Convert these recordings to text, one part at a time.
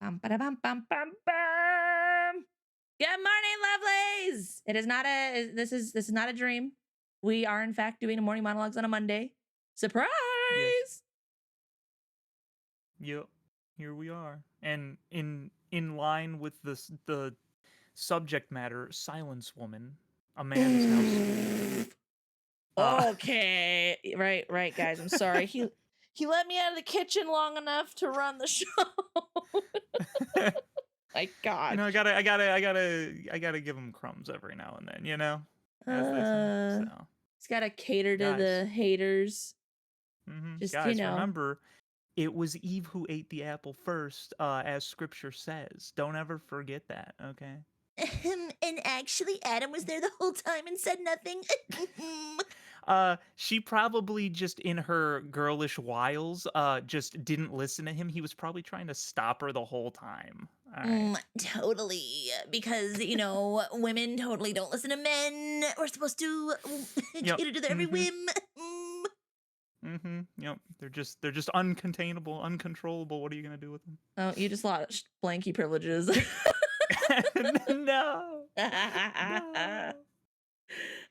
Bum, ba, bum, bum, bum, bum. Good morning, lovelies. It is not a this is not a dream. We are in fact doing a morning monologues on a Monday. Surprise! Yes. Yep. Here we are. And in line with the subject matter, Silence Woman, a man is now speaking. Okay. Right, guys. I'm sorry. He let me out of the kitchen long enough to run the show. My You God. know, I gotta give him crumbs every now and then, as they say. So, He's got to cater to guys, the haters. Just, guys, remember, it was Eve who ate the apple first, as Scripture says. Don't ever forget that, okay? And actually, Adam was there the whole time and said nothing. She probably just in her girlish wiles, just didn't listen to him. He was probably trying to stop her the whole time. All right. Totally. Because, women totally don't listen to men. We're supposed to Yep. cater to their every whim. Yep. They're just uncontainable, uncontrollable. What are you gonna do with them? Oh, you just lost blanky privileges. No. No.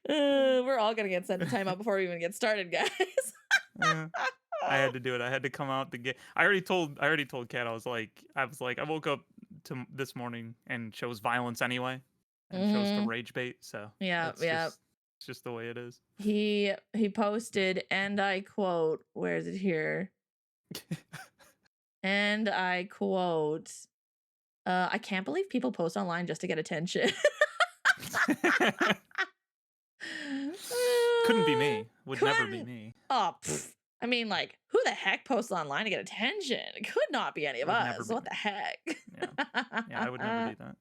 We're all gonna get sent to timeout before we even get started, guys. Yeah. I had to do it. I had to come out to get. I already told Kat. I was like, I woke up to this morning and chose violence anyway, and chose to rage bait. So Yeah. it's just the way it is. He posted, and I quote, where is it here? And I quote, I can't believe people post online just to get attention. Couldn't be me. Would never be me. Oh, I mean, like, who the heck posts online to get attention? It could not be any of us. What the heck? Yeah, I would never do that.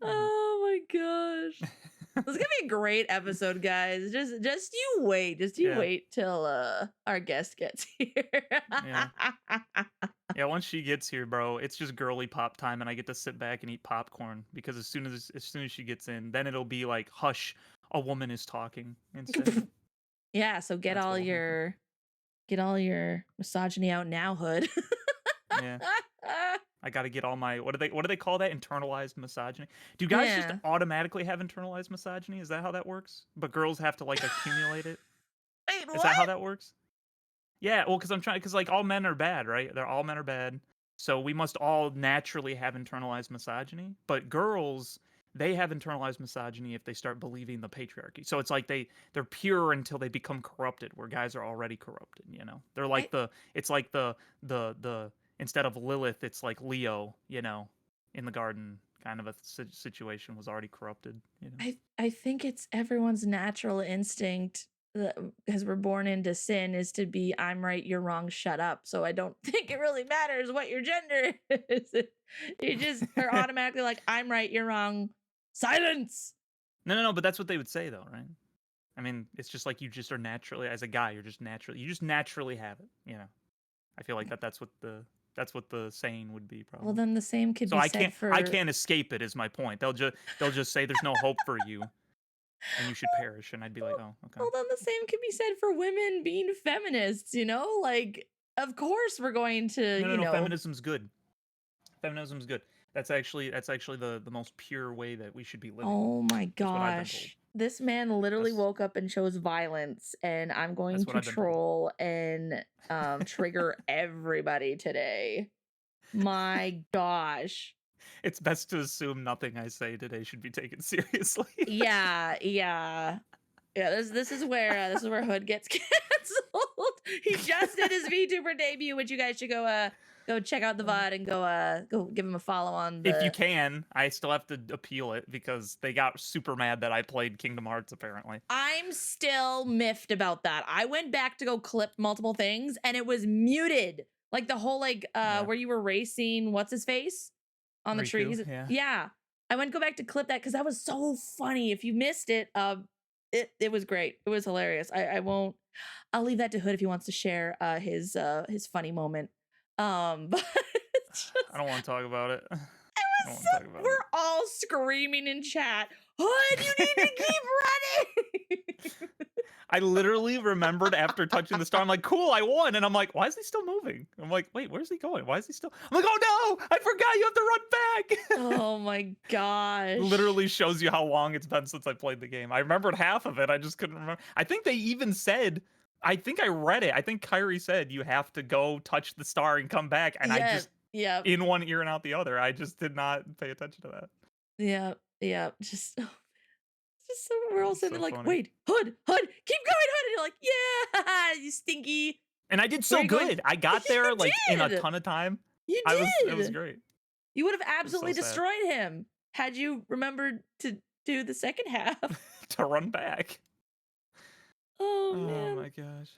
Oh my gosh. This is gonna be a great episode, guys. Just you wait. Wait till our guest gets here. Yeah, once she gets here, bro, it's just girly pop time, and I get to sit back and eat popcorn because as soon as she gets in, then it'll be like, hush, a woman is talking instead. Yeah, so get all your misogyny out now, hood. Yeah. I gotta get all my what do they call that? Internalized misogyny. Do guys just automatically have internalized misogyny? Is that how that works? But girls have to like accumulate it? Wait, what? Is that how that works? Yeah, well, because like all men are bad, right? All men are bad. So we must all naturally have internalized misogyny. But girls, they have internalized misogyny if they start believing the patriarchy. So it's like they're pure until they become corrupted, where guys are already corrupted, They're like the instead of Lilith, it's like Leo, in the garden kind of a situation was already corrupted, I think it's everyone's natural instinct because we're born into sin is to be I'm right, you're wrong, shut up. So I don't think it really matters what your gender is. You just are automatically like, I'm right, you're wrong, silence. No, but that's what they would say though, right? I mean, it's just like you just are naturally, as a guy, you just naturally have it, I feel like that's what the saying would be, probably. Well, then the same could so be I said can't, for... I can't escape it. Is my point? They'll just say there's no hope for you, and you should perish. And I'd be like, oh, okay. Well, then the same could be said for women being feminists. Like, of course we're going to. No. Feminism's good. Feminism's good. That's actually the most pure way that we should be living. Oh my gosh. This man literally woke up and chose violence, and I'm going to troll and trigger everybody today. My gosh. It's best to assume nothing I say today should be taken seriously. Yeah. This is where Hood gets canceled. He just did his VTuber debut, which you guys should go check out the VOD and go give him a follow on. If you can, I still have to appeal it because they got super mad that I played Kingdom Hearts, apparently. I'm still miffed about that. I went back to go clip multiple things and it was muted. Like the whole where you were racing what's his face on the trees. Yeah. I went to go back to clip that because that was so funny. If you missed it, it was great. It was hilarious. I'll leave that to Hood if he wants to share his funny moment. But I don't want to talk about it. We're all screaming in chat. Hood, you need to keep running. I literally remembered after touching the star, I'm like, cool, I won. And I'm like, why is he still moving? I'm like, wait, where's he going? Why is he still? I'm like, oh no, I forgot you have to run back. Oh my gosh. Literally shows you how long it's been since I played the game. I remembered half of it. I just couldn't remember. I think they even said, I think I read it. I think Kyrie said you have to go touch the star and come back. And I just, in one ear and out the other. I just did not pay attention to that. Yeah. Just so we're all sitting so like, funny. wait, Hood, keep going, Hood. And you're like, yeah, you stinky. And I did so good. I got there like in a ton of time. You did. It was great. You would have absolutely destroyed him had you remembered to do the second half. To run back. Oh man. Oh my gosh.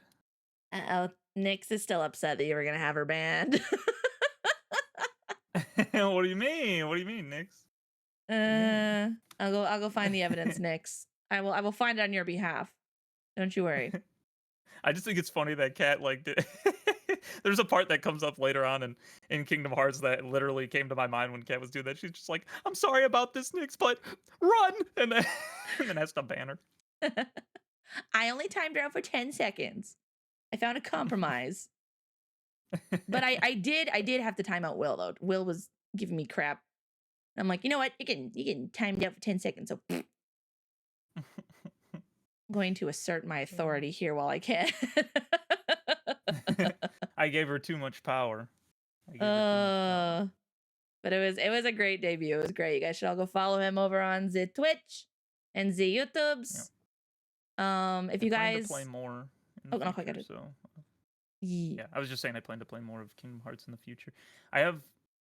Uh-oh. Nyx is still upset that you were gonna have her banned. What do you mean? What do you mean, Nyx? I'll go find the evidence, Nyx. I will find it on your behalf. Don't you worry. I just think it's funny that Kat like did. There's a part that comes up later on in Kingdom Hearts that literally came to my mind when Kat was doing that. She's just like, "I'm sorry about this, Nyx, but run!" and then has to ban her. I only timed her out for 10 seconds. I found a compromise. But I did have to time out Will though. Will was giving me crap. I'm like, you know what? You can time it out for 10 seconds. So I'm going to assert my authority here while I can. I gave her too much power. But it was a great debut. It was great. You guys should all go follow him over on the Twitch and the YouTubes. Yep. If you guys to play more. No, I got it. So yeah, I was just saying I plan to play more of Kingdom Hearts in the future.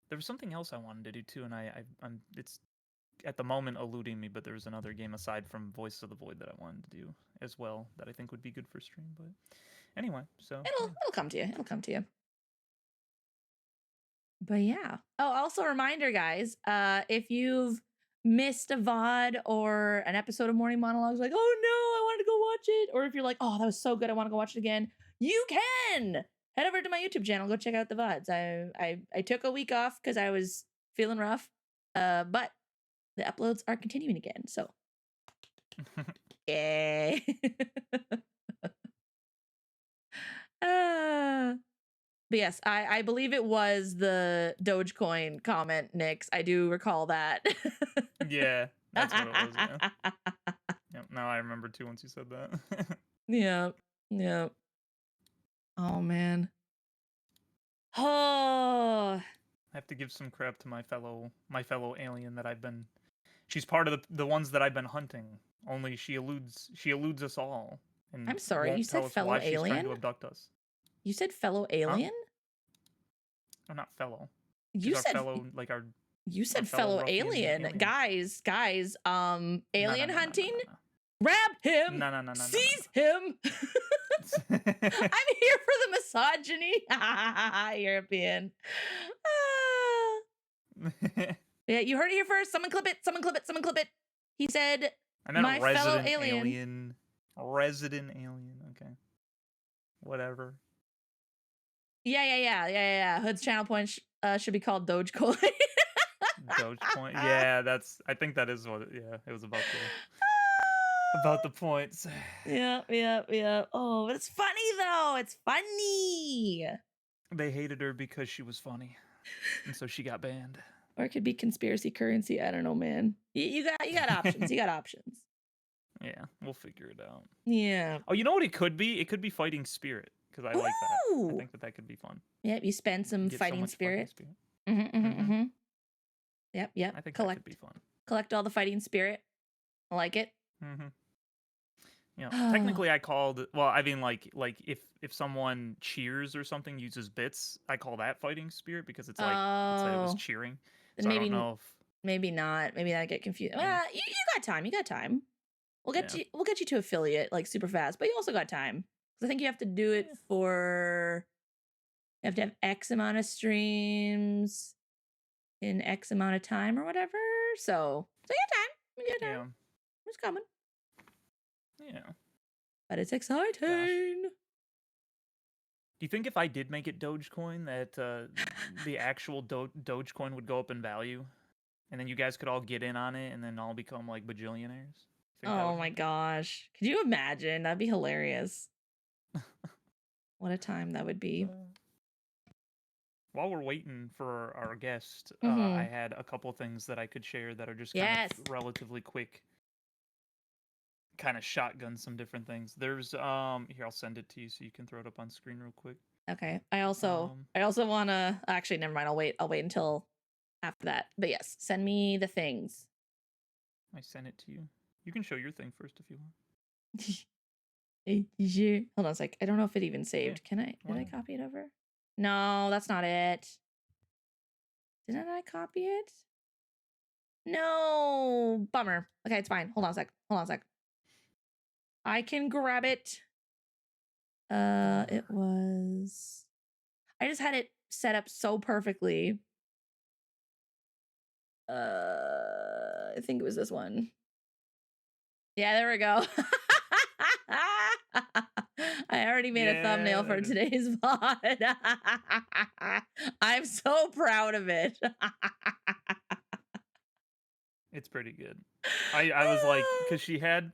There was something else I wanted to do too, and I'm it's at the moment eluding me, but there was another game aside from Voice of the Void that I wanted to do as well that I think would be good for stream. But anyway, so it'll come to you. It'll come to you. But yeah. Oh, also a reminder, guys, if you've missed a VOD or an episode of Morning Monologues, like, oh no, I wanted to go watch it, or if you're like, oh, that was so good, I want to go watch it again, you can head over to my YouTube channel, go check out the VODs. I took a week off because I was feeling rough, but the uploads are continuing again, so yay. But yes, I believe it was the Dogecoin comment, Nyx. I do recall that. Yeah, that's what it was. Yeah. Yep, now I remember too once you said that. Yeah. Oh man. Oh. I have to give some crap to my fellow alien that I've been. She's part of the ones that I've been hunting. Only she eludes us all. And I'm sorry, you said fellow alien? She's trying to abduct us. You said fellow alien? Huh? Oh, not fellow. You said fellow, like our. You said fellow alien. Guys, alien hunting? Grab him! No. Seize him! I'm here for the misogyny. European. Yeah, you heard it here first. Someone clip it. He said, my fellow alien. Resident alien. Okay. Whatever. Yeah. Hood's channel point should be called Dogecoin. Dogecoin. Yeah, I think that is what it was about the points. Yeah. Oh, but it's funny though. It's funny. They hated her because she was funny. And so she got banned. Or it could be conspiracy currency. I don't know, man. You got options. You got options. Yeah, we'll figure it out. Yeah. Oh, you know what it could be? It could be fighting spirit because I like that. I think that could be fun. Yep, you spend some fighting spirit. Yep. I think that could be fun. Collect all the fighting spirit. I like it. Yeah, technically I called. Well, I mean, like if someone cheers or something uses bits, I call that fighting spirit because it's like it was cheering. So maybe, I don't know if maybe not. Maybe I get confused. Well, you got time. You got time. We'll get you to affiliate like super fast, but you also got time. Because I think you have to do it for. You have to have X amount of streams in X amount of time or whatever. So you got time. You got time. Yeah. It's coming. Yeah. But it's exciting. Gosh. Do you think if I did make it Dogecoin that the actual Dogecoin would go up in value? And then you guys could all get in on it and then all become like bajillionaires? Think that would Oh my happen? gosh. Could you imagine? That'd be hilarious. What a time that would be. While we're waiting for our guest, Mm-hmm. I had a couple things that I could share that are just kind Yes. of relatively quick, kind of shotgun some different things. There's here, I'll send it to you so you can throw it up on screen real quick. Okay. I also wanna actually never mind. I'll wait until after that. But yes, send me the things. I sent it to you. You can show your thing first if you want. Hold on a sec. I don't know if it even saved. Yeah, Can I did I copy it over? No, that's not it. Didn't I copy it? No, bummer. Okay, it's fine. Hold on a sec. I can grab it. It was. I just had it set up so perfectly. I think it was this one. Yeah, there we go. I already made a thumbnail for today's VOD. I'm so proud of it. It's pretty good. I was like, because she had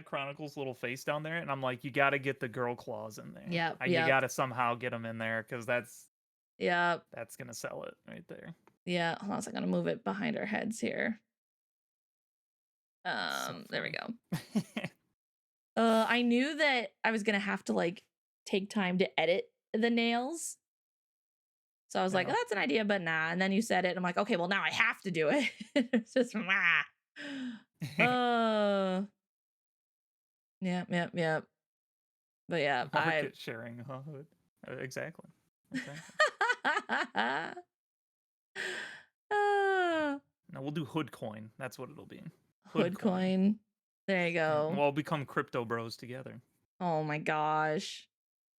Chronicle's little face down there, and I'm like, you got to get the girl claws in there. Yep. You got to somehow get them in there because that's gonna sell it right there. Yeah. Hold on a second. I'm gonna move it behind our heads here. There we go. I knew that I was gonna have to like take time to edit the nails. So I was like, oh, that's an idea, but nah. And then you said it. And I'm like, okay, well, now I have to do it. It's just, Yep. But yeah, market sharing, huh? Exactly. No, we'll do Hood Coin. That's what it'll be. Hood Coin. There you go. We'll all become crypto bros together. Oh my gosh.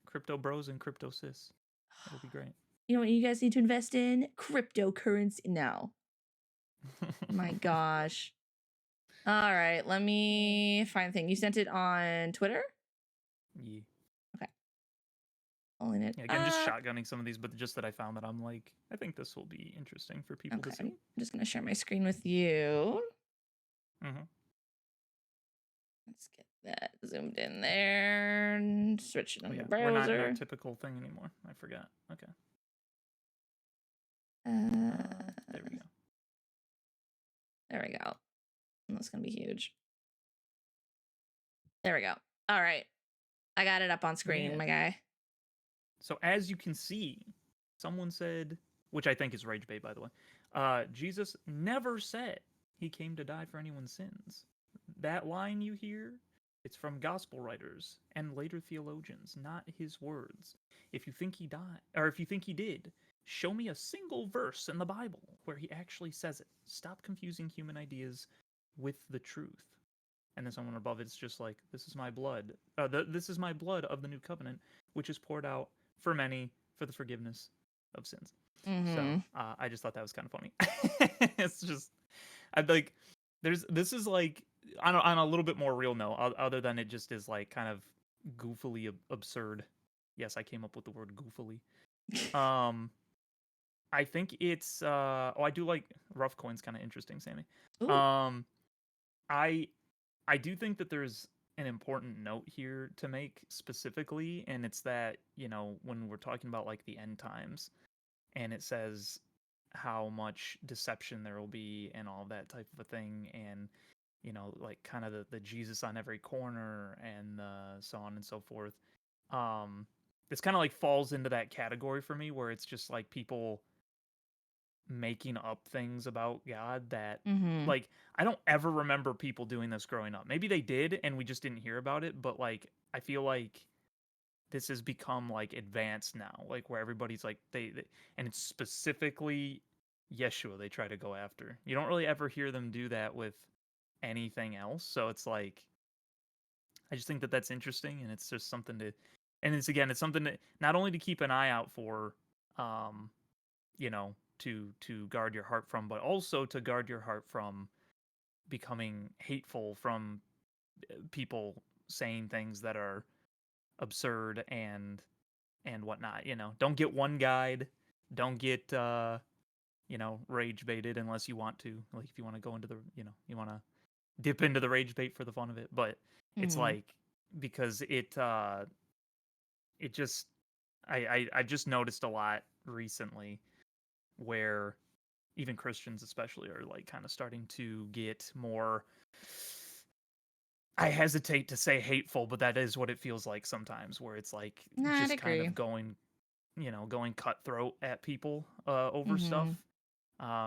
Crypto bros and crypto sis. It'll be great. You know what you guys need to invest in? Cryptocurrency now. My gosh. All right, let me find the thing. You sent it on Twitter? Yeah. Okay. Pulling it. Yeah, again, just shotgunning some of these, but just that I found that I'm like, I think this will be interesting for people to see. I'm just gonna share my screen with you. Let's get that zoomed in there and switch it on the browser. We're not in our typical thing anymore. I forgot. Okay. There we go. There we go. That's gonna be huge. There we go. All right. I got it up on screen, my guy. So as you can see, someone said, which I think is rage bait, by the way, Jesus never said he came to die for anyone's sins. That line you hear, it's from gospel writers and later theologians, not his words. If you think he died, or if you think he did, show me a single verse in the Bible where he actually says it. Stop confusing human ideas with the truth. And then someone above it's just like, this is my blood. This is my blood of the new covenant, which is poured out for many for the forgiveness of sins. So I just thought that was kind of funny. It's just, I'd like, this is like, on a little bit more real note, other than it just is like kind of goofily absurd. Yes, I came up with the word goofily. I think it's, I do like rough coins, kind of interesting, Sammy. Ooh. I do think that there's an important note here to make specifically, and it's that, you know, when we're talking about like the end times, and it says how much deception there will be and all that type of a thing, and, you know, like kind of the Jesus on every corner and so on and so forth. This kind of like falls into that category for me where it's just like people making up things about God that like I don't ever remember people doing this growing up. Maybe they did and we just didn't hear about it, but like I feel like this has become like advanced now, like where everybody's like they and it's specifically Yeshua they try to go after. You don't really ever hear them do that with anything else. So it's like I just think that that's interesting, and it's just something to, and it's something that not only to keep an eye out for, you know, to guard your heart from, but also to guard your heart from becoming hateful, from people saying things that are absurd and whatnot. You know, don't get one guide, don't get you know, rage baited unless you want to. Like if you want to go into the, you know, you want to dip into the rage bait for the fun of it, but it's Mm-hmm. like because it just I just noticed a lot recently where even Christians especially are like kind of starting to get more, I hesitate to say hateful, but that is what it feels like sometimes, where it's like Nah, I'd just kind agree. of going, going cutthroat at people over Mm-hmm. stuff.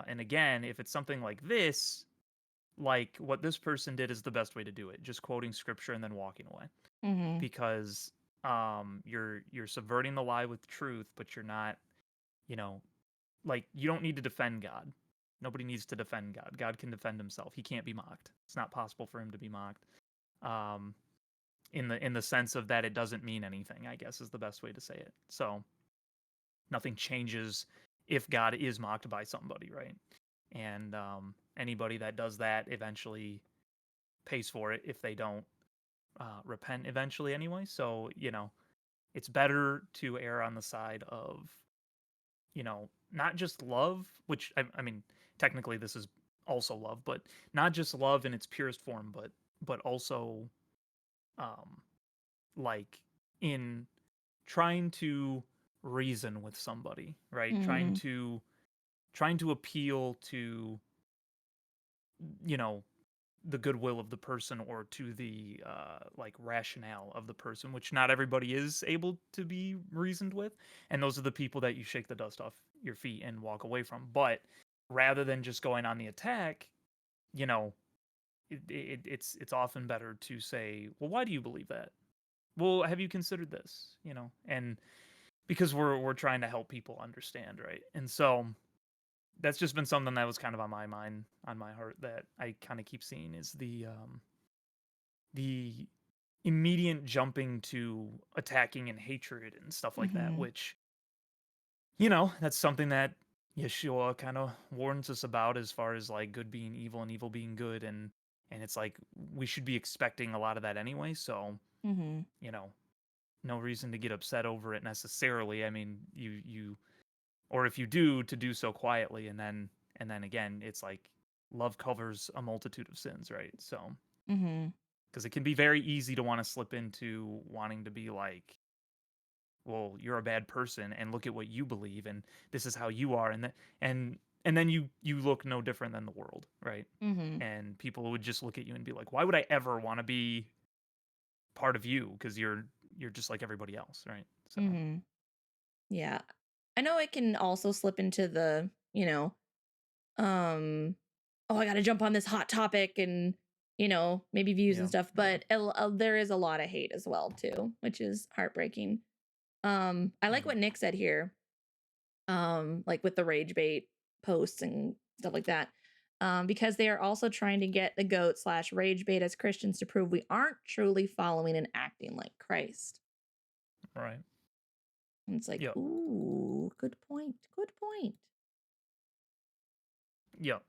And again, if it's something like this, like what this person did is the best way to do it, just quoting scripture and then walking away. Mm-hmm. Because you're subverting the lie with truth, but you're not, you know, like you don't need to defend God. Nobody needs to defend God. God can defend himself. He can't be mocked. It's not possible for him to be mocked. Um, in the sense of that it doesn't mean anything, I guess is the best way to say it. So nothing changes if God is mocked by somebody, right? And anybody that does that eventually pays for it if they don't repent eventually anyway. So, it's better to err on the side of, not just love, which I mean, technically this is also love, but not just love in its purest form, but also um like in trying to reason with somebody, right? Mm-hmm. Trying to appeal to, you know, the goodwill of the person or to the like rationale of the person, which not everybody is able to be reasoned with, and those are the people that you shake the dust off your feet and walk away from. But rather than just going on the attack, you know it's often better to say, well, why do you believe that? Well, have you considered this? And because we're trying to help people understand, right? And so that's just been something that was kind of on my mind, on my heart, that I kind of keep seeing is the immediate jumping to attacking and hatred and stuff like that, Mm-hmm. which that's something that Yeshua kind of warns us about, as far as like good being evil and evil being good, and it's like we should be expecting a lot of that anyway. So Mm-hmm. you know no reason to get upset over it necessarily. I mean, you or if you do, to do so quietly, and then again, it's like love covers a multitude of sins, right? So Mm-hmm. because it can be very easy to want to slip into wanting to be like, well, you're a bad person and look at what you believe and this is how you are, and then you look no different than the world, right? Mm-hmm. And people would just look at you and be like, why would I ever want to be part of you, because you're just like everybody else, right? So Mm-hmm. Yeah. I know it can also slip into the, um, oh, I got to jump on this hot topic and, maybe views and yeah, stuff, yeah. but there is a lot of hate as well too, which is heartbreaking. I like Hmm. what Nick said here. Like with the rage bait posts and stuff like that. Because they are also trying to get the goat/rage bait as Christians to prove we aren't truly following and acting like Christ. Right. And it's like, Yep. ooh, good point. Good point. Yep.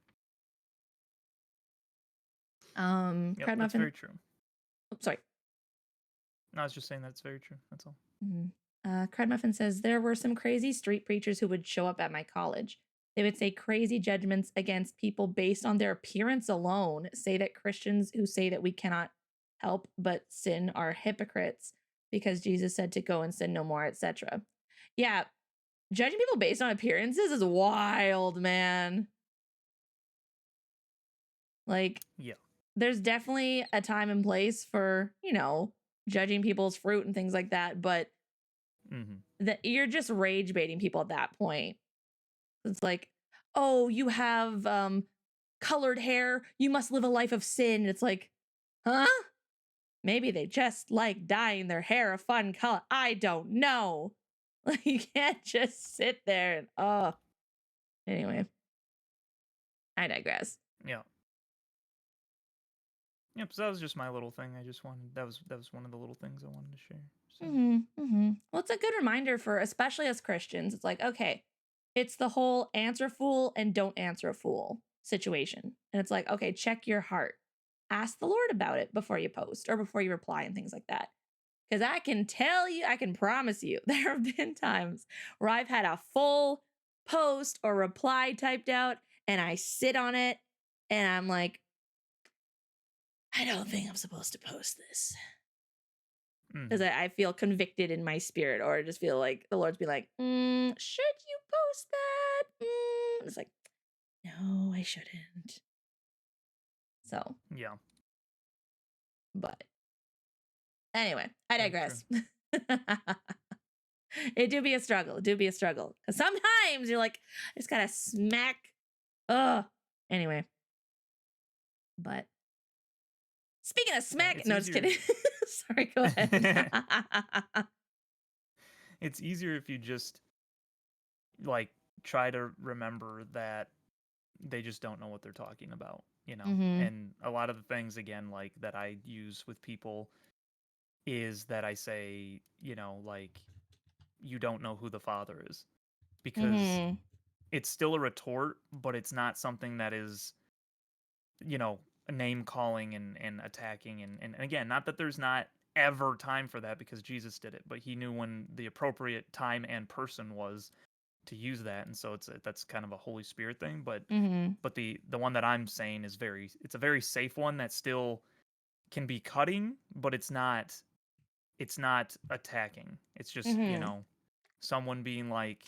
Yep. Crab That's Muffin. very true. Oh, sorry. No, I was just saying that's very true. That's all. Mhm. Crab Muffin says there were some crazy street preachers who would show up at my college. They would say crazy judgments against people based on their appearance alone, say that Christians who say that we cannot help but sin are hypocrites because Jesus said to go and sin no more, etc. Yeah, judging people based on appearances is wild, man. Like, Yeah. there's definitely a time and place for, judging people's fruit and things like that, but Hmm. that you're just rage baiting people at that point. It's like, oh, you have colored hair, you must live a life of sin. It's like, huh? Maybe they just like dyeing their hair a fun color. I don't know. Like, you can't just sit there and anyway, I digress. Yeah. Yep. So that was just my little thing. I just wanted, that was one of the little things I wanted to share. So Well, it's a good reminder for especially as Christians. It's like, okay, it's the whole answer fool and don't answer a fool situation. And it's like, okay, check your heart. Ask the Lord about it before you post or before you reply and things like that. Because I can tell you, I can promise you, there have been times where I've had a full post or reply typed out and I sit on it and I'm like, I don't think I'm supposed to post this. Because Mhm. I feel convicted in my spirit, or I just feel like the Lord's be like, should you post that? It's like, no, I shouldn't. So, Yeah. but anyway, I Very true. digress. It do be a struggle. It do be a struggle. 'Cause sometimes you're like, I just gotta smack. Ugh. Anyway, but speaking of Yeah, smack, it's no, just easier. kidding. Sorry, go ahead. It's easier if you just like try to remember that they just don't know what they're talking about, you know? Mm-hmm. And a lot of the things again like that I use with people is that I say, you know, like you don't know who the father is because Mm-hmm. it's still a retort, but it's not something that is, you know, name calling and attacking and again, not that there's not ever time for that because Jesus did it, but he knew when the appropriate time and person was to use that, and so that's kind of a Holy Spirit thing, Mm-hmm. but the one that I'm saying is it's a very safe one that still can be cutting, but it's not attacking. It's just, you Mm-hmm. know, someone being like,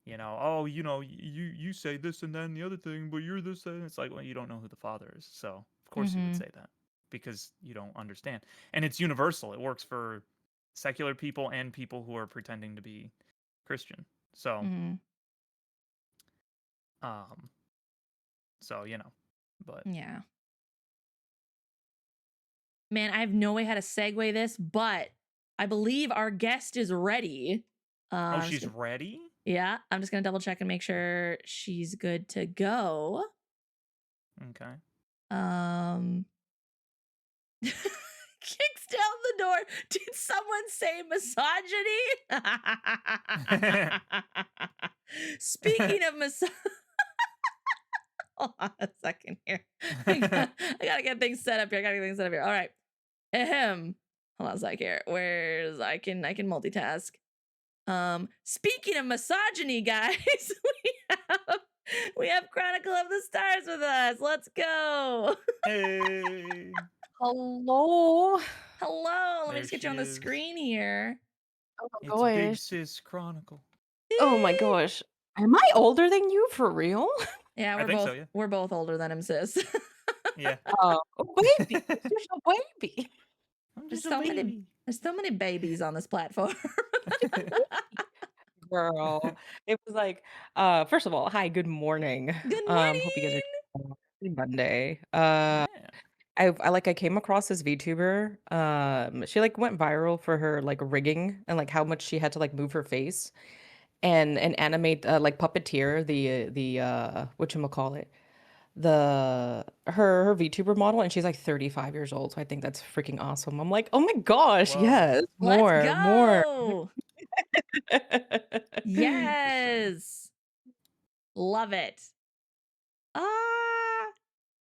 you know, oh, you know, you say this and then the other thing, but you're this and it's like, well, you don't know who the father is. So, of course you would Mm-hmm. say that because you don't understand. And it's universal. It works for secular people and people who are pretending to be Christian. So, Mm-hmm. um you know, but Yeah. Man, I have no way how to segue this, but I believe our guest is ready. oh, I'm just she's gonna, ready? yeah, I'm just gonna double check and make sure she's good to go. Okay. Um, kicks down the door. Did someone say misogyny? Speaking of misogyny, hold on a second here. I gotta get things set up here. All right. Ahem. Hold on a sec here. Where's I can multitask. Speaking of misogyny, guys, have we have Chronicle of the Stars with us. Let's go. Hey. Hello. Hello. Let me There just get you she on the is. screen here. Oh my It's Big gosh. Sis Chronicle. Oh my gosh. Am I older than you for real? Yeah, I think so, yeah. we're both older than him, sis. Yeah. Oh, baby. You're just a baby. I'm there's just a so many baby. there's so many babies on this platform. Girl. It was like, first of all, hi, good morning. Good Hope you guys are morning. doing well. Happy Monday. Yeah. I came across this VTuber. She like went viral for her like rigging and like how much she had to like move her face and animate like puppeteer the whatchamacallit, her VTuber model, and she's like 35 years old. So I think that's freaking awesome. I'm like, oh my gosh, Whoa. yes, Let's more. go. For sure. Yes. Love it. Ah,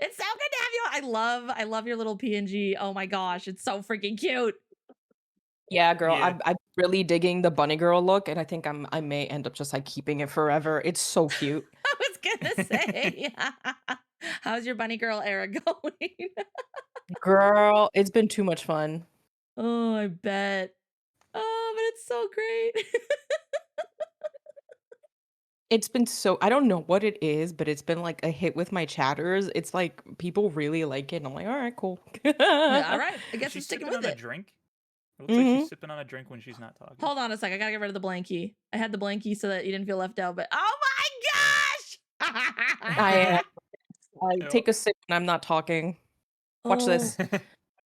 it's so good to have you. I love your little PNG. Oh my gosh, it's so freaking cute. Yeah, girl, Yeah. I'm really digging the bunny girl look, and I think I may end up just like keeping it forever. It's so cute. I was gonna say, how's your bunny girl era going? Girl, it's been too much fun. Oh, I bet. Oh, but it's so great. It's been so I don't know what it is, but it's been like a hit with my chatters. It's like people really like it. And I'm like, all right, cool. Yeah, all right. I Is guess she I'm sticking sipping with on a it. drink? It looks like she's hmm sipping on a drink when she's not talking. Hold on a sec. I gotta get rid of the blankie. I had the blankie so that you didn't feel left out, but oh my I gosh! I Yep. take a sip and I'm not talking. Watch Oh, this.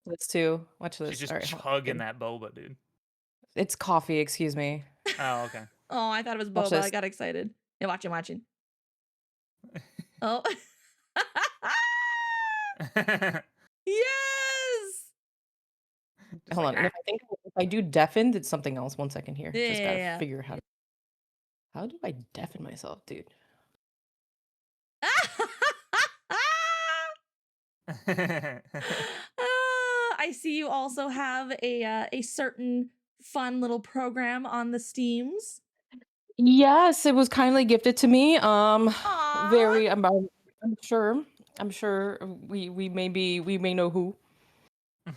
This too. Watch She's this. just All right, hold on a chugging second. that boba, dude. It's coffee, excuse me. Oh, okay. oh, I thought it was Watch boba. I this. got excited. Yeah, watching. Oh. Yes. Just Hold like on. And if I do deafened, it's something else. 1 second here. Just gotta Yeah. figure how do I deafen myself, dude? I see you also have a certain fun little program on the Steams. Yes, it was kindly gifted to me. Aw. Very I'm sure. I'm sure we may know who.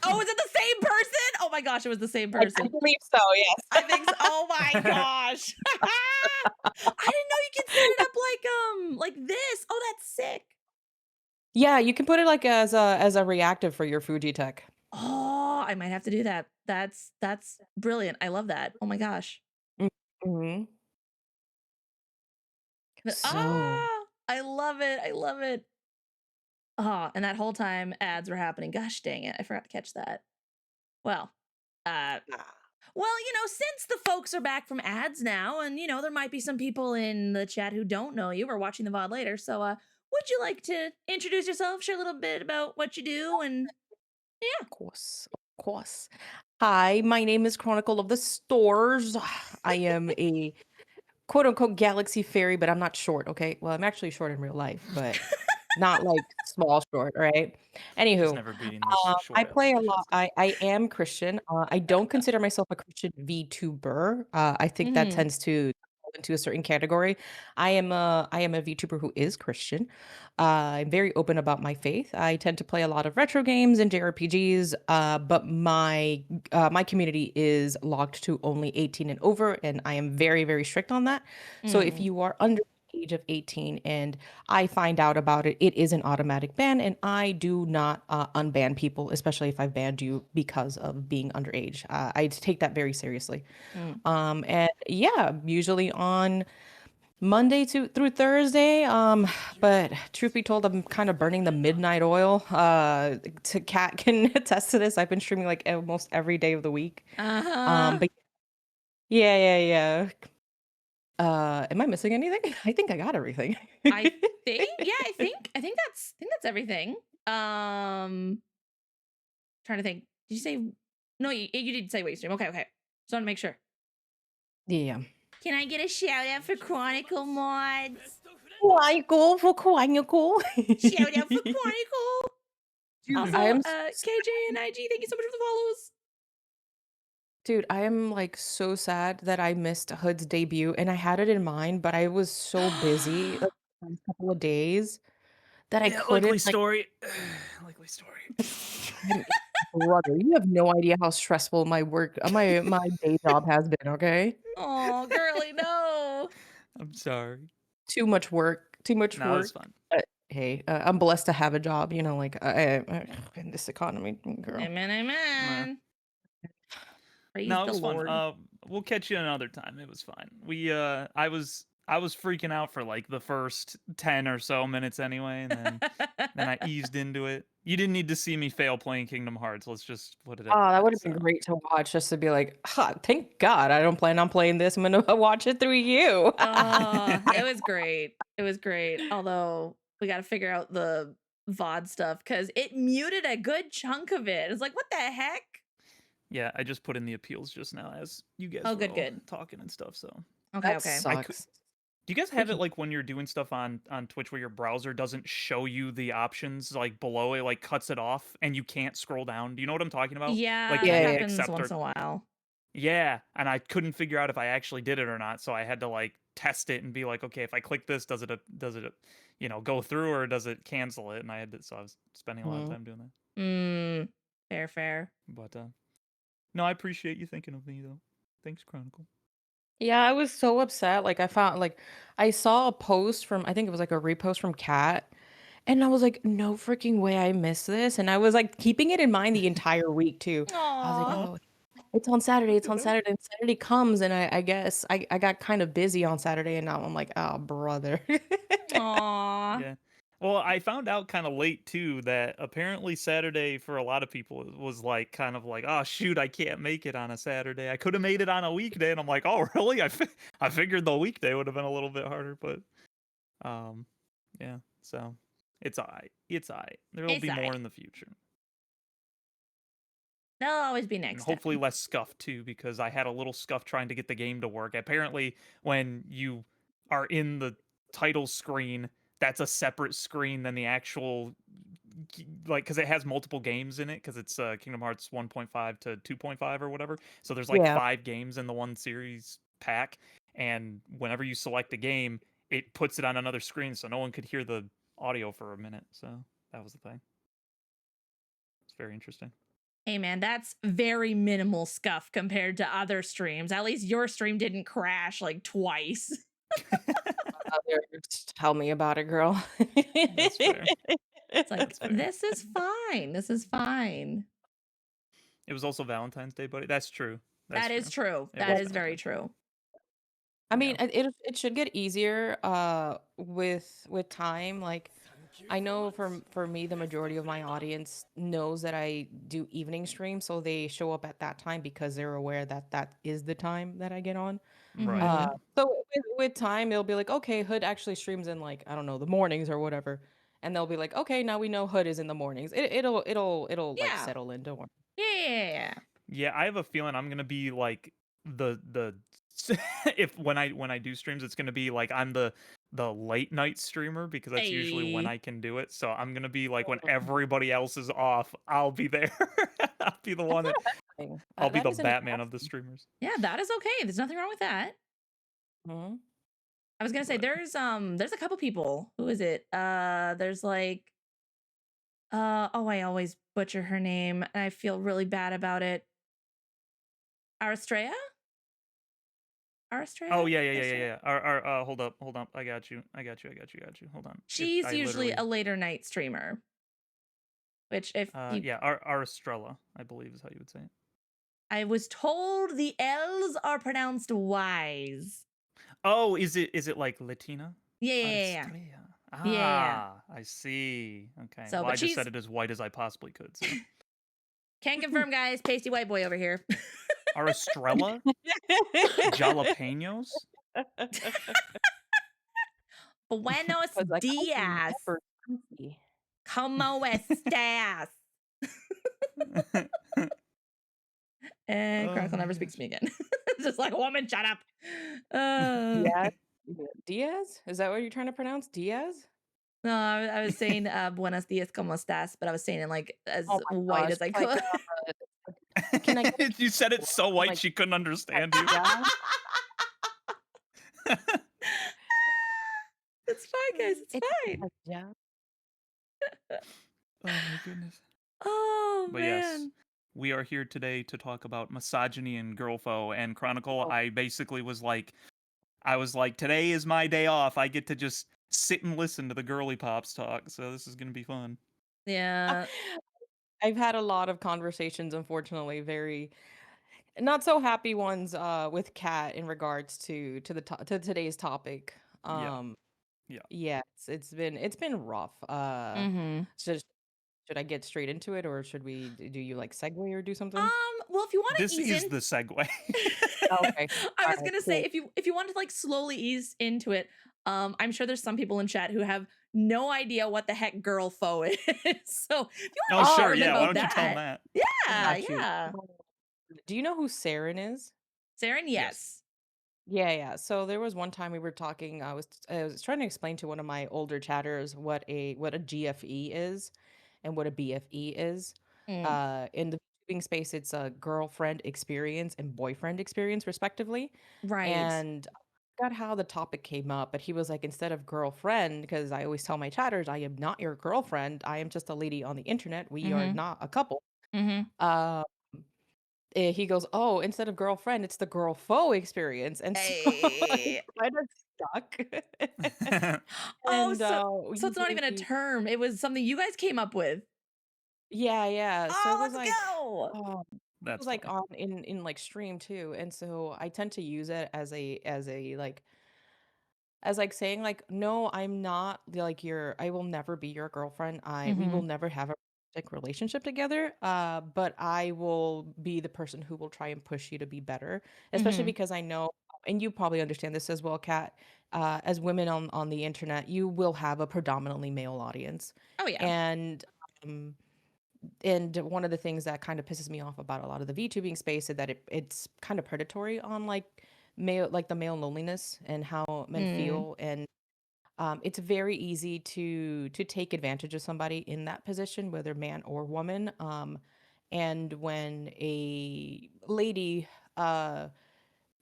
Oh, is it the same person? Oh my gosh, it was the same I person. believe so, yes. I think so. Oh my gosh. I didn't know you can set it up like this. Oh, that's sick. Yeah, you can put it like as a reactive for your Fuji tech. Oh, I might have to do that. That's brilliant. I love that. Oh my gosh. Mhm. So, I love it. I love it. Oh, and that whole time ads were happening. Gosh dang it. I forgot to catch that. Well, uh ah, well, since the folks are back from ads now, and there might be some people in the chat who don't know you or watching the VOD later. So would you like to introduce yourself, share a little bit about what you do, and yeah. of course, of course. Hi, my name is Chronicle of the Stores. I am a quote unquote galaxy fairy, but I'm not short, okay? Well, I'm actually short in real life, but not like small short, right? She's Anywho, never beating this I short play a allegations. lot. I am Christian. I don't consider myself a Christian VTuber. I think that Mm-hmm. tends to fall into a certain category. I am a VTuber who is Christian. I'm very open about my faith. I tend to play a lot of retro games and JRPGs, but my community is locked to only 18 and over, and I am very, very strict on that. So if Mm. you are under the age of 18 and I find out about it, it is an automatic ban, and I do not unban people, especially if I've banned you because of being underage. I take that very seriously. Mm. And yeah, usually on Monday through Thursday. But truth be told, I'm kind of burning the midnight oil. To Kat can attest to this. I've been streaming like almost every day of the week. Uh-huh. But yeah, yeah, yeah. Am I missing anything? I think I got everything. I think, yeah, I think that's everything. Trying to think. Did you say no, you did say wait stream. Okay, okay. Just want to make sure. Yeah. Can I get a shout out for Chronicle mods? Chronicle for Chronicle. Shout out for Chronicle. Also, I am KJ and IG, thank you so much for the follows. Dude, I am like so sad that I missed Hood's debut and I had it in mind, but I was so busy like the past couple of days that I Yeah, likely couldn't like story. Likely story. I'm, brother, you have no idea how stressful my work my day job has been, okay? Oh, girly, no. I'm sorry. Too much work, too much No, it's work. fun. But hey, I'm blessed to have a job, like in this economy, girl. Amen, Uh, amen. Praise no, it the was fun. Lord. We'll catch you another time. It was fine. I was freaking out for like the first 10 or so minutes anyway, and then I eased into it. You didn't need to see me fail playing Kingdom Hearts. Let's just put it at Oh, that that. would have been So great to watch just to be like, huh, thank God I don't plan on playing this. I'm gonna watch it through you. It was great. It was great. Although we got to figure out the VOD stuff because it muted a good chunk of it. It's like, what the heck? yeah, I just put in the appeals just now as you guys Oh, were good, all good. talking and stuff. So Okay, That okay. sucks. do you guys have it like when you're doing stuff on Twitch where your browser doesn't show you the options like below it, like cuts it off and you can't scroll down? Do you know what I'm talking about? Like Yeah, you that Yeah, hit yeah. happens accept once or in a while. yeah, and I couldn't figure out if I actually did it or not, so I had to like test it and be like, okay, if I click this, does it go through or does it cancel it? And I had to, so I was spending a lot of Mhm. time doing that. Fair, fair. But no, I appreciate you thinking of me though. Thanks, Chronicle. Yeah, I was so upset. Like I found like I saw a post from I think it was like a repost from Kat, and I was like, no freaking way I missed this. And I was like keeping it in mind the entire week too. I was like, Aw. Oh, oh, it's on Saturday, it's good on though. Saturday. And Saturday comes and I guess I got kind of busy on Saturday and now I'm like, oh brother. Aw. Yeah. Well, I found out kind of late too that apparently Saturday for a lot of people was like kind of like, oh shoot, I can't make it on a Saturday. I could have made it on a weekday, and I'm like, oh really? I figured the weekday would have been a little bit harder, but um, yeah. So it's alright. It's alright. There'll It's be all more right. in the future, There'll always be and next hopefully time. less scuff too, because I had a little scuff trying to get the game to work. Apparently, when you are in the title screen, that's a separate screen than the actual like because it has multiple games in it because it's Kingdom Hearts 1.5 to 2.5 or whatever. So there's like Yeah. 5 games in the one series pack, and whenever you select a game, it puts it on another screen so no one could hear the audio for a minute, so that was the thing. It's very interesting. Hey man, that's very minimal scuff compared to other streams. At least your stream didn't crash like twice. Just tell me about it, girl. That's fair. It's like, this is fine. This is fine. It was also Valentine's Day, buddy. That's true. That is true. That is very true. I mean, it should get easier with time. Like, I know for me, the majority of my audience knows that I do evening streams, so they show up at that time because they're aware that that is the time that I get on. Right. So with time, it'll be like, okay, Hood actually streams in like, I don't know, the mornings or whatever, and they'll be like, okay, now we know Hood is in the mornings. It'll like settle in. Don't worry. Yeah. Yeah, I have a feeling I'm gonna be like the if when I do streams, it's gonna be like I'm the late night streamer because that's usually when I can do it. So I'm gonna be like when everybody else is off, I'll be there. I'll be the one that I'll be the Batman of the streamers. Yeah, that is okay. There's nothing wrong with that. Mm-hmm. I was gonna say there's a couple people. Who is it? There's like oh, I always butcher her name and I feel really bad about it. Aristrea? Oh yeah. Hold up. I got you. Hold on. She's usually a later night streamer. Which if Aristrella, I believe is how you would say it. I was told the L's are pronounced wise. Oh, is it like Latina? Yeah. Ah, I see. Okay. So, well, I just said it as white as I possibly could. So. Can't confirm, guys. Pasty white boy over here. Aristrella? Jalapenos? Buenos dias. Como estás? And Chronicle never speaks to me again. It's just like, woman, shut up. Diaz? Is that what you're trying to pronounce? Diaz? No, I was saying buenos dias, como estás, but I was saying it like as white as I could. Can I you said it so white she couldn't understand you. It's fine, guys. It's fine. Yeah. Oh my goodness. Oh, but man. Yes, we are here today to talk about misogyny and girlfo. And Chronicle, I basically was like, today is my day off. I get to just sit and listen to the girly pops talk. So this is gonna be fun. Yeah. I've had a lot of conversations, unfortunately, very not so happy ones with Kat in regards to today's topic. Yeah, it's been rough. Should I get straight into it, or should we do you like segue or do something? Well, if you want to This ease is the segue. Okay. I was gonna say if you want to like slowly ease into it, I'm sure there's some people in chat who have no idea what the heck girl foe is. So if you want to sure, yeah. Why don't you tell them that? Yeah. Do you know who Saren is? Saren, yes. Yeah. So there was one time we were talking. I was trying to explain to one of my older chatters what a GFE is and what a BFE is. In the YouTubing space, it's a girlfriend experience and boyfriend experience, respectively. Right. And I forgot how the topic came up, but he was like, instead of girlfriend, because I always tell my chatters, I am not your girlfriend. I am just a lady on the internet. We are not a couple. He goes, oh, instead of girlfriend, it's the girl foe experience. And so I kind of stuck. So it's not even a term. It was something you guys came up with. Yeah. So it was let's go. It was like on in like stream too. And so I tend to use it as like saying like, no, I'm not like I will never be your girlfriend. We will never have a relationship together, but I will be the person who will try and push you to be better, especially because I know, and you probably understand this as well, Kat, as women on the internet, you will have a predominantly male audience. Oh yeah. And one of the things that kind of pisses me off about a lot of the VTubing space is that it's kind of predatory on like the male loneliness and how men feel, and it's very easy to take advantage of somebody in that position, whether man or woman. And when a lady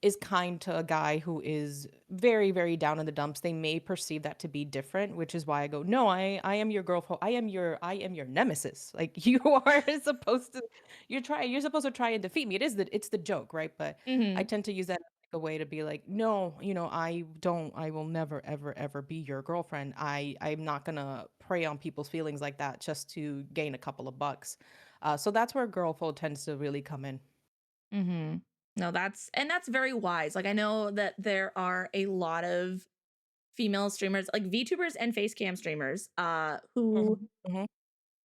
is kind to a guy who is very, very down in the dumps, they may perceive that to be different, which is why I go, no, I am your girlfriend. I am your nemesis. Like you are supposed to, you're supposed to try and defeat me. It's the joke, right? But I Mm-hmm. tend to use that as like a way to be like, no, I will never, ever, ever be your girlfriend. I'm not gonna prey on people's feelings like that just to gain a couple of bucks. So that's where girlfriend tends to really come in. Mm-hmm. No, that's very wise. Like I know that there are a lot of female streamers, like VTubers and face cam streamers, who Mhm, mhm.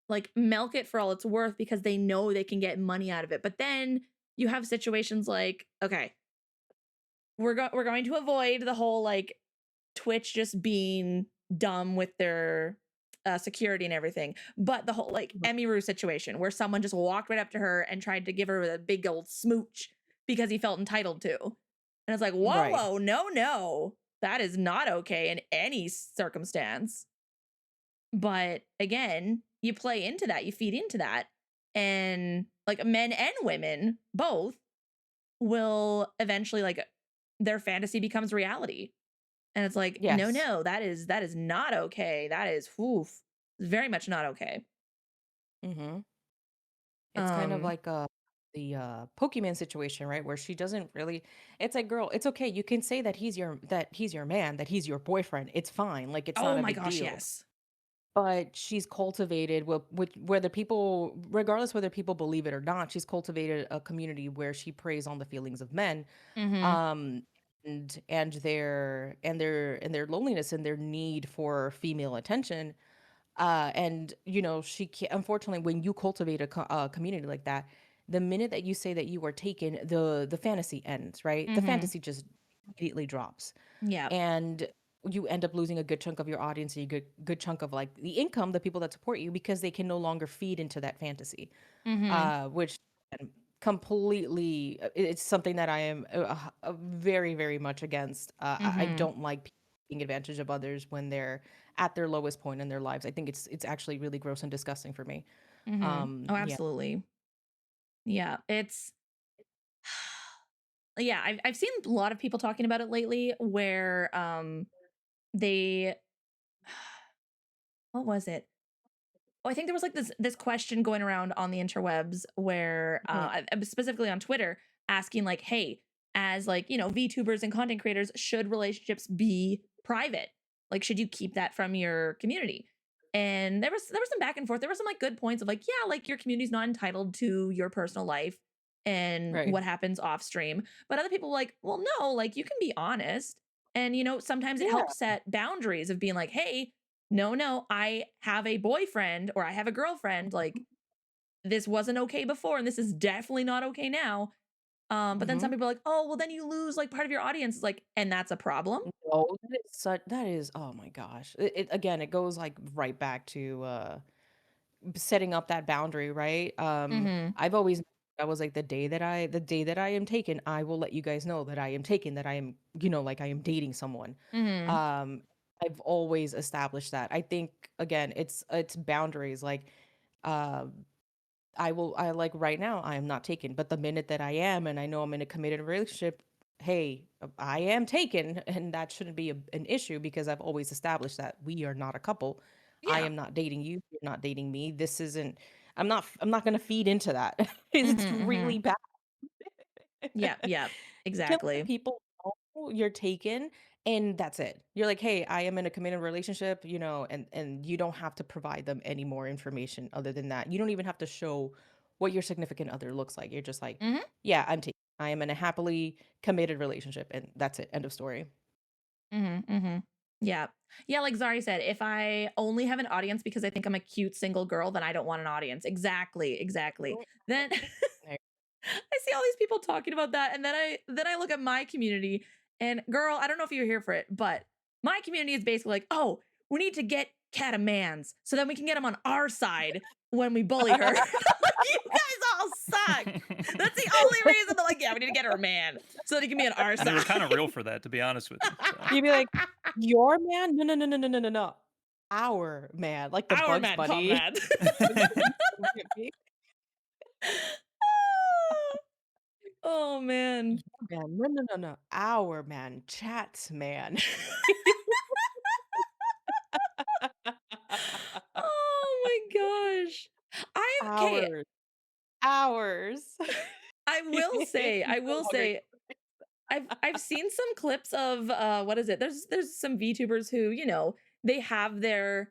like milk it for all it's worth because they know they can get money out of it. But then you have situations like, okay, we're going to avoid the whole like Twitch just being dumb with their security and everything. But the whole like Emiru situation where someone just walked right up to her and tried to give her a big old smooch because he felt entitled to. And it's like, whoa, Right. whoa, no, no. That is not okay in any circumstance. But again, you play into that, you feed into that. And like men and women both will eventually like their fantasy becomes reality. And it's like, no, Yes. no, that is not okay. That is oof, very much not okay. Mhm. It's kind of Um, like, the, Pokemon situation, right? Where she doesn't really it's like, "Girl, it's okay. You can say that he's your man, that he's your boyfriend. It's fine. Like, it's not oh a my big gosh, deal." yes. But she's cultivated with whether people regardless whether people believe it or not, she's cultivated a community where she preys on the feelings of men, Mm-hmm. um, and their loneliness and their need for female attention. And she can't, unfortunately, when you cultivate a community like that, the minute that you say that you are taken, the fantasy ends, right? The Mm-hmm. fantasy just immediately drops, Yeah. and you end up losing a good chunk of your audience and a good chunk of like the income, the people that support you, because they can no longer feed into that fantasy, Mm-hmm. which completely it's something that I am very, very much against. I Mm-hmm. don't like people taking advantage of others when they're at their lowest point in their lives. I think it's actually really gross and disgusting for me. Mm-hmm. Oh, Yeah. absolutely. Yeah. It's yeah, I've seen a lot of people talking about it lately where they what was it? Oh, I think there was like this question going around on the interwebs where Mhm. specifically on Twitter asking like, "Hey, as like, VTubers and content creators, should relationships be private? Like should you keep that from your community?" And there was some back and forth. There were some like good points of like, yeah, like your community's not entitled to your personal life and Right. what happens off stream. But other people were like, "Well, no, like you can be honest." And sometimes it Yeah. helps set boundaries of being like, "Hey, no, no, I have a boyfriend or I have a girlfriend. Like this wasn't okay before, and this is definitely not okay now." But then some Hmm. people are like, oh, well, then you lose like part of your audience. It's like, and that's a problem. No, that is, oh my gosh. Again, it goes like right back to setting up that boundary, right? Mm-hmm. I've always I was like, the day that I am taken, I will let you guys know that I am taken, that I am, like I am dating someone. Mm-hmm. Um, I've always established that. I think again, it's boundaries. Like, uh, I like right now, I am not taken, but the minute that I am, and I know I'm in a committed relationship, hey, I am taken, and that shouldn't be an issue because I've always established that we are not a couple. I Yeah. am not dating you. You're not dating me. This isn't. I'm not going to feed into that. It's Mm-hmm. Mm-hmm. really bad. Yeah. Yeah. You can let Exactly. people know you're taken, and that's it. You're like, hey, I am in a committed relationship, and you don't have to provide them any more information other than that. You don't even have to show what your significant other looks like. You're just like, Mm-hmm. yeah, I'm taken. I am in a happily committed relationship, and that's it. End of story. Mm-hmm. Mm-hmm. Yeah. Yeah. Like Zari said, if I only have an audience because I think I'm a cute single girl, then I don't want an audience. Exactly. Exactly. Mhm. Then There- I see all these people talking about that, and then I look at my community, and girl, I don't know if you're here for it, but my community is basically like, oh, we need to get Cat a man's so then we can get him on our side when we bully her. Like, you guys all suck. That's the only reason they're like, yeah, we need to get her a man so that he can be on our And they were kind side. of real for that, to be honest with you. So. You'd be like, your man? No, no, no, no, no, no, no, no. Our man, like the Our Bugs man Bunny. comrade. Oh man. Yeah, man. No. Our man. Chat's man. Oh my gosh. Okay. Hours. Hours. I will say, No longer I've seen some clips of what is it? There's some VTubers who, they have their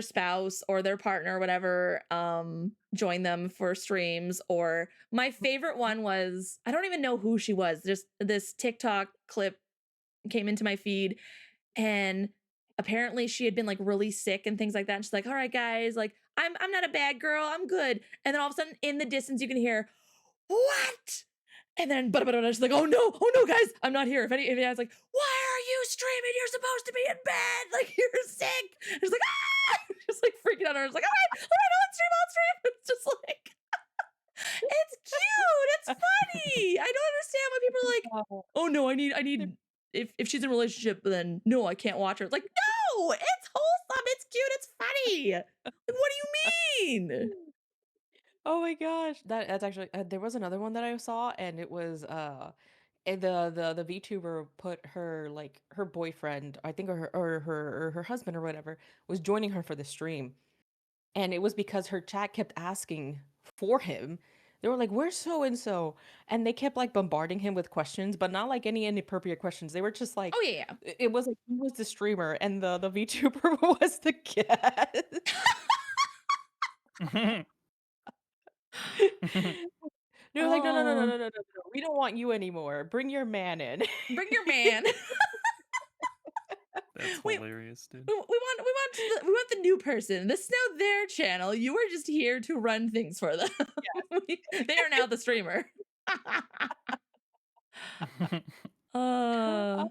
spouse or their partner or whatever join them for streams. Or my favorite one was, I don't even know who she was. Just this TikTok clip came into my feed, and apparently she had been like really sick and things like that. And she's like, "All right, guys, like I'm not a bad girl. I'm good." And then all of a sudden in the distance you can hear, "What?" And then, but she's like, oh no, guys, I'm not here. If anyone's like, why are you streaming? You're supposed to be in bed. Like, you're sick. And she's like, ah, just like freaking out. I was like, all right, I'll stream. It's just like, it's cute. It's funny. I don't understand why people are like, oh no, I need, if she's in a relationship, then no, I can't watch her. It's like, no, it's wholesome. It's cute. It's funny. Like, what do you mean? Oh my gosh. That's actually there was another one that I saw, and it was and the VTuber put her, like, her boyfriend, I think, or her husband or whatever, was joining her for the stream. And it was because her chat kept asking for him. They were like, "Where's so and so?" And they kept like bombarding him with questions, but not like any inappropriate questions. They were just like, Oh yeah. it was like he was the streamer and the VTuber was the guest. They were like, "No, no, no, no, Oh, no, no, no, no. We don't want you anymore. Bring your man in." bring your man. That's we hilarious, dude. we want the new person. This is now their channel. You were just here to run things for them. They are now the streamer. uh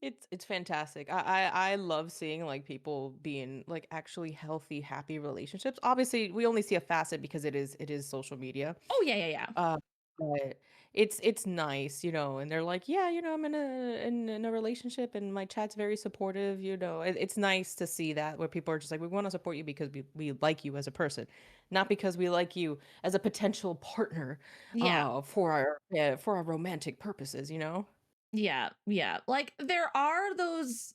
It's fantastic. I love seeing like people be in like actually healthy, happy relationships. Obviously, we only see a facet because it is social media. oh yeah. Uh, but it's nice, and they're like, yeah, I'm in a relationship and my chat's very supportive. It's nice to see that where people are just like, we want to support you because we like you as a person, not because we like you as a potential partner, Yeah. for our romantic purposes. Yeah. Like there are those,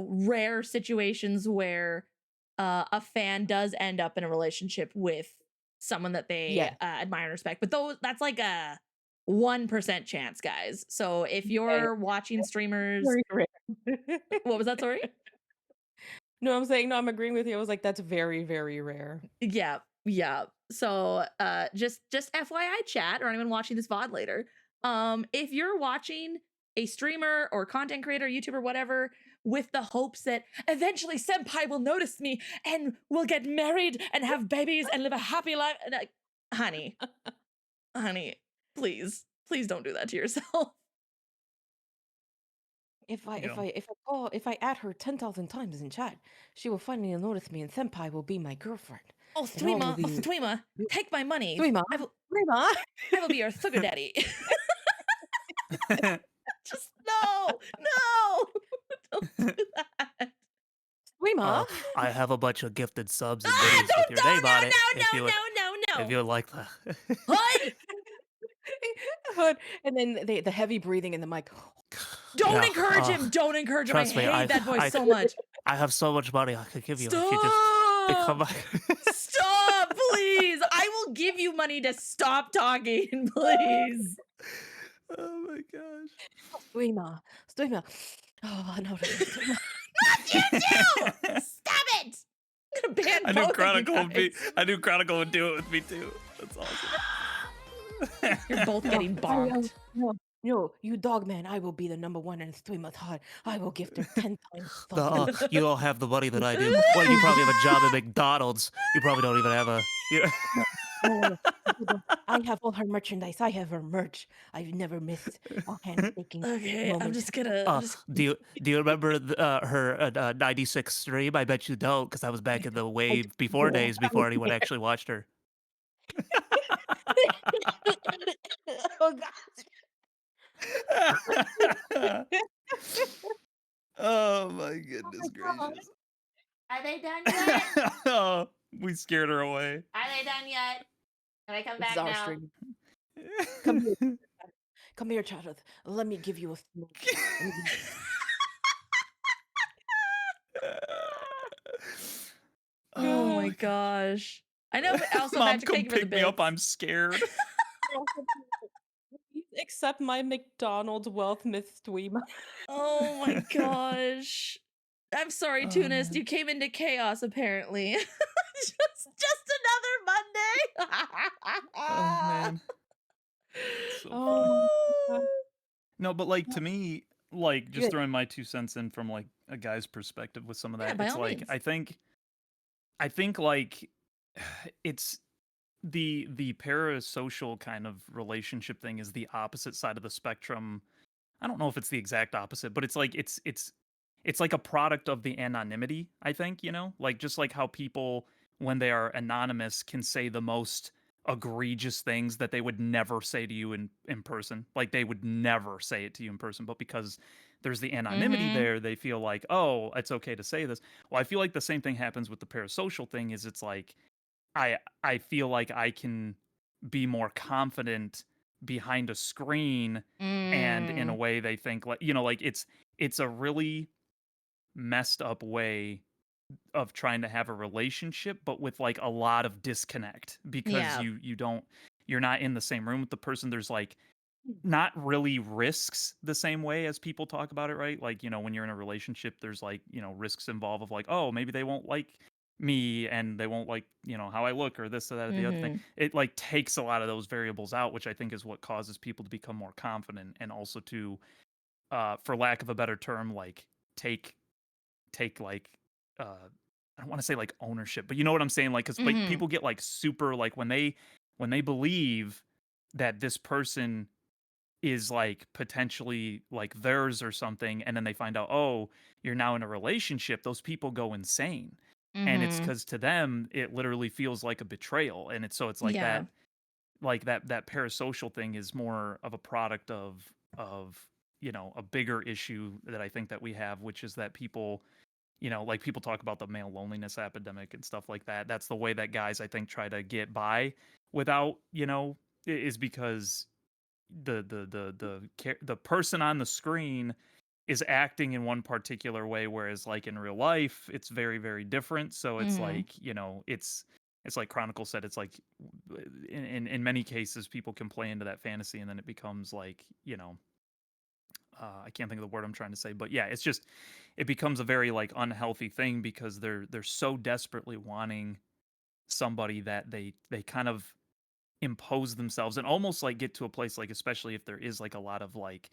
rare situations where a fan does end up in a relationship with someone that they Yeah. admire and respect. But that's like a 1% chance, guys. So if Yeah, you're watching streamers, very rare. what was that? Sorry? No, I'm saying, no, I'm agreeing with you. I was like, that's very, very rare. Yeah. So just FYI chat or anyone watching this VOD later. If you're watching a streamer or content creator, YouTuber, whatever, with the hopes that eventually senpai will notice me and we'll get married and have babies and live a happy life. Honey, please don't do that to yourself. If I add her 10,000 times in chat, she will finally notice me, and senpai will be my girlfriend. Oh, And all will Threema, take my money. Suima, I will be your sugar daddy. Just no. Don't do that. Suima. I have a bunch of gifted subs and Ah, biddies with your name on it. no. If you would like that. Hood, Hood. And then the heavy breathing in the mic. don't Yeah, encourage him. Don't encourage him. I trust me, hate that voice so much. I have so much money I could give you if you just become Stop. my. Stop, please. I will give you money to stop talking, please. Oh my gosh. Suima. Oh, no. Suima. Not you too. Stop it. I'm gonna ban I knew both Chronicle of would you be. guys. I knew Chronicle would do it with me too. That's awesome. You're both getting bonked. No, you dog man, I will be the number one in Suima's heart. I will give her 10 times. You don't have the money that I do. Well, you probably have a job at McDonald's. You probably don't even have a. No. I have all her merchandise. I have her merch. I've never missed a handshaking Okay, moment. I'm just gonna. Do you remember her 96 stream? I bet you don't, because I was back in the way before days before anyone actually watched her. Oh God. Oh my goodness gracious. Are they done yet? Oh, we scared her away. Are they done yet? Can I come This back is our now? stream. Come here, come here, child. Let me give you a smoke. Let me give you Oh Oh my my gosh. gosh. I know, but also Mom, Patrick, come thank you for the pick me up. bits. I'm scared. Please accept my McDonald's wealth myth stream. Oh my gosh. I'm sorry, Oh Tunist. man. You came into chaos apparently. just another Oh Monday. man. It's so Oh funny. my god. No, but like to me, like just Good. throwing my 2 cents in from like a guy's perspective with some of Yeah, that, by it's all like means. I think like it's the parasocial kind of relationship thing is the opposite side of the spectrum. I don't know if it's the exact opposite, but it's like it's like a product of the anonymity, I think, you know? Like just like how people when they are anonymous can say the most egregious things that they would never say to you in person. Like they would never say it to you in person, but because there's the anonymity Mm-hmm. there, they feel like, "Oh, it's okay to say this." Well, I feel like the same thing happens with the parasocial thing is it's like I feel like I can be more confident behind a screen and in a Mm. way they think like like it's a really messed up way of trying to have a relationship but with like a lot of disconnect because Yeah. you're not in the same room with the person. There's like not really risks the same way as people talk about it, right? Like, when you're in a relationship, there's like, risks involved of like, oh, maybe they won't like me and they won't like, how I look or this or that or the other thing. Mm-hmm. It like takes a lot of those variables out, which I think is what causes people to become more confident and also to, for lack of a better term, like take, like, I don't want to say like ownership, but you know what I'm saying? Like, cause like Mm-hmm. people get like super, like when they believe that this person is like potentially like theirs or something and then they find out, oh, you're now in a relationship, those people go insane. And it's Mm-hmm. because to them it literally feels like a betrayal. And it's like Yeah. that, that parasocial thing is more of a product of a bigger issue that I think that we have, which is that people, like people talk about the male loneliness epidemic and stuff like that. That's the way that guys I think try to get by without, is because the person on the screen is acting in one particular way, whereas like in real life it's very very different. So it's Mm-hmm. like, it's like Chronicle said, it's like in many cases people can play into that fantasy and then it becomes like, I can't think of the word I'm trying to say, but yeah, it's just it becomes a very like unhealthy thing because they're so desperately wanting somebody that they kind of impose themselves and almost like get to a place like, especially if there is like a lot of like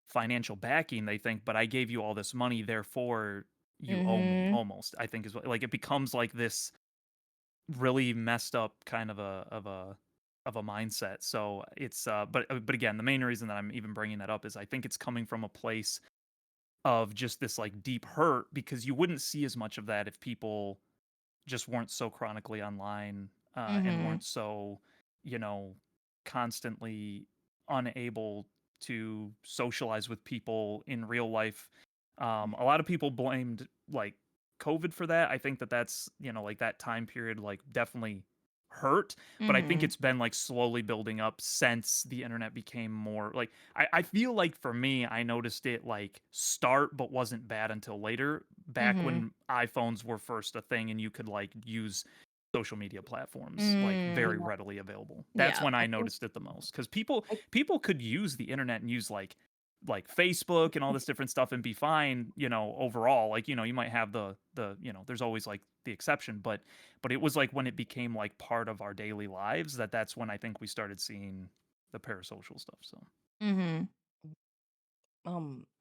financial backing, they think, but I gave you all this money, therefore you owe me, Mm-hmm. almost. I think is what, like, it becomes like this really messed up kind of a mindset. So it's but again, the main reason that I'm even bringing that up is I think it's coming from a place of just this like deep hurt because you wouldn't see as much of that if people just weren't so chronically online, and Mm-hmm. weren't so, you know, constantly unable to socialize with people in real life. A lot of people blamed like COVID for that. I think that that's, like that time period, like definitely hurt, but I think Mm-hmm. it's been like slowly building up since the internet became more like, I feel like for me, I noticed it like start, but wasn't bad until later, back Mm-hmm. when iPhones were first a thing and you could like use social media platforms like Mm. very Yeah. readily available. That's Yeah. when I I think noticed it the most because people I people could use the internet and use like Facebook and all this different stuff and be fine, overall. Like, you might have the, there's always like the exception, but it was like when it became like part of our daily lives that's when I think we started seeing the parasocial stuff. So, Mm-hmm.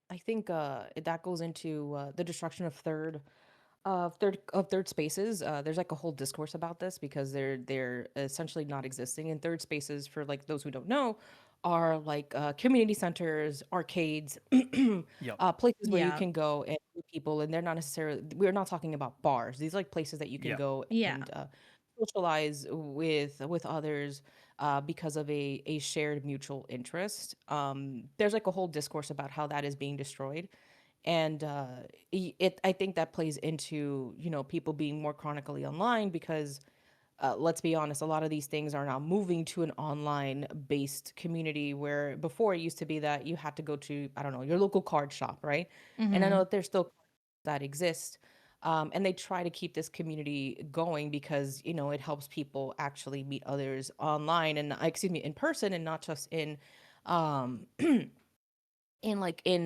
I think that goes into the destruction of third spaces. There's like a whole discourse about this because they're essentially not existing. And third spaces, for like those who don't know, are like community centers, arcades, yep. places where you Yeah. can go and meet people. And they're not necessarily, we're not talking about bars. These are like places that you can Yeah. go Yeah. and socialize with others because of a shared mutual interest. There's like a whole discourse about how that is being destroyed, and I think that plays into people being more chronically online because let's be honest, a lot of these things are now moving to an online based community where before it used to be that you had to go to, I don't know, your local card shop, right? And I know Mm-hmm. that there's still that exist. And they try to keep this community going because, it helps people actually meet others online and, excuse me, in person and not just um, in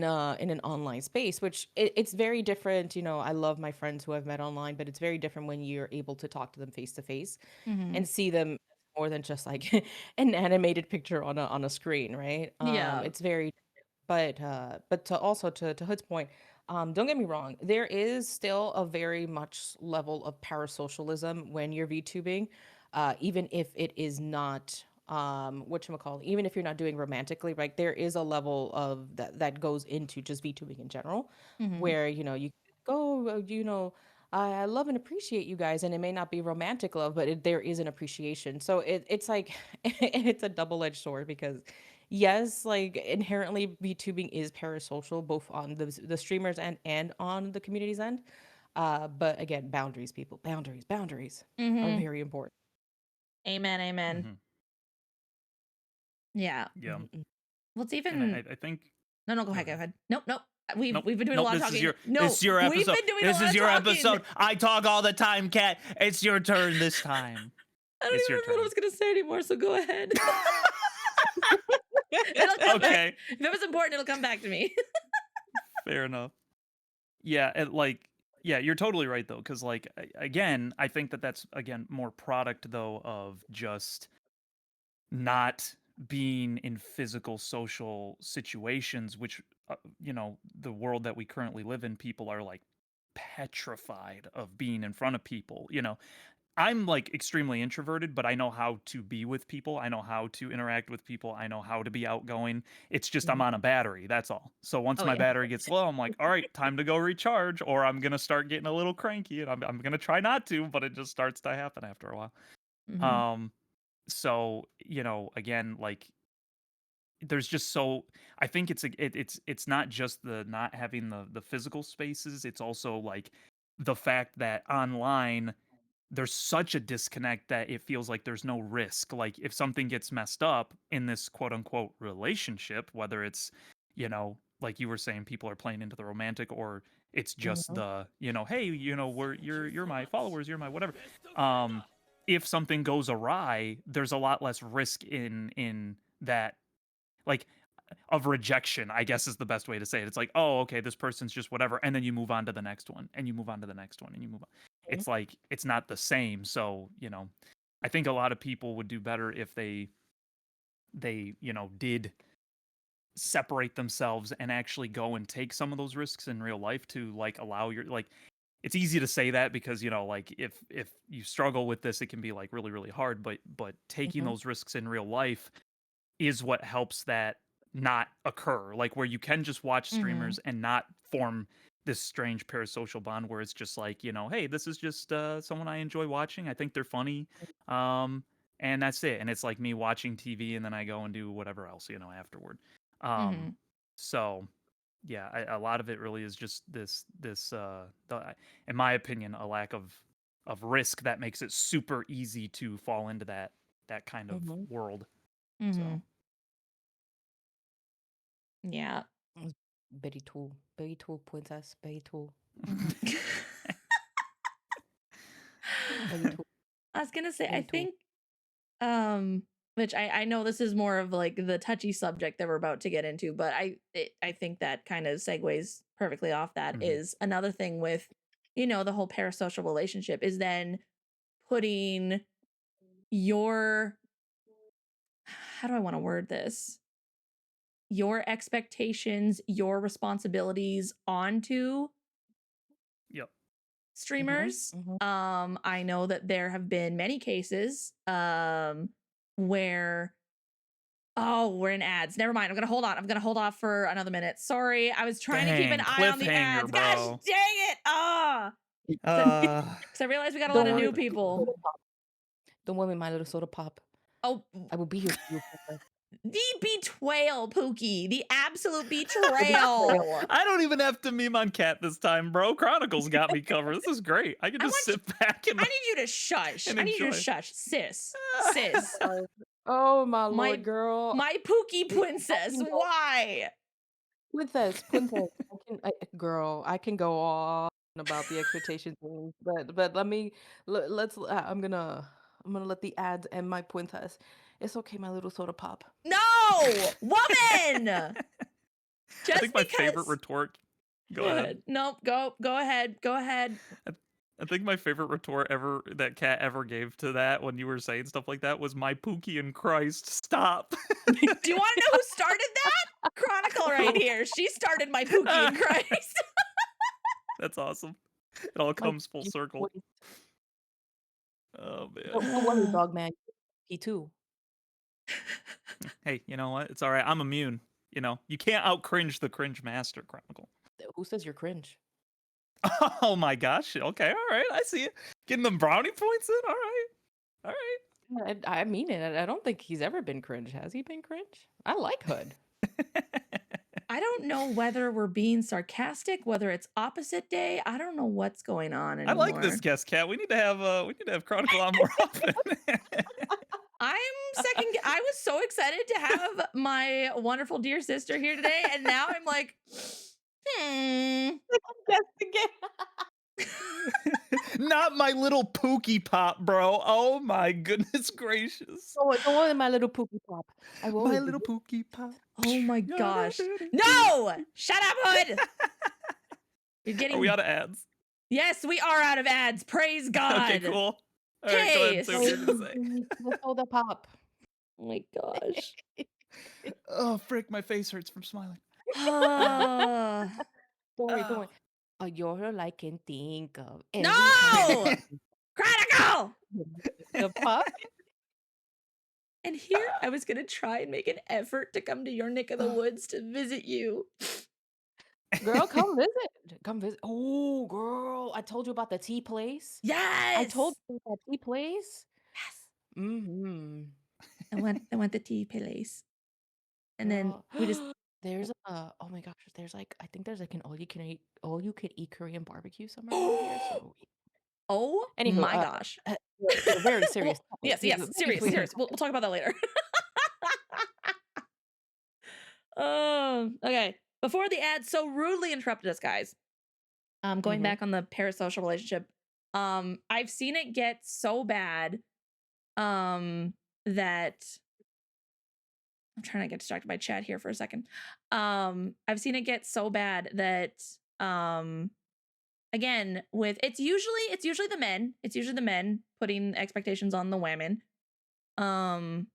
an online space, which it's very different. I love my friends who I've met online, but it's very different when you're able to talk to them face to face Mm-hmm. and see them more than just like an animated picture on a screen, right? Yeah. It's very, but to also to Hood's point, don't get me wrong, there is still a very much level of parasocialism when you're VTubing, even if it is not whatchamacallit, even if you're not doing romantically, right? There is a level of that goes into just VTubing in general, Mm-hmm. where you go, I love and appreciate you guys, and it may not be romantic love, but there is an appreciation. So it's like it's a double-edged sword because yes, like inherently VTubing is parasocial both on the streamers and on the community's end. But again, boundaries, people, boundaries are Mm-hmm. very important. Amen. Amen. Hmm. Yeah. Yeah, Mhm. What's and even I think. no, no, go Go ahead, go ahead. ahead. Nope, nope. We've Nope. we've been doing a Nope. lot of This is talking. your No, this is your we've episode. been doing a This lot is of your talking. episode. I talk all the time, Cat. It's your turn this time. I don't It's even your remember what I turn. was gonna say anymore, so go ahead. It'll come back. Okay. If it was important, it'll come back to me. Fair enough. Yeah, and like yeah, you're totally right though, because like again, I think that that's again more product though of just not being in physical social situations, which the world that we currently live in, people are like petrified of being in front of people. I'm like extremely introverted, but I know how to be with people. I know how to interact with people. I know how to be outgoing. It's just I'm Mhm. on a battery. That's all. So once Oh my yeah. battery gets low, I'm like, all right, time to go recharge, or I'm gonna start getting a little cranky, and I'm gonna try not to, but it just starts to happen after a while. Mm-hmm. Um, so again, like there's just so I think it's not just the not having the physical spaces. It's also like the fact that online there's such a disconnect that it feels like there's no risk. Like if something gets messed up in this quote unquote relationship, whether it's, like you were saying, people are playing into the romantic, or it's just Mhm. the, hey, you're my followers, you're my whatever. Um, if something goes awry, there's a lot less risk in that, like of rejection, I guess is the best way to say it. It's like, oh, okay, this person's just whatever, and then you move on to the next one, and you move on to the next one, and you move on. It's like it's not the same. So, I think a lot of people would do better if they did separate themselves and actually go and take some of those risks in real life to like allow your like it's easy to say that because like if you struggle with this it can be like really really hard, but taking Mhm. those risks in real life is what helps that not occur. Like where you can just watch Mm-hmm. streamers and not form this strange parasocial bond where it's just like, hey, this is just someone I enjoy watching. I think they're funny. And that's it. And it's like me watching TV and then I go and do whatever else, afterward. Um, Mm-hmm. so yeah, a lot of it really is just in my opinion, a lack of risk that makes it super easy to fall into that kind of Mhm. world. Mm-hmm. So Yeah. Very tall, princess, very tall, Mm-hmm. very tall, I was gonna say, I very tall. think, which I know this is more of like the touchy subject that we're about to get into, but I think that kind of segues perfectly off that Mhm. is another thing with, the whole parasocial relationship is then putting your, how do I want to word this? Your expectations, your responsibilities onto Yep. Mhm. streamers. Mhm. I know that there have been many cases where we're in ads. Never mind. I'm gonna hold on. I'm gonna hold off for another minute. Sorry. I was trying to keep an Dang, eye on the cliffhanger, ads. Gosh bro. dang it. Uh, Because I realized we got a lot Don't of worry, new people. don't worry, my little soda pop. Oh, I will be here for you, princess. The betrayal, Pookie. The absolute betrayal. I don't even have to meme on Cat this time, bro. Chronicles got me covered. This is great. I can just sit back and I need you to shush. and I need you to enjoy. shush, sis. Sis. Oh my lord, girl. My Pookie princess. Why? Princess. Girl, I can go on about the expectations, but I'm gonna let the ads end my princess. It's okay, my little soda pop. No, woman. I think my favorite retort. Go ahead. Nope. Go ahead. Go ahead. I think my favorite retort ever that Cat ever gave to that when you were saying stuff like that was my Pookie in Christ. Stop. Do you want to know who started that? Chronicle right here. She started my Pookie in Christ. That's awesome. It all comes full circle. Oh man. Don't worry, dog man. He too. Hey, you know what? It's all right. I'm immune. You know, you can't out cringe the cringe master, Chronicle. Who says you're cringe? Oh my gosh. Okay, all right. I see it. Getting them brownie points in. All right. All right. I mean it. I don't think he's ever been cringe. Has he been cringe? I like Hood. I don't know whether we're being sarcastic, whether it's opposite day. I don't know what's going on anymore. I like this guest, Cat. We need to have Chronicle on more often. I was so excited to have my wonderful dear sister here today, and now I'm like, Not my little Pookie Pop, bro. Oh my goodness gracious. Oh, don't worry, my little Pookie Pop. My little Pookie Pop. Oh my gosh. No! Shut up, Hood! You're getting... Are we out of ads? Yes, we are out of ads. Praise God. Okay, cool. All right, go ahead and say what you're gonna say. The soda pop. Oh my gosh. Oh, frick, my face hurts from smiling. Don't worry. You're all I can think of. No! Chronicle! The pop? And here I was going to try and make an effort to come to your neck of the woods to visit you. Girl, come visit. Come visit. Oh, girl. I told you about the tea place. Yes. I told you about the tea place. Yes. Mm-hmm. I went the tea place. And then we just... There's oh my gosh, I think there's like an all you can eat Korean barbecue somewhere around here. So oh anywho, my gosh. Very serious. Yes, serious. We'll talk about that later. Okay. Before the ad so rudely interrupted us, guys. Going back on the parasocial relationship. I've seen it get so bad that I'm trying to get distracted by chat here for a second. I've seen it get so bad that again, it's usually the men. It's usually the men putting expectations on the women. And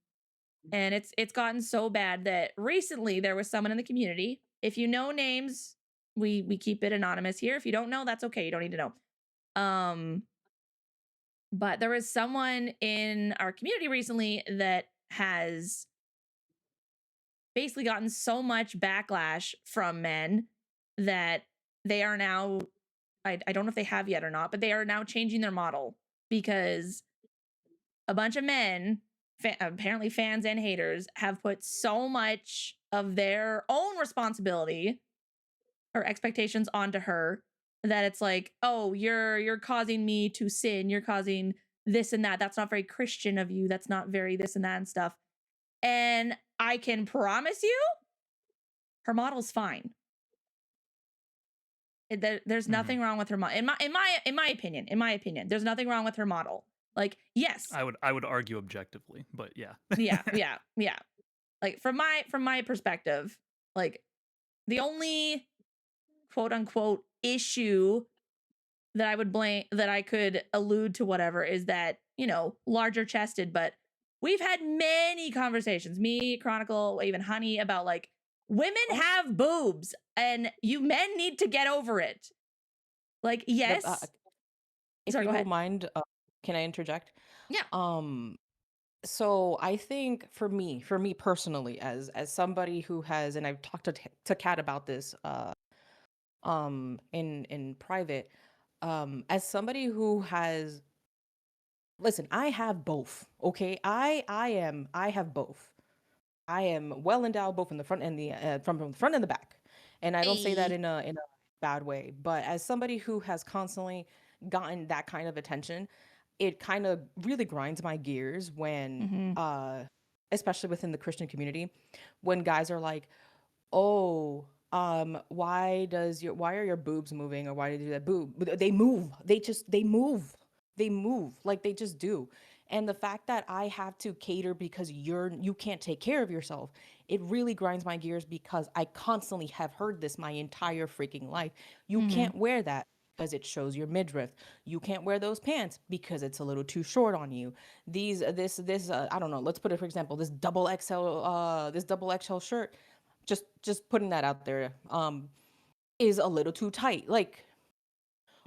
it's gotten so bad that recently there was someone in the community. If you know names, we keep it anonymous here. If you don't know, that's okay. You don't need to know. But there was someone in our community recently that has basically gotten so much backlash from men that they are now, I don't know if they have yet or not, but they are now changing their model because a bunch of men, apparently fans and haters, have put so much of their own responsibility or expectations onto her that it's like, oh, you're causing me to sin. You're causing this and that. That's not very Christian of you. That's not very this and that and stuff. And I can promise you, her model's fine. There's nothing wrong with her model. In my opinion, there's nothing wrong with her model. Like, yes, I would argue objectively, but yeah. yeah. Like from my perspective, like the only quote unquote issue that I would blame, that I could allude to whatever, is that, you know, larger chested, but we've had many conversations, me, Chronicle, even Honey, about like women have boobs and you men need to get over it. Like, yes. If Sorry, you go don't ahead. mind, can I interject? Yeah. So I think for me personally, as somebody who has, and I've talked to Kat about this, in private, as somebody who has, listen, I have both. Okay, I have both. I am well endowed both in the front and from the front and the back. And I don't say that Hey. in a bad way, but as somebody who has constantly gotten that kind of attention, it kind of really grinds my gears when Mm-hmm. especially within the Christian community, when guys are like, "Oh, why are your boobs moving, or why do you do that?" They move. They move like they just do. And the fact that I have to cater because you can't take care of yourself, it really grinds my gears because I constantly have heard this my entire freaking life. You Mm-hmm. can't wear that because it shows your midriff. You can't wear those pants because it's a little too short on you. I don't know, let's put it for example, this double XL shirt, just putting that out there, is a little too tight. Like,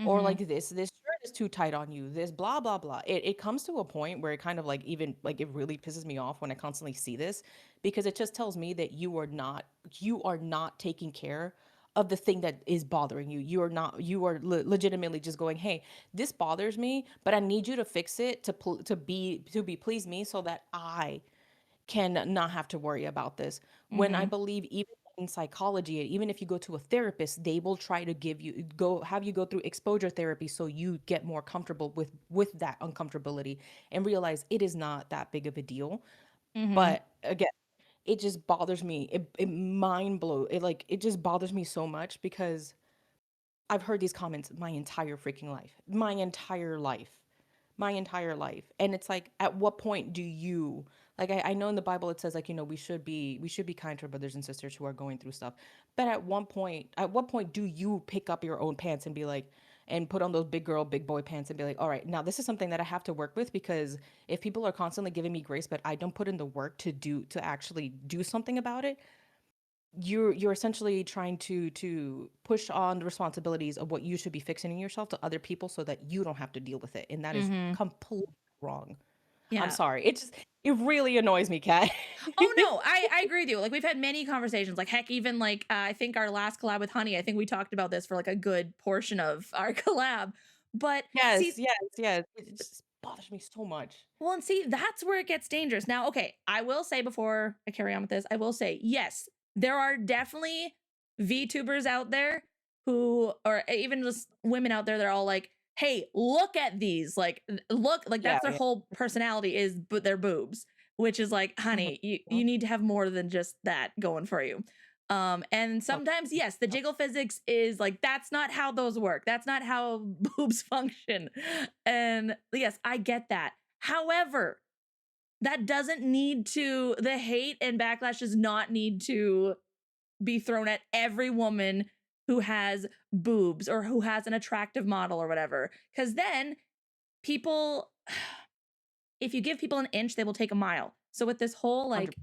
or Mm-hmm. like this shirt is too tight on you, this blah blah blah. It comes to a point where it kind of like, even like, it really pisses me off when I constantly see this, because it just tells me that you are not taking care of the thing that is bothering you. You are legitimately just going, "Hey, this bothers me, but I need you to fix it to be please me so that I can not have to worry about this." When I Mm-hmm. believe, even in psychology, and even if you go to a therapist, they will try to have you go through exposure therapy so you get more comfortable with that uncomfortability and realize it is not that big of a deal. Mm-hmm. But again, it just bothers me. It mind blow. It just bothers me so much because I've heard these comments my entire freaking life. My entire life. My entire life. And it's like, at what point do you, like, I know in the Bible it says, like, we should be kind to our brothers and sisters who are going through stuff. But at what point do you pick up your own pants and be like, and put on those big girl, big boy pants and be like, all right, now this is something that I have to work with, because if people are constantly giving me grace, but I don't put in the work to actually do something about it, you're essentially trying to push on the responsibilities of what you should be fixing in yourself to other people so that you don't have to deal with it, and that is Mm-hmm. completely wrong. I'm Yeah. sorry, it really annoys me, Kat. Oh no, I agree with you. Like we've had many conversations. Like heck, even like I think our last collab with Honey, I think we talked about this for like a good portion of our collab. But Yes, see, yes, yes, it just bothers me so much. well, and see, that's where it gets dangerous. Now, okay, I will say before I carry on with this, I will say, yes, there are definitely VTubers out there who, or even just women out there, they're all like, hey, look at these. Like, look, like Yeah, that's their yeah. whole personality is but their boobs, which is like, Mhm, honey, you, mhm. you need to have more than just that going for you. And Oh, sometimes, yes, the yep. jiggle physics is like, that's not how those work. That's not how boobs function. And yes, I get that. However, that doesn't need to, the hate and backlash does not need to be thrown at every woman who has boobs or who has an attractive model or whatever. Because then people, if you give people an inch, they will take a mile. So with this whole 100. like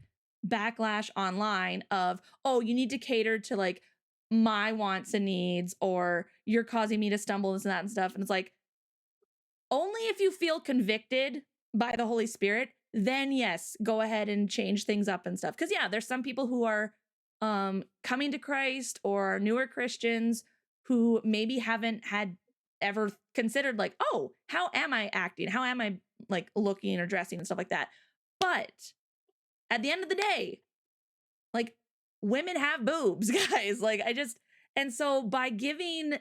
backlash online of, oh, you need to cater to like my wants and needs, or you're causing me to stumble, this and that and stuff. And it's like, only if you feel convicted by the Holy Spirit, then yes, go ahead and change things up and stuff. Cause yeah, there's some people who are coming to Christ or are newer Christians who maybe haven't had ever considered like, oh, how am I acting? How am I like looking or dressing and stuff like that? But at the end of the day, like women have boobs, guys. Like and so by giving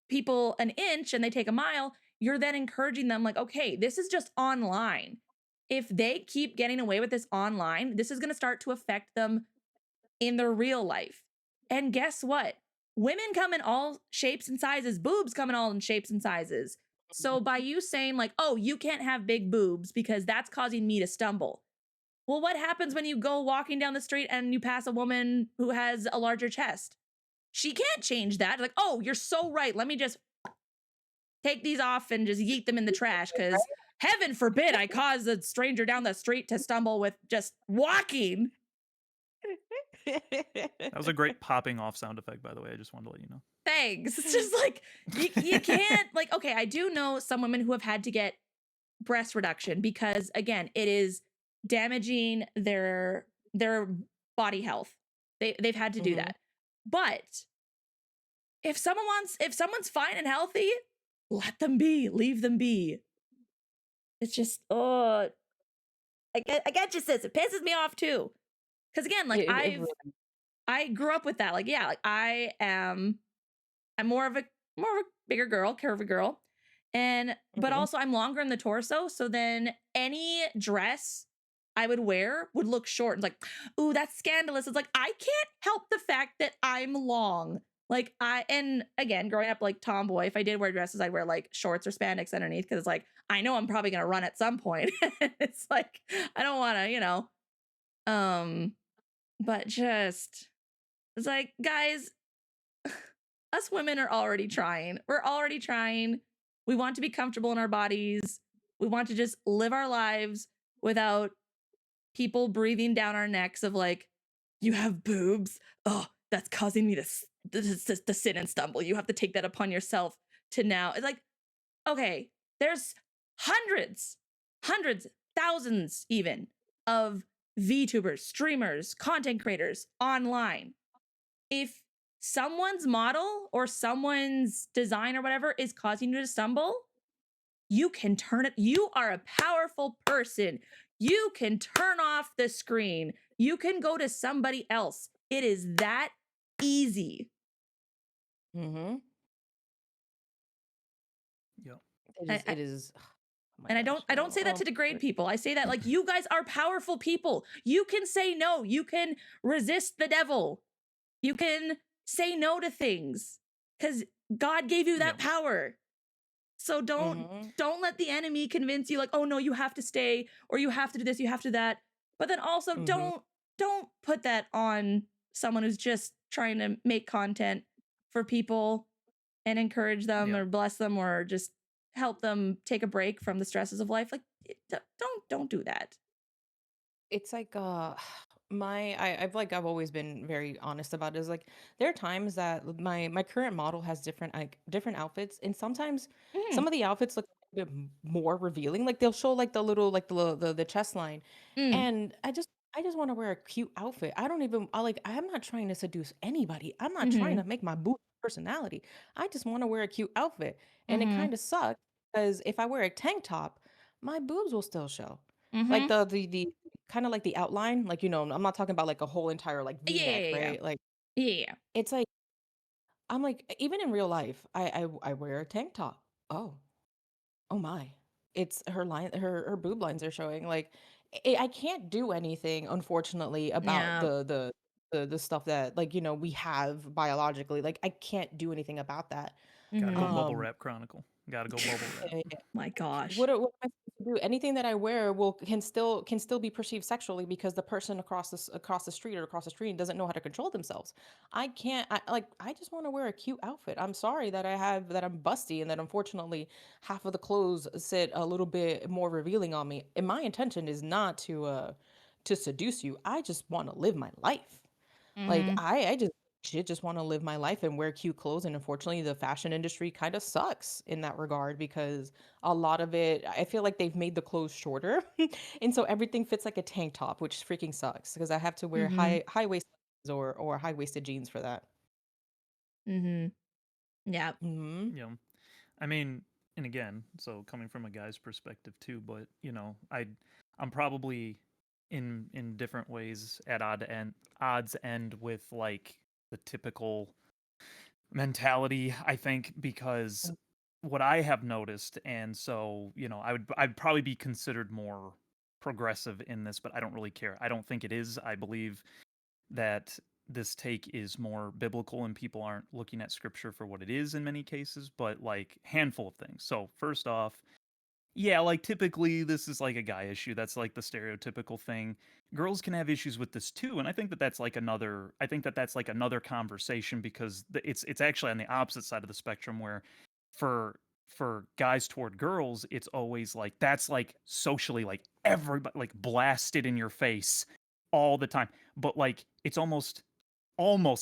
people an inch and they take a mile, you're then encouraging them like, okay, this is just online. If they keep getting away with this online, this is going to start to affect them in their real life. And guess what? Women come in all shapes and sizes, boobs come in all in shapes and sizes. So by you saying like, "Oh, you can't have big boobs because that's causing me to stumble." Well, what happens when you go walking down the street and you pass a woman who has a larger chest? She can't change that. Like, "Oh, you're so right. Let me just take these off and just yeet them in the trash because heaven forbid I cause a stranger down the street to stumble with just walking." That was a great popping off sound effect, by the way. I just wanted to let you know. Thanks. It's just like you can't like, okay, I do know some women who have had to get breast reduction because again, it is damaging their body health. They've had to do Mhm. that. But if someone's fine and healthy, let them be, leave them be. It's just, oh, I get you, sis. It pisses me off too. Because again, like It really I grew up with that. Like, yeah, like I'm more of a bigger girl, curvy girl. And but mhm, also I'm longer in the torso. So then any dress I would wear would look short. It's like, ooh, that's scandalous. It's like I can't help the fact that I'm long. Like and again, growing up like tomboy, if I did wear dresses, I'd wear like shorts or spandex underneath because it's like I know I'm probably gonna run at some point. It's like I don't wanna, um, but just it's like, guys, us women are already trying. We're already trying. We want to be comfortable in our bodies. We want to just live our lives without people breathing down our necks of like, you have boobs. Oh, that's causing me to sit and stumble. You have to take that upon yourself to now. It's like, okay, there's hundreds, thousands even of VTubers, streamers, content creators online. If someone's model or someone's design or whatever is causing you to stumble, you can turn it. You are a powerful person. You can turn off the screen. You can go to somebody else. It is that easy. mhm. Yep. I, I, It is oh my and I gosh, don't I don't girl. say that Oh, to degrade people. I say that like you guys are powerful people. You can say no. You can resist the devil. You can say no to things cuz God gave you that Yep. power. So mhm, don't let the enemy convince you like, "Oh no, you have to stay or you have to do this, you have to do that." But then also mhm, don't put that on someone who's just trying to make content for people and encourage them Yep. or bless them or just help them take a break from the stresses of life. Like don't do that. it's like I've always been very honest about it. Is like there are times that my current model has different outfits, and sometimes some Mhm. of the outfits look a bit more revealing. Like they'll show like the little like the chest line, Mm. and I just want to wear a cute outfit. I don't even I like I'm not trying to seduce anybody. I'm not trying to Mhm. make my boo personality. I just want to wear a cute outfit, and it Mhm. kind of sucks because if I wear a tank top, my boobs will still show. Like Mhm. the kind of like the outline, like, I'm not talking about like a whole entire like Yeah, V-neck, yeah, yeah. right? Like Yeah. Yeah. it's like I'm like even in real life, I wear a tank top. Oh, oh my. It's her boob lines are showing. Like I can't do anything unfortunately about Yeah. the stuff that like, we have biologically. Like I can't do anything about that. Gotta go Mhm. bubble Um wrap chronicle. Gotta go bubble wrap. My gosh. what am I supposed to do? Anything that I wear will can still be perceived sexually because the person across the street or across the street doesn't know how to control themselves. I can't I just want to wear a cute outfit. I'm sorry that I'm busty and that unfortunately half of the clothes sit a little bit more revealing on me. And my intention is not to seduce you. I just want to live my life. Like Mhm. I just shit just want to live my life and wear cute clothes, and unfortunately the fashion industry kind of sucks in that regard because a lot of it I feel like they've made the clothes shorter and so everything fits like a tank top, which freaking sucks because I have to wear Mhm. high waist or high waisted jeans for that. Mhm. Yeah. Mhm. Yeah. I mean, and again, so coming from a guy's perspective too, but I'm probably in different ways at odds end with like the typical mentality, I think, because what I have noticed, and so, I'd probably be considered more progressive in this, but I don't really care. I don't think it is. I believe that this take is more biblical and people aren't looking at scripture for what it is in many cases, but like handful of things. So first off, yeah, like typically this is like a guy issue. That's like the stereotypical thing. Girls can have issues with this too, and I think that that's like another conversation because it's actually on the opposite side of the spectrum where for guys toward girls, it's always like that's like socially like everybody like blasted in your face all the time. But like it's almost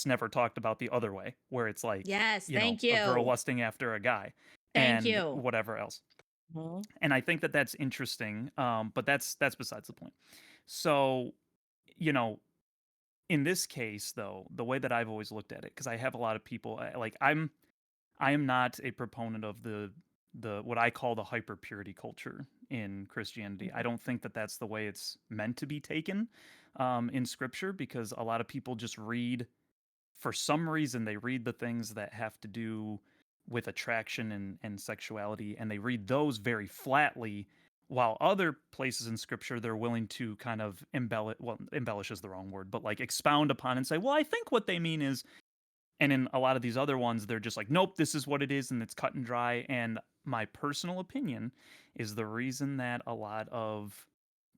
never talked about the other way where it's like, Yes, thank a girl you. lusting after a guy Thank and you. whatever else. Mhm. And I think that that's interesting, but that's besides the point. So, you know, in this case, though, the way that I've always looked at it, because I have a lot of people like I am not a proponent of what I call the hyper purity culture in Christianity. I don't think that that's the way it's meant to be taken in Scripture, because a lot of people just read, for some reason, they read the things that have to do with attraction and sexuality, and they read those very flatly, while other places in Scripture they're willing to kind of embellish is the wrong word, but like expound upon and say, well, I think what they mean is. And in a lot of these other ones, they're just like, nope, this is what it is, and it's cut and dry. And my personal opinion is the reason that a lot of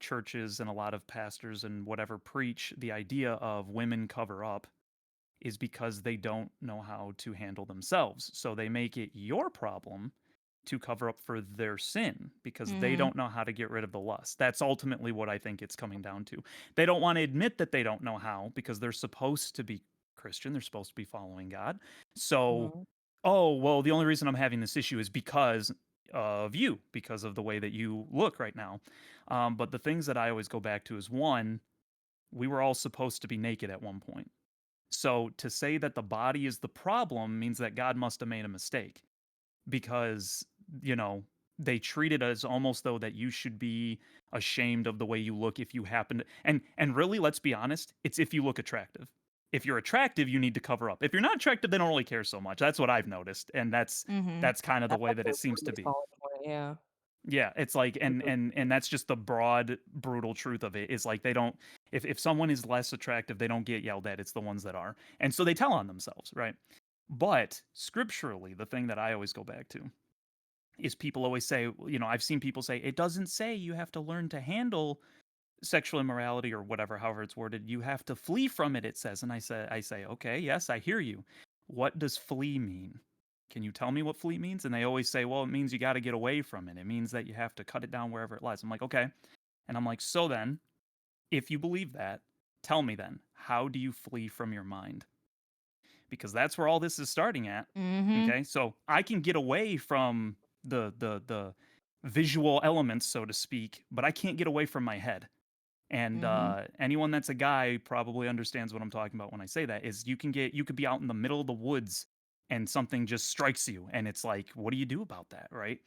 churches and a lot of pastors and whatever preach the idea of women cover up is because they don't know how to handle themselves. So they make it your problem to cover up for their sin because they Mm-hmm. don't know how to get rid of the lust. That's ultimately what I think it's coming down to. They don't want to admit that they don't know how because they're supposed to be Christian, they're supposed to be following God. So, Mhm. oh, well, the only reason I'm having this issue is because of you, because of the way that you look right now. But the things that I always go back to is one, we were all supposed to be naked at one point. So to say that the body is the problem means that God must have made a mistake because, you know, they treat it as almost though that you should be ashamed of the way you look if you happen to, and really, let's be honest, it's if you look attractive. If you're attractive, you need to cover up. If you're not attractive, they don't really care so much. That's what I've noticed, and Mm-hmm. that's kind of the That's way that actually it a seems to really be. solid point, yeah. Yeah, it's like Mhm. and that's just the broad, brutal truth of it. Is like they don't, if someone is less attractive, they don't get yelled at. It's the ones that are. And so they tell on themselves, right? But scripturally, the thing that I always go back to is people always say, you know, I've seen people say it doesn't say you have to learn to handle sexual immorality or whatever, however it's worded. You have to flee from it, it says. And I say, okay, yes, I hear you. What does flee mean? Can you tell me what flee means? And they always say, well, it means you got to get away from it. It means that you have to cut it down wherever it lies. I'm like, okay. And I'm like, so then, if you believe that, tell me then, how do you flee from your mind? Because that's where all this is starting at. Mm-hmm. Okay, so I can get away from the visual elements, so to speak, but I can't get away from my head. And Mm-hmm. anyone that's a guy probably understands what I'm talking about when I say that. Is you could be out in the middle of the woods and something just strikes you, and it's like, what do you do about that, right?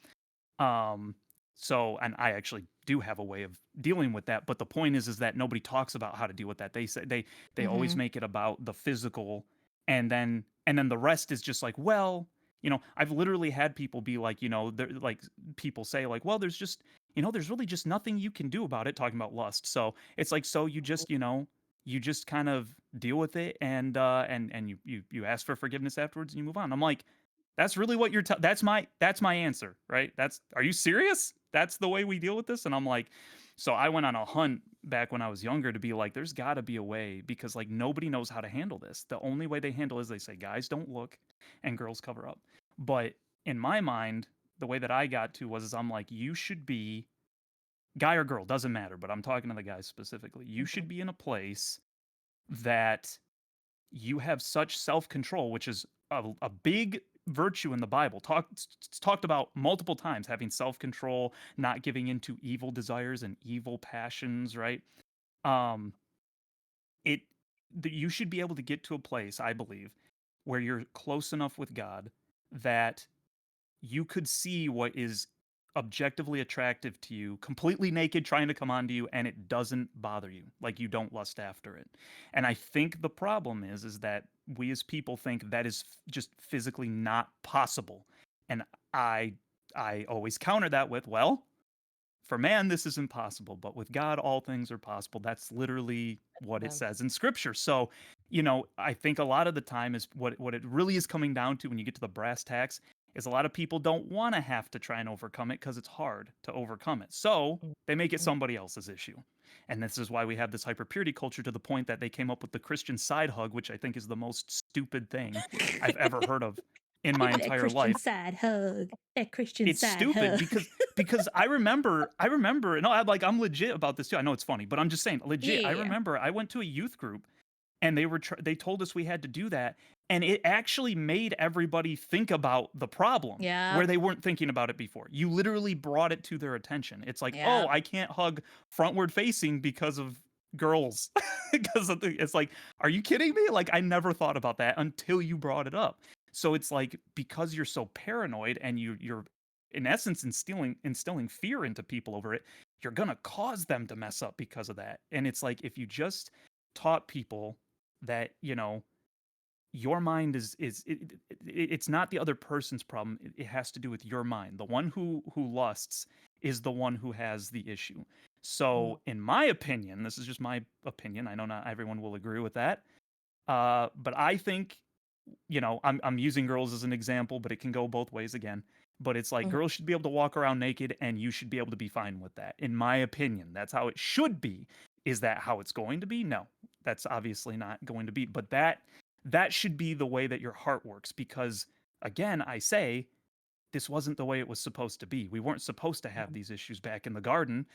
Um, so, and I actually do have a way of dealing with that, but the point is that nobody talks about how to deal with that. They say they always Mm-hmm. make it about the physical, and then the rest is just like, well, you know, I've literally had people be like, you know, they're like people say like, well, there's just, you know, there's really just nothing you can do about it, talking about lust. So it's like, so you just, you know, you just kind of deal with it and you ask for forgiveness afterwards and you move on. I'm like, that's really what you're that's my answer, right? That's Are you serious? That's the way we deal with this? And I'm like, so I went on a hunt back when I was younger to be like, there's got to be a way because like nobody knows how to handle this. The only way they handle is they say guys don't look and girls cover up. But in my mind, the way that I got to was I'm like, you should be guy or girl, doesn't matter, but I'm talking to the guys specifically. You should Mhm. be in a place that you have such self-control, which is a big virtue in the Bible. It's talked about multiple times, having self-control, not giving into evil desires and evil passions, right? Um, it you should be able to get to a place, I believe, where you're close enough with God that you could see what is objectively attractive to you, completely naked, trying to come onto you, and it doesn't bother you. Like you don't lust after it. And I think the problem is that we as people think that is just physically not possible. And I I always counter that with, well, for man this is impossible, but with God all things are possible. That's literally what it Yeah. says in scripture. So, you know, I think a lot of the time is what it really is coming down to when you get to the brass tacks is a lot of people don't want to have to try and overcome it because it's hard to overcome it. So they make it Mhm. somebody else's issue. And this is why we have this hyper purity culture to the point that they came up with the Christian side hug, which I think is the most stupid thing I've ever heard of in my That entire Christian life. side hug. That Christian It's side stupid hug. because I remember no, I'm legit about this too. I know it's funny, but I'm just saying legit. I Yeah. remember I went to a youth group and they told us we had to do that, and it actually made everybody think about the problem where Yep. they weren't thinking about it before. You literally brought it to their attention. It's like, oh, Yep. I can't hug frontward facing because of girls. It's like, are you kidding me? Like, I never thought about that until you brought it up. So it's like, because you're so paranoid and you're in essence instilling fear into people over it, you're gonna cause them to mess up because of that. And it's like if you just taught people that, your mind it's not the other person's problem. It has to do with your mind. The one who lusts is the one who has the issue. So, in my opinion, this is just my opinion. I know not everyone will agree with that. But I think, I'm using girls as an example, but it can go both ways again. But it's like Mhm. girls should be able to walk around naked, and you should be able to be fine with that. In my opinion, that's how it should be. Is that how it's going to be? No, that's obviously not going to be. But that should be the way that your heart works, because again, I say this wasn't the way it was supposed to be. We weren't supposed to have Mhm. these issues back in the garden.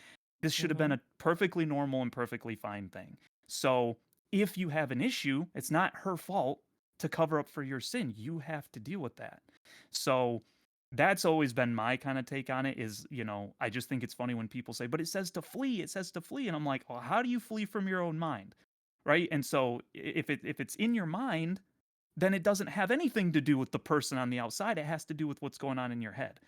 This should have been Mhm. a perfectly normal and perfectly fine thing. So, if you have an issue, it's not her fault to cover up for your sin. You have to deal with that. So, that's always been my kind of take on it is, I just think it's funny when people say, "But it says to flee, it says to flee." And I'm like, "Well, how do you flee from your own mind?" Right? And so, if it's in your mind, then it doesn't have anything to do with the person on the outside. It has to do with what's going on in your head.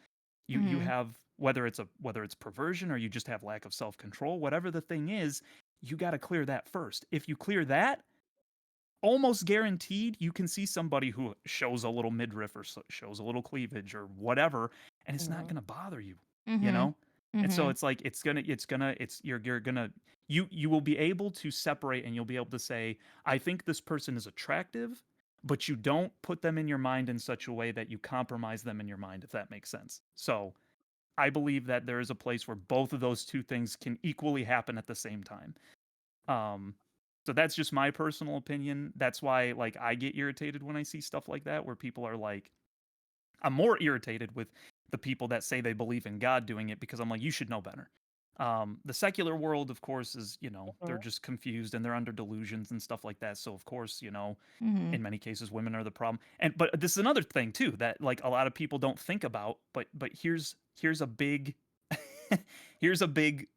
You Mhm. have, whether it's perversion or you just have lack of self-control, whatever the thing is, you got to clear that first. If you clear that, almost guaranteed you can see somebody who shows a little midriff or shows a little cleavage or whatever, and it's not Mhm. going to bother you, you Mhm. know? And so Mhm. it's like you're gonna you will be able to separate, and you'll be able to say, I think this person is attractive, but you don't put them in your mind in such a way that you compromise them in your mind, if that makes sense. So I believe that there is a place where both of those two things can equally happen at the same time. Um, so that's just my personal opinion. That's why, like, I get irritated when I see stuff like that, where people are like, I'm more irritated with the people that say they believe in God doing it, because I'm like, you should know better. The secular world, of course, is, they're Mhm. just confused and they're under delusions and stuff like that. So, of course, Mhm. in many cases, women are the problem. And but this is another thing too that like a lot of people don't think about. But here's a big here's a big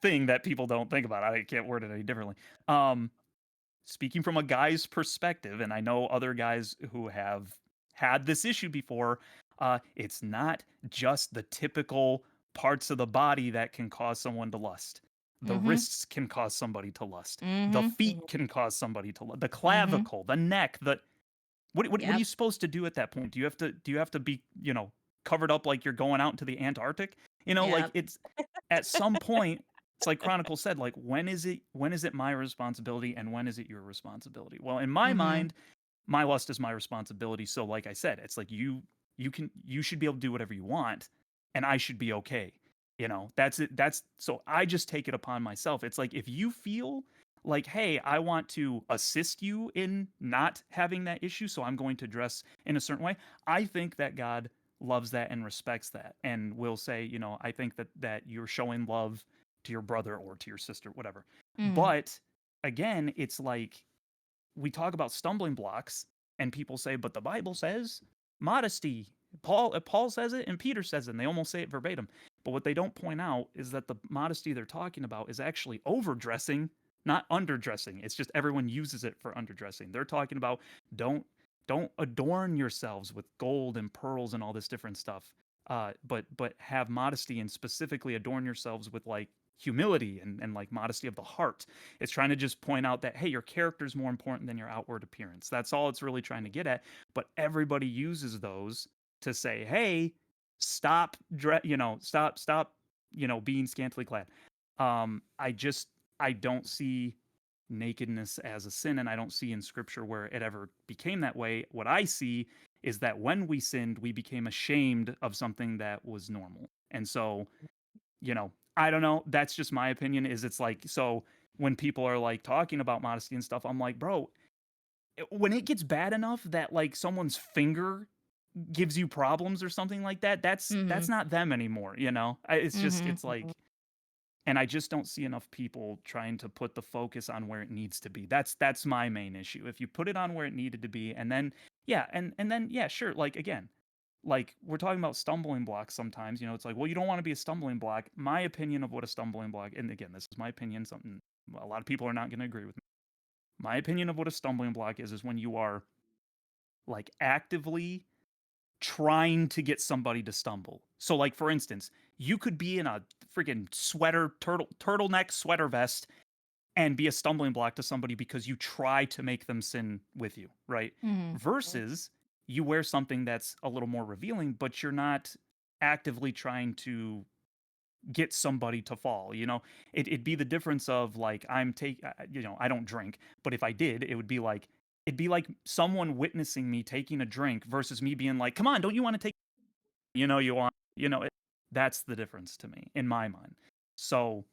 thing that people don't think about. I can't word it any differently. Um, Speaking from a guy's perspective, and I know other guys who have had this issue before, it's not just the typical parts of the body that can cause someone to lust. The Mhm. wrists can cause somebody to lust. The Mhm. feet can cause somebody to lust. The Mhm. clavicle, the neck, the what are you Yep. supposed to do at that point? Do you have to be, covered up like you're going out into the Antarctic? Like Yep. it's at some point, it's like Chronicle said, like when is it my responsibility and when is it your responsibility? Well, in my Mhm. mind, my lust is my responsibility. So like I said, it's like you should be able to do whatever you want and I should be okay. That's it. That's so I just take it upon myself. It's like if you feel like, hey, I want to assist you in not having that issue, so I'm going to dress in a certain way. I think that God loves that and respects that and will say, I think that you're showing love to your brother or to your sister, whatever. Mhm. But again, it's like we talk about stumbling blocks and people say, but the Bible says modesty. Paul says it and Peter says it, and they almost say it verbatim. But what they don't point out is that the modesty they're talking about is actually overdressing, not underdressing. It's just everyone uses it for underdressing. They're talking about don't don't adorn yourselves with gold and pearls and all this different stuff. But have modesty and specifically adorn yourselves with like humility and like modesty of the heart. It's trying to just point out that, hey, your character is more important than your outward appearance. That's all it's really trying to get at. But everybody uses those to say, hey, stop, being scantily clad. I don't see nakedness as a sin, and I don't see in scripture where it ever became that way. What I see is that when we sinned, we became ashamed of something that was normal. And so, I don't know. That's just my opinion. Is it's like so when people are like talking about modesty and stuff, I'm like, bro, when it gets bad enough that like someone's finger gives you problems or something like that, that's Mhm. not them anymore. It's just Mhm. it's like, and I just don't see enough people trying to put the focus on where it needs to be. That's my main issue. If you put it on where it needed to be, and then yeah, and then yeah, sure. Like again, like we're talking about stumbling blocks sometimes, it's like, well, you don't want to be a stumbling block. My opinion of what a stumbling block, and again, this is my opinion, something a lot of people are not going to agree with me. My opinion of what a stumbling block is when you are like actively trying to get somebody to stumble. So like for instance, you could be in a freaking sweater turtleneck sweater vest and be a stumbling block to somebody because you try to make them sin with you, right? Mhm. Versus you wear something that's a little more revealing, but you're not actively trying to get somebody to fall. It'd be the difference of like I don't drink, but if I did, it'd be like someone witnessing me taking a drink versus me being like, come on, don't you want to take, you want, that's the difference to me in my mind. So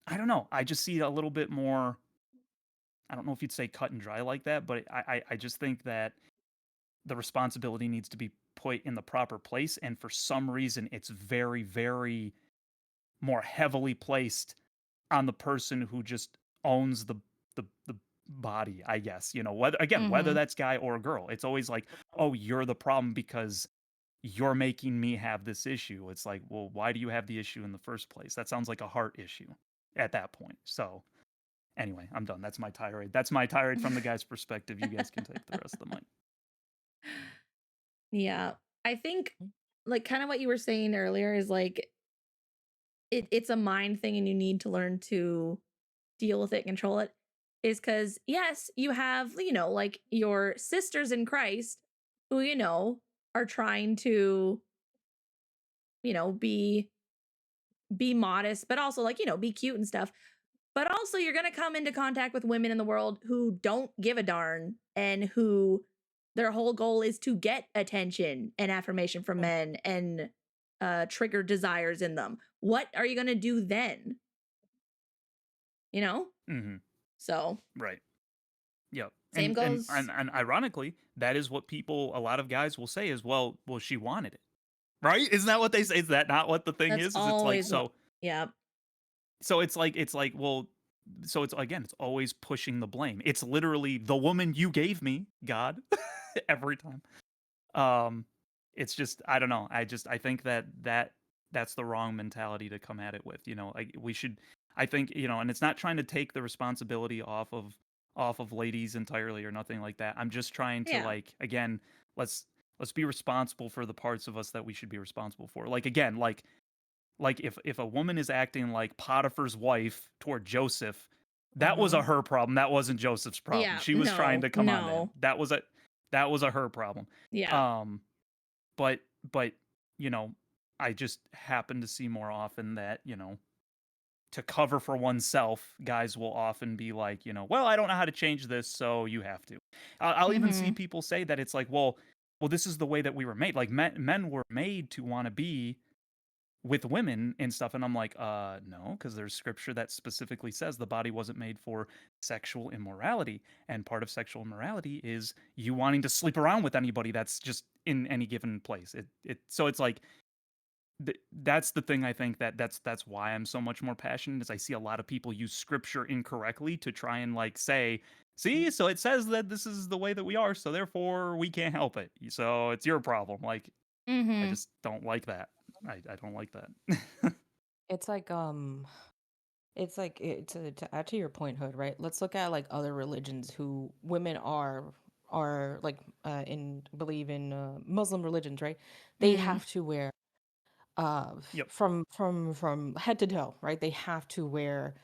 I don't know. I just see a little bit more, I don't know if you'd say cut and dry like that, but I just think that the responsibility needs to be put in the proper place. And for some reason, it's very, very more heavily placed on the person who just owns the body, I guess. Whether Mhm. that's guy or girl. It's always like, "Oh, you're the problem because you're making me have this issue." It's like, "Well, why do you have the issue in the first place?" That sounds like a heart issue at that point. So, anyway, I'm done. That's my tirade. That's my tirade from the guy's perspective. You guys can take the rest of the mic. Yeah. I think like kind of what you were saying earlier is like it's a mind thing and you need to learn to deal with it, control it. Is because yes, you have, like your sisters in Christ who, are trying to, be modest, but also like, be cute and stuff. But also you're gonna come into contact with women in the world who don't give a darn and who their whole goal is to get attention and affirmation from men and trigger desires in them. What are you gonna do then? You know? Mhm. So Right. Yep. same goes. And ironically, that is what a lot of guys will say is, well, she wanted it. Right? Isn't that what they say? Is that not what the thing That's is? It's like always what. Yep. it's like well, so it's again, it's always pushing the blame. It's literally the woman you gave me, God, every time. Um, it's just I don't know. I think that's the wrong mentality to come at it with. Like we should. I think and it's not trying to take the responsibility off of ladies entirely or nothing like that. I'm just trying to Yeah. like again, let's be responsible for the parts of us that we should be responsible for. Like again, like if a woman is acting like Potiphar's wife toward Joseph, that was a Mhm. her problem. That wasn't Joseph's problem. Yeah. She was trying No. to come on to him. No. That was a her problem. Yeah. Um, but you know, I just happen to see more often that to cover for oneself, guys will often be like, well, I don't know how to change this, so you have to. I'll even see Mhm. people say that it's like, well, this is the way that we were made. Like men were made to want to be with women and stuff, and I'm like, no, because there's scripture that specifically says the body wasn't made for sexual immorality, and part of sexual immorality is you wanting to sleep around with anybody that's just in any given place. So it's like that's the thing. I think that's why I'm so much more passionate is I see a lot of people use scripture incorrectly to try and like say, see, so it says that this is the way that we are, so therefore we can't help it, so it's your problem. Like I Mhm. just don't like that. I don't like that. It's like to add to your point, Hood, right? Let's look at like other religions who women are like in believe in Muslim religions, right? They Mhm. have to wear Yep. from head to toe, right? They have to wear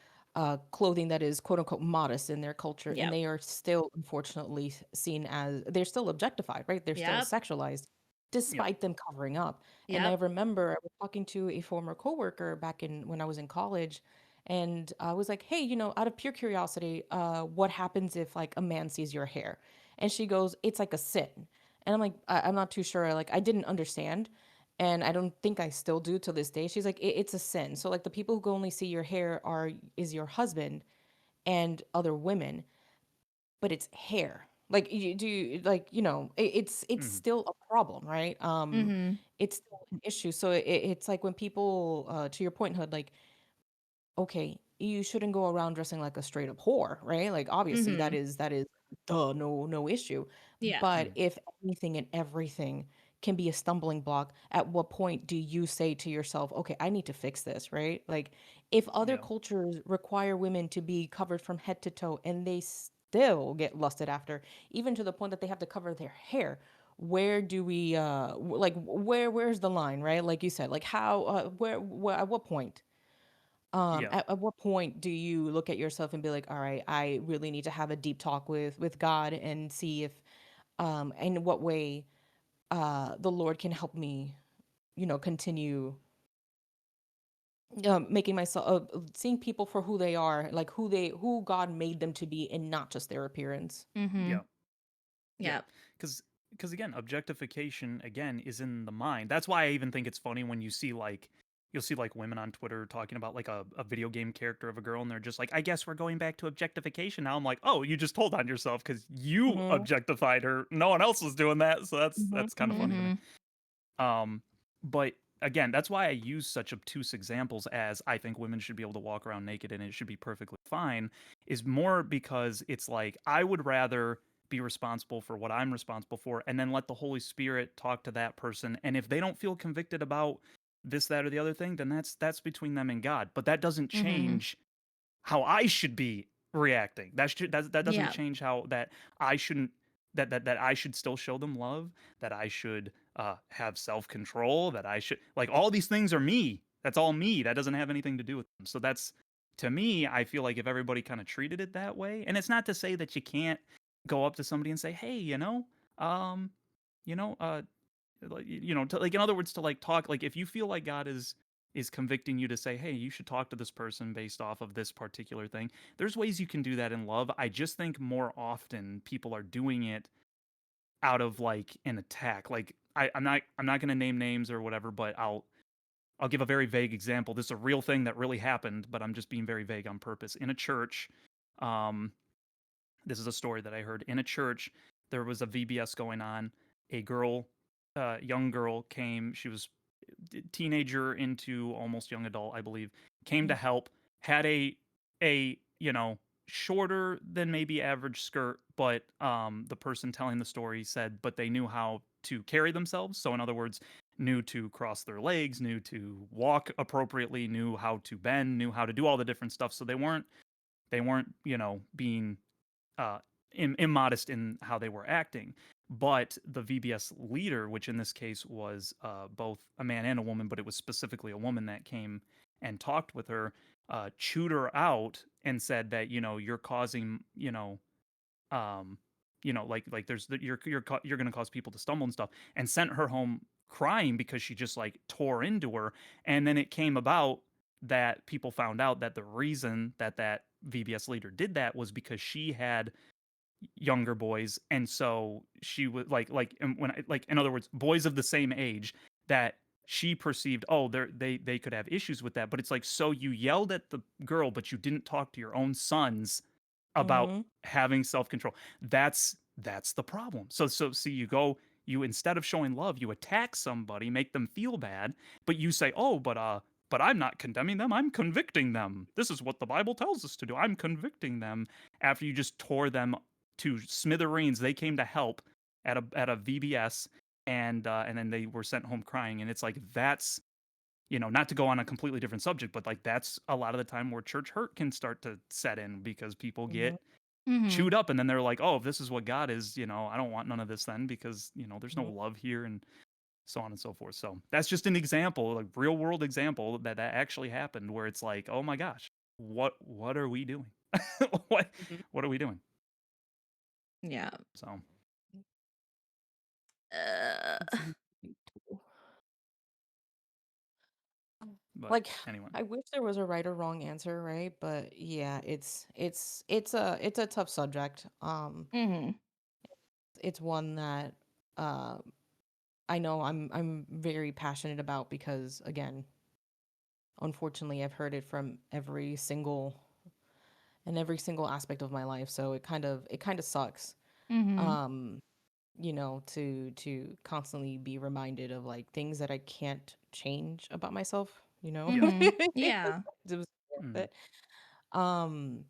clothing that is quote unquote modest in their culture, and Yep. they are still unfortunately seen as they're still objectified, right? They're still Yep. sexualized, Yep. despite them covering up. And I Yep. remember I was talking to a former coworker back in when I was in college, and I was like, "Hey, out of pure curiosity, what happens if like a man sees your hair?" And she goes, "It's like a sin." And I'm like, I'm not too sure. Like, I didn't understand. And I don't think I still do to this day. She's like, it's a sin. So like the people who only see your hair is your husband and other women, but it's hair. Like you do like, it's Mhm. still a problem, right? Mhm. It's still an issue. So it's like when people to your point, Hood, like, okay, you shouldn't go around dressing like a straight up whore, right? Like obviously Mhm. that is duh, no issue. Yeah. But Mhm. if anything and everything can be a stumbling block, at what point do you say to yourself, okay, I need to fix this, right? Like if other Yeah. cultures require women to be covered from head to toe and they still get lusted after, even to the point that they have to cover their hair, where do we like where's the line, right? Like you said, like how where at what point Yeah. at what point do you look at yourself and be like, all right, I really need to have a deep talk with God and see if in what way the Lord can help me, continue making myself seeing people for who they are, like who God made them to be and not just their appearance. Mm-hmm. Yeah. Yeah. Yeah. Because again, objectification again is in the mind. That's why I even think it's funny when you'll see like women on Twitter talking about like a video game character of a girl and they're just like, I guess we're going back to objectification now. I'm like, oh, you just told on yourself because you Mm-hmm. objectified her. No one else was doing that. So Mm-hmm. that's kind of Mm-hmm. funny to me. Mm-hmm. But again, that's why I use such obtuse examples as I think women should be able to walk around naked and it should be perfectly fine, is more because it's like I would rather be responsible for what I'm responsible for and then let the Holy Spirit talk to that person. And if they don't feel convicted about this, that, or the other thing, then that's between them and God. But that doesn't Mm-hmm. change how I should be reacting. That doesn't Yeah. change how that I shouldn't that I should still show them love, that I should have self-control, that I should like all these things are me. That's all me. That doesn't have anything to do with them. So that's to me, I feel like if everybody kind of treated it that way, and it's not to say that you can't go up to somebody and say, "Hey, um, you know, like to, like in other words to like talk like if you feel like God is convicting you to say, hey, you should talk to this person based off of this particular thing, there's ways you can do that in love. I just think more often people are doing it out of like an attack. Like I'm not going to name names or whatever, but I'll give a very vague example. This is a real thing that really happened, but I'm just being very vague on purpose. In a church, um this is a story that I heard. In a church, there was a VBS going on. A girl, young girl came. She was teenager into almost young adult, I believe. Came to help. Had a shorter than maybe average skirt, but the person telling the story said, but they knew how to carry themselves. So in other words, knew to cross their legs, knew to walk appropriately, knew how to bend, knew how to do all the different stuff. So they weren't being uh, immodest in how they were acting. But the VBS leader, which in this case was both a man and a woman, but it was specifically a woman that came and talked with her, chewed her out and said that you're causing um, like there's you're going to cause people to stumble and stuff, and sent her home crying because she just like tore into her. And then it came about that people found out that the reason that VBS leader did that was because she had younger boys, and so she was like and when I, like in other words boys of the same age that she perceived, oh, they could have issues with that. But it's like, so you yelled at the girl but you didn't talk to your own sons about Mm-hmm. having self-control. That's the problem. So see, you instead of showing love, you attack somebody, make them feel bad, but you say, oh, but I'm not condemning them, I'm convicting them. This is what the Bible tells us to do. I'm convicting them, after you just tore them to smithereens. They came to help at a VBS, and then they were sent home crying. And it's like, that's not to go on a completely different subject, but like that's a lot of the time where church hurt can start to set in, because people Mm-hmm. get Mm-hmm. chewed up and then they're like, oh, if this is what God is, I don't want none of this then, because there's no Mm-hmm. love here, and so on and so forth. So that's just an example, like real world example, that actually happened, where it's like, oh my gosh, what are we doing? what Mm-hmm. what are we doing? Yeah. So, It's Uh, but like anyway. I wish there was a right or wrong answer, right? But yeah, it's a tough subject. mm-hmm. It's one that uh I know I'm very passionate about because again, unfortunately I've heard it from every single aspect of my life. So it kind of sucks. Mm-hmm. Um, to constantly be reminded of like things that I can't change about myself, Yeah. Mm-hmm. Yeah. It was worth Mhm. it. Um,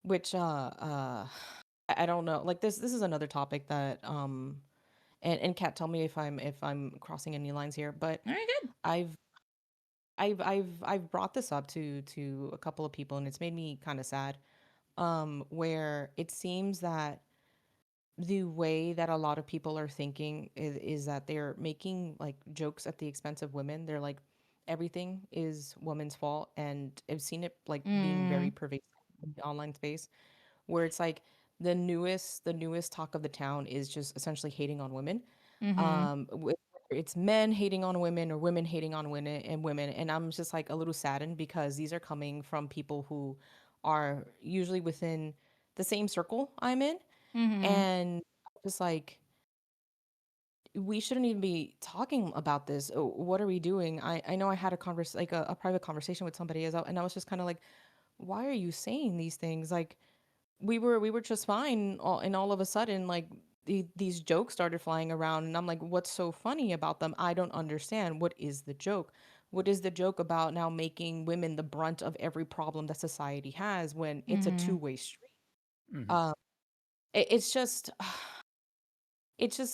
which I don't know. Like this is another topic that and Kat, tell me if I'm crossing any lines here, but All right. Good. I've I've brought this up to a couple of people and it's made me kind of sad. Where it seems that the way that a lot of people are thinking is that they're making like jokes at the expense of women. They're like, everything is women's fault, and I've seen it like being very Mm, pervasive in the online space, where it's like the newest talk of the town is just essentially hating on women. mm-hmm. Whether it's men hating on women or women hating on women, and I'm just like a little saddened because these are coming from people who are usually within the same circle I'm in, Mm-hmm. and just like we shouldn't even be talking about this. What are we doing? I know I had a private conversation with somebody and I was just kind of like, why are you saying these things? Like we were just fine, and all of a sudden, like these jokes started flying around, and I'm like, what's so funny about them? I don't understand. What is the joke? What is the joke about now making women the brunt of every problem that society has when it's a Mm-hmm. two-way street? Hmm. Um, it's just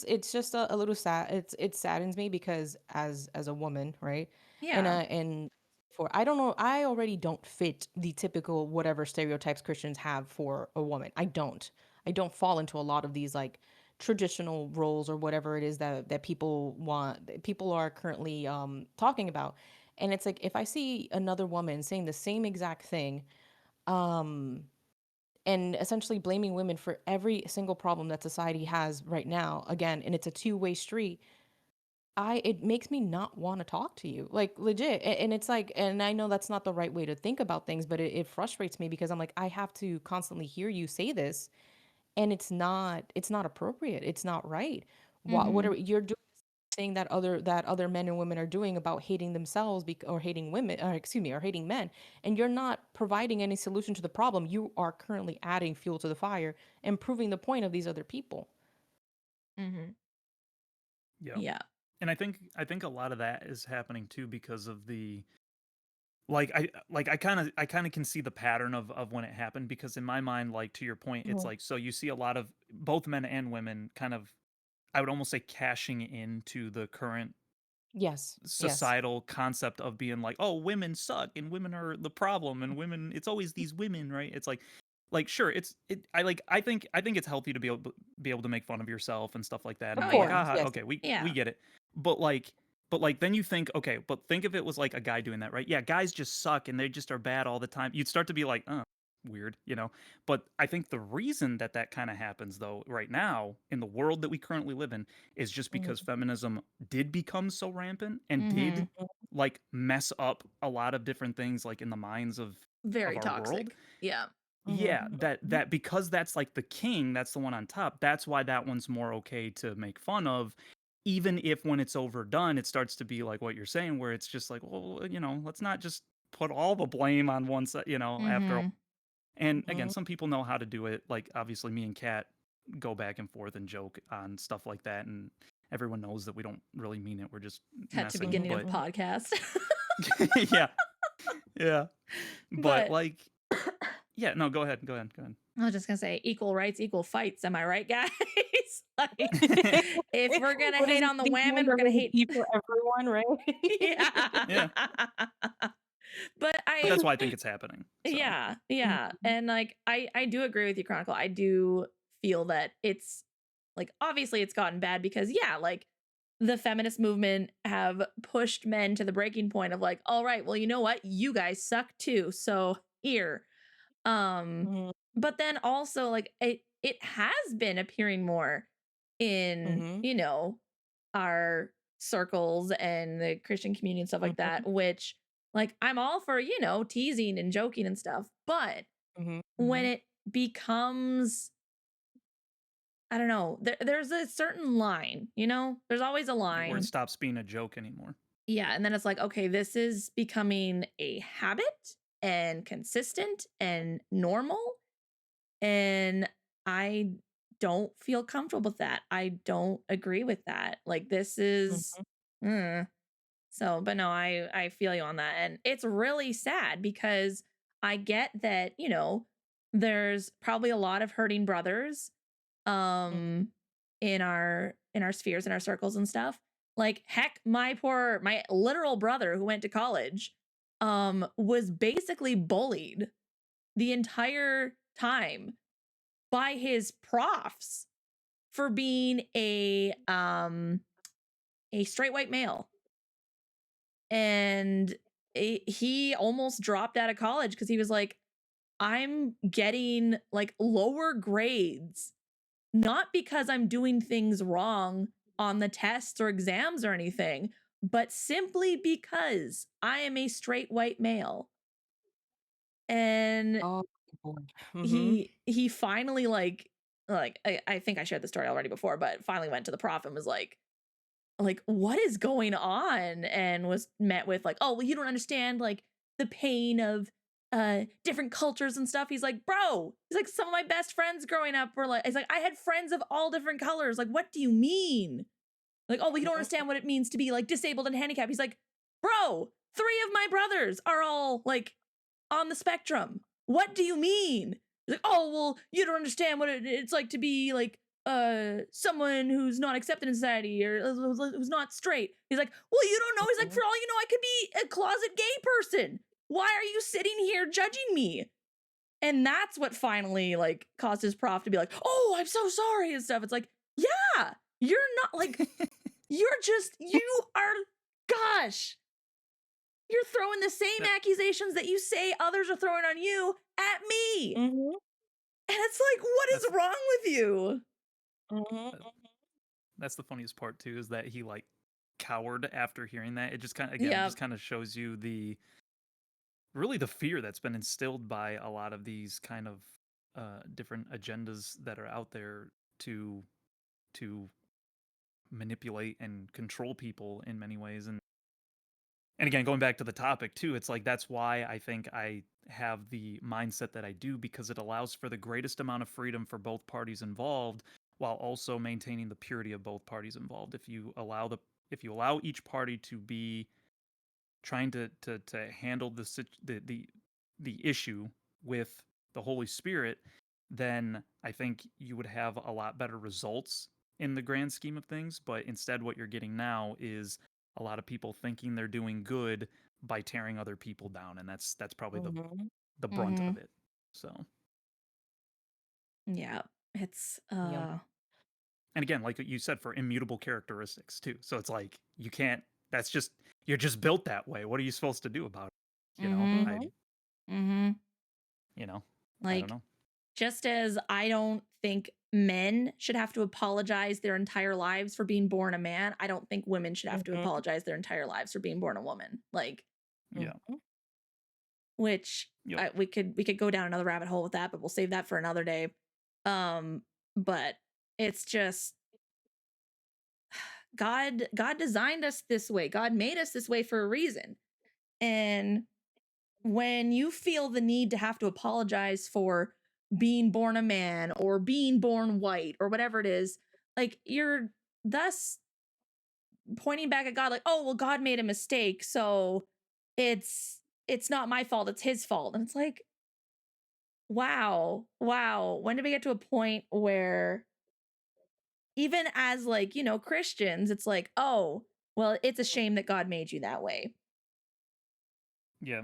it's just a little sad. It saddens me because as a woman, right? Yeah. And for I don't know, I already don't fit the typical whatever stereotypes Christians have for a woman. I don't fall into a lot of these like traditional roles or whatever it is that people want, that people are currently talking about. And it's like if I see another woman saying the same exact thing, um and essentially blaming women for every single problem that society has right now, again, and it's a two-way street, it makes me not want to talk to you, like legit. And it's like, and I know that's not the right way to think about things, but it frustrates me because I'm like, I have to constantly hear you say this, and it's not appropriate, it's not right. What Mm-hmm. are you're doing thing that other men and women are doing about hating themselves or hating women, or excuse me, or hating men, and you're not providing any solution to the problem. You are currently adding fuel to the fire and proving the point of these other people. Mm-hmm. Yeah. Yeah. And I think a lot of that is happening too because of the I kind of can see the pattern of when it happened, because in my mind, like, to your point, it's Mhm. like, so you see a lot of both men and women kind of, I would almost say, cashing into the current Yes, yes. societal concept of being like, oh, women suck and women are the problem and women, it's always these women, right? It's like sure, I think it's healthy to be able to make fun of yourself and stuff like that, Of and Oh be like, yeah. course, ah, yes. okay, we Yeah. get it. But like then you think, okay, but think if it was like a guy doing that, right? Yeah, guys just suck and they just are bad all the time. You'd start to be like, weird, you know. But I think the reason that kind of happens, though, right now in the world that we currently live in, is just Mhm, because feminism did become so rampant and Mm-hmm. did like mess up a lot of different things, like in the minds of Very our world. toxic. Yeah. mhm, Yeah, that because that's like the king, that's the one on top. That's why that one's more okay to make fun of, even if when it's overdone, it starts to be like what you're saying, where it's just like, well, let's not just put all the blame on one side, after all. Mm-hmm. And again, mhm. some people know how to do it. Like, obviously, me and Kat go back and forth and joke on stuff like that, and everyone knows that we don't really mean it. We're just At the messing. beginning of But the Mhm. podcast. yeah, yeah. But But like, yeah, no, go I was just gonna say equal rights, equal fights. Am I right, guys? Like, ahead. if we're gonna What is hate it? on the These women, ones we're are gonna rated hate. E for everyone, right? Yeah. Yeah, But but that's why I think it's happening. So yeah, yeah. Mhm, And like I do agree with you, Chronicle. I do feel that it's like obviously it's gotten bad because yeah, like the feminist movement have pushed men to the breaking point of like, all right, well, you know what? You guys suck too. So here. Um, mhm, but then also like it has been appearing more in, mhm, our circles and the Christian community and stuff like mhm, that, which like I'm all for, teasing and joking and stuff. But mhm, when mhm, it becomes, I don't know, there's a certain line, there's always a yeah, where it line. stops being a joke anymore. Yeah. And then it's like, okay, this is becoming a habit and consistent and normal. And I don't feel comfortable with that. I don't agree with that. Like this is mhm, mm. So, but no, I feel you on that. And it's really sad because I get that, there's probably a lot of hurting brothers mhm, um in our spheres, in our circles and stuff. Like heck, my literal brother who went to college was basically bullied the entire time by his profs for being a straight white male. And he almost dropped out of college because he was like, I'm getting like lower grades, not because I'm doing things wrong on the tests or exams or anything, but simply because I am a straight white male. And Oh, boy. he finally I think I shared the story already before, but finally went to the prof and was like, what is going on? And was met with like, oh, well, you don't understand like the pain of different cultures and stuff. He's like, bro, he's like, some of my best friends growing up were like, it's like, I had friends of all different colors. Like, what do you mean? Like, oh, well, you don't understand what it means to be like disabled and handicapped. He's like, bro, 3 of my brothers are all like on the spectrum. What do you mean? He's like, oh, well, you don't understand what it's like to be like someone who's not accepted in society or who's not straight. He's like, well, you don't know. He's like, for all you know, I could be a closet gay person. Why are you sitting here judging me? And that's what finally like caused his prof to be like, oh, I'm so sorry and stuff. It's like, yeah, you're not like, you are, gosh, you're throwing the same accusations that you say others are throwing on you at me. Mhm. And it's like, what is wrong with you? That's the funniest part too, is that he like cowered after hearing that. It just kind of, again, it just kind of shows you the fear that's been instilled by a lot of these kind of different agendas that are out there to manipulate and control people in many ways. And again, going back to the topic too, it's like that's why I think I have the mindset that I do, because it allows for the greatest amount of freedom for both parties involved, while also maintaining the purity of both parties involved. If you allow each party to be trying to handle the issue with the Holy Spirit, then I think you would have a lot better results in the grand scheme of things. But instead, what you're getting now is a lot of people thinking they're doing good by tearing other people down, and that's probably the brunt of it. So yeah, it's and again, like you said, for immutable characteristics too. So it's like you can't. That's just, you're just built that way. What are you supposed to do about it? You know, you know, like, I don't know. Just as I don't think men should have to apologize their entire lives for being born a man, I don't think women should have to apologize their entire lives for being born a woman. Like, yeah. Which we could go down another rabbit hole with that, but we'll save that for another day. But it's just God designed us this way. God made us this way for a reason. And when you feel the need to have to apologize for being born a man or being born white or whatever it is, like you're thus pointing back at God like, oh, well, God made a mistake, so it's not my fault, it's his fault. And it's like, wow, when did we get to a point where even as like, Christians, it's like, oh, well, it's a shame that God made you that way. Yeah.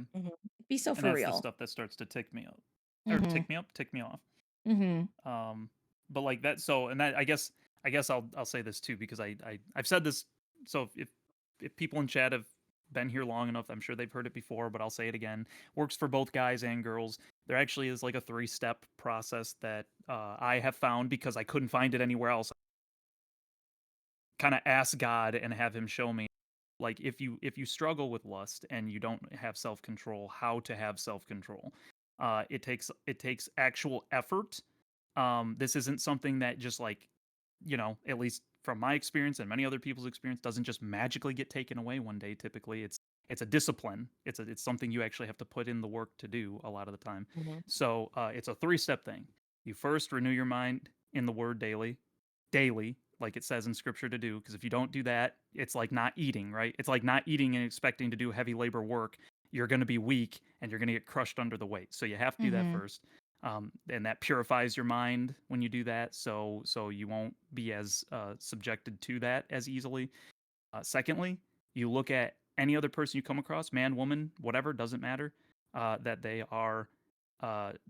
Be so and for that's real. the stuff that starts to tick me up. Or tick me off. But like that, so, and that, I guess I'll say this too, because I've said this, so if people in chat have been here long enough, I'm sure they've heard it before, but I'll say it again. Works for both guys and girls. There actually is like a 3-step process that I have found, because I couldn't find it anywhere else. Kind of ask God and have him show me, like, if you struggle with lust and you don't have self-control, how to have self-control. It takes actual effort. This isn't something that just, like, at least from my experience and many other people's experience, doesn't just magically get taken away one day. Typically it's a discipline. It's something you actually have to put in the work to do a lot of the time. So it's a 3-step thing. You first renew your mind in the word daily, like it says in scripture to do, because if you don't do that, it's like not eating, right? It's like not eating and expecting to do heavy labor work. You're going to be weak and you're going to get crushed under the weight. So you have to do that first. And that purifies your mind when you do that, so you won't be as subjected to that as easily. Secondly, you look at any other person you come across, man, woman, whatever, doesn't matter, that they are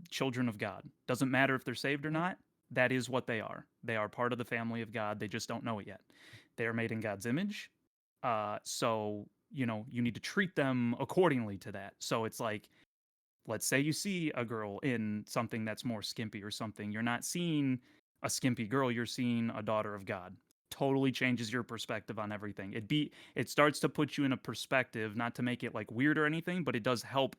children of God. Doesn't matter if they're saved or not. That is what they are. They are part of the family of God. They just don't know it yet. They are made in God's image. So, you need to treat them accordingly to that. So it's like, let's say you see a girl in something that's more skimpy or something. You're not seeing a skimpy girl, you're seeing a daughter of God. Totally changes your perspective on everything. It starts to put you in a perspective, not to make it like weird or anything, but it does help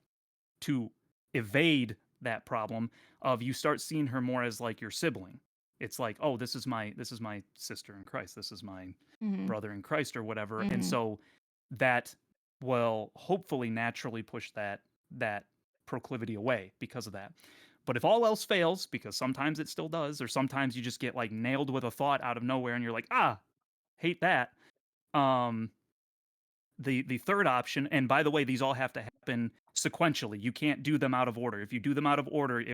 to evade that problem of you start seeing her more as like your sibling. It's like, oh, this is my sister in Christ. This is my brother in Christ or whatever. And so that will hopefully naturally push that proclivity away because of that. But if all else fails, because sometimes it still does, or sometimes you just get like nailed with a thought out of nowhere and you're like, hate that. The third option, and by the way, these all have to happen sequentially. You can't do them out of order. If you do them out of order,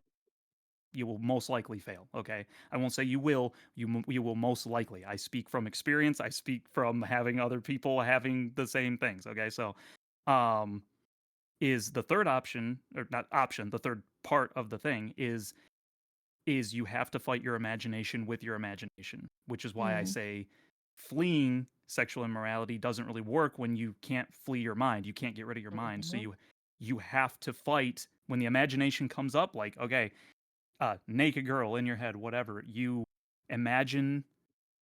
you will most likely fail. Okay, I won't say you will. You will most likely. I speak from experience. I speak from having other people having the same things. Okay, so is the third option, or not option, the third part of the thing is you have to fight your imagination with your imagination, which is why I say fleeing sexual immorality doesn't really work when you can't flee your mind. You can't get rid of your mind. So you have to fight when the imagination comes up, like, okay, naked girl in your head, whatever. You imagine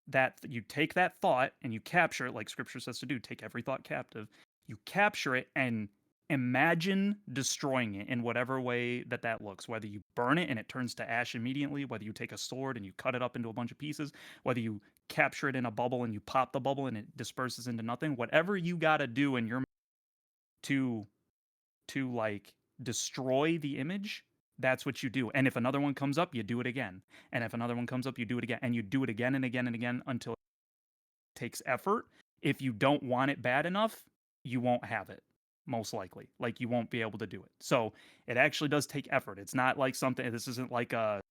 that, you take that thought and you capture it like scripture says to do. Take every thought captive. You capture it and imagine destroying it in whatever way that looks, whether you burn it and it turns to ash immediately, whether you take a sword and you cut it up into a bunch of pieces, whether you capture it in a bubble and you pop the bubble and it disperses into nothing, whatever you got to do in your to like destroy the image, that's what you do. And if another one comes up, you do it again. And if another one comes up, you do it again. And you do it again and again and again until it takes effort. If you don't want it bad enough, you won't have it. Most likely, like, you won't be able to do it. So it actually does take effort. It's not like something, this isn't like a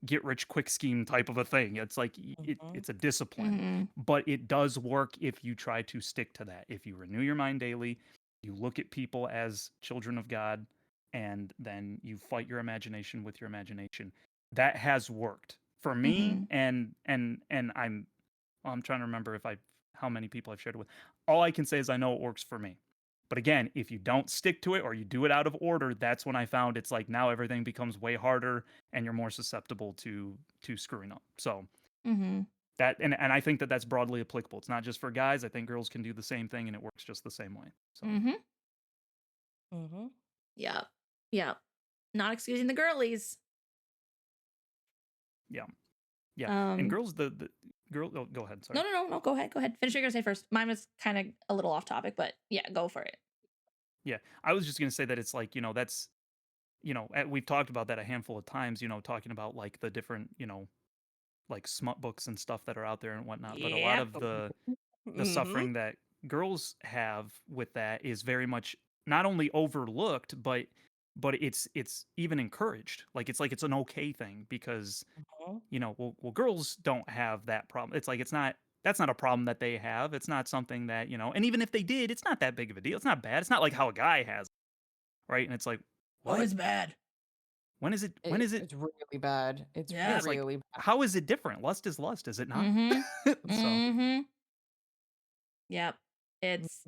get rich quick scheme type of a thing. It's like it's a discipline, but it does work if you try to stick to that. If you renew your mind daily, you look at people as children of God, and then you fight your imagination with your imagination. That has worked for me, and I'm trying to remember how many people I've shared it with. All I can say is I know it works for me. But again, if you don't stick to it or you do it out of order, that's when I found it's like now everything becomes way harder and you're more susceptible to screwing up. So that, and I think that's broadly applicable. It's not just for guys. I think girls can do the same thing and it works just the same way. So. Yeah. Yeah. Not excusing the girlies. Yeah. Yeah. And girls, the girl, oh, go ahead. Sorry. No. Go ahead. Finish what you're gonna say first. Mine was kind of a little off topic, but yeah, go for it. Yeah. I was just going to say that it's like, that's, we've talked about that a handful of times, talking about like the different, like smut books and stuff that are out there and whatnot. But a lot of the suffering that girls have with that is very much not only overlooked, but it's even encouraged. Like it's an okay thing because well, girls don't have that problem. It's like that's not a problem that they have. It's not something that, and even if they did, it's not that big of a deal. It's not bad. It's not like how a guy has, right? And it's like, what? Oh, it's bad. When is it? It's really bad. It's really bad. How is it different? Lust is lust, is it not? So. Yep. It's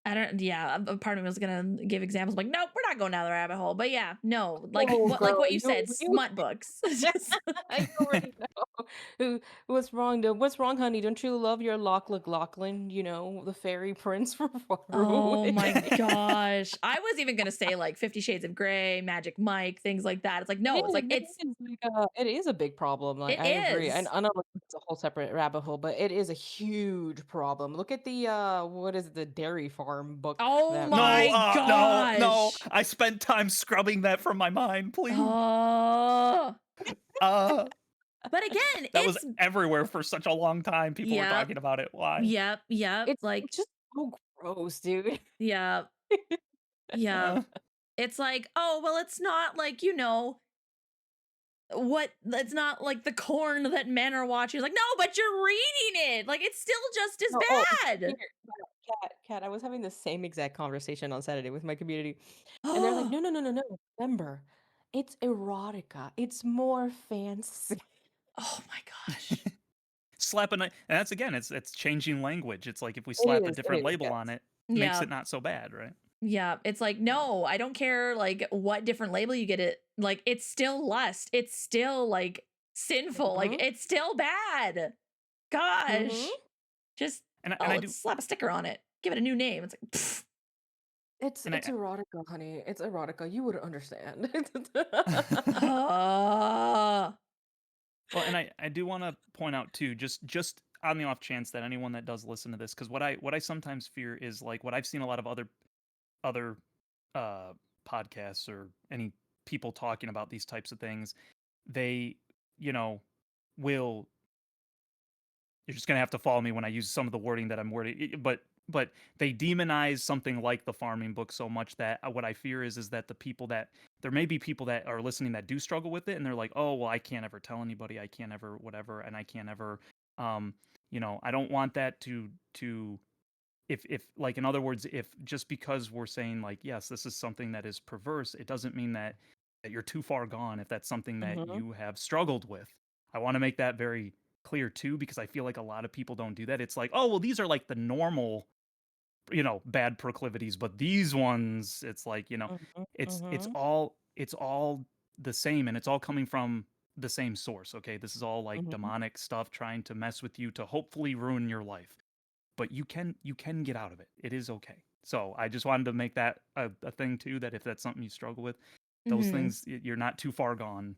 I don't. Yeah, a part of me was gonna give examples. Like, nope, we're not going down the rabbit hole. But yeah, no, like like what you said, smut books. I already know. What's wrong? What's wrong, honey? Don't you love your Lachlan? The fairy prince from far Oh away. my gosh! I was even gonna say like 50 Shades of Grey, Magic Mike, things like that. It's like no, it's like it is a big problem. Like it I agree. is. And I know it's a whole separate rabbit hole, but it is a huge problem. Look at the what is it, the dairy farm book? Oh my gosh! No! I spent time scrubbing that from my mind. Please. But again, that was everywhere for such a long time. People were talking about it. Why? Yep. It's like just so gross, dude. Yeah. Yeah. It's like, oh, well, it's not like, it's not like the corn that men are watching. Like, no, but you're reading it. Like, it's still just as bad. Cat, I was having the same exact conversation on Saturday with my community. And they're like, no. Remember, It's erotica. It's more fancy. Oh my gosh. Slap a and that's again, it's changing language. It's like if we It slap a is, different label on yes. it, makes Yeah. it not so bad, right? Yeah. It's like, no, I don't care like what different label you get it. Like it's still lust. It's still like sinful. Like Mhm, it's still bad. mhm. Gosh. Just And oh, I let's do slap a sticker on it. Give it a new name. It's like pfft. and It's erotica, honey. It's erotica. You would understand. Ah. well, and I do want to point out too, just on the off chance that anyone that does listen to this, because what I sometimes fear is like what I've seen a lot of other uh podcasts or any people talking about these types of things, they, you know, will you're just gonna have to follow me when I use some of the wording that I'm wording. But they demonize something like the farming book so much that what I fear is that the people that there may be people that are listening that do struggle with it, and they're like, oh well, I can't ever tell anybody, I can't ever whatever, and I can't ever, um, I don't want that to if like in other words, if just because we're saying like yes, this is something that is perverse, it doesn't mean that you're too far gone if that's something that Mhm, you have struggled with. I want to make that very clear too because I feel like a lot of people don't do that. It's like, oh well, these are like the normal, bad proclivities, but these ones, it's like, mhm, it's mhm, all the same, and it's all coming from the same source. Okay, this is all like mhm. demonic stuff trying to mess with you to hopefully ruin your life, but you can get out of it. It is okay. So I just wanted to make that a thing too, that if that's something you struggle with, those Mhm. things, you're not too far gone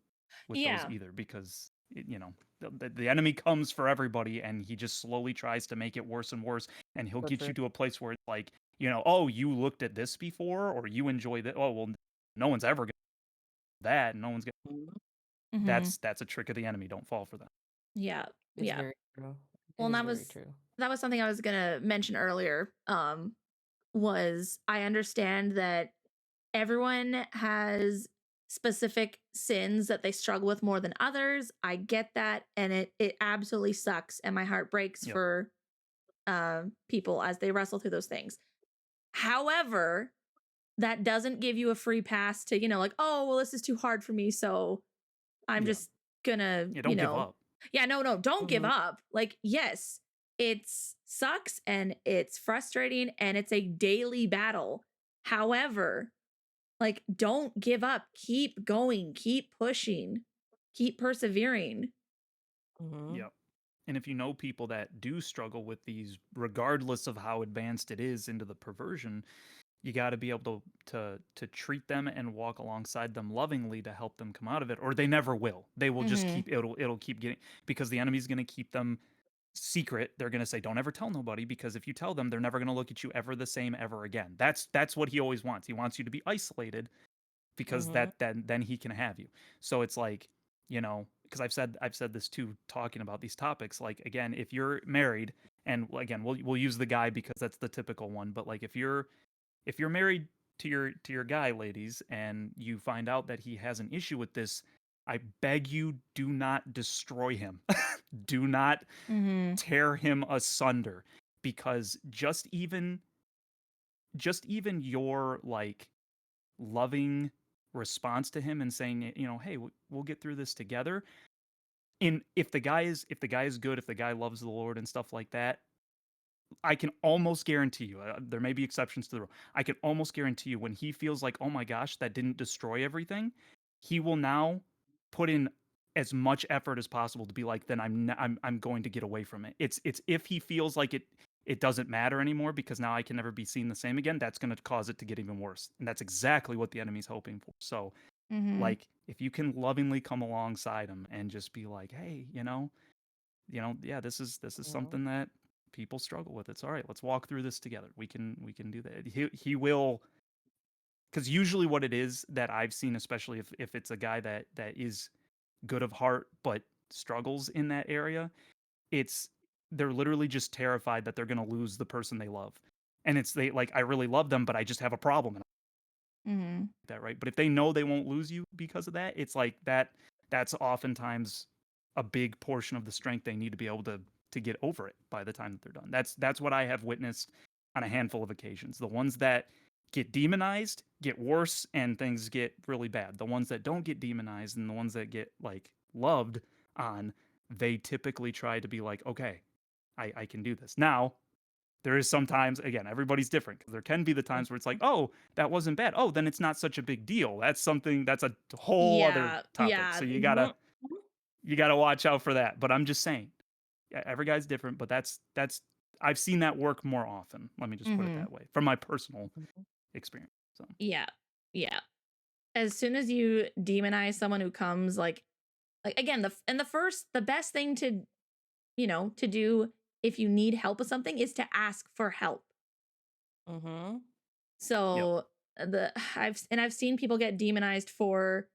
with those Yeah. either, because the enemy comes for everybody, and he just slowly tries to make it worse and worse, and he'll So get true. you to a place where it's like, oh, you looked at this before, or you enjoy that. Oh well, no one's ever gonna do that, and no one's gonna. Mhm. Mhm. That's a trick of the enemy. Don't fall for that. Yeah. It's Yeah. very true. Well, It and is that very was true. that was something I was gonna mention earlier. Was I understand that everyone has specific sins that they struggle with more than others. I get that, and it absolutely sucks, and my heart breaks Yep. for people as they wrestle through those things. However, that doesn't give you a free pass to like, oh well, this is too hard for me, so I'm Yeah. just gonna, Yeah. Don't give up. yeah, no, don't give Mhm, up. Like, yes, it sucks and it's frustrating and it's a daily battle. However, like, don't give up. Keep going, keep pushing, keep persevering. mhm, Yep. And if you know people that do struggle with these, regardless of how advanced it is into the perversion, you got to be able to treat them and walk alongside them lovingly to help them come out of it, or they never will. They will just Mm-hmm. keep it'll keep getting, because the enemy's going to keep them secret. They're going to say don't ever tell nobody, because if you tell them, they're never going to look at you ever the same ever again. That's what he always wants. He wants you to be isolated, because mhm, then he can have you. So it's like, because I've said this too, talking about these topics, like again, if you're married, and again, we'll use the guy because that's the typical one, but like if you're married to your guy, ladies, and you find out that he has an issue with this, I beg you, do not destroy him. Do not Mm-hmm. tear him asunder, because just even your like loving response to him and saying, hey, we'll get through this together. And if the guy is good, if the guy loves the Lord and stuff like that, I can almost guarantee you, there may be exceptions to the rule. I can almost guarantee you, when he feels like, oh my gosh, that didn't destroy everything, he will now put in as much effort as possible to be like, then I'm going to get away from it. It's if he feels like it doesn't matter anymore because now I can never be seen the same again, that's going to cause it to get even worse. And that's exactly what the enemy's hoping for. So, Mm-hmm. like, if you can lovingly come alongside him and just be like, hey, yeah, this is mhm, something that people struggle with. It's all right. Let's walk through this together. We can do that. He will, because usually what it is that I've seen, especially if it's a guy that is good of heart but struggles in that area, it's they're literally just terrified that they're gonna lose the person they love. And it's they like, I really love them, but I just have a problem, and Mm-hmm. that, right? But if they know they won't lose you because of that, it's like that's oftentimes a big portion of the strength they need to be able to get over it by the time that they're done. That's what I have witnessed on a handful of occasions. The ones that get demonized get worse and things get really bad. The ones that don't get demonized and the ones that get like loved on, they typically try to be like, okay, I can do this. Now, there is sometimes, again, everybody's different because there can be the times where it's like, oh, that wasn't bad. Oh, then it's not such a big deal. That's something that's a whole other Yeah, topic. yeah. So Mhm. you gotta watch out for that. But I'm just saying, yeah, every guy's different, but that's I've seen that work more often. Let me just put it Mhm. that way from my personal Mhm. experience. So Yeah. Yeah. As soon as you demonize someone who comes like again, the best thing to, to do if you need help with something is to ask for help. Mhm. yep. So I've seen people get demonized for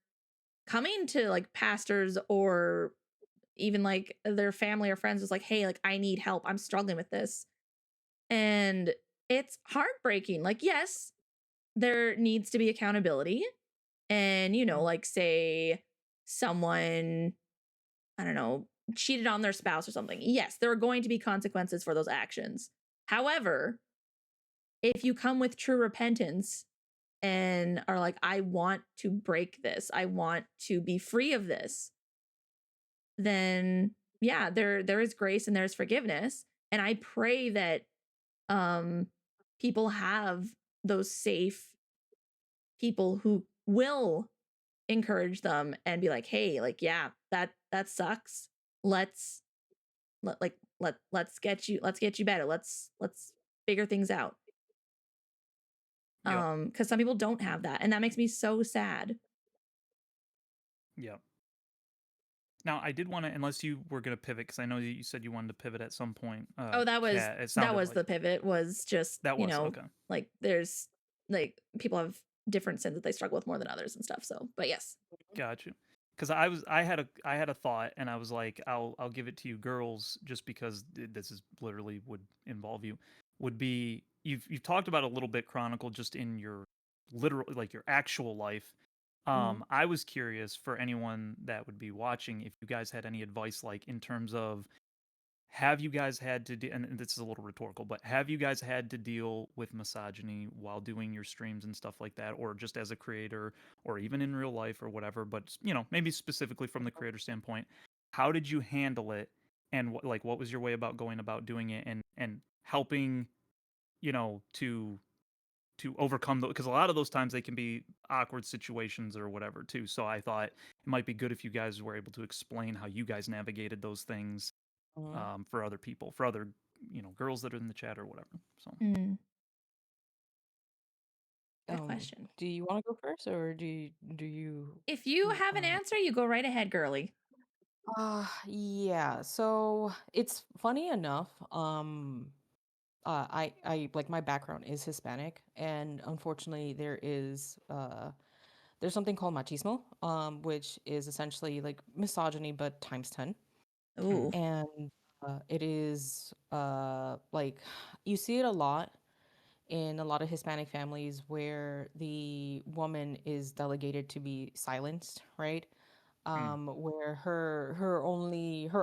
coming to like pastors or even like their family or friends was like, "Hey, like I need help. I'm struggling with this." And it's heartbreaking. Like, yes, there needs to be accountability. And, Mhm. like say someone, I don't know, cheated on their spouse or something. Yes, there are going to be consequences for those actions. However, if you come with true repentance and are like, I want to break this, I want to be free of this, then yeah, there is grace and there's forgiveness. And I pray that um people have those safe people who will encourage them and be like, hey, like, yeah, that sucks. Let's let's get you better. Let's figure things out. Yep. Because some people don't have that, and that makes me so sad. Yep. Now I did want to, unless you were gonna pivot, because I know you said you wanted to pivot at some point. Oh, Cat, it that sounded was like the pivot, was just, that was okay. like there's like people have different sins that they struggle with more than others and stuff. So, but yes. Got you. Because I had a thought, and I was like, I'll give it to you, girls, just because this is literally would involve you. Would be you've talked about a little bit Chronicle just in your literal like your actual life. Mhm. I was curious for anyone that would be watching if you guys had any advice, like in terms of have you guys had to and this is a little rhetorical, but have you guys had to deal with misogyny while doing your streams and stuff like that, or just as a creator, or even in real life or whatever? But maybe specifically from the creator standpoint, how did you handle it, and what was your way about going about doing it, and helping, to overcome those, because a lot of those times they can be awkward situations or whatever too. So I thought it might be good if you guys were able to explain how you guys navigated those things Mhm. for other people, for other girls that are in the chat or whatever. So Mm, good question. Do you want to go first, or do you? If you have an answer, you go right ahead, girly. Yeah. So it's funny enough. I like my background is Hispanic, and unfortunately, there's something called machismo, which is essentially like misogyny but times 10. Ooh. And it is like you see it a lot in a lot of Hispanic families where the woman is delegated to be silenced, right? mm, Where her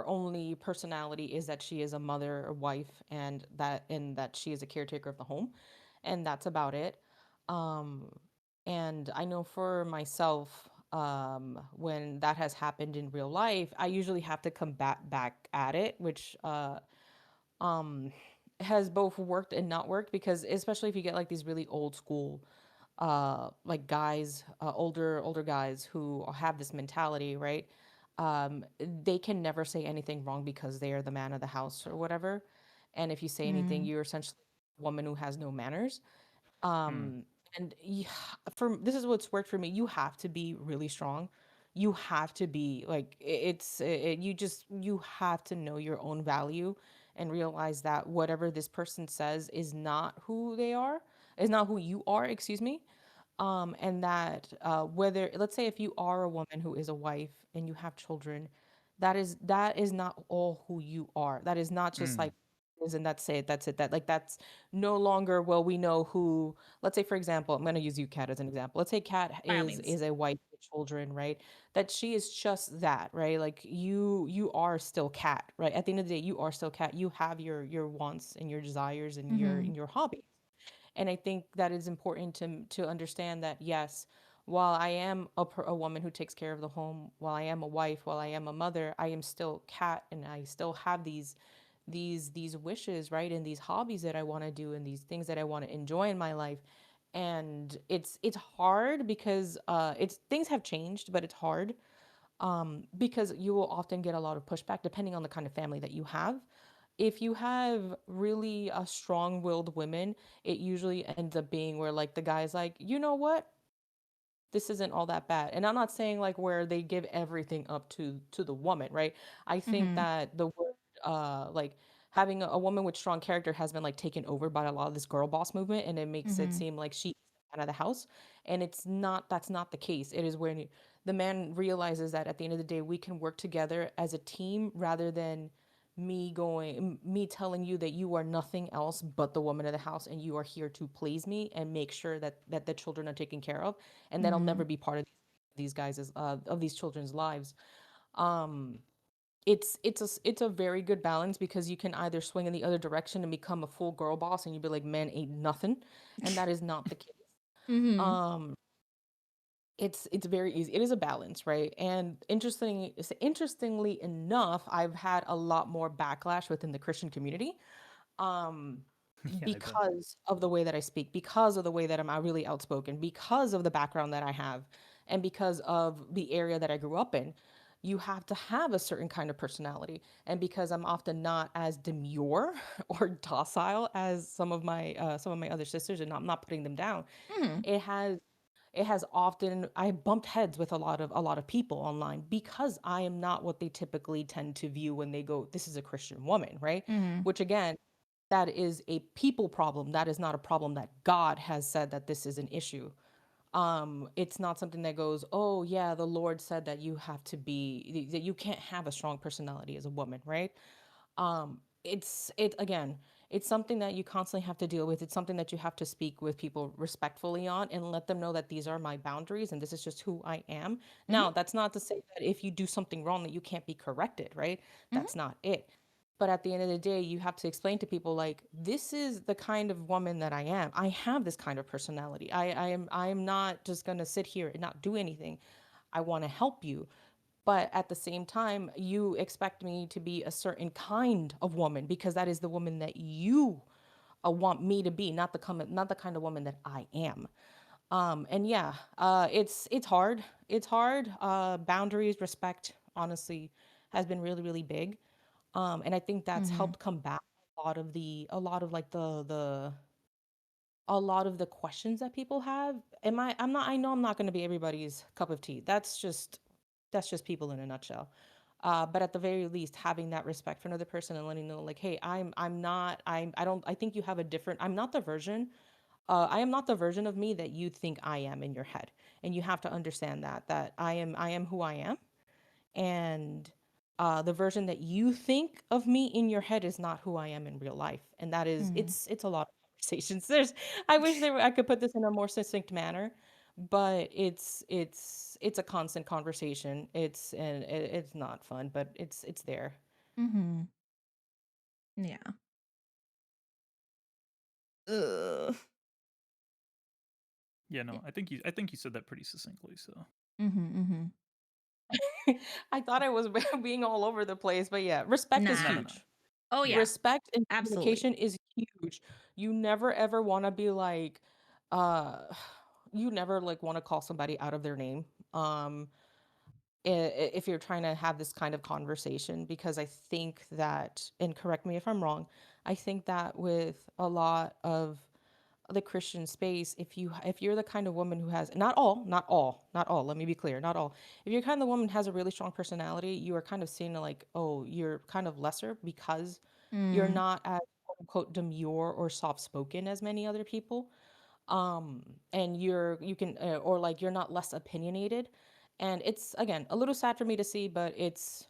only personality is that she is a mother, a wife, and that she is a caretaker of the home, and that's about it. Um, and I know for myself, when that has happened in real life, I usually have to combat back at it, which um has both worked and not worked, because especially if you get like these really old school like guys, older guys who have this mentality, right? They can never say anything wrong because they are the man of the house or whatever. And if you say anything, Mm, you're essentially a woman who has no manners. mm, um and for this is what's worked for me. You have to be really strong. You have to be like you have to know your own value and realize that whatever this person says is not who they are, is not who you are, excuse me. And that whether, let's say, if you are a woman who is a wife and you have children, that is not all who you are. That is not just mm, like is and that's it, that like that's no longer, well, we know who. Let's say, for example, I'm going to use you, Kat, as an example. Let's say Kat by all is means. a wife with children, right? That she is just that, right? Like you are still Kat, right? At the end of the day, you are still Kat. You have your wants and your desires and your Mm-hmm. and your hobbies. And I think that is important to understand that yes, while I am a woman who takes care of the home, while I am a wife, while I am a mother, I am still Kat, and I still have these wishes, right? And these hobbies that I want to do, and these things that I want to enjoy in my life. And it's hard because it's things have changed, but it's hard because you will often get a lot of pushback depending on the kind of family that you have. If you have really strong-willed women, it usually ends up being where like the guy's like, you know what, this isn't all that bad. And I'm not saying like where they give everything up to the woman, right? I think Mm-hmm. that the word like having a woman with strong character has been like taken over by a lot of this girl boss movement, and it makes it Mm-hmm. seem like she out of the house. And it's not, that's not the case. It is when the man realizes that at the end of the day we can work together as a team rather than me telling you that you are nothing else but the woman of the house, and you are here to please me and make sure that the children are taken care of, and that'll Mm-hmm. never be part of these guys' of these children's lives. um it's a very good balance because you can either swing in the other direction and become a full girl boss and you'd be like, men ain't nothing, and that is not the case. Mm-hmm. um it's very easy. It is a balance, right? And interestingly enough, I've had a lot more backlash within the Christian community, um, Yeah, I bet. because of the way that I speak, because of the way that I'm really outspoken, because of the background that I have, and because of the area that I grew up in. You have to have a certain kind of personality. And because I'm often not as demure or docile as some of my other sisters, and I'm not putting them down, Mm-hmm. it has often I bumped heads with a lot of people online because I am not what they typically tend to view when they go, this is a Christian woman, right? Mm-hmm. Which again, that is a people problem. That is not a problem that God has said that this is an issue. It's not something that goes, oh yeah, the Lord said that you have to be, that you can't have a strong personality as a woman, right? It again, it's something that you constantly have to deal with. It's something that you have to speak with people respectfully on and let them know that these are my boundaries and this is just who I am. Mm-hmm. Now, that's not to say that if you do something wrong that you can't be corrected, right? Mm-hmm. That's not it. But at the end of the day, you have to explain to people like, this is the kind of woman that I am. I have this kind of personality. I am not just gonna sit here and not do anything. I want to help you. But at the same time, you expect me to be a certain kind of woman because that is the woman that you want me to be, not the kind of woman that I am. And yeah, it's hard. It's hard. Boundaries, respect, honestly, has been really, really big. And I think that's Mm-hmm. helped combat a lot of like the a lot of the questions that people have. I know I'm not going to be everybody's cup of tea. That's just people in a nutshell. But at the very least, having that respect for another person and letting them know, like, hey, I'm not, I don't, I think you have a different, I am not the version of me that you think I am in your head. And you have to understand that I am who I am. And the version that you think of me in your head is not who I am in real life. And that is, Mm-hmm. it's a lot of conversations. I wish I could put this in a more succinct manner, but it's a constant conversation. It's not fun, but it's there. Mm-hmm. Yeah. Ugh. Yeah, no, I think you said that pretty succinctly. So Mm-hmm. Mm-hmm. I thought I was being all over the place, but yeah, respect is no, Nah. no, no. huge. Oh Yeah, yeah. Respect and Absolutely. communication is huge. You never ever want to be like, uh, you never like want to call somebody out of their name. If you're trying to have this kind of conversation, because I think that, and correct me if I'm wrong, I think that with a lot of the Christian space, if you're the kind of woman who has, not all, let me be clear, not all. If you're kind of woman who has a really strong personality, you are kind of seen like, oh, you're kind of lesser because you're Mm. not as quote unquote demure or soft spoken as many other people. And you can or like you're not less opinionated. And it's again a little sad for me to see, but it's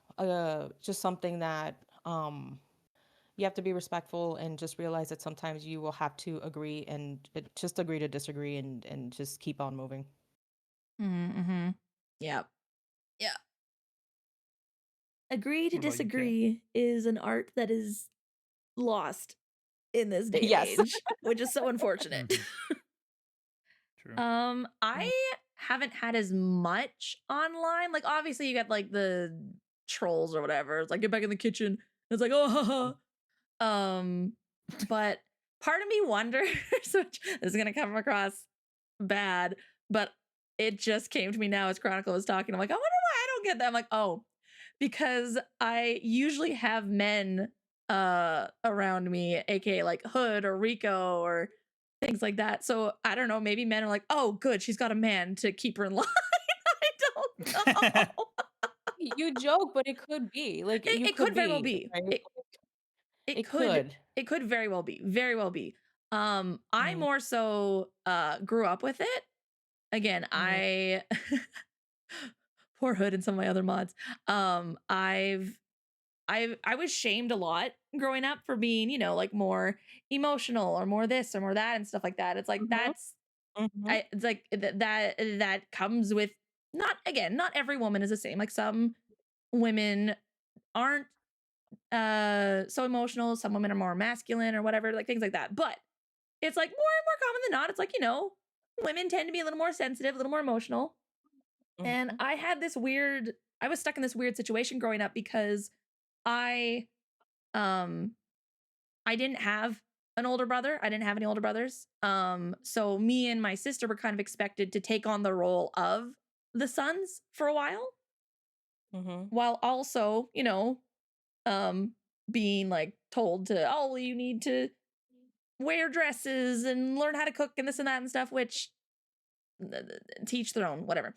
just something that you have to be respectful and just realize that sometimes you will have to agree and just agree to disagree and just keep on moving. Mm-hmm. Mm-hmm. Yep. Yeah. Agree to what about you, Kat? disagree is an art that is lost. in this day and Yes. age, which is so unfortunate. True. I haven't had as much online. Like, obviously, you got like the trolls or whatever. It's like, get back in the kitchen. And it's like, oh, haha. But part of me wonders, which is gonna come across bad, but it just came to me now as Chronicle was talking. I'm like, I wonder why I don't get that. I'm like, oh, because I usually have men around me, aka like Hood or Rico or things like that. So I don't know, maybe men are like, oh, good, she's got a man to keep her in line. I don't know. You joke, but it could be. Like, It, you it could could very well be, be. right? It It could could. it could very well be. Very well be. I Mhm, more so grew up with it. Again, mhm, I poor Hood and some of my other mods. I was shamed a lot growing up for being, like more emotional or more this or more that and stuff like that. It's like mhm, mhm, it's like that comes with not every woman is the same. Like some women aren't so emotional, some women are more masculine or whatever, like things like that. But it's like more and more common than not. It's like, women tend to be a little more sensitive, a little more emotional. And mhm, I was stuck in this weird situation growing up because I um I didn't have an older brother. I didn't have any older brothers. So me and my sister were kind of expected to take on the role of the sons for a mhm, while also, um being like told to, oh, well, you need to wear dresses and learn how to cook and this and that and stuff, which teach their own, whatever.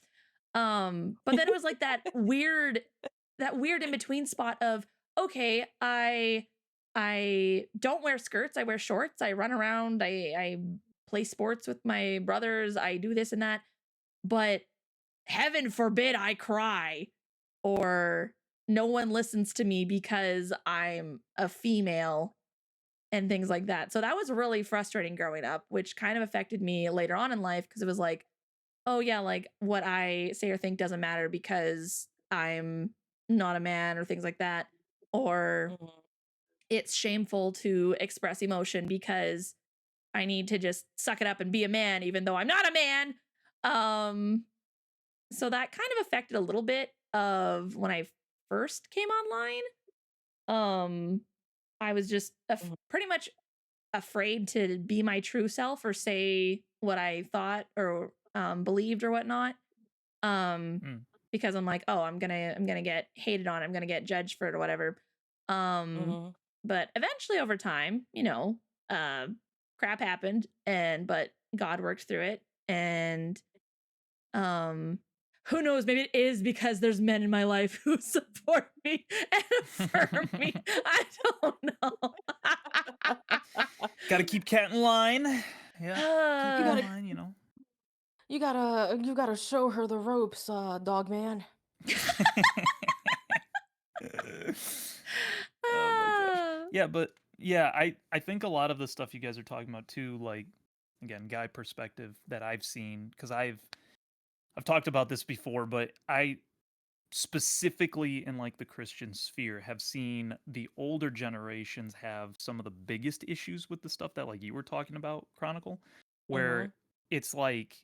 But then it was like that weird in between spot of, okay, I don't wear skirts, I wear shorts, I run around, I play sports with my brothers, I do this and that, but heaven forbid I cry or no one listens to me because I'm a female and things like that. So that was really frustrating growing up, which kind of affected me later on in life because it was like, oh yeah, like what I say or think doesn't matter because I'm not a man or things like that. Or mhm. it's shameful to express emotion because I need to just suck it up and be a man, even though I'm not a man. Um, so that kind of affected a little bit of when I first came online. Um, I was just Mhm, pretty much afraid to be my true self or say what I thought or believed or whatnot. Um, Mm. because I'm like, oh, I'm gonna get hated on, I'm gonna get judged for it or whatever. Um, mhm. but eventually over time, uh crap happened but God worked through it. And um who knows, maybe it is because there's men in my life who support me and affirm me. I don't know. Got to keep cat in line. Yeah, keep You cat in Uh, gotta line. you gotta show her the ropes, dog man. Oh my gosh. ah. Yeah, but yeah, I think a lot of the stuff you guys are talking about too, like again, guy perspective that I've seen, because I've talked about this before, but I specifically in like the Christian sphere have seen the older generations have some of the biggest issues with the stuff that like you were talking about, Chronicle, where Mhm, it's like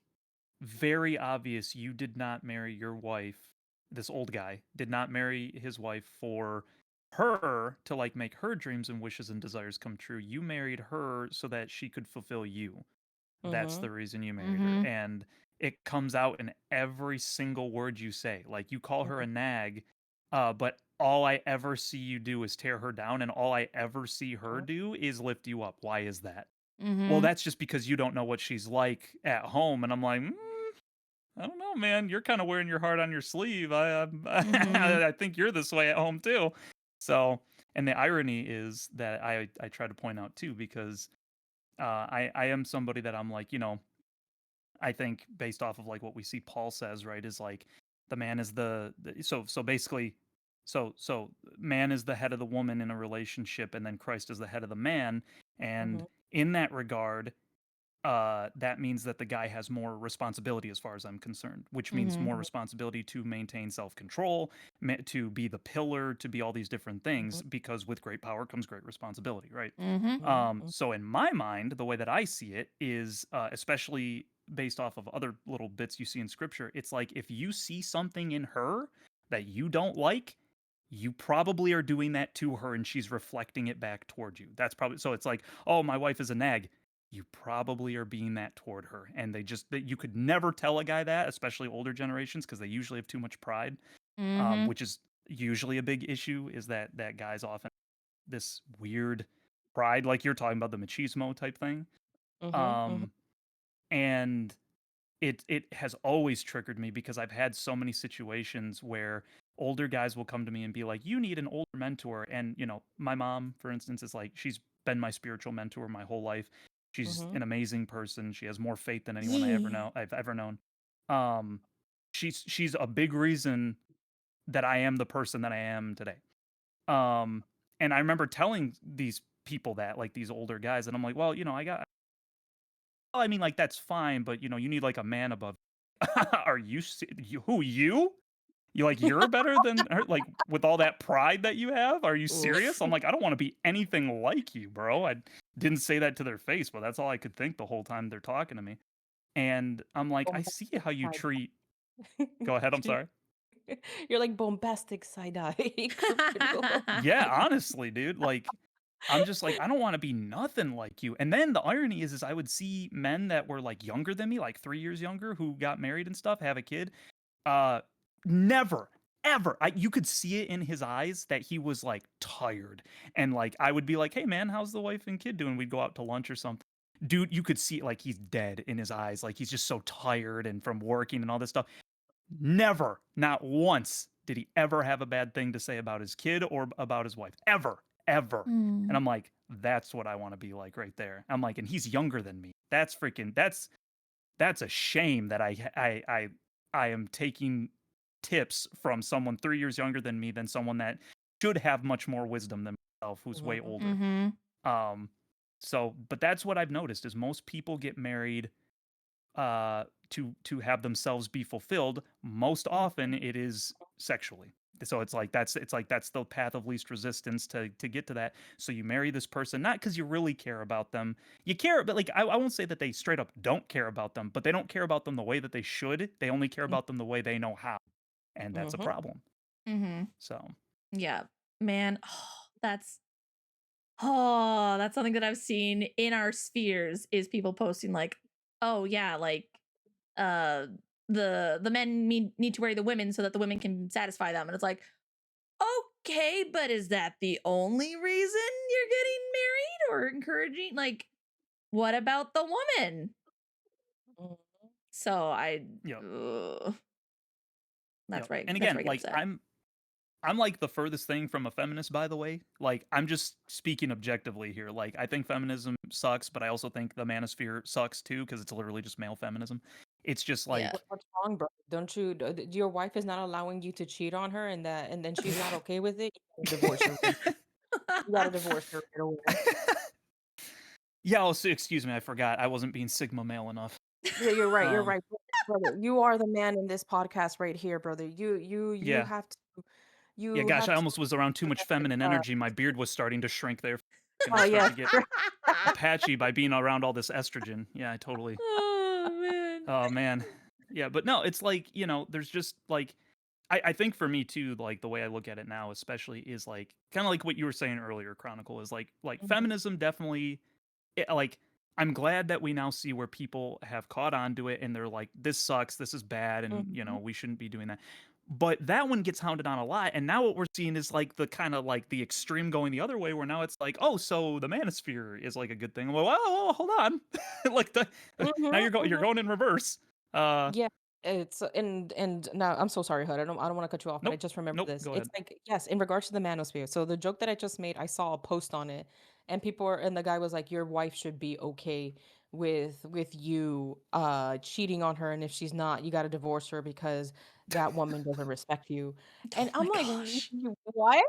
very obvious you did not marry your wife. This old guy did not marry his wife for her to like make her dreams and wishes and desires come true. You married her so that she could fulfill you. That's mhm, the reason you married her. Mhm. And it comes out in every single word you say. Like you call her mhm, a nag, but all I ever see you do is tear her down, and all I ever see her mhm, do is lift you up. Why is that? Well, Mhm. that's just because you don't know what she's like at home. And I'm like, I don't know, man. You're kind of wearing your heart on your sleeve. Mhm. I think you're this way at home too. So, and the irony is that I try to point out too, because I am somebody that I'm like, I think based off of like what we see Paul says, right, is like the man is so basically so man is the head of the woman in a relationship, and then Christ is the head of the man. And mhm, in that regard, that means that the guy has more responsibility as far as I'm concerned, which means more responsibility to maintain self-control, to be the pillar, to be all these different things, because with great power comes great responsibility, right? So in my mind, the way that I see it is, especially based off of other little bits you see in scripture, it's like if you see something in her that you don't like, you probably are doing that to her and she's reflecting it back toward you. That's probably so it's like, oh, my wife is a nag. You probably are being that toward her. And that you could never tell a guy that, especially older generations, because they usually have too much pride, which is usually a big issue, is that guys often this weird pride, like you're talking about, the machismo type thing. And it has always triggered me because I've had so many situations where older guys will come to me and be like, you need an older mentor. And, my mom, for instance, is like, she's been my spiritual mentor my whole life. She's an amazing person. She has more faith than anyone I've ever known. She's a big reason that I am the person that I am today. And I remember telling these people that, like these older guys, and I'm like, well, I mean, like, that's fine, but you need like a man above. Are you? You like you're better than her, like with all that pride that you have? Are you serious? I'm like, I don't want to be anything like you, bro. I didn't say that to their face, but that's all I could think the whole time they're talking to me. And I'm like, I see how you treat. Go ahead. I'm sorry. You're like bombastic side-eye. Yeah, honestly, dude. Like, I'm just like, I don't want to be nothing like you. And then the irony is I would see men that were like younger than me, like 3 years younger, who got married and stuff, have a kid. Never, ever. You could see it in his eyes that he was like tired. And like, I would be like, hey man, how's the wife and kid doing? We'd go out to lunch or something. Dude, you could see it, like he's dead in his eyes. Like he's just so tired and from working and all this stuff. Never, not once did he ever have a bad thing to say about his kid or about his wife. Ever, ever. And I'm like, that's what I want to be like right there. I'm like, and he's younger than me. That's a shame that I am taking tips from someone 3 years younger than me than someone that should have much more wisdom than myself, who's way older. But that's what I've noticed is most people get married to have themselves be fulfilled. Most often it is sexually. So it's like that's the path of least resistance to get to that. So you marry this person not because you really care about them. You care, but like I won't say that they straight up don't care about them, but they don't care about them the way that they should. They only care about them the way they know how, and that's a problem. So yeah, man, that's something that I've seen in our spheres is people posting like, oh yeah, like the men need to marry the women so that the women can satisfy them, and it's like, okay, but is that the only reason you're getting married or encouraging? Like, what about the woman? So that's right. And again, like I'm like the furthest thing from a feminist, by the way. Like, I'm just speaking objectively here. Like, I think feminism sucks, but I also think the manosphere sucks too, because it's literally just male feminism. It's just like, what's wrong, bro? Don't you? Your wife is not allowing you to cheat on her, and then she's not okay with it. You gotta divorce her. You gotta divorce her right away. Yeah. Oh, so, excuse me, I forgot. I wasn't being sigma male enough. Yeah, you're right. You're right, brother. You are the man in this podcast right here, brother. You have to. Yeah, gosh, I almost was around too much feminine energy. My beard was starting to shrink there. Oh yeah, to get patchy by being around all this estrogen. Yeah, I totally. Oh man. Oh man. Yeah, but no, it's like, there's just like I think for me too, like the way I look at it now, especially is like kind of like what you were saying earlier, Chronicle, is like feminism definitely like I'm glad that we now see where people have caught on to it and they're like, this sucks, this is bad, and we shouldn't be doing that. But that one gets hounded on a lot, and now what we're seeing is like the kind of like the extreme going the other way, where now it's like, oh, so the manosphere is like a good thing. I'm like, well, hold on, like now you're going in reverse. Yeah, it's and now I'm so sorry, Hood. I don't want to cut you off, but I just remember this. Go It's ahead. like, yes, in regards to the manosphere. So the joke that I just made, I saw a post on it, and and the guy was like, your wife should be okay with you cheating on her, and if she's not, you got to divorce her because that woman doesn't respect you. And Oh I'm my like, gosh. What?"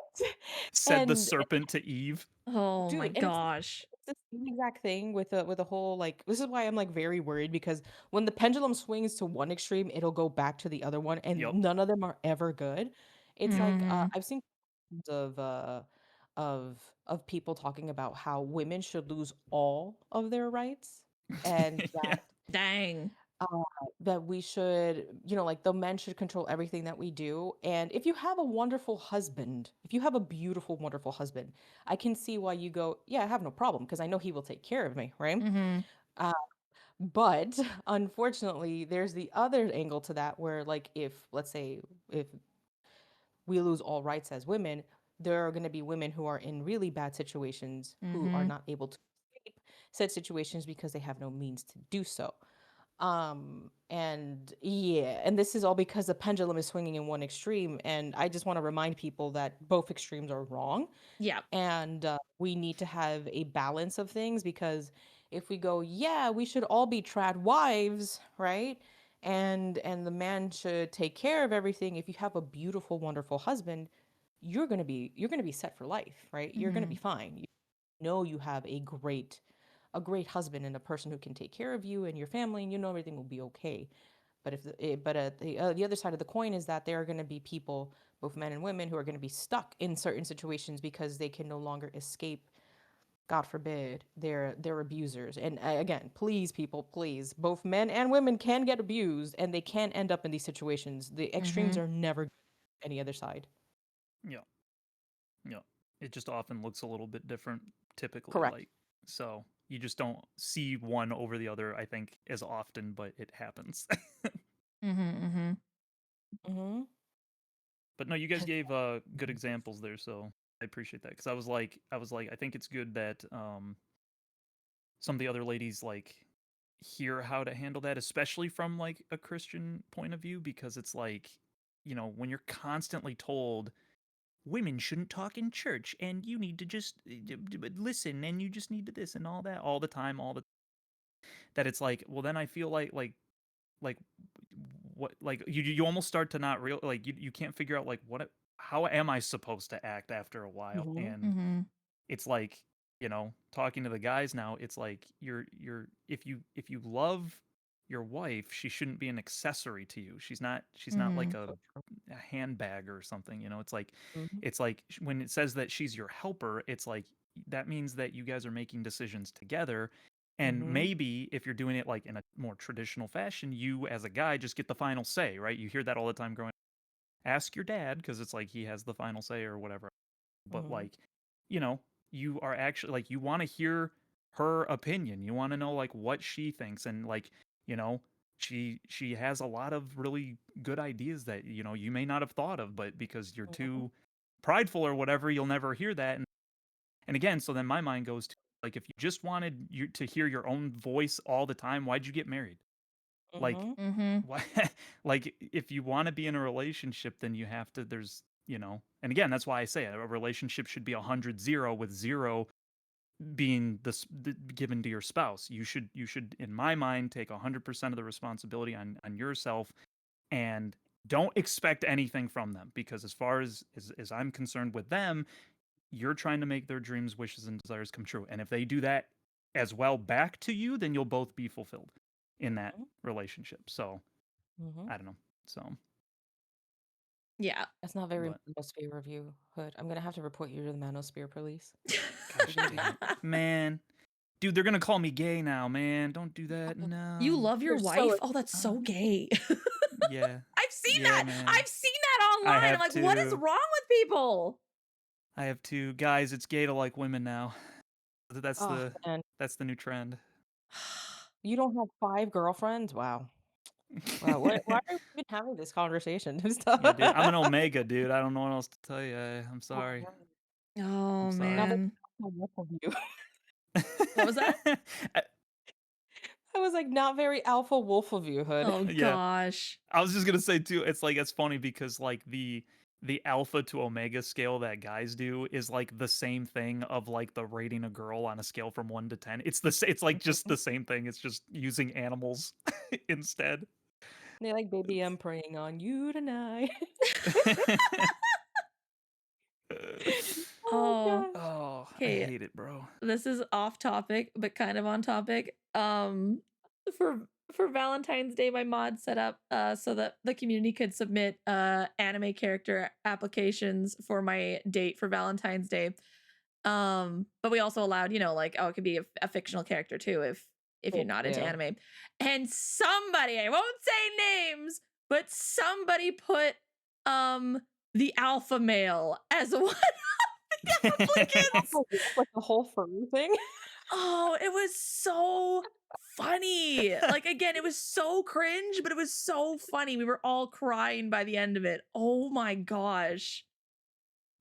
Said the And serpent to Eve. Oh my dude, and it's gosh. the same exact thing with the whole like this is why I'm like very worried because when the pendulum swings to one extreme, it'll go back to the other one, and Yep. none of them are ever good. It's like Mm-hmm. I've seen of of people talking about how women should lose all of their rights, and Yeah. Dang. uh, that we should, you know, like the men should control everything that we do. And if you have a wonderful husband, if you have a beautiful, wonderful husband, I can see why you go, yeah, I have no problem because I know he will take care of me, right? Mm-hmm. Uh, but unfortunately, there's the other angle to that where, like, if let's say if we lose all rights as women, there are going to be women who are in really bad situations who are Mm-hmm. not able to escape said situations because they have no means to do so. And yeah, and this is all because the pendulum is swinging in one extreme. And I just want to remind people that both extremes are wrong. Yeah. And we need to have a balance of things because if we go, yeah, we should all be trad wives, right? And the man should take care of everything. If you have a beautiful, wonderful husband, you're gonna be set for life, right? You're gonna Mm-hmm. be fine. You know you have a great husband and a person who can take care of you and your family, and you know everything will be okay. But if the other side of the coin is that there are going to be people, both men and women, who are going to be stuck in certain situations because they can no longer escape. God forbid their abusers. And again, please, people, please, both men and women can get abused, and they can end up in these situations. The Mm-hmm. extremes are never any other side. Yeah. Yeah. It just often looks a little bit different, typically. Correct. Like, so you just don't see one over the other, I think, as often, but it happens. Mm-hmm. Mm-hmm. Mm-hmm. But no, you guys gave good examples there, so I appreciate that. Because I was like, I think it's good that some of the other ladies like hear how to handle that, especially from like a Christian point of view, because it's like, when you're constantly told women shouldn't talk in church and you need to just listen and you just need to this and all that all the time, that it's like, well, then I feel like what, like you almost start to not real, like you can't figure out like how am I supposed to act after a while. Mm-hmm. And Mm-hmm. it's like, talking to the guys now, it's like if you love your wife, she shouldn't be an accessory to you. She's not like Mm-hmm. a handbag or something. Mm-hmm. When it says that she's your helper, it's like that means that you guys are making decisions together. And Mm-hmm. maybe if you're doing it like in a more traditional fashion, you as a guy just get the final say, right? You hear that all the time growing. Ask your dad, because it's like he has the final say or whatever. But Mm-hmm. like, you know, you are actually like, you want to hear her opinion. You want to know like what she thinks. And like, you know, she has a lot of really good ideas that, you may not have thought of, but because you're Mm-hmm. too prideful or whatever, you'll never hear that. And again, so then my mind goes to like, if you just wanted you to hear your own voice all the time, why'd you get married? Like, Mm-hmm. Mm-hmm. why? Like, if you want to be in a relationship, then you have to. And again, that's why I say a relationship should be 100-0, with 0 being given to your spouse. You should, in my mind, take 100% of the responsibility on yourself, and don't expect anything from them, because as far as I'm concerned with them, you're trying to make their dreams, wishes, and desires come true. And if they do that as well back to you, then you'll both be fulfilled in that relationship. So Mm-hmm. I don't know. So, Yeah. That's not very but manosphere of you, Hood. I'm gonna have to report you to the manosphere police. You're gosh gonna be dang it, man, dude, they're gonna call me gay now, man. Don't do that. You No. love your you're so wife? Oh, that's Uh, so gay. yeah, I've seen yeah, that. man. I've seen that I online. I'm have like, what is to. wrong with people? I have to. Guys, it's gay to like women now. That's oh the man. that's the new trend. You don't have 5 girlfriends? Wow. Wow. Why are we even having this conversation and stuff? Yeah, dude. I'm an omega, dude. I don't know what else to tell you. I'm Oh, sorry. man. I'm Oh Not sorry. very man. alpha wolf of you. What was that? I was like, not very alpha wolf of you, Hood. Oh Yeah. gosh. I was just gonna say too, it's like, it's funny because like the alpha to omega scale that guys do is like the same thing of like the rating a girl on a scale from 1 to 10. It's like just the same thing. It's just using animals instead. They like, baby, I'm praying on you tonight. Oh, Oh, I okay. hate it, bro. This is off topic, but kind of on topic. For Valentine's Day, my mod set up so that the community could submit anime character applications for my date for Valentine's Day. But we also allowed, like, oh, it could be a fictional character too if you're not into Yeah. anime. And somebody, I won't say names, but somebody put the alpha male as one of the applicants. Oh, like the whole furry thing? Oh, it was so funny. Like, again, it was so cringe, but it was so funny. We were all crying by the end of it. Oh my gosh.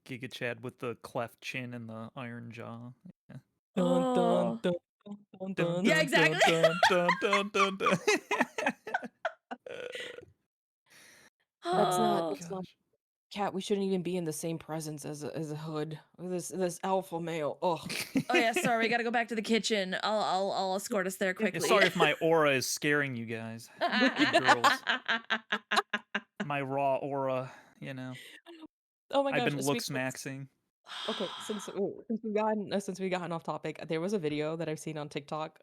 Giga Chad with the cleft chin and the iron jaw. Yeah. Dun, dun, Oh. dun, dun, Dun, dun. Yeah, dun, dun, exactly. dun, dun, dun, dun, dun. That's not Oh. that's not Gosh. Cat, we shouldn't even be in the same presence as a hood. This alpha male. Ugh. Oh yeah, sorry, we gotta go back to the kitchen. I'll escort us there Yeah, Yeah, quickly. sorry if my aura is scaring you guys. You girls. My raw aura, you know. Oh my I've gosh, been looks speaking of maxing. okay, since we gotten off topic, there was a video that I've seen on TikTok,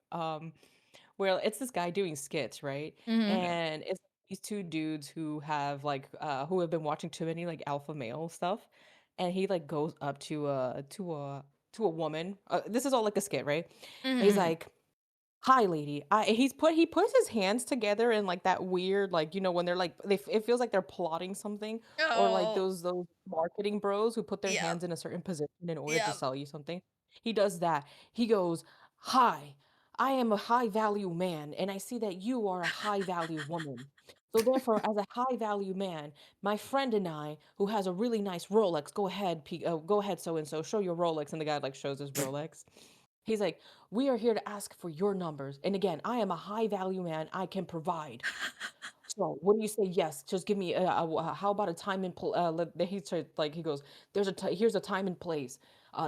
where it's this guy doing skits, right? Mhm. Yeah. And it's these two dudes who have like who have been watching too many like alpha male stuff, and he like goes up to a woman. This is all like a skit, right? And he's Mhm. like, "Hi, lady." He puts his hands together in like that weird like when they're like it feels like they're plotting something, or like Oh, those marketing bros who put their yep. hands in a certain position in order to Yep. sell you something. He does that. He goes, "Hi, I am a high value man, and I see that you are a high value woman. So therefore, as a high value man, my friend and I, who has a really nice Rolex, go ahead, so and so, show your Rolex." And the guy like shows his Rolex. He's like, "We are here to ask for your numbers. And again, I am a high value man. I can provide. So when you say yes, just give me how about a time and he said like he goes, here's a time and place.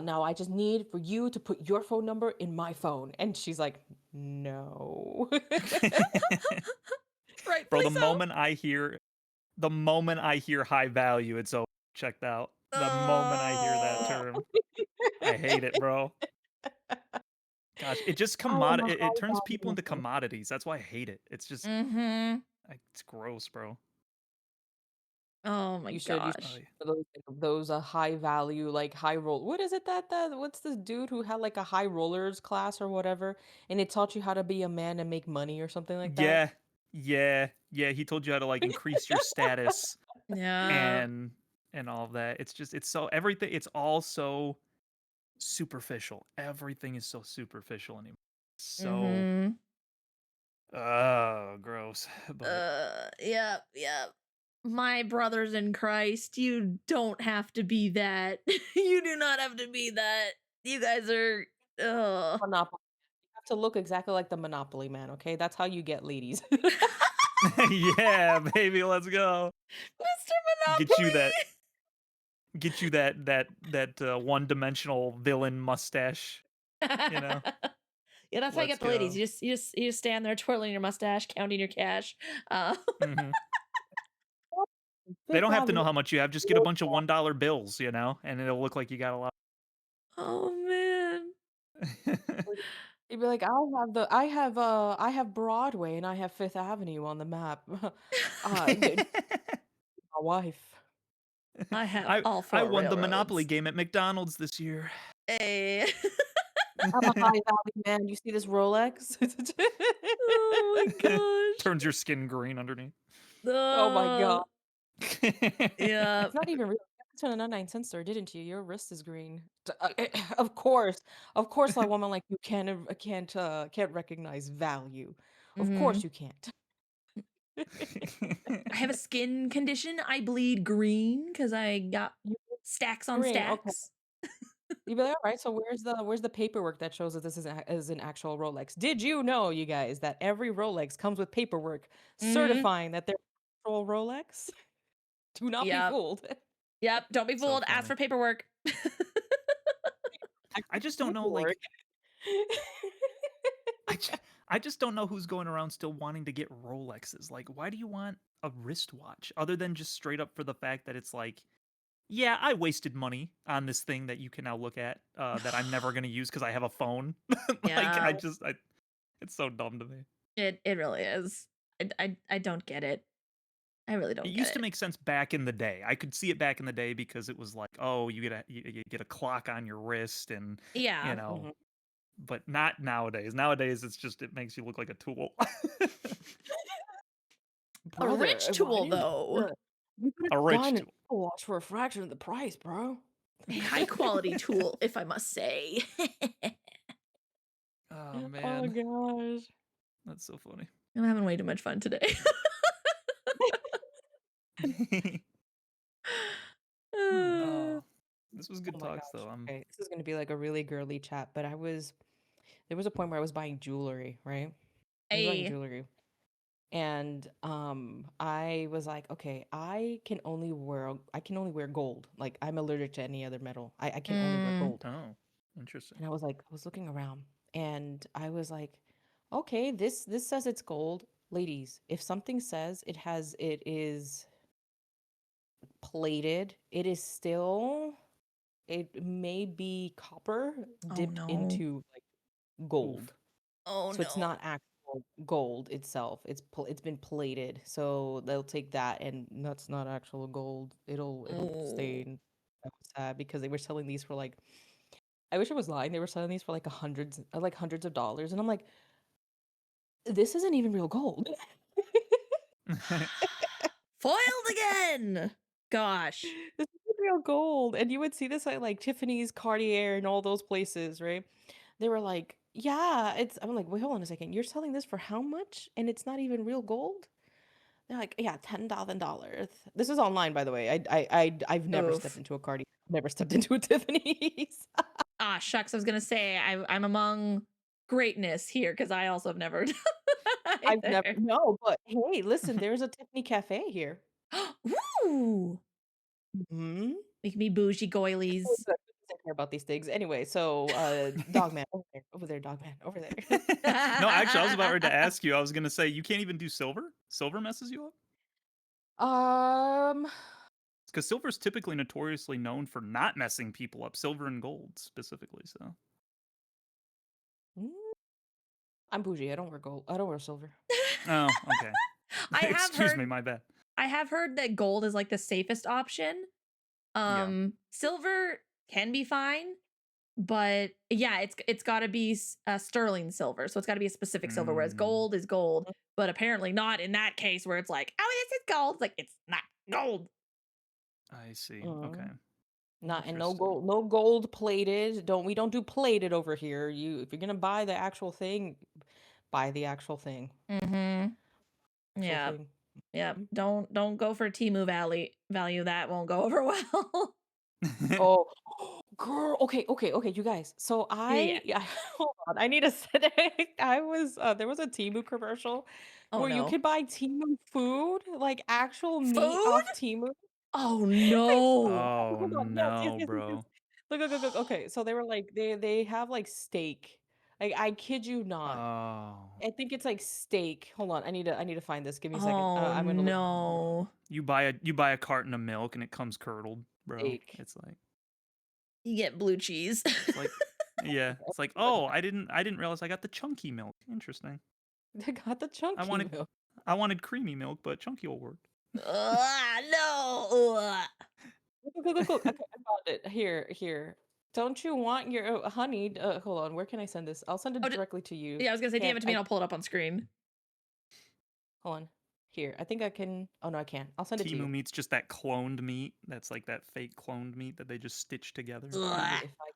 Now I just need for you to put your phone number in my phone." And she's like, "No." Bro, Rightfully so. the moment I hear high value, it's over. Checked out. The moment I hear that Oh. term, I hate it, bro. Gosh, it just I am a it high turns people value into man. commodities. That's why I hate it. It's just Mhm. it's gross, bro. Oh my You should Oh gosh. yeah. those high value like high roll. What is it that what's this dude who had like a high rollers class or whatever, and it taught you how to be a man and make money or something like that? Yeah. Yeah. Yeah, he told you how to like increase your status Yeah. and all of that. It's just it's so everything it's all so superficial. Everything is so superficial anymore. So Mhm. gross. But Yep, yep. My brothers in Christ, you don't have to be that. You do not have to be that. You guys are Monopoly. You have to look exactly like the Monopoly man, okay? That's how you get ladies. yeah, baby, let's go. Mr. Get you Monopoly. that one-dimensional villain mustache, you know. Yeah, that's how you Let's get the ladies. go. You just stand there twirling your mustache, counting your cash. Uh, Mhm. They Fifth don't have to know Avenue. how much you have. Just get a bunch of $1 bills, you know, and it'll look like you got a lot. oh man. You'd be like, I have Broadway and I have Fifth Avenue on the map. My wife. I have I all I four won the Monopoly railroads. game at McDonald's this year. Hey. I'm a high value man. You see this Rolex? Oh my gosh. Turns your skin green underneath. Oh my Uh, god. yeah. It's not even real. You have to turn a 99-cent store, didn't you? Your wrist is green. Of course, a woman like you can't recognize value. Of course, Mhm. you can't. I have a skin condition. I bleed green because I got You stacks on green. Okay. stacks. You'd be like, all right. So where's the paperwork that shows that this is an actual Rolex? Did you know, you guys, that every Rolex comes with paperwork Mhm. certifying that they're actual Rolex? Do not be Yep. fooled. Yep. Don't be So fooled. Ask funny. for paperwork. I Actual just don't know, paperwork. like, I, ju- I just don't know who's going around still wanting to get Rolexes. Like, why do you want a wristwatch other than just straight up for the fact that it's like, yeah, I wasted money on this thing that you can now look at that I'm never gonna use because I have a phone. Like Yeah, it's so dumb to me. it really is. I don't get it. I really It don't get used to it. make sense back in the day. I could see it back in the day because it was like, oh, you get a clock on your wrist and you Yeah. know, Mhm. but not nowadays. Nowadays it makes you look like a tool. A Brother, rich why tool do you though. you could A have rich gotten an tool. Apple Watch for a fraction of the price, bro. A high quality tool, if I must say. Oh Oh man, gosh. that's so funny. I'm having way too much fun today. Uh, Oh, this was Oh good my talks gosh. though. Okay, this is gonna be like a really girly chat, but there was a point where I was buying jewelry, right? I was buying a jewelry. And I was like, okay, I can only wear gold. Like I'm allergic to any other metal. I can only wear mm, gold. Oh, interesting. And I was like, I was looking around and I was like, okay, this says it's gold. Ladies, if something says it is plated, it is still it may be copper oh dipped no. into like Oof. gold. Oh So it's no. not actual gold itself. It's been plated. So they'll take that and that's not actual gold. It'll Oh. stain. I was sad because they were selling these for like I wish I was lying. They were selling these for like hundreds of dollars and I'm like this isn't even real gold. Foiled again. Gosh. This isn't real gold. And you would see this at like Tiffany's, Cartier, and all those places, right? They were like, yeah, I'm like, wait, hold on a second. You're selling this for how much? And it's not even real gold? They're like, yeah, $10,000. This is online, by the way. I've never stepped Oof. into a Cartier, never stepped into a Tiffany's. Ah, shucks. I was gonna say I'm among greatness here because I also have never done that I've never, either. no, but hey, listen, there's a Tiffany cafe here. Ooh. Hmm. Make me bougie goilies. Take care about these things. Anyway, so dog man, over there, dog man, over there. No, actually, I was about ready to ask you. I was gonna say you can't even do silver. Silver messes you up Um, because silver's typically notoriously known for not messing people up. Silver and gold specifically. So. mm, I'm bougie. I don't wear gold. I don't wear silver. Oh, okay. I have Excuse me, heard my bad. I have heard that gold is like the safest option. Yeah. Silver can be fine, but yeah, it's got to be sterling silver, so it's got to be a specific silver. Whereas Mm, gold is gold, but apparently not in that case where it's like, oh, this is gold. It's like it's not gold. I see. Okay. Mm. Not and Interesting. no gold plated. We don't do plated over here. If you're gonna buy the actual thing, buy the actual thing. Mm-hmm. Actual Yeah. thing. Yeah. Mhm. Don't go for Timu value. That won't go over well. Oh, girl. Okay, you guys. So Yeah. hold on. I need to set I was there was a Temu commercial Oh where you no. could buy Temu food, like actual meat Food? off Temu. Oh Wait, no. Oh hold on. Yes, yes, no, yes, yes, yes. bro. Look. Okay, so they were like they have like steak. Like I kid you not. Oh. I think it's like steak. Hold on. I need to find this. Give me a second. Oh I'm gonna look no. You buy a carton of milk and it comes curdled, bro. steak. You get blue cheese. It's like yeah, it's like, "Oh, I didn't realize I got the chunky milk. Interesting. They got the I chunky wanted milk. I wanted creamy milk, but chunky will work." No. Ugh. Look. Okay, I found it. Here. Don't you want your honey? Hold on. Where can I send this? I'll send it Oh, directly to you. yeah, I was gonna say, damn Can't it to me, I? and I'll pull it up on screen. Hold on. Here. I think I can. Oh no, I can't. I'll send it to Timu you. meat's just that cloned meat. That's like that fake cloned meat that they just stitch together. See Ugh. if I.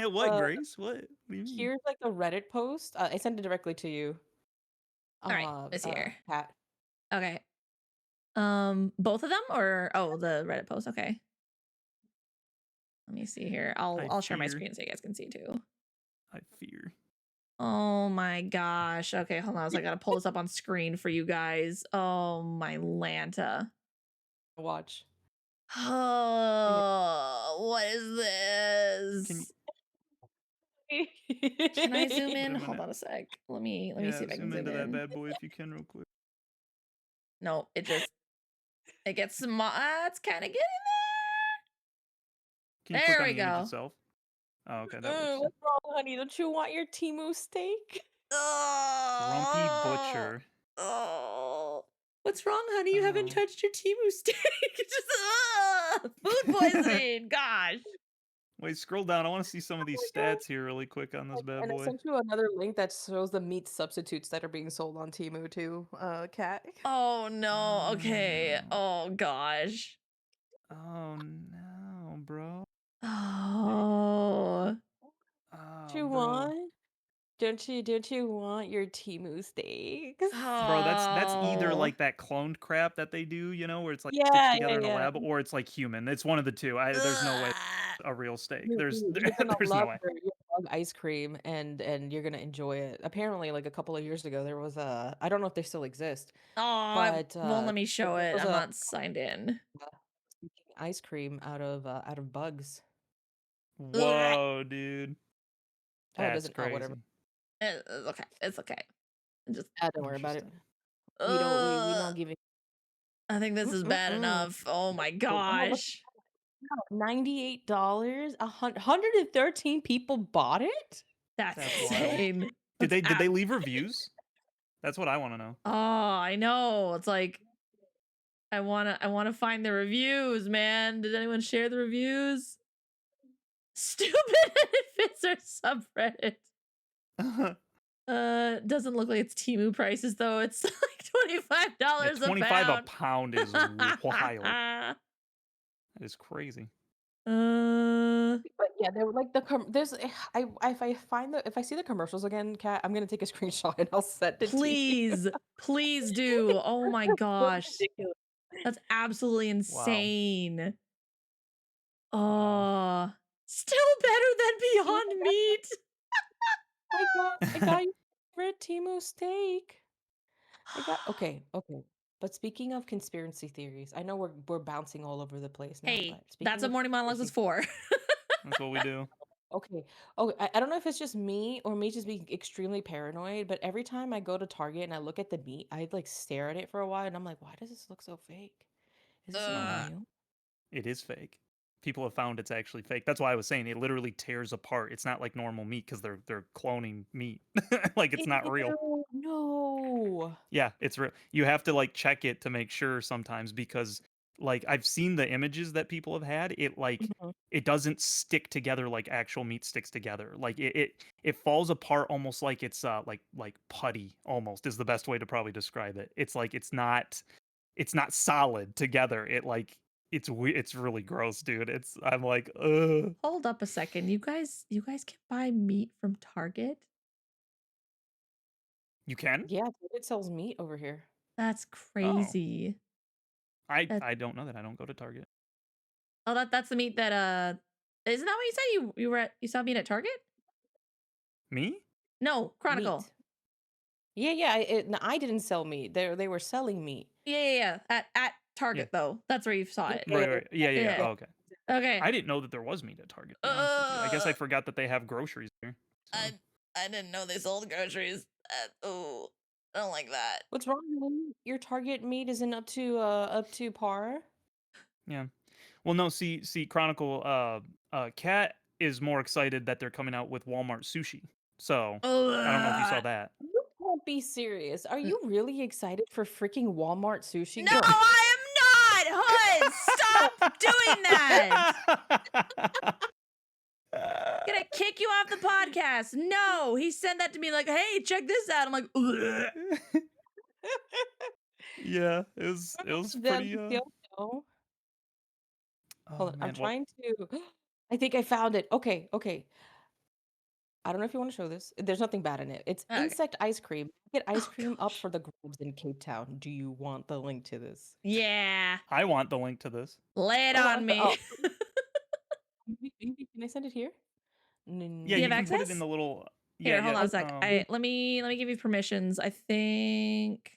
What, Uh, Grace? What? What do you mean? here's like a Reddit post. I sent it directly to you. All right, let's see here. Pat. Okay. Both of them, or the Reddit post. Okay. Let me see here. I I'll share my fear. screen so you guys can see too. I fear. Oh my gosh. Okay, hold on. So I gotta pull this up on screen for you guys. Oh my Lanta. Watch. Oh, what is Can this? Can I zoom wait in? a Hold minute. on a sec. Let me see Yeah, if I can zoom zoom into that in. bad boy if you can real quick. No, it just It gets small. It's kind of getting Can you there. click There on we the image go. itself? Oh, okay, that works. What's wrong, honey? Don't you want your Timu steak? Grumpy Oh, Butcher. oh. What's wrong, honey? You haven't Oh. touched your Timu steak. Just food poisoning. Gosh. Wait, scroll down. I want to see some of these stats here really quick on this bad And I boy. sent you another link that shows the meat substitutes that are being sold on Timu too, Kat. Oh no. Oh, Okay. no. Oh gosh. Oh no, bro. Oh. Oh, You bro. want? Don't you want your Timu steaks? Bro, that's either Oh. like that cloned crap that they do, where it's like stitched Yeah, together in a yeah. lab, or it's like human. It's one of the two. There's no way Ugh. a real steak. There's You're gonna there's no love way. your bug ice cream and you're gonna enjoy it. Apparently, like a couple of years ago, there was a I don't know if they still exist, Oh, it but won't let me show there it. was I'm a not signed in. ice cream out of bugs. Ugh. Whoa, dude. Oh, it That's doesn't. Oh, whatever. crazy. It's okay. It's okay. Just Don't worry about it. Interesting. We don't. We uh, not giving. I think this is bad Mm-mm-mm. enough. Oh my Oh, look, gosh. $98. 113 people bought it. That's That's wild. insane. Did That's they leave reviews? That's what I want to know. Oh, I know. It's like I wanna find the reviews, man. Did anyone share the reviews? Stupid it fits our subreddit. Doesn't look like it's Temu prices though. It's like $25 a 25 a pound. pound is wild. That is crazy. But yeah, they were like there's if I see the commercials again, Kat, I'm gonna take a screenshot and I'll send it to you. Please do. Oh my gosh. Ridiculous. That's absolutely Wow. insane. Wow. Oh, still better than Beyond Meat. I got your favorite Timu steak. Okay. But speaking of conspiracy theories, I know we're bouncing all over the place now, Hey, but that's speaking what of Morning Monologues is conspiracy, for. That's what we do. okay. Oh, I don't know if it's just me or me just being extremely paranoid, but every time I go to Target and I look at the meat, I like stare at it for a while and I'm like, why does this look so fake? Is this even Uh, real? It is fake. People have found it's actually fake. That's why I was saying it literally tears apart. It's not like normal meat because they're cloning meat. Like it's not real. Ew, no. Yeah, it's real. You have to like check it to make sure sometimes because like I've seen the images that people have had. It like Mhm. it doesn't stick together like actual meat sticks together. Like it falls apart almost like it's like putty almost is the best way to probably describe it. It's like it's not solid together. It like it's really gross, dude. I'm like, ugh. Hold up a second. You guys can buy meat from Target? You can? Yeah, Target sells meat over here. That's Oh, crazy. That I don't know that. I don't go to Target. that's the meat that isn't that what you said you saw meat at Target? Me? No, Chronicle. Meat. Yeah. No, I didn't sell meat. They were selling meat. Yeah. At Yeah. Target though. That's where you saw it. Right. Yeah. Yeah. Oh, okay. Okay. I didn't know that there was meat at Target, to be honest with you. I guess I forgot that they have groceries there. So. I didn't know they sold groceries. Oh, I don't like that. What's wrong, honey? Your Target meat isn't up to par? Yeah. Well, no, see, Chronicle, Cat is more excited that they're coming out with Walmart sushi. So I don't know if you saw that. You can't be serious. Are you really excited for freaking Walmart sushi? No, Girl, I am not. Hood, stop doing that. Gonna kick you off the podcast. No, he sent that to me like, hey, check this out. I'm like, ugh. Yeah, it was pretty. Oh, Oh hold on. I'm man, what? trying to. I think I found it. Okay. I don't know if you want to show this. There's nothing bad in it. It's Okay. insect ice cream. Get ice Oh, cream up gosh. for the grabs in Cape Town. Do you want the link to this? Yeah. I want the link to this. Lay it Oh, on me. Can I send it here? Yeah, Do you you have can put it in access? the little. Here, hold on a sec. Yeah. Let me give you permissions. I think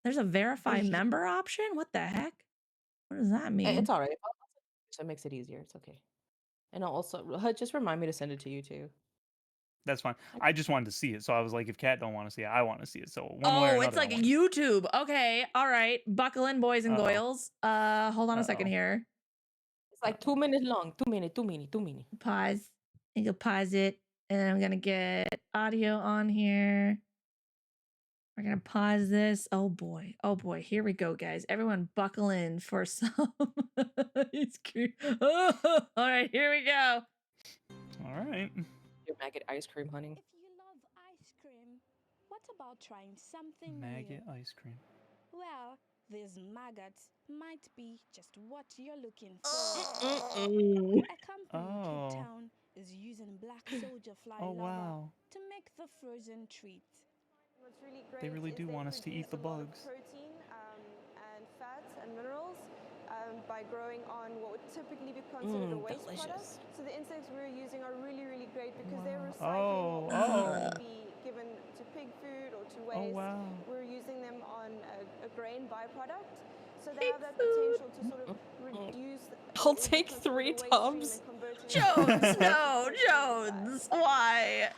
there's a verify member option. What the heck? What does that mean? It's all right. So it makes it easier. It's okay. And I'll also just remind me to send it to you too. That's fine. I just wanted to see it, so I was like, if Kat don't want to see it, I want to see it. So one way or another. It's like YouTube. Okay, all right. Buckle in, boys and goyles. Hold on a second here. It's like 2 minutes long. 2 minutes. 2 minutes. 2 minutes. Pause. I can pause it, and then I'm gonna get audio on here. We're gonna pause this. Oh boy. Here we go, guys. Everyone, buckle in for some ice cream. Oh, all right, here we go. All right. Your maggot ice cream, honey. If you love ice cream, what about trying something Maggot new? ice cream. Well, these maggots might be just what you're looking for. A company in Cape Town is using black soldier fly larvae to make the frozen treat. What's really great they really do want us to eat the bugs. Protein and fats and minerals by growing on what would typically be considered a waste product. So the insects we're using are really, really great because they're recycling what would be given to pig food or to waste. We're using them on a grain byproduct. So they have that potential to sort of reduce. I'll take 3 tubs. Jones, no, Jones. Why?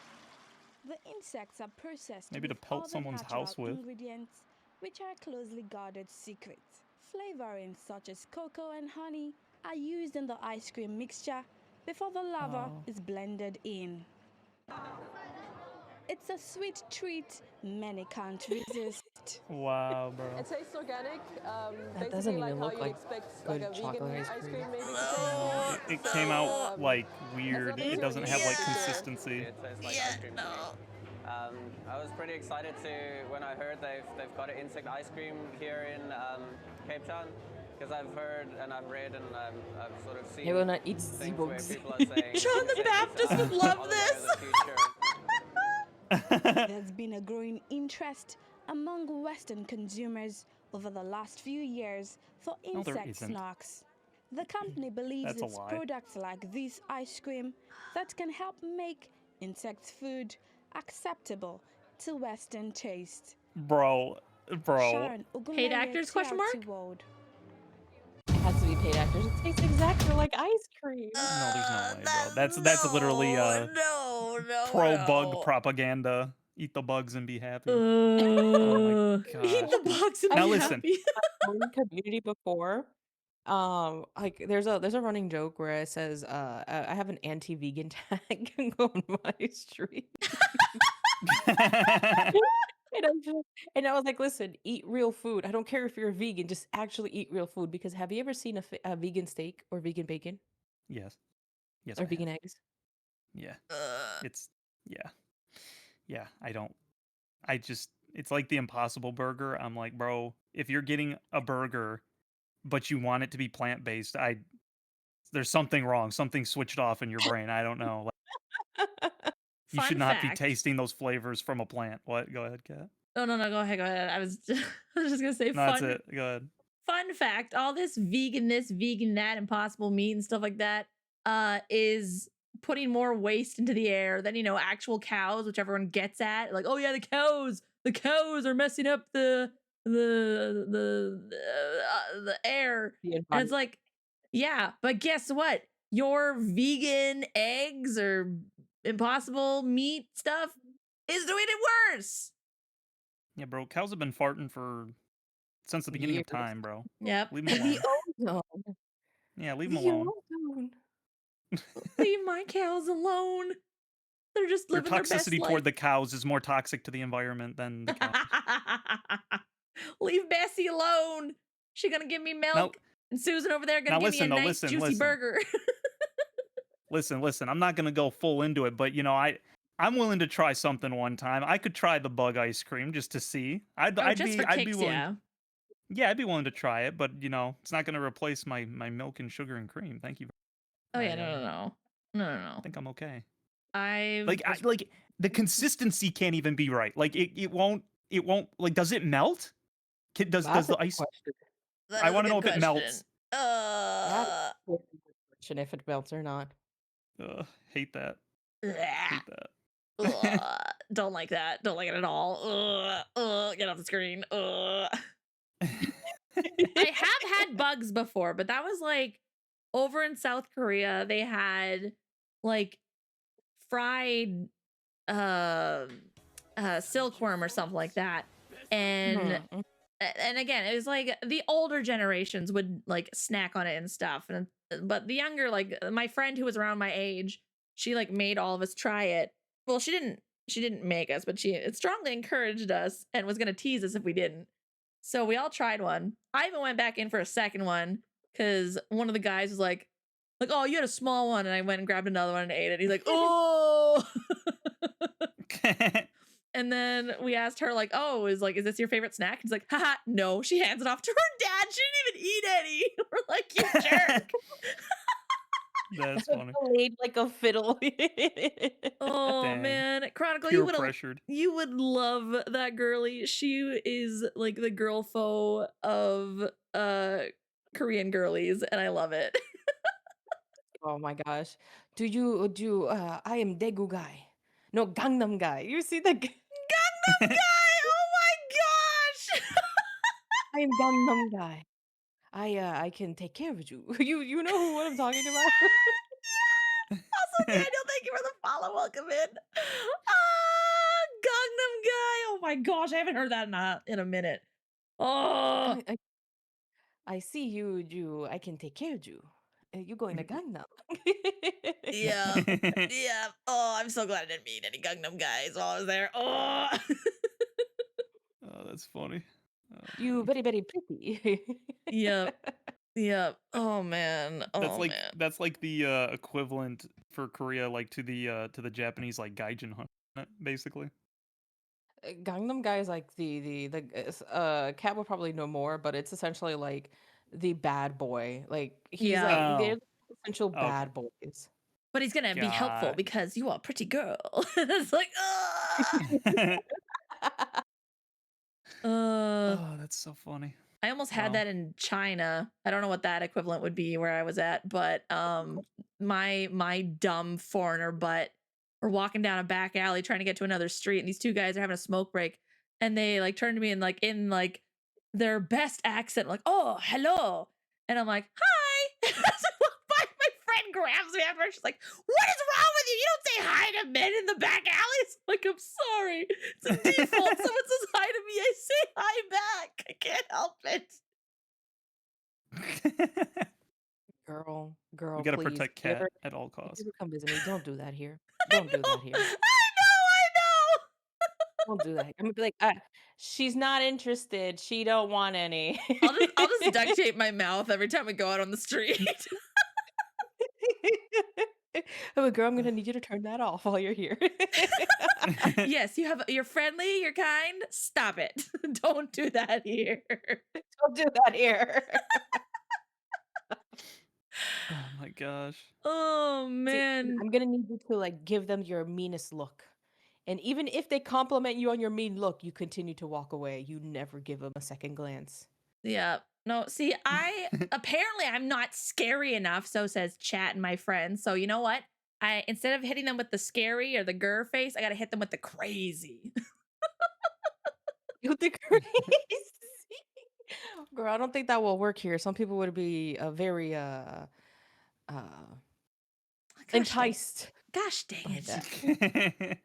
The insects are processed maybe to with pelt other someone's natural house with. ingredients, which are closely guarded secrets. Flavorings such as cocoa and honey are used in the ice cream mixture before the larva is blended in. It's a sweet treat many can't resist. Wow, bro. It tastes organic. That doesn't even look like like a good chocolate vegan ice cream. maybe. It came out like weird. It doesn't have like consistency. It tastes like ice cream to me. I was pretty excited when I heard they've got an insect ice cream here in Cape Town, because I've heard and I've read and I've sort of seen He will not eat things where bugs. people are saying John the Baptist would love this. There's been a growing interest among Western consumers over the last few years for insect snacks. The company believes it's products like this ice cream that can help make insect food acceptable to Western taste. Bro. Paid actors, question mark? It has to be paid actors. It tastes exactly like ice cream. No, there's no way, bro. That's literally pro-bug propaganda. Eat the bugs and be happy. Oh my god. Eat the bugs and now be listen. happy. Community before. Like there's a running joke where it says, I have an anti-vegan tag on my street. And I was like, listen, eat real food. I don't care if you're a vegan, just actually eat real food. Because have you ever seen a vegan steak or vegan bacon? Yes. Or vegan eggs? Yeah. Yeah, it's like the Impossible Burger. I'm like, bro, if you're getting a burger, but you want it to be plant-based, there's something wrong. Something switched off in your brain. I don't know. You should not be tasting those flavors from a plant. What? Go ahead, Kat. No, go ahead. I was just gonna say no, that's it. Go ahead. Fun fact, all this, vegan that, impossible meat and stuff like that, is putting more waste into the air than, actual cows, which everyone gets at. Like, oh yeah, the cows are messing up the air. And it's like, yeah, but guess what? Your vegan eggs or impossible meat stuff is doing it worse. Yeah, bro, cows have been farting since the beginning of time, bro. Yep. Leave them alone. Yeah, leave them alone. Leave my cows alone. They're just living their best life. Your toxicity toward the cows is more toxic to the environment than the cows. Leave Bessie alone. She gonna give me milk, and Susan over there gonna give me a nice juicy burger. Listen. I'm not gonna go full into it, but I'm willing to try something one time. I could try the bug ice cream just to see. I'd be willing. Yeah, I'd be willing to try it, but it's not gonna replace my milk and sugar and cream. Thank you. Oh yeah, no. I think I'm okay. Like the consistency can't even be right. Like it won't. Like, does it melt? Does the ice? I want to know if it melts. Question if it melts or not. Hate that. Hate that. Don't like that. Don't like it at all. Get off the screen. I have had bugs before, but that was like over in South Korea. They had like fried silkworm or something like that. And again, it was like the older generations would like snack on it and stuff. But the younger, like my friend who was around my age, she like made all of us try it. Well, she didn't make us, but she strongly encouraged us and was gonna tease us if we didn't. So we all tried one. I even went back in for a second one because one of the guys was like, oh, you had a small one, and I went and grabbed another one and ate it. He's like, oh. And then we asked her, like, oh, is this your favorite snack? He's like, haha, no. She hands it off to her dad. She didn't even eat any. We're like, you jerk. That's funny. Played like a fiddle. Oh, Dang. man. Chronicle, Pure pressured. you would love that girly. She is like the girl foe of Korean girlies, and I love it. Oh my gosh. Do I am Daegu guy. No, Gangnam guy. You see the Gangnam guy! Oh my gosh! I am Gangnam guy. I can take care of you. You know what I'm talking about? Yeah! Also, Daniel, thank you for the follow. Welcome in. Gangnam guy. Oh my gosh, I haven't heard that in a minute. Oh. I see you. I can take care of you. You going to Gangnam? Yeah. Yeah. Oh, I'm so glad I didn't meet any Gangnam guys while I was there. Oh. Oh, that's funny. You very, very pretty. Yep. Yep. Oh man. Oh man. That's like the equivalent for Korea, like to the Japanese like gaijin hunt, basically. Gangnam guy is like the Kat will probably know more, but it's essentially like the bad boy. Like he's like they're the essential bad boys. But he's gonna be helpful because you are a pretty girl. It's like, oh, that's so funny. I almost had that in China. I don't know what that equivalent would be where I was at, but my dumb foreigner butt, we're walking down a back alley trying to get to another street, and these two guys are having a smoke break, and they like turn to me and like in like their best accent, like, oh, hello. And I'm like, hi. As I walk by, my friend grabs me after, she's like, what is wrong with you? You don't say hi to men in the back alleys. I'm like, I'm sorry. It's a default. Someone says hi to me, I say hi back. I can't help it. Girl, we gotta please. protect Kat at all costs. If you come visit me, don't do that here. Don't do that here. I know. Don't do that. I'm gonna be like, she's not interested. She don't want any. I'll just duct tape my mouth every time we go out on the street. Oh, girl, I'm gonna need you to turn that off while you're here. Yes, you're friendly, you're kind. Stop it. Don't do that here. Don't do that here. Oh my gosh. Oh man. See, I'm gonna need you to like give them your meanest look. And even if they compliment you on your mean look, you continue to walk away. You never give them a second glance. Yeah. No, see, apparently I'm not scary enough, so says chat and my friends. So you know what? Instead of hitting them with the scary or the grr face, I gotta hit them with the crazy. With the crazy. Girl, I don't think that will work here. Some people would be very enticed. Gosh dang it.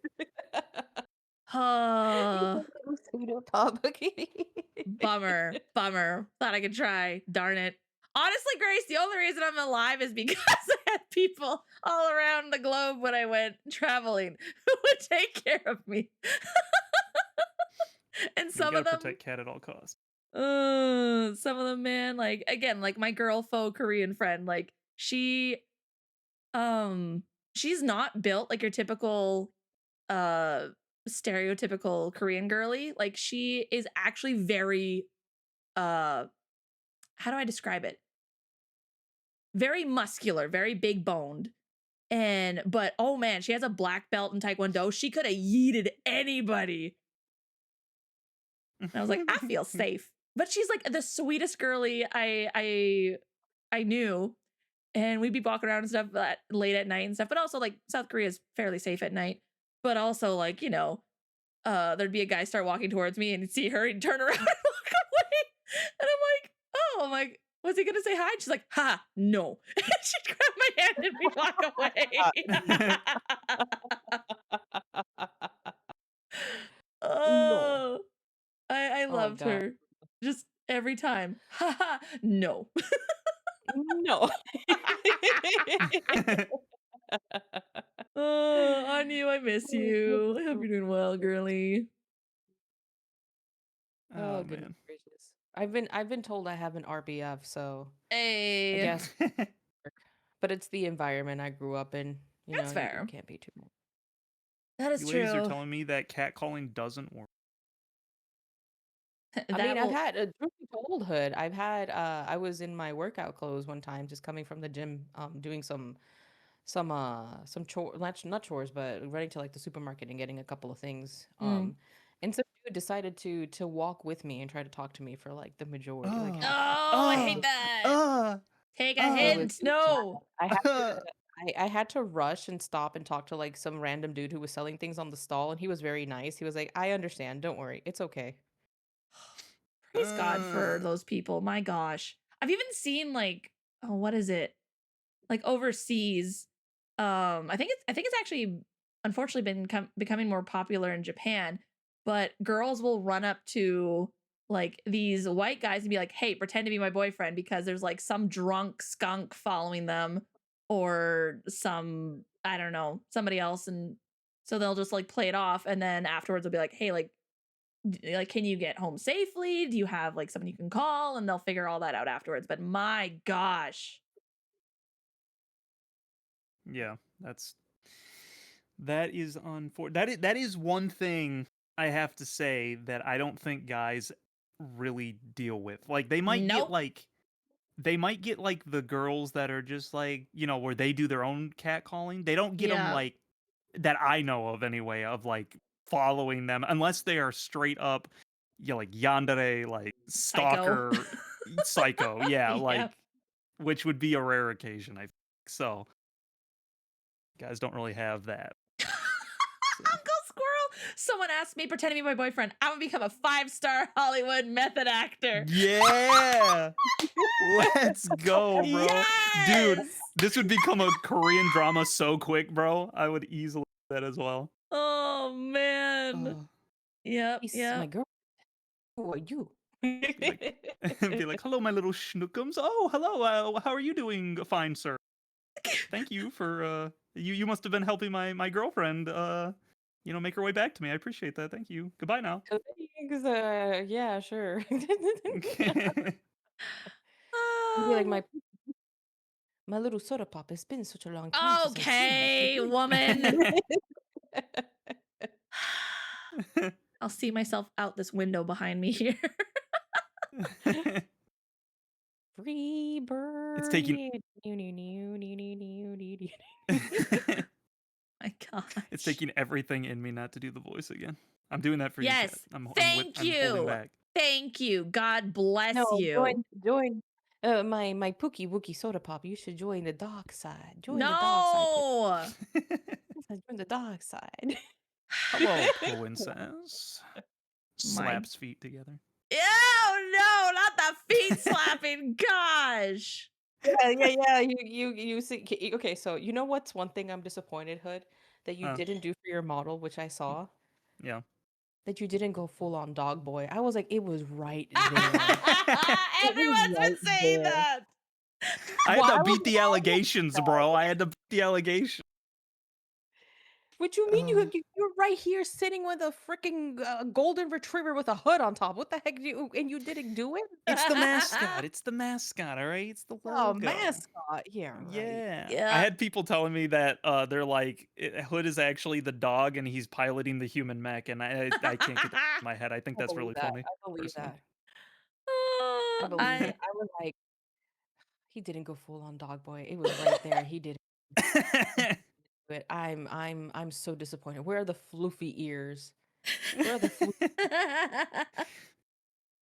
Bummer. Thought I could try. Darn it. Honestly, Grace, the only reason I'm alive is because I had people all around the globe when I went traveling who would take care of me. And some of them protect Kat at all costs. Some of them, man, like again, like my girl faux Korean friend, like she's not built like your typical stereotypical Korean girly. Like she is actually very how do I describe it? Very muscular, very big boned. But oh man, she has a black belt in Taekwondo. She could have yeeted anybody. And I was like, I feel safe. But she's like the sweetest girly I knew. And we'd be walking around and stuff late at night and stuff. But also like South Korea is fairly safe at night. But also like, you know, there'd be a guy start walking towards me and you'd see her and turn around and walk away. And I'm like, was he gonna say hi? And she's like, ha, no. And she'd grab my hand and we'd walk away. loved God. her. Just every time. Haha. No. No. Oh, Anu, I miss Oh, you. I hope you're doing well, girly. Oh, Oh goodness man. gracious. I've been told I have an RBF, so I Hey, guess, but it's the environment I grew up in. You that's know, you fair. can't be too much. That is You ladies are true. telling me that catcalling doesn't work. I That mean, I've will. had a truth be told, Hood. I've had I was in my workout clothes one time, just coming from the gym, doing some chore, not chores, but running to like the supermarket and getting a couple of things. And some dude decided to walk with me and try to talk to me for like the majority, like Oh, half. Oh, I hate that. Take a It was hint. it was No. bad. I had to rush and stop and talk to like some random dude who was selling things on the stall, and he was very nice. He was like, "I understand. Don't worry. It's okay." Praise God for those people. My gosh. I've even seen like, oh, what is it? Like overseas. I think it's actually unfortunately been becoming more popular in Japan, but girls will run up to like these white guys and be like, "Hey, pretend to be my boyfriend," because there's like some drunk skunk following them or some, I don't know, somebody else, and so they'll just like play it off, and then afterwards they'll be like, "Hey, like can you get home safely? Do you have like someone you can call?" And they'll figure all that out afterwards. But my gosh. Yeah, that is that is one thing I have to say that I don't think guys really deal with. Like they might get Nope. like the girls that are just like, where they do their own catcalling. They don't get them Yeah. like that I know of anyway, of like following them unless they are straight up like yandere, like Psycho. psycho. Yeah, Yeah. like which would be a rare occasion, I think. So guys don't really have that. So. Uncle Squirrel. Someone asked me, pretend to be my boyfriend. I'm gonna become a 5-star Hollywood method actor. Yeah. Let's go, bro. Yes! Dude, this would become a Korean drama so quick, bro. I would easily do that as well. Oh man. Yep. He's my girl. Who are you? Be like, hello, my little schnookums. Oh, hello. How are you doing, fine sir? Thank you for you must have been helping my girlfriend make her way back to me. I appreciate that. Thank you. Goodbye now. Thanks, yeah, sure. Be like my little soda pop. It's been such a long time since I've seen Okay, you. woman. I'll see myself out this window behind me here. Free bird. It's taking My God. It's taking everything in me not to do the voice again. I'm doing that for you. Yes. I'm Thank I'm you. holding back. Thank you. God bless No, you. join my Pookie Wookie soda pop. You should join the dark side. Join the dark No. side. Join the dark side. Hello, princess. Slaps feet together. Ew, no, not the feet slapping. Gosh. Yeah. You see. Okay, so you know what's one thing I'm disappointed, Hood, that you didn't do for your model, which I saw. Yeah. That you didn't go full on dog boy. I was like, it was right there. Everyone's been saying that. I had to beat the allegations, bro. I had to beat the allegations. What you mean you're right here sitting with a freaking golden retriever with a hood on top? What the heck you didn't do it? It's the mascot. It's the mascot, all right? It's the logo. Oh, mascot. Yeah, right. Yeah. I had people telling me that they're like Hood is actually the dog and he's piloting the human mech, and I can't get that in my head. I think that's really funny. I believe that. I believe it. I was like, he didn't go full on dog boy. It was right there. He did it. But I'm so disappointed. Where are the floofy ears? Where are the floofy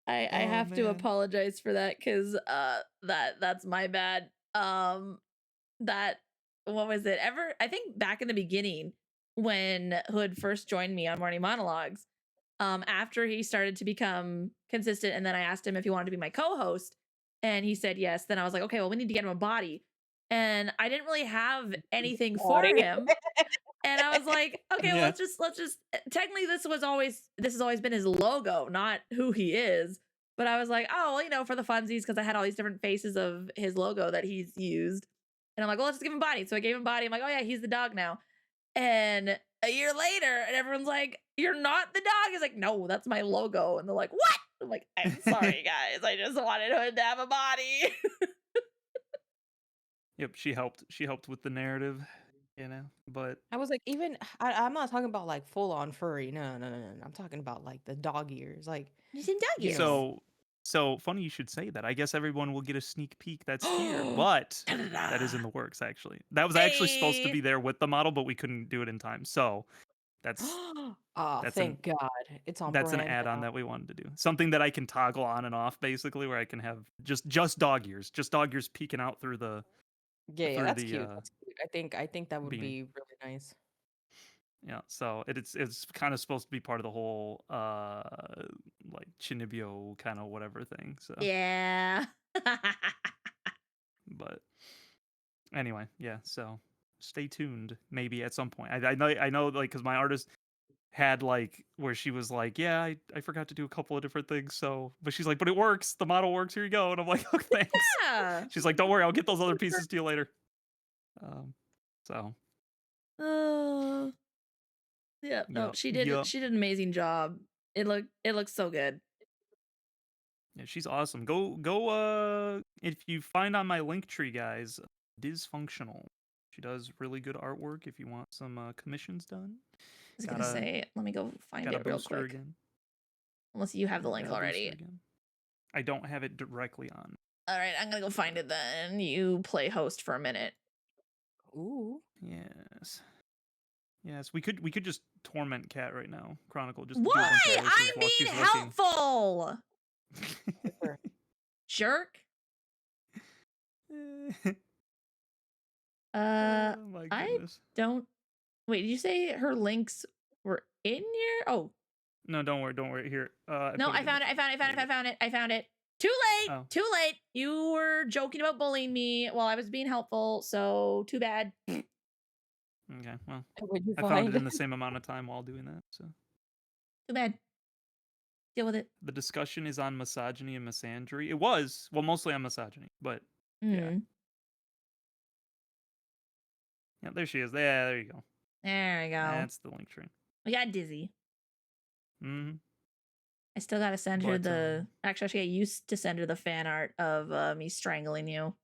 I have to apologize for that because that's my bad. That what was it? I think back in the beginning when Hood first joined me on Morning Monologues, after he started to become consistent, and then I asked him if he wanted to be my co-host, and he said yes. Then I was like, okay, well, we need to get him a body. And I didn't really have anything for him. And I was like, okay, well, let's just technically this has always been his logo, not who he is. But I was like, oh, well, for the funsies, because I had all these different faces of his logo that he's used. And I'm like, well, let's give him body. So I gave him body. I'm like, oh yeah, he's the dog now. And a year later, and everyone's like, you're not the dog. He's like, no, that's my logo. And they're like, what? I'm like, I'm sorry, guys. I just wanted him to have a body. Yep, she helped with the narrative, but I was like, even I'm not talking about like full on furry. No. I'm talking about like the dog ears. Like He's in dog ears. So funny you should say that. I guess everyone will get a sneak peek that's here, but that is in the works actually. That was actually supposed to be there with the model, but we couldn't do it in time. So that's thank God. It's on that's an brand add-on now. that we wanted to do. Something that I can toggle on and off basically, where I can have just dog ears, peeking out through the Yeah, that's cute. That's cute. I think that would beanie. be really nice. Yeah, so it's kind of supposed to be part of the whole like Chinibyo kind of whatever thing. So yeah. But anyway, yeah. So stay tuned. Maybe at some point. I know like because my artist had like where she was like, yeah, I forgot to do a couple of different things. So, but she's like, but it works. The model works. Here you go. And I'm like, oh, thanks. Yeah. She's like, don't worry, I'll get those other pieces to you later. So. Yeah. No, she did. She did an amazing job. It looks so good. Yeah, she's awesome. Go. If you find on my link tree, guys, Dysfunctional. She does really good artwork. If you want some commissions done. I was gonna say, let me go find it real quick. Again. Unless you have the link already. I don't have it directly on. All right, I'm gonna go find it then. You play host for a minute. Ooh. Yes, we could just torment Cat right now. Chronicle just. Why? I mean helpful. Jerk. Oh my goodness. I don't. Wait, did you say her links were in here? Oh. No, don't worry. Here. No, I found it. Too late. Oh. Too late. You were joking about bullying me while I was being helpful, so too bad. Okay, well, I found it in the same amount of time while doing that, so. Too bad. Deal with it. The discussion is on misogyny and misandry. It was, well, mostly on misogyny, but yeah. Yeah, there she is. Yeah, there you go. There we go. That's the link tree. We got Dizzy. Mm-hmm. I still gotta send her the. Actually, I used to send her the fan art of me strangling you.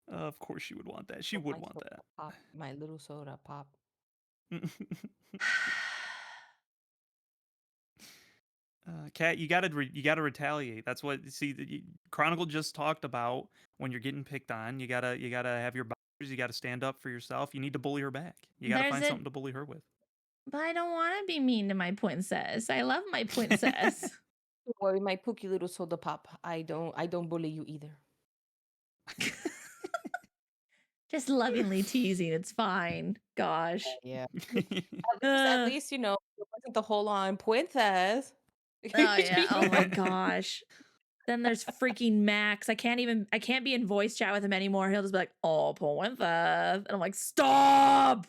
Of course, she would want that. She would want that. Pop, my little soda pop. Kat, you gotta retaliate. That's what. See, Chronicle just talked about when you're getting picked on. You gotta have your boundaries. You gotta stand up for yourself. You need to bully her back. You gotta find something to bully her with. But I don't want to be mean to my princess. I love my princess. Don't worry, my pookie little soda pop. I don't bully you either. Just lovingly teasing. It's fine. Gosh. Yeah. At least it wasn't the whole on princess. Oh yeah. Oh my gosh. Then there's freaking Max. I can't be in voice chat with him anymore. He'll just be like, oh, princess. And I'm like, stop.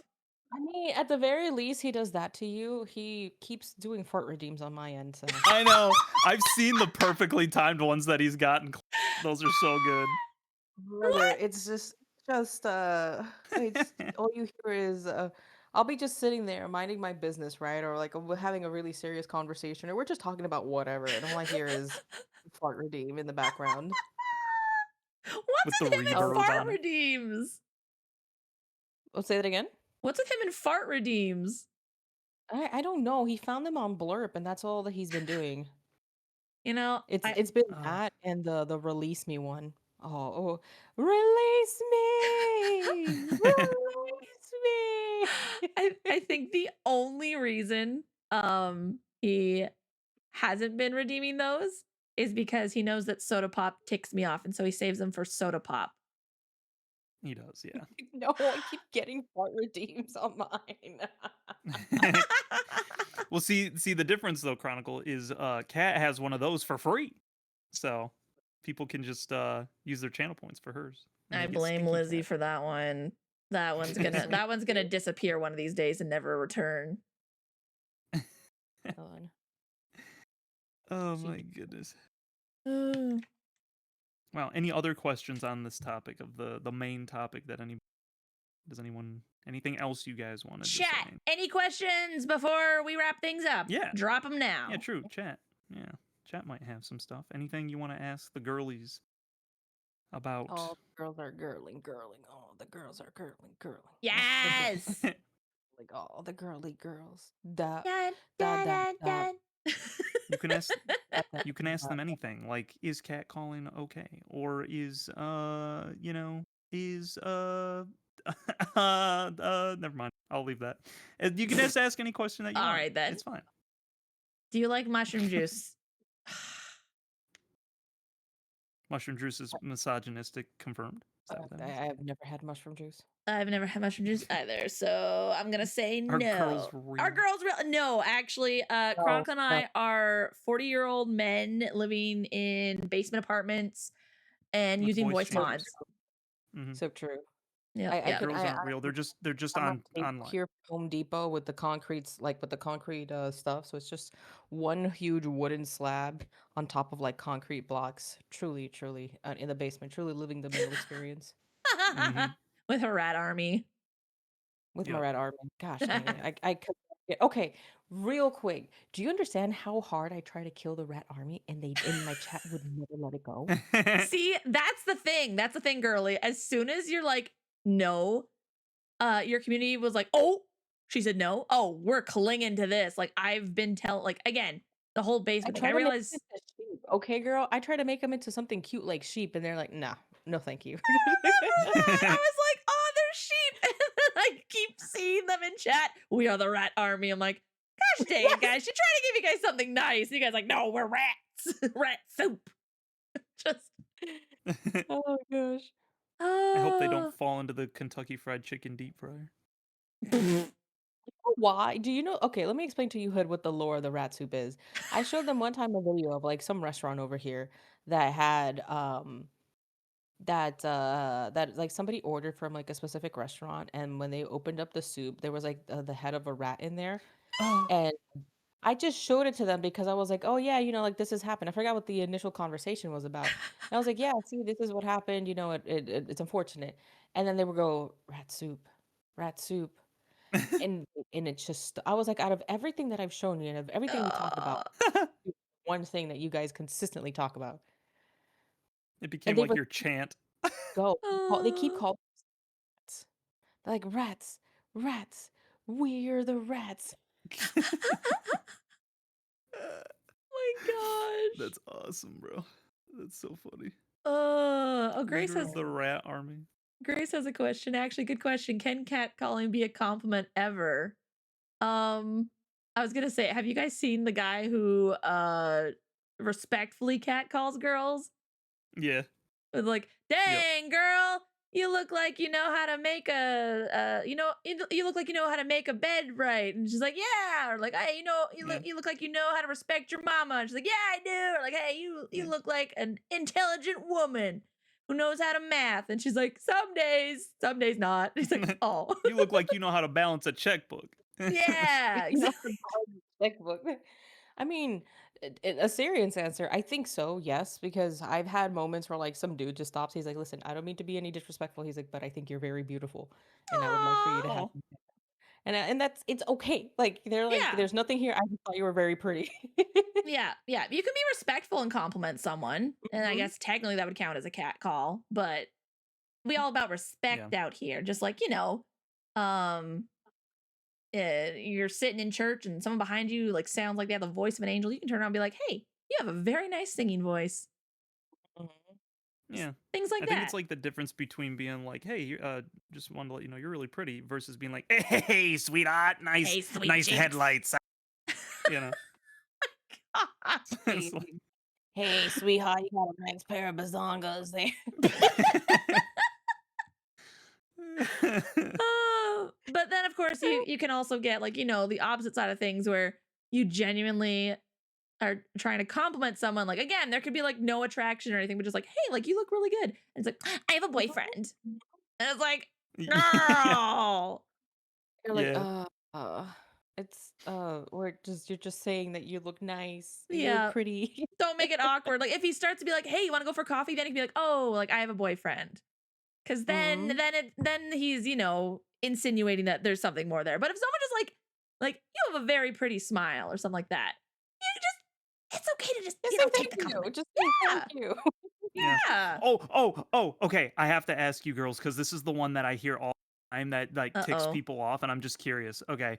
I mean, at the very least, he does that to you. He keeps doing fart redeems on my end. So. I know. I've seen the perfectly timed ones that he's gotten. Those are so good. Brother, it's just it's all you hear is I'll be just sitting there minding my business, right? Or like having a really serious conversation, or we're just talking about whatever, and all I hear is fart redeem in the background. What's with him and fart redeems? Oh, say that again. What's with him and fart redeems? I don't know. He found them on Blurp, and that's all that he's been doing. It's been that and the release me one. Oh, release me! Release me! I think the only reason he hasn't been redeeming those is because he knows that Soda Pop ticks me off, and so he saves them for Soda Pop. He does, yeah. No, I keep getting fart redeems on mine. Well, see the difference though, Chronicle, is Kat has one of those for free. So people can just use their channel points for hers. I blame Lizzie for that one. That one's gonna disappear one of these days and never return. Oh my goodness. Well, any other questions on this topic of the main topic that anything else you guys wanted to say? Chat, any questions before we wrap things up? Yeah. Drop them now. Yeah, true. Chat. Yeah. Chat might have some stuff. Anything you want to ask the girlies about? Oh, the girls are girling. Oh, the girls are girling. Yes. Like, oh, the girly girls. Da. You can ask them anything. Like, is catcalling okay? Or is never mind. I'll leave that. You can just ask any question that you want. All right, then. It's fine. Do you like mushroom juice? Mushroom juice is misogynistic, confirmed. Is that what that means? I have never had mushroom juice. I've never had mushroom juice either, so I'm gonna say no. Our girls real? No, actually, Chronicle and I are 40-year-old men living in basement apartments and With using voice voice mods. Mhm. So true. Yeah, Girls aren't real. They're just I'm online. Here, Home Depot with the concrete stuff. So it's just one huge wooden slab on top of like concrete blocks. Truly, in the basement. Truly living the male experience. With her rat army. With my rat army. Gosh, dang it. I could. Okay, real quick. Do you understand how hard I try to kill the rat army and they in my chat would never let it go? See, that's the thing. That's the thing, girly. As soon as you're like, no, your community was like, oh, she said no. Oh, we're clinging to this. Like I've been again, the whole basement thing. I realized sheep. Okay, girl. I try to make them into something cute like sheep, and they're like, nah, no, thank you. I was like, oh, they're sheep. And then I keep seeing them in chat. We are the rat army. I'm like, gosh dang it, guys. She's trying to give you guys something nice. And you guys like, no, we're rats. Rat soup. Just oh gosh. I hope they don't fall into the Kentucky Fried Chicken deep fryer. Why? Do you know? Okay, let me explain to you, Hood, what the lore of the rat soup is. I showed them one time a video of like some restaurant over here that had that like somebody ordered from like a specific restaurant, and when they opened up the soup, there was like the head of a rat in there, and I just showed it to them because I was like, oh yeah, like this has happened. I forgot what the initial conversation was about. And I was like, yeah, see, this is what happened. It's unfortunate. And then they would go, rat soup. And it's just, I was like, out of everything that I've shown you and of everything we talked about, one thing that you guys consistently talk about. It became like your chant. They keep calling rats. They're like, rats, we're the rats. my gosh. That's awesome, bro. That's so funny. Grace has the rat army. Grace has a question. Actually, good question. Can catcalling be a compliment ever? I was gonna say, have you guys seen the guy who respectfully catcalls girls? Yeah. With like, dang girl, you look like you know how to make you look like you know how to make a bed right. And she's like, yeah. Or like, hey, you look like you know how to respect your mama. And she's like, yeah, I do. Or like, hey, you look like an intelligent woman who knows how to math. And she's like, some days not. He's like, oh. You look like you know how to balance a checkbook. Yeah, exactly. Checkbook. I mean, a serious answer, I think so, yes, because I've had moments where like some dude just stops. He's like, listen, I don't mean to be any disrespectful. He's like, but I think you're very beautiful, and I would like for you to have. And it's okay. Like they're like, there's nothing here. I just thought you were very pretty. Yeah. You can be respectful and compliment someone, and I guess technically that would count as a cat call. But we all about respect out here. Just like you're sitting in church and someone behind you like sounds like they have the voice of an angel. You can turn around and be like, hey, you have a very nice singing voice. Yeah, things like that. I think it's like the difference between being like, hey, just wanted to let you know you're really pretty, versus being like, hey, sweetheart, nice headlights. Hey, sweetheart, you got a nice pair of bazongas there. But then of course you can also get like the opposite side of things where you genuinely are trying to compliment someone. Like again, there could be like no attraction or anything, but just like, hey, like you look really good. And it's like, I have a boyfriend. And it's like, Girl. You're like, Yeah. it's you're just saying that you look nice, you look Yeah. pretty. Don't make it awkward. Like if he starts to be like, "Hey, you want to go for coffee?" Then he can be like, "Oh, like I have a boyfriend." Cuz then Mhm. then he's, insinuating that there's something more there. But if someone just like you have a very pretty smile or something like that, you just it's okay to just, Just say take thank the you. compliment. Just say thank Yeah. you. Yeah. Yeah. Oh, okay. I have to ask you girls because this is the one that I hear all the time that like ticks Uh-oh. people off, and I'm just curious. Okay.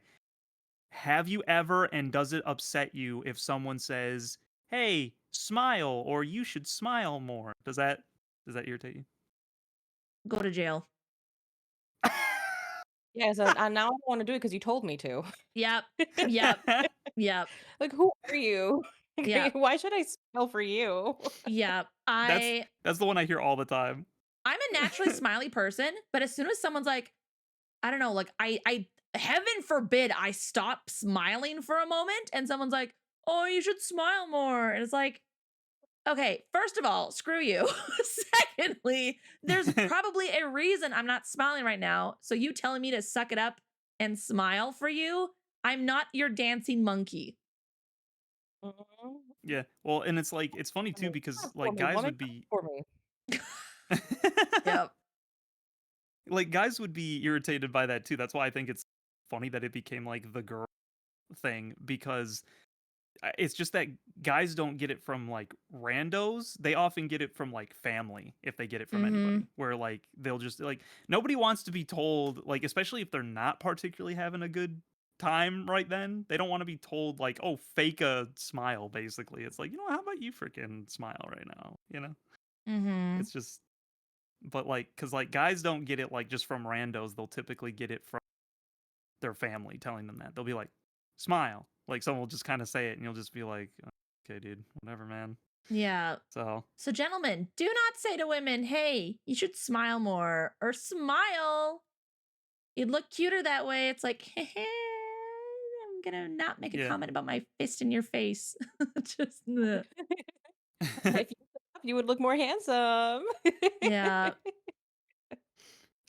Have you ever, and does it upset you if someone says, "Hey, smile," or "You should smile more"? Does that irritate you? Go to jail. Yeah, so now I don't wanna do it because you told me to. Yep. Yep. Yep. Like, who are you? Yep. Why should I smile for you? Yep. That's that's the one I hear all the time. I'm a naturally smiley person, but as soon as someone's like, I don't know, like I heaven forbid I stop smiling for a moment and someone's like, "Oh, you should smile more." And it's like, okay, first of all, screw you. Secondly, there's probably a reason I'm not smiling right now. So you telling me to suck it up and smile for you? I'm not your dancing monkey. Mhm. Yeah. Well, and it's like it's funny I too mean, because clap for like me, guys woman, would clap be for me. Yep. like guys would be irritated by that too. That's why I think it's funny that it became like the girl thing because it's just that guys don't get it from like randos. They often get it from like family if they get it from Mm-hmm. anybody. Where like they'll just like nobody wants to be told like especially if they're not particularly having a good time right then. They don't want to be told like, "Oh, fake a smile," basically. It's like, how about you freaking smile right now, you know? Mm-hmm. It's just but like cuz like guys don't get it like just from randos. They'll typically get it from their family telling them that. They'll be like, "Smile." Like someone will just kind of say it and you'll just be like, "Okay, dude, whatever, man." Yeah. So, So, gentlemen, do not say to women, "Hey, you should smile more," or "Smile. You'd look cuter that way." It's like, I'm gonna not make a yeah. comment about my fist in your face. Just, ugh. If you you would look more handsome. Yeah.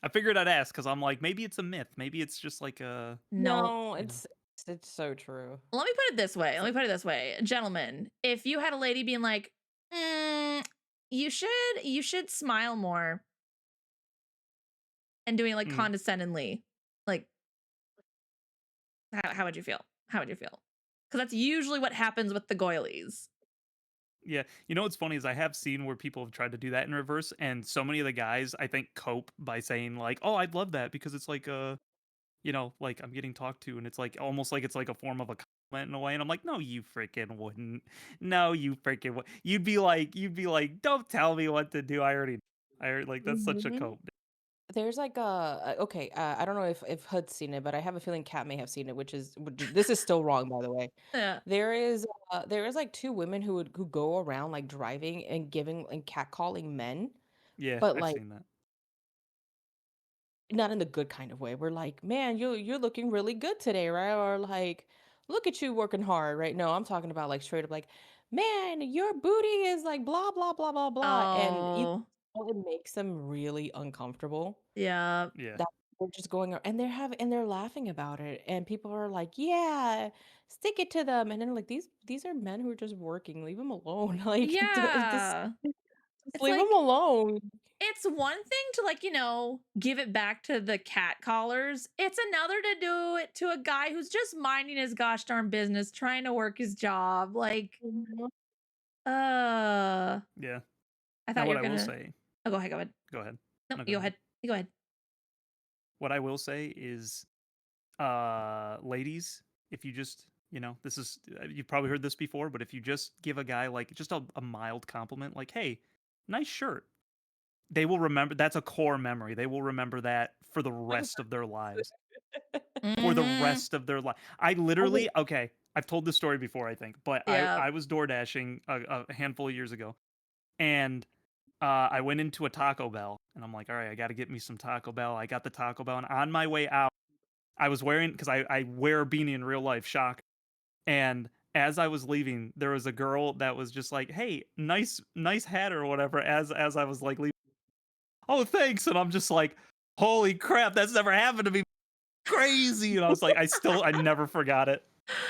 I figured I'd ask cuz I'm like maybe it's a myth. Maybe it's just like a, No. No, you know. it's so true. Let me put it this way. It's Let me like put it this way, gentlemen. If you had a lady being like, you should smile more," and doing it like mm, condescendingly, like how would you feel? How would you feel? Because that's usually what happens with the goilies. yeah. You know what's funny is I have seen where people have tried to do that in reverse and so many of the guys I think cope by saying like, "Oh, I'd love that because it's like like I'm getting talked to and it's like almost like it's like a form of a compliment in a way." And I'm like, "No, you freaking wouldn't. No, you freaking would." You'd be like, "Don't tell me what to do. I already like that's such a Mhm. cope." There's like a okay, I don't know if Hood's seen it, but I have a feeling Kat may have seen it, this is still wrong, by the way. Yeah. There is like two women who go around like driving and giving and catcalling men, Yeah, but I've like seen that. not in the good kind of way. We're like, man, you're looking really good today, right? Or like, look at you working hard, right? No, I'm talking about like straight up like, man, your booty is like blah blah blah blah blah, and Oh, it makes them really uncomfortable. yeah. Yeah. That they're just going and they're laughing about it, and people are like, "Yeah, stick it to them," and then like these are men who are just working. Leave them alone. Like this, Yeah. just It's leave them like alone. it's one thing to like, give it back to the cat callers. It's another to do it to a guy who's just minding his gosh darn business, trying to work his job. Like, Mhm. uh, Yeah. I Now thought you what were I will gonna. say, Oh, go ahead. Go ahead. go ahead. No, No, go you go ahead. ahead. You go ahead. What I will say is ladies, if you just, this is you've probably heard this before, but if you just give a guy like just a mild compliment like, "Hey, nice shirt." They will remember that's a core memory. They will remember that for the rest of their lives. For the Mm-hmm. rest of their life. I Oh wait, literally okay, I've told this story before, I think, but I Yeah. I was door dashing a handful of years ago, and I went into a Taco Bell, and I'm like, "All right, I got to get me some Taco Bell." I got the Taco Bell, and on my way out, I was wearing because I wear a beanie in real life, shock. And as I was leaving, there was a girl that was just like, "Hey, nice hat or whatever." As I was like leaving, "Oh, thanks," and I'm just like, holy crap, that's never happened to me. Crazy. And I was like, I never forgot it.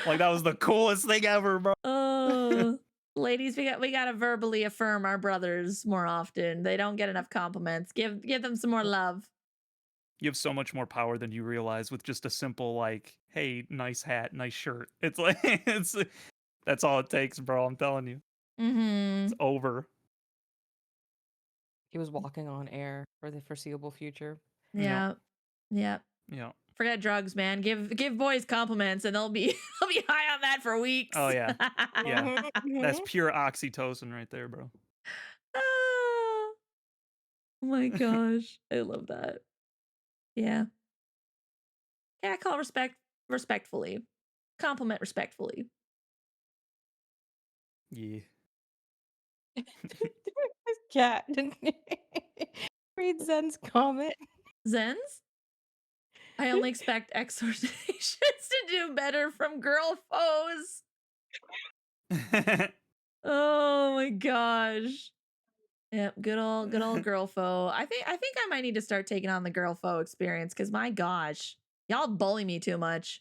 Like, that was the coolest thing ever, bro. Oh, ladies, we gotta verbally affirm our brothers more often. They don't get enough compliments. Give them some more love. You have so much more power than you realize with just a simple, like, hey, nice hat, nice shirt. It's like, that's all it takes, bro. I'm telling you. It's over. He was walking on air for the foreseeable future. Yeah. Yeah. Forget drugs, man. Give boys compliments and they'll be high on that for weeks. Oh yeah. Yeah. That's pure oxytocin right there, bro. Oh my gosh. I love that. Yeah. Yeah, call respectfully. Compliment respectfully. Yeah. Cat. Read Zen's comment. Zen's? I only expect exhortations to do better from girl foes. Oh my gosh. Yep, good old girl foe. I think I might need to start taking on the girl foe experience because my gosh, y'all bully me too much.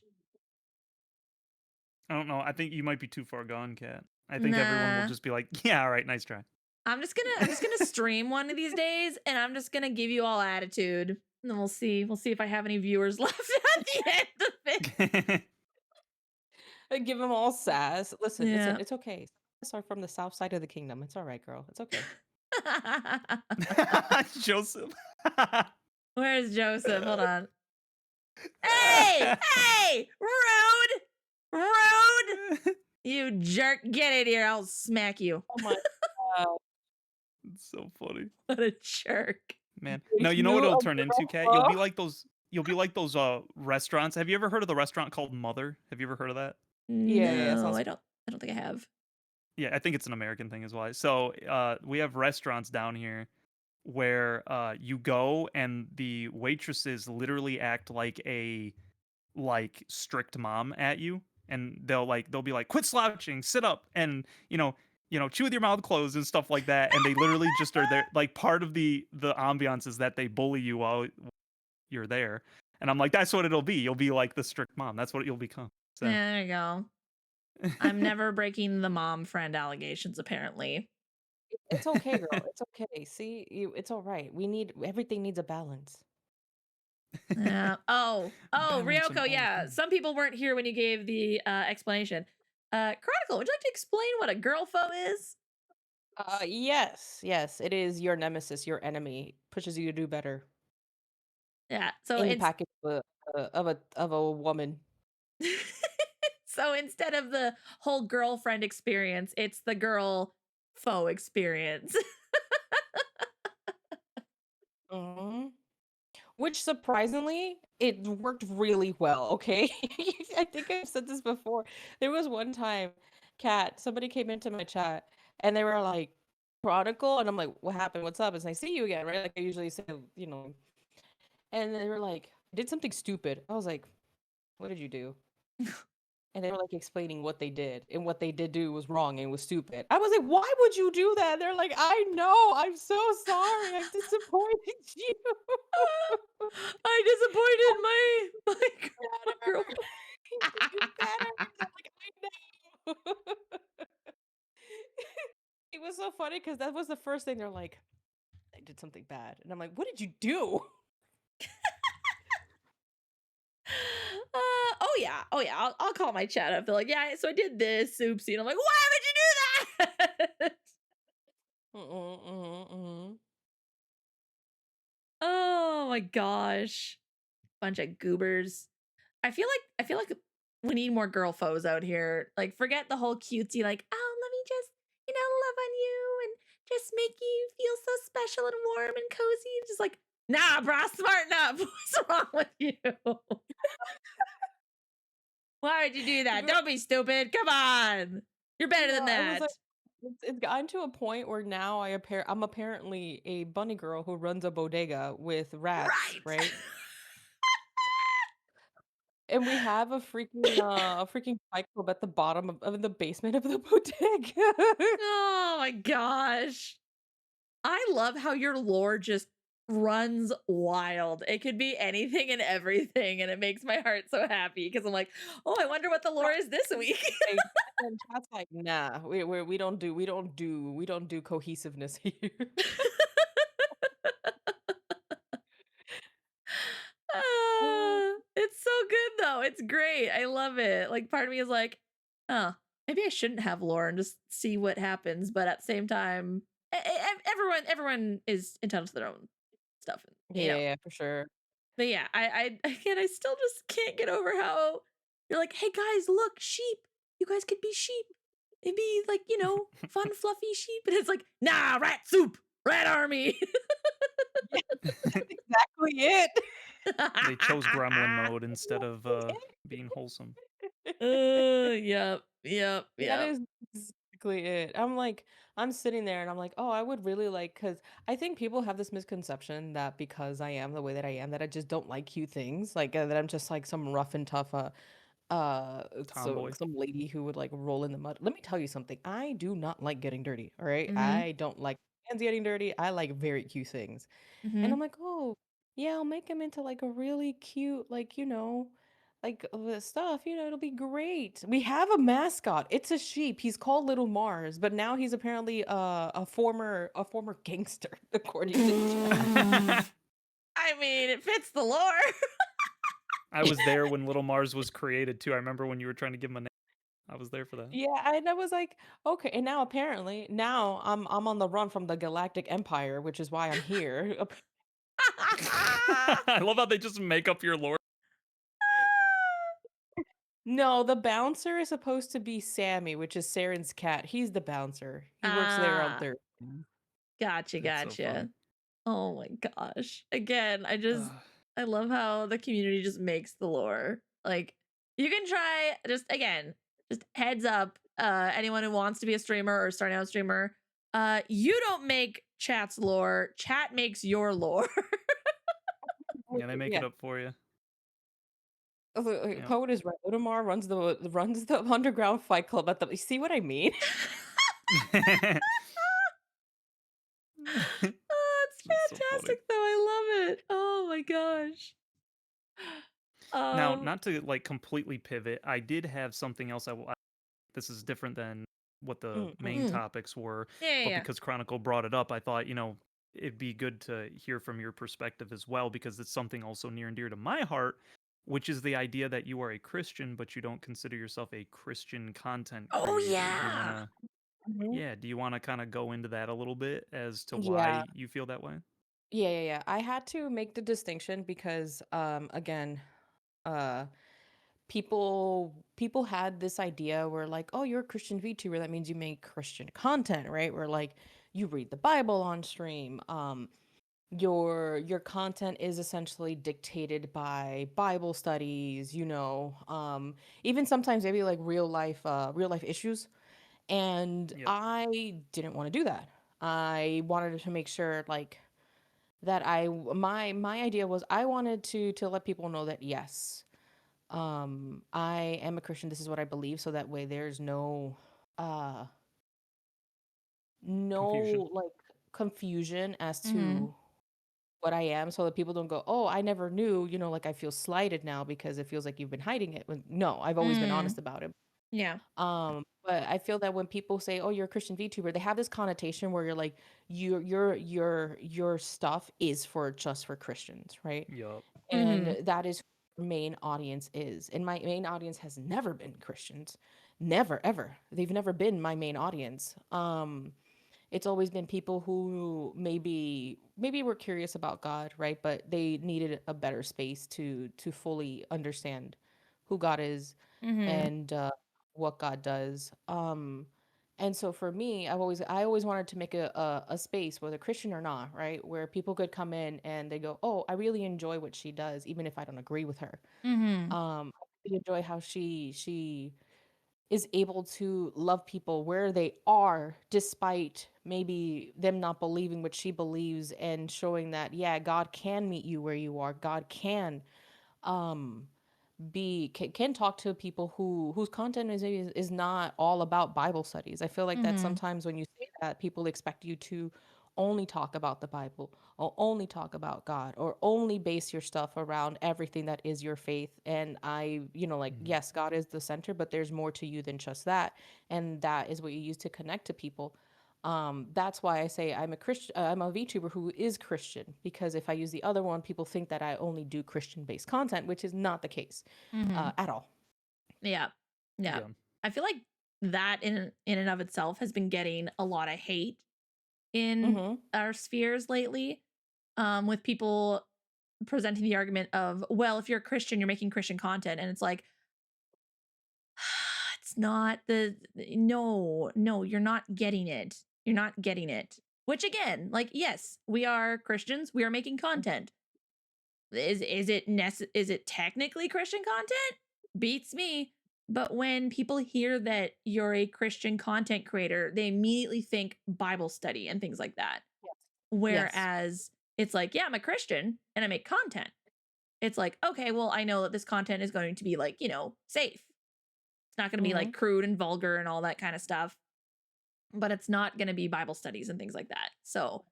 I don't know. I think you might be too far gone, Kat. I think everyone will just be like, yeah, all right, nice try. I'm just gonna stream one of these days and I'm just gonna give you all attitude. And then we'll see if I have any viewers left at the end of it. I give them all sass. Listen, Yeah. it's okay. Us are from the south side of the kingdom. It's all right, girl. It's okay. Joseph. Where's Joseph? Hold on. Hey! Rude! You jerk. Get in here. I'll smack you. Oh my god. It's so funny. What a jerk. Man. No, you know what it'll turn into, Kat? You'll be like those restaurants. Have you ever heard of the restaurant called Mother? Have you ever heard of that? Yeah. No, I don't think I have. Yeah, I think it's an American thing as well. So we have restaurants down here where you go and the waitresses literally act like a strict mom at you, and they'll be like, quit slouching, sit up, and chew with your mouth closed and stuff like that. And they literally just are there. Like, part of the ambiance is that they bully you while you're there. And I'm like, that's what it'll be. You'll be like the strict mom. That's what you'll become. So. Yeah, there you go. I'm never breaking the mom friend allegations, apparently. It's okay, girl. It's okay. See, it's all right. Everything needs a balance. Yeah. Oh, Ryoko, yeah. Some people weren't here when you gave the explanation. Chronicle, would you like to explain what a girl foe is? Yes. It is your nemesis, your enemy, pushes you to do better. Yeah. So in the package of a woman. So instead of the whole girlfriend experience, it's the girl foe experience. Which, surprisingly, it worked really well, okay? I think I've said this before. There was one time, Kat, somebody came into my chat, and they were like, Chronicle, and I'm like, what happened? What's up? It's nice to see you again, right? Like I usually say, And they were like, I did something stupid. I was like, what did you do? And they were like explaining what they did, and what they did do was wrong and was stupid. I was like, why would you do that? They're like, I know, I'm so sorry, I disappointed you. I disappointed my girl. Like, I know. It was so funny because that was the first thing they're like, I did something bad, and I'm like, what did you do? Oh yeah. I'll call my chat up. They're like, yeah, so I did this, oopsie. And I'm like, why would you do that? Oh my gosh. Bunch of goobers. I feel like we need more girl foes out here. Like, forget the whole cutesy, like, oh, let me just, love on you and just make you feel so special and warm and cozy. Just like, nah, bro, smarten up. What's wrong with you? Why would you do that? Don't be stupid. Come on. You're better than that. It's gotten to a point where now I'm apparently a bunny girl who runs a bodega with rats, right? And we have a freaking fight club at the bottom of the basement of the bodega. Oh my gosh. I love how your lore just runs wild. It could be anything and everything, and it makes my heart so happy because I'm like, oh, I wonder what the lore is this week. And chat's like, nah, we don't do cohesiveness here. It's so good though. It's great. I love it. Like part of me is like, oh, maybe I shouldn't have lore and just see what happens. But at the same time, everyone is entitled to their own stuff. Yeah, for sure. But yeah, I still just can't get over how you're like, hey guys, look, sheep. You guys could be sheep. It'd be like, fun, fluffy sheep. And it's like, nah, rat soup, rat army. That's exactly it. They chose gremlin mode instead of being wholesome. Yep. That is exactly it. I'm sitting there and I'm like, oh, I would really like, because I think people have this misconception that because I am the way that I am, that I just don't like cute things, like that I'm just like some rough and tough Tomboy. some lady who would like roll in the mud. Let me tell you something. I do not like getting dirty. All right, Mhm. I don't like hands getting dirty. I like very cute things. And I'm like, oh, yeah, I'll make him into like a really cute, like, like the stuff, it'll be great. We have a mascot. It's a sheep. He's called Little Mars, but now he's apparently a former gangster, according to chat. I mean, it fits the lore. I was there when Little Mars was created too. I remember when you were trying to give him a name. I was there for that. Yeah, and I was like, okay. And now apparently, now I'm on the run from the Galactic Empire, which is why I'm here. I love how they just make up your lore. No, the bouncer is supposed to be Sammy, which is Saren's cat. He's the bouncer. He works there on Thursday. Gotcha. So Oh my gosh. Again, I love how the community just makes the lore. Like you can try just heads up, anyone who wants to be a streamer or starting out a streamer, you don't make chat's lore, chat makes your lore. Yeah, they make it up for you. Code is right. Odomar runs the underground fight club at the. You see what I mean? Oh, it's fantastic though. I love it. Oh my gosh. Now, not to like completely pivot, I did have something else. This is different than what the main topics were, but because Chronicle brought it up, I thought it'd be good to hear from your perspective as well, because it's something also near and dear to my heart, which is the idea that you are a Christian, but you don't consider yourself a Christian content creator. Oh yeah. Yeah, do you want to kind of go into that a little bit as to why you feel that way? Yeah. I had to make the distinction because again, people had this idea where like, oh, you're a Christian VTuber, that means you make Christian content, right? Where like you read the Bible on stream. Your content is essentially dictated by Bible studies, even sometimes maybe like real life issues. And I didn't want to do that. I wanted to make sure like that my idea was I wanted to let people know that yes, I am a Christian. This is what I believe, so that way there's no Confusion. like confusion as to what I am, so that people don't go, oh, I never knew, like I feel slighted now because it feels like you've been hiding it. No, I've always been honest about it. Yeah. But I feel that when people say, oh, you're a Christian VTuber, they have this connotation where you're like, your stuff is just for Christians, right? Yup. And that is who your main audience is. And my main audience has never been Christians. Never, ever. They've never been my main audience. It's always been people who maybe were curious about God, right? But they needed a better space to fully understand who God is and what God does. And so for me, I always wanted to make a space, whether Christian or not, right, where people could come in and they go, oh, I really enjoy what she does, even if I don't agree with her. I really enjoy how she is able to love people where they are, despite maybe them not believing what she believes, and showing that, yeah, God can meet you where you are. God can can talk to people whose content is not all about Bible studies. I feel like that sometimes when you say that, people expect you to only talk about the Bible or only talk about God or only base your stuff around everything that is your faith. And like, yes, God is the center, but there's more to you than just that. And that is what you use to connect to people. That's why I say I'm a Christian. I'm a VTuber who is Christian, because if I use the other one, people think that I only do Christian-based content, which is not the case at all. Yeah. I feel like that in and of itself has been getting a lot of hate in our spheres lately, with people presenting the argument of, well, if you're a Christian, you're making Christian content, and it's like, it's not no, you're not getting it. You're not getting it. Which again, like, yes, we are Christians. We are making content. Is it technically Christian content? Beats me. But when people hear that you're a Christian content creator, they immediately think Bible study and things like that. Yes. Whereas it's like, yeah, I'm a Christian and I make content. It's like, okay, well, I know that this content is going to be like, safe. It's not going to be like crude and vulgar and all that kind of stuff. But it's not going to be Bible studies and things like that. So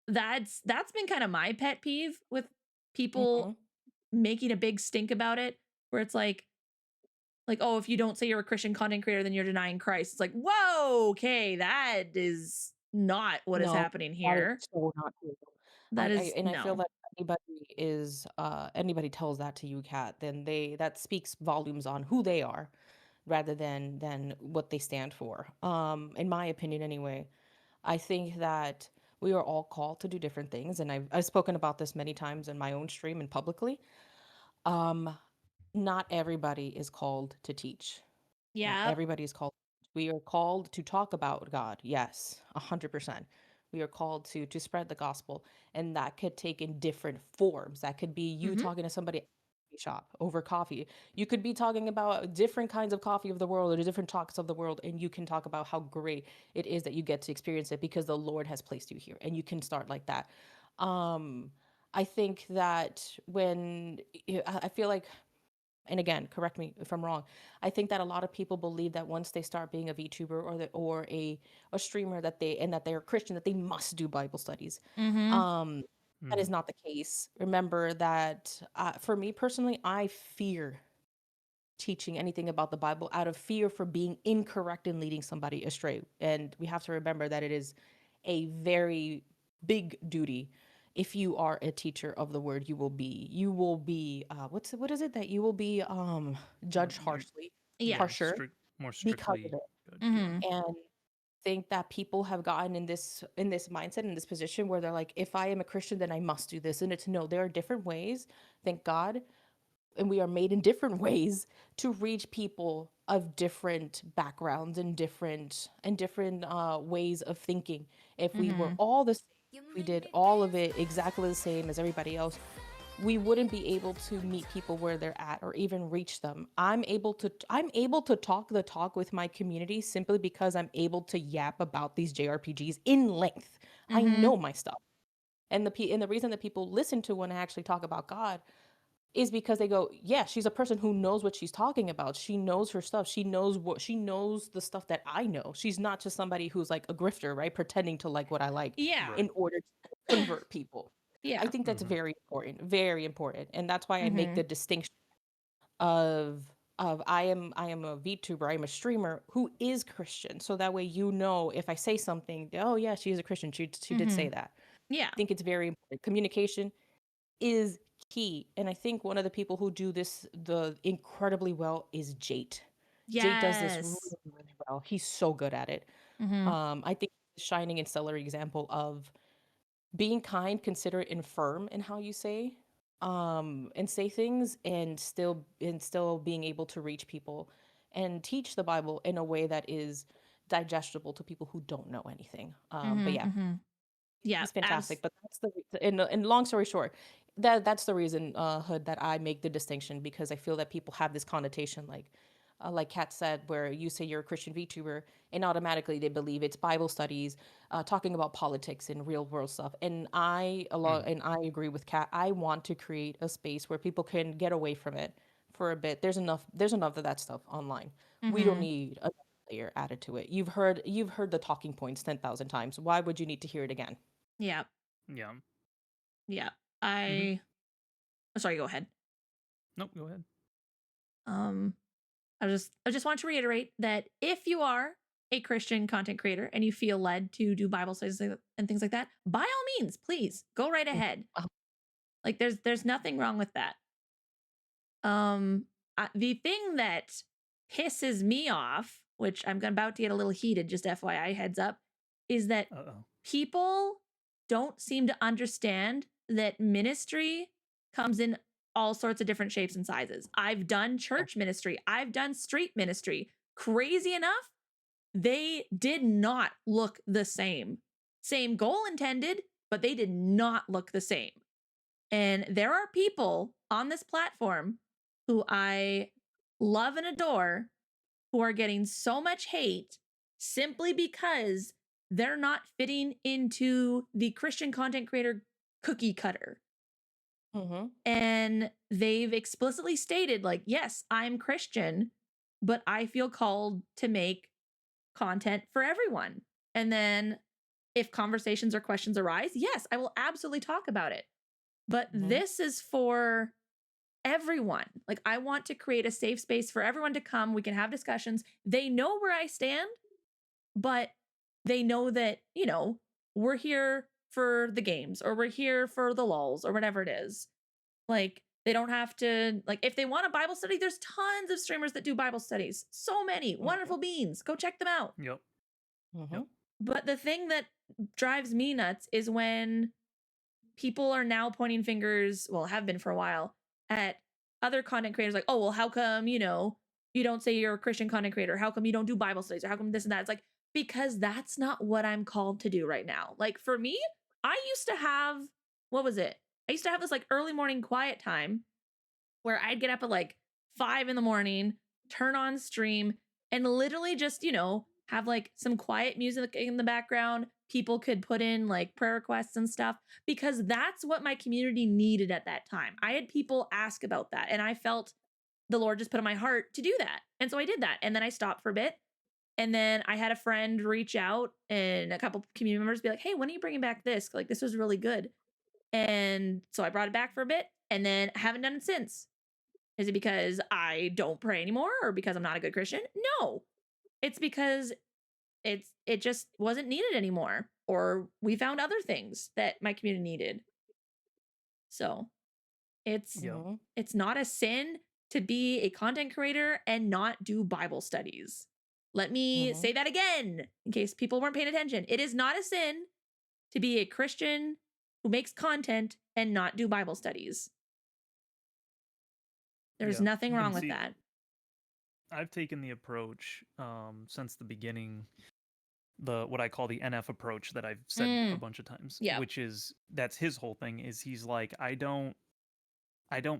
that's been kind of my pet peeve with people making a big stink about it, where it's like, oh, if you don't say you're a Christian content creator, then you're denying Christ. It's like, whoa, okay, that is not what is happening here. So not true. That is, I feel that anybody tells that to you, Kat, then that speaks volumes on who they are, rather than what they stand for. In my opinion, anyway, I think that we are all called to do different things, and I've spoken about this many times in my own stream and publicly. Not everybody is called to teach. Yeah. Not everybody is called. We are called to talk about God. Yes, 100%. We are called to spread the gospel, and that could take in different forms. That could be you talking to somebody at a coffee shop over coffee. You could be talking about different kinds of coffee of the world or different talks of the world, and you can talk about how great it is that you get to experience it because the Lord has placed you here, and you can start like that. I think that I feel like, and again, correct me if I'm wrong, I think that a lot of people believe that once they start being a VTuber or a streamer, that they're Christian, that they must do Bible studies. That is not the case. Remember that for me personally, I fear teaching anything about the Bible out of fear for being incorrect and leading somebody astray. And we have to remember that it is a very big duty. If you are a teacher of the word, you will be what is it that you will be judged harshly, harsher, more because strictly of it. And think that people have gotten in this mindset, in this position where they're like, if I am a Christian, then I must do this. And it's no, there are different ways, thank God, and we are made in different ways to reach people of different backgrounds and different ways of thinking. If we were all the same, we did all of it exactly the same as everybody else, we wouldn't be able to meet people where they're at or even reach them. I'm able to talk the talk with my community simply because I'm able to yap about these JRPGs in length. I know my stuff. And the reason that people listen to when I actually talk about God is because they go, yeah, she's a person who knows what she's talking about. She knows her stuff. She knows the stuff that I know. She's not just somebody who's like a grifter, right? Pretending to like what I like in order to convert people. Yeah. I think that's very important, very important. And that's why I make the distinction of I am a VTuber, I'm a streamer who is Christian. So that way, if I say something, oh yeah, she is a Christian. She did say that. Yeah. I think it's very important. Communication is key. And I think one of the people who do this the incredibly well is Jate. Yes. Jate does this really, really well. He's so good at it. I think he's a shining and stellar example of being kind, considerate, and firm in how you say and say things, and still being able to reach people and teach the Bible in a way that is digestible to people who don't know anything. But yeah. Yeah, He's fantastic. But that's and long story short, that's the reason, Hood, that I make the distinction, because I feel that people have this connotation, like Kat said, where you say you're a Christian VTuber, and automatically they believe it's Bible studies, talking about politics and real world stuff. And I agree with Kat. I want to create a space where people can get away from it for a bit. There's enough of that stuff online. We don't need a layer added to it. You've heard the talking points 10,000 times. Why would you need to hear it again? Yeah. Yeah. Yeah. I sorry, go ahead. Nope, go ahead. I just want to reiterate that if you are a Christian content creator and you feel led to do Bible studies and things like that, by all means, please go right ahead. Like there's nothing wrong with that. The thing that pisses me off, which I'm about to get a little heated, just FYI, heads up, is that people don't seem to understand that ministry comes in all sorts of different shapes and sizes. I've done church ministry. I've done street ministry. Crazy enough, they did not look the same. Same goal intended, but they did not look the same. And there are people on this platform who I love and adore who are getting so much hate simply because they're not fitting into the Christian content creator cookie cutter. And they've explicitly stated, like, yes, I'm Christian, but I feel called to make content for everyone. And then if conversations or questions arise, yes, I will absolutely talk about it. But this is for everyone. Like, I want to create a safe space for everyone to come. We can have discussions. They know where I stand, but they know that, we're here for the games or we're here for the lulz or whatever it is. Like, they don't have to, like, if they want a Bible study, there's tons of streamers that do Bible studies. So many wonderful beings. Go check them out. Yep. But the thing that drives me nuts is when people are now pointing fingers, well, have been for a while, at other content creators like, oh, well, how come, you don't say you're a Christian content creator? How come you don't do Bible studies? Or how come this and that? It's like, because that's not what I'm called to do right now. Like, for me, I used to have, what was it? I used to have this like early morning quiet time where I'd get up at like 5 a.m, turn on stream, and literally just, have like some quiet music in the background. People could put in like prayer requests and stuff because that's what my community needed at that time. I had people ask about that and I felt the Lord just put on my heart to do that. And so I did that. And then I stopped for a bit. And then I had a friend reach out and a couple community members be like, hey, when are you bringing back this? Like, this was really good. And so I brought it back for a bit and then haven't done it since. Is it because I don't pray anymore or because I'm not a good Christian? No. It's because it just wasn't needed anymore, or we found other things that my community needed. So it's not a sin to be a content creator and not do Bible studies. Let me say that again in case people weren't paying attention. It is not a sin to be a Christian who makes content and not do Bible studies. There's nothing wrong with that. I've taken the approach since the beginning, what I call the NF approach that I've said a bunch of times, which is, that's his whole thing, is he's like, I don't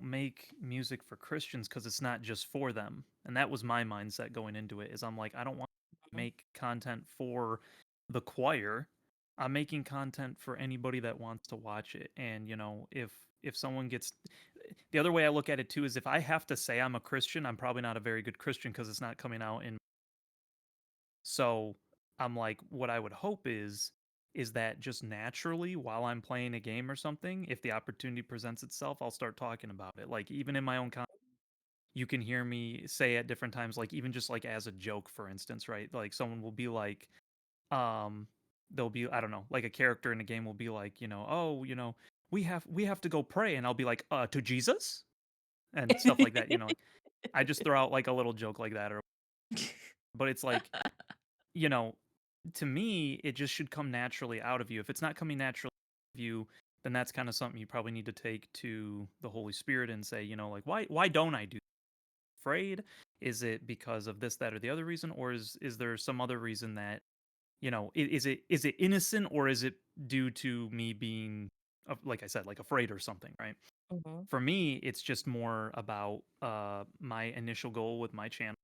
make music for Christians because it's not just for them. And that was my mindset going into it, is I'm like, I don't want to make content for the choir. I'm making content for anybody that wants to watch it. And, if someone gets... The other way I look at it too is, if I have to say I'm a Christian, I'm probably not a very good Christian because it's not coming out in... So I'm like, what I would hope is that just naturally, while I'm playing a game or something, if the opportunity presents itself, I'll start talking about it. Like, even in my own content, you can hear me say at different times, like, even just like as a joke, for instance, right? Like, someone will be like, they'll be, I don't know, like a character in a game will be like, oh, we have to go pray, and I'll be like, to Jesus? And stuff like that, I just throw out like a little joke like that, but it's like, to me, it just should come naturally out of you. If it's not coming naturally out of you, then that's kind of something you probably need to take to the Holy Spirit and say, like, why don't I do that? Afraid? Is it because of this, that, or the other reason? Or is there some other reason that, is it innocent, or is it due to me being, like I said, like afraid or something, right? For me, it's just more about my initial goal with my channel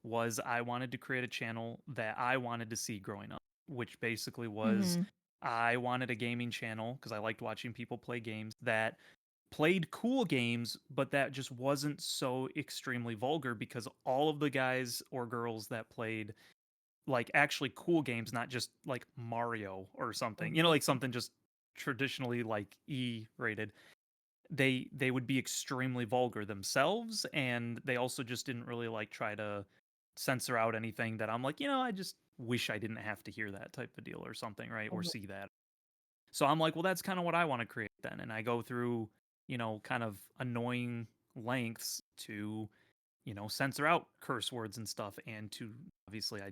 was I wanted to create a channel that I wanted to see growing up, which basically was I wanted a gaming channel because I liked watching people play games that played cool games, but that just wasn't so extremely vulgar, because all of the guys or girls that played like actually cool games, not just like Mario or something, like something just traditionally like E-rated, they would be extremely vulgar themselves, and they also just didn't really like try to censor out anything that I'm like, I just wish I didn't have to hear that type of deal or something, right? Or see that. So I'm like, well, that's kind of what I want to create then. And I go through, kind of annoying lengths to, censor out curse words and stuff. And to obviously, I,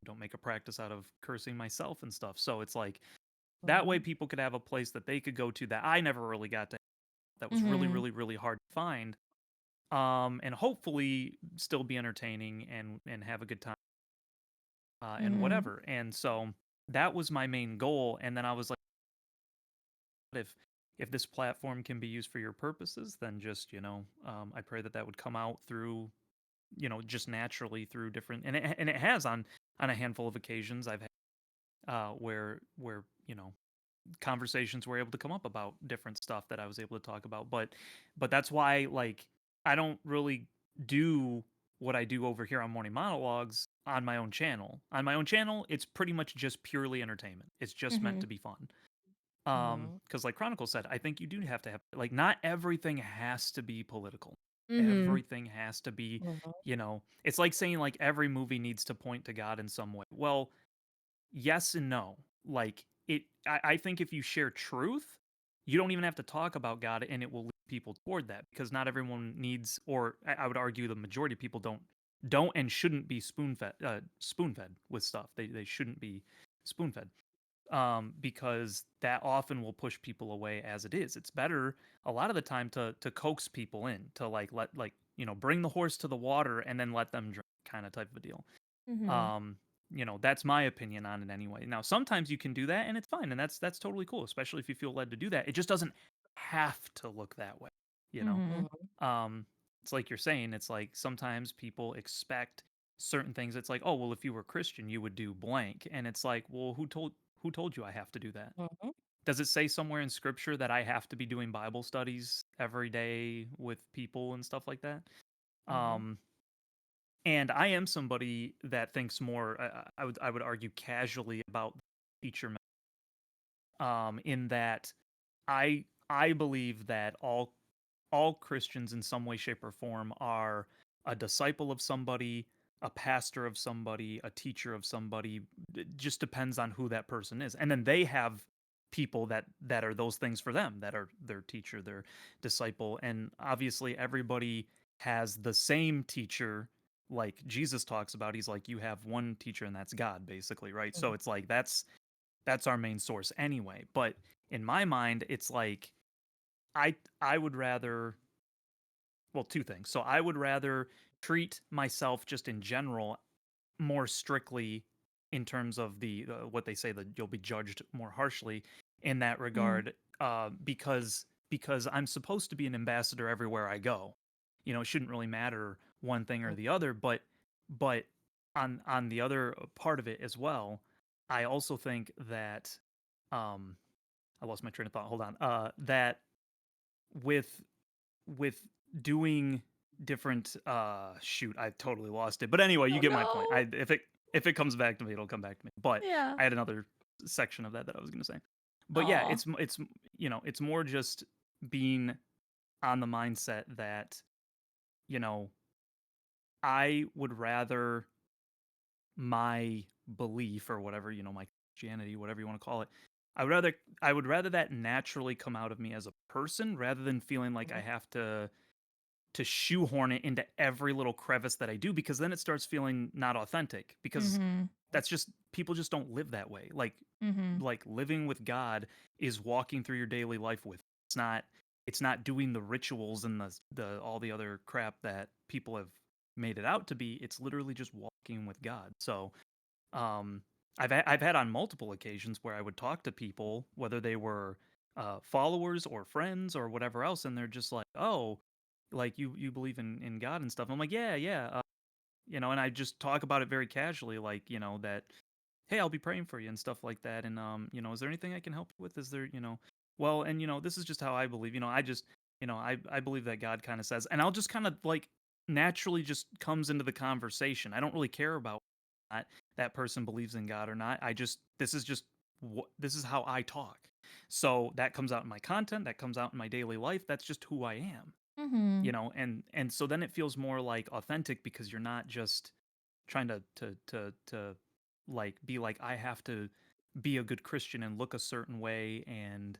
don't make a practice out of cursing myself and stuff. So it's like that way people could have a place that they could go to that I never really got to, that was really, really, really hard to find. And hopefully still be entertaining and have a good time and whatever. And so that was my main goal. And then I was like, if this platform can be used for your purposes, then just I pray that would come out through just naturally through different, and it has on a handful of occasions I've had where conversations were able to come up about different stuff that I was able to talk about, but that's why like I don't really do what I do over here on Morning Monologues on my own channel. On my own channel, it's pretty much just purely entertainment. It's just meant to be fun. Because like Chronicle said, I think you do have to have, like, not everything has to be political. Everything has to be, it's like saying like every movie needs to point to God in some way. Well, yes and no. Like I think if you share truth, you don't even have to talk about God, and it will lead people toward that, because not everyone needs, or I would argue the majority of people don't and shouldn't be spoon fed with stuff. They shouldn't be spoon fed. Because that often will push people away as it is. It's better a lot of the time to coax people in, to like bring the horse to the water and then let them drink, kind of type of a deal. That's my opinion on it anyway. Now sometimes you can do that and it's fine, and that's totally cool, especially if you feel led to do that. It just doesn't have to look that way, It's like you're saying, it's like sometimes people expect certain things. It's like, oh, well, if you were Christian, you would do blank. And it's like, well, who told you I have to do that? Does it say somewhere in scripture that I have to be doing Bible studies every day with people and stuff like that? And I am somebody that thinks more, I would argue, casually about teacher, in that I believe that all Christians in some way, shape, or form are a disciple of somebody, a pastor of somebody, a teacher of somebody. It just depends on who that person is. And then they have people that are those things for them, that are their teacher, their disciple. And obviously everybody has the same teacher, like Jesus talks about. He's like, you have one teacher, and that's God, basically, right? So it's like that's our main source anyway. But in my mind, it's like I would rather, well, two things. So I would rather treat myself just in general more strictly in terms of the what they say, that you'll be judged more harshly in that regard, because I'm supposed to be an ambassador everywhere I go. It shouldn't really matter one thing or the other, but on the other part of it as well, I also think that I lost my train of thought. Hold on. That with doing different shoot, I totally lost it. But anyway, you get my point. If it comes back to me, it'll come back to me. But I had another section of that I was going to say. But yeah, it's it's more just being on the mindset that I would rather my belief, or whatever, my Christianity, whatever you want to call it, I would rather that naturally come out of me as a person, rather than feeling like I have to shoehorn it into every little crevice that I do, because then it starts feeling not authentic, because that's just, people just don't live that way. Like living with God is walking through your daily life with. It's not doing the rituals and the all the other crap that people have made it out to be. It's literally just walking with God. So I've had on multiple occasions where I would talk to people, whether they were followers or friends or whatever else, and they're just like, oh, like you believe in God and stuff. I'm like, yeah, and I just talk about it very casually, like, that, hey, I'll be praying for you and stuff like that. And is there anything I can help you with? Is there, well, and this is just how I believe. I just, I believe that God kind of says, and I'll just kind of like naturally just comes into the conversation. I don't really care about that person believes in God or not. This is just this is how I talk. So that comes out in my content, that comes out in my daily life. That's just who I am. Mm-hmm. You know, and so then it feels more like authentic because you're not just trying to like be like, I have to be a good Christian and look a certain way and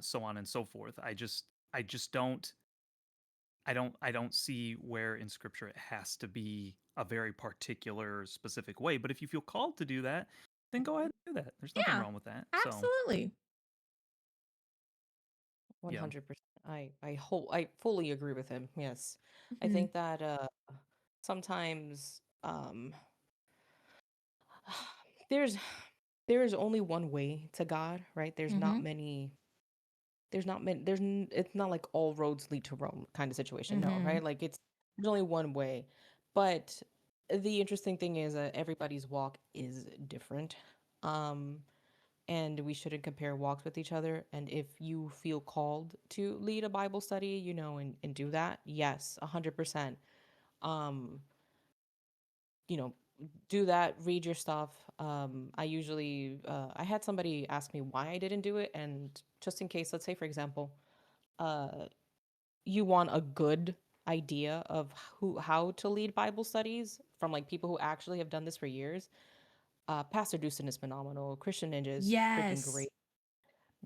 so on and so forth. I just don't I don't see where in scripture it has to be a very particular specific way. But if you feel called to do that, then go ahead and do that. There's nothing Yeah, wrong with that. absolutely. 100%. I fully agree with him. Yes. I Mm-hmm. think that sometimes there's there's only one way to God, right? There's not Mm-hmm. many it's not like all roads lead to Rome kind of situation. No, Mm-hmm. right? Like there's only one way. But the interesting thing is that everybody's walk is different. Um and we shouldn't compare walks with each other. And if you feel called to lead a Bible study, you know, and do that, yes, 100%. Um, you know, do that, read your stuff. I had somebody ask me why I didn't do it. And just in case, let's say, for example, uh, you want a good idea of how to lead Bible studies from like people who actually have done this for years. Pastor Deucin is phenomenal. Christian Ninja is freaking Yes. great.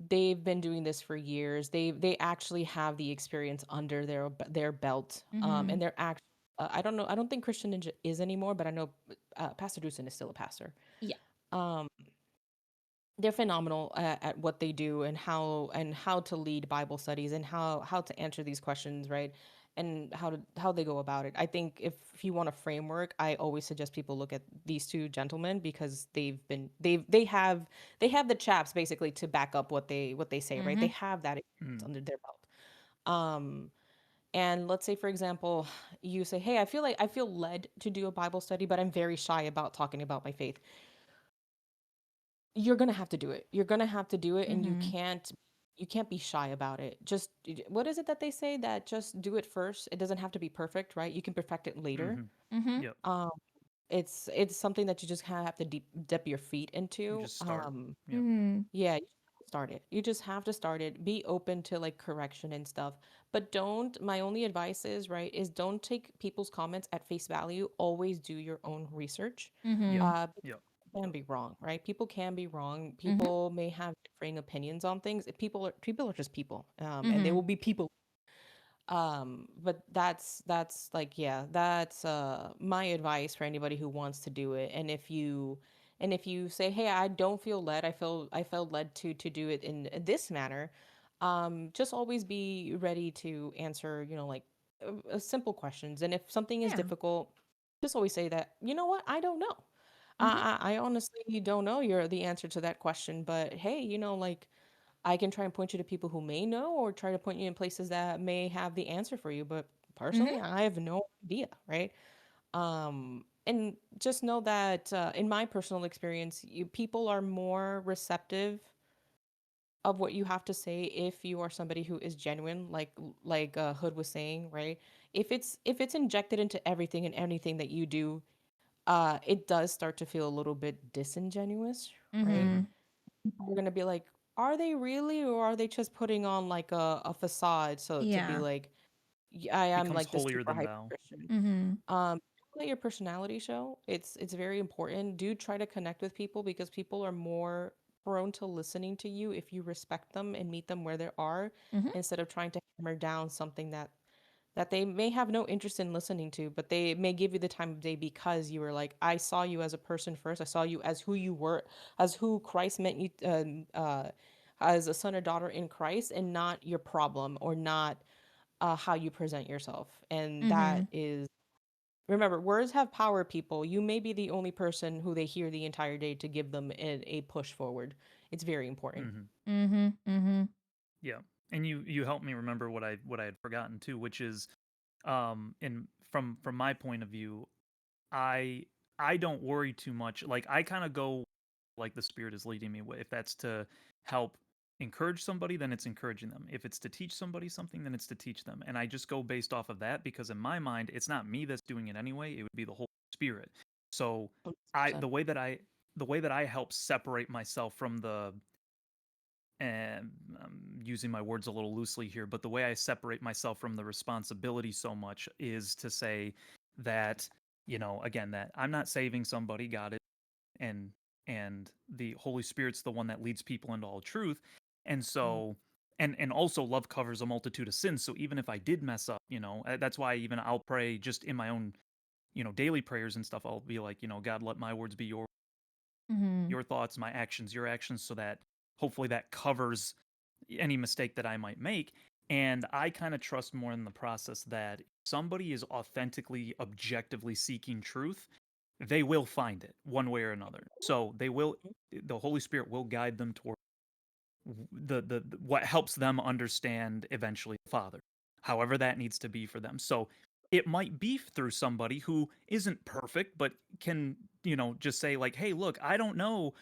They've been doing this for years. They actually have the experience under their belt. Mm-hmm. And they're actually I don't know. I don't think Christian Ninja is anymore, but I know Pastor Deucin is still a pastor. Yeah. Um, they're phenomenal at what they do and how to lead Bible studies and how to answer these questions, right? And how they go about it. I think if you want a framework, I always suggest people look at these two gentlemen because they have the chaps basically to back up what they say, right? They Mm-hmm. have that experience under their belt. Um, and let's say, for example, you say, "Hey, I feel led to do a Bible study, but I'm very shy about talking about my faith." You're gonna have to do it. You're gonna have to do it, and Mm-hmm. you can't be shy about it. Just what is it that they say that just do it first? It doesn't have to be perfect, right? You can perfect it later. Mm-hmm. Yep. Um, it's something that you just kind of have to dip your feet You into. just start. Yep. Mm-hmm. Yeah, you just have to start it. You just have to start it. Be open to like correction and stuff. But don't, my only advice is, right, is don't take people's comments at face value. Always do your own research. Yep. Mm-hmm. Yep. People can be wrong, right? People can be wrong. Mm-hmm. People may have differing opinions on things. People are just people. And they Mm-hmm. will be people. But that's like, yeah, that's my advice for anybody who wants to do it. And if you say, hey, I don't feel led, I felt led to do it in this manner, just always be ready to answer, you know, like simple questions. And if something is Yeah. difficult, just always say that, you know what, I don't know. Mm-hmm. I honestly don't know the answer to that question, but hey, you know, like I can try and point you to people who may know or try to point you in places that may have the answer for you. But Mm-hmm. personally, I have no idea, right? And just know that in my personal experience, people are more receptive of what you have to say if you are somebody who is genuine, like Hood was saying, right? If it's injected into everything and anything that you do, it does start to feel a little bit disingenuous, right? Mm-hmm. People are gonna be like, are they really, or are they just putting on like a facade so to be Yeah. like, I am Becomes like this holier super than hyper thou. Christian. Mm-hmm. Let your personality show. It's very important. Do try to connect with people because people are more prone to listening to you if you respect them and meet them where they are Mm-hmm. instead of trying to hammer down something that they may have no interest in listening to, but they may give you the time of day because you were like, I saw you as a person first. I saw you as who you were, as who Christ meant you, as a son or daughter in Christ, and not your problem or not how you present yourself. And Mm-hmm. that is, remember, words have power, people. You may be the only person who they hear the entire day to give them a push forward. It's very important. Mm-hmm. Mm-hmm. Mm-hmm. Yeah. And you helped me remember what I had forgotten too, which is in from my point of view, I I don't worry too much. Like I kind of go like the spirit is leading me. If that's to help encourage somebody, then it's encouraging them. If it's to teach somebody something, then it's to teach them. And I just go based off of that because in my mind, it's not me that's doing it anyway. It would be the whole spirit. So I 100%. the way that I way that I help separate myself from the, and I'm using my words a little loosely here, but the way I separate myself from the responsibility so much is to say that, again, that I'm not saving somebody, God is, and the Holy Spirit's the one that leads people into all truth. And so, and also love covers a multitude of sins. So even if I did mess up, that's why even I'll pray just in my own, daily prayers and stuff. I'll be like, God, let my words be your thoughts, my actions, your actions, so that hopefully that covers any mistake that I might make. And I kind of trust more in the process that if somebody is authentically, objectively seeking truth, they will find it one way or another. So the Holy Spirit will guide them toward the what helps them understand eventually the Father, however that needs to be for them. So it might be through somebody who isn't perfect, but can, just say like, hey, look, I don't know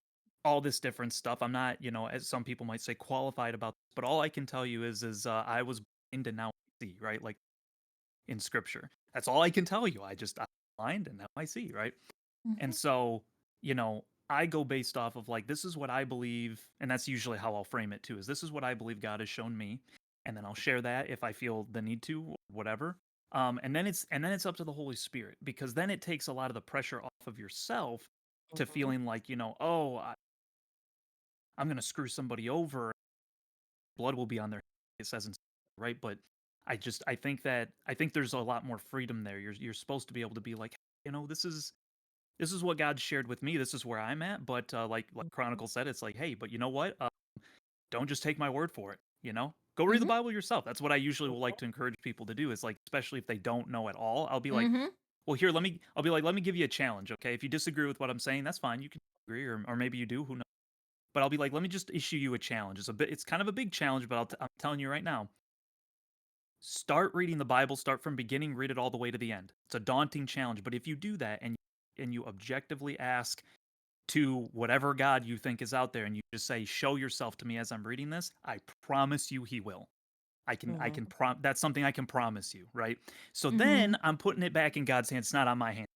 all this different stuff. I'm not, as some people might say, qualified about this, but all I can tell you is I was blind and now I see, right? Like in scripture. That's all I can tell you. I'm blind and now I see, right? And so, I go based off of like, this is what I believe, and that's usually how I'll frame it too, is this is what I believe God has shown me, and then I'll share that if I feel the need to, whatever. And then it's up to the Holy Spirit, because then it takes a lot of the pressure off of yourself to feeling like, oh, I'm gonna screw somebody over, blood will be on their head, it says, right? But I think there's a lot more freedom there. You're supposed to be able to be like, this is what God shared with me. This is where I'm at. But like Chronicle said, it's like, hey, but you know what? Don't just take my word for it. Go read the Bible yourself. That's what I usually will like to encourage people to do. Is like, especially if they don't know at all, I'll be like, well, here, let me give you a challenge. Okay, if you disagree with what I'm saying, that's fine. You can agree, or maybe you do. Who knows? But I'll be like, let me just issue you a challenge. It's kind of a big challenge, but I'm telling you right now. Start reading the Bible. Start from beginning. Read it all the way to the end. It's a daunting challenge, but if you do that and you objectively ask to whatever God you think is out there, and you just say, show yourself to me as I'm reading this, I promise you he will. That's something I can promise you, right? So then I'm putting it back in God's hands. It's not on my hands.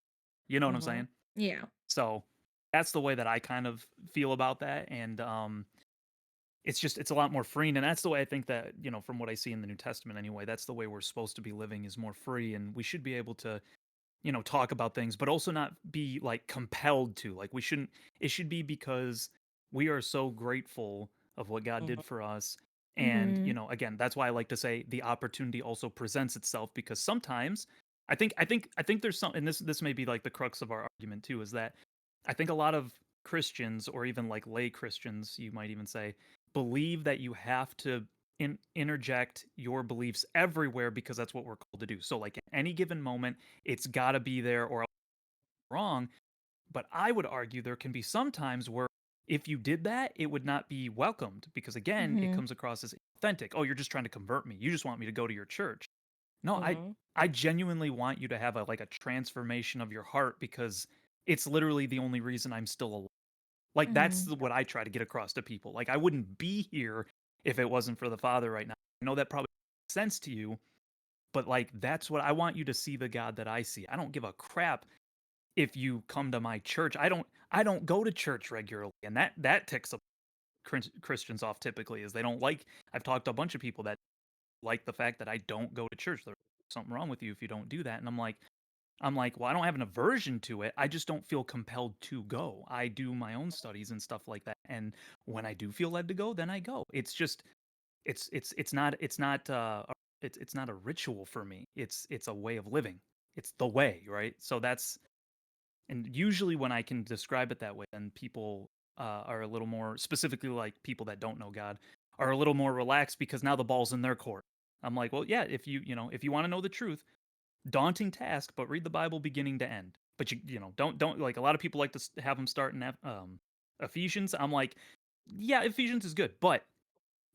You know what I'm saying? Yeah. So that's the way that I kind of feel about that. And it's a lot more freeing. And that's the way I think that, from what I see in the New Testament anyway, that's the way we're supposed to be living, is more free. And we should be able to, talk about things, but also not be like compelled to. Like it should be because we are so grateful of what God did for us. And, again, that's why I like to say the opportunity also presents itself, because sometimes I think there's some, and this may be like the crux of our argument too, is that I think a lot of Christians, or even like lay Christians, you might even say, believe that you have to interject your beliefs everywhere because that's what we're called to do. So like at any given moment, it's got to be there or else wrong. But I would argue there can be some times where if you did that, it would not be welcomed, because again, it comes across as authentic. Oh, you're just trying to convert me. You just want me to go to your church. No, I genuinely want you to have a transformation of your heart, because it's literally the only reason I'm still alive. Like that's what I try to get across to people. Like I wouldn't be here if it wasn't for the Father right now. I know that probably makes sense to you, but like that's what I want you to see, the God that I see. I don't give a crap if you come to my church. I don't go to church regularly, and that ticks up Christians off typically, is they don't like. I've talked to a bunch of people that like the fact that I don't go to church. There's something wrong with you if you don't do that. And I'm like, well, I don't have an aversion to it. I just don't feel compelled to go. I do my own studies and stuff like that. And when I do feel led to go, then I go. It's just, it's not a ritual for me. It's a way of living. It's the way, right? So and usually when I can describe it that way, then people are a little more, specifically like people that don't know God, are a little more relaxed, because now the ball's in their court. I'm like, well, yeah, if you want to know the truth, daunting task, but read the Bible beginning to end. But don't like, a lot of people like to have them start in Ephesians. I'm like, yeah, Ephesians is good, but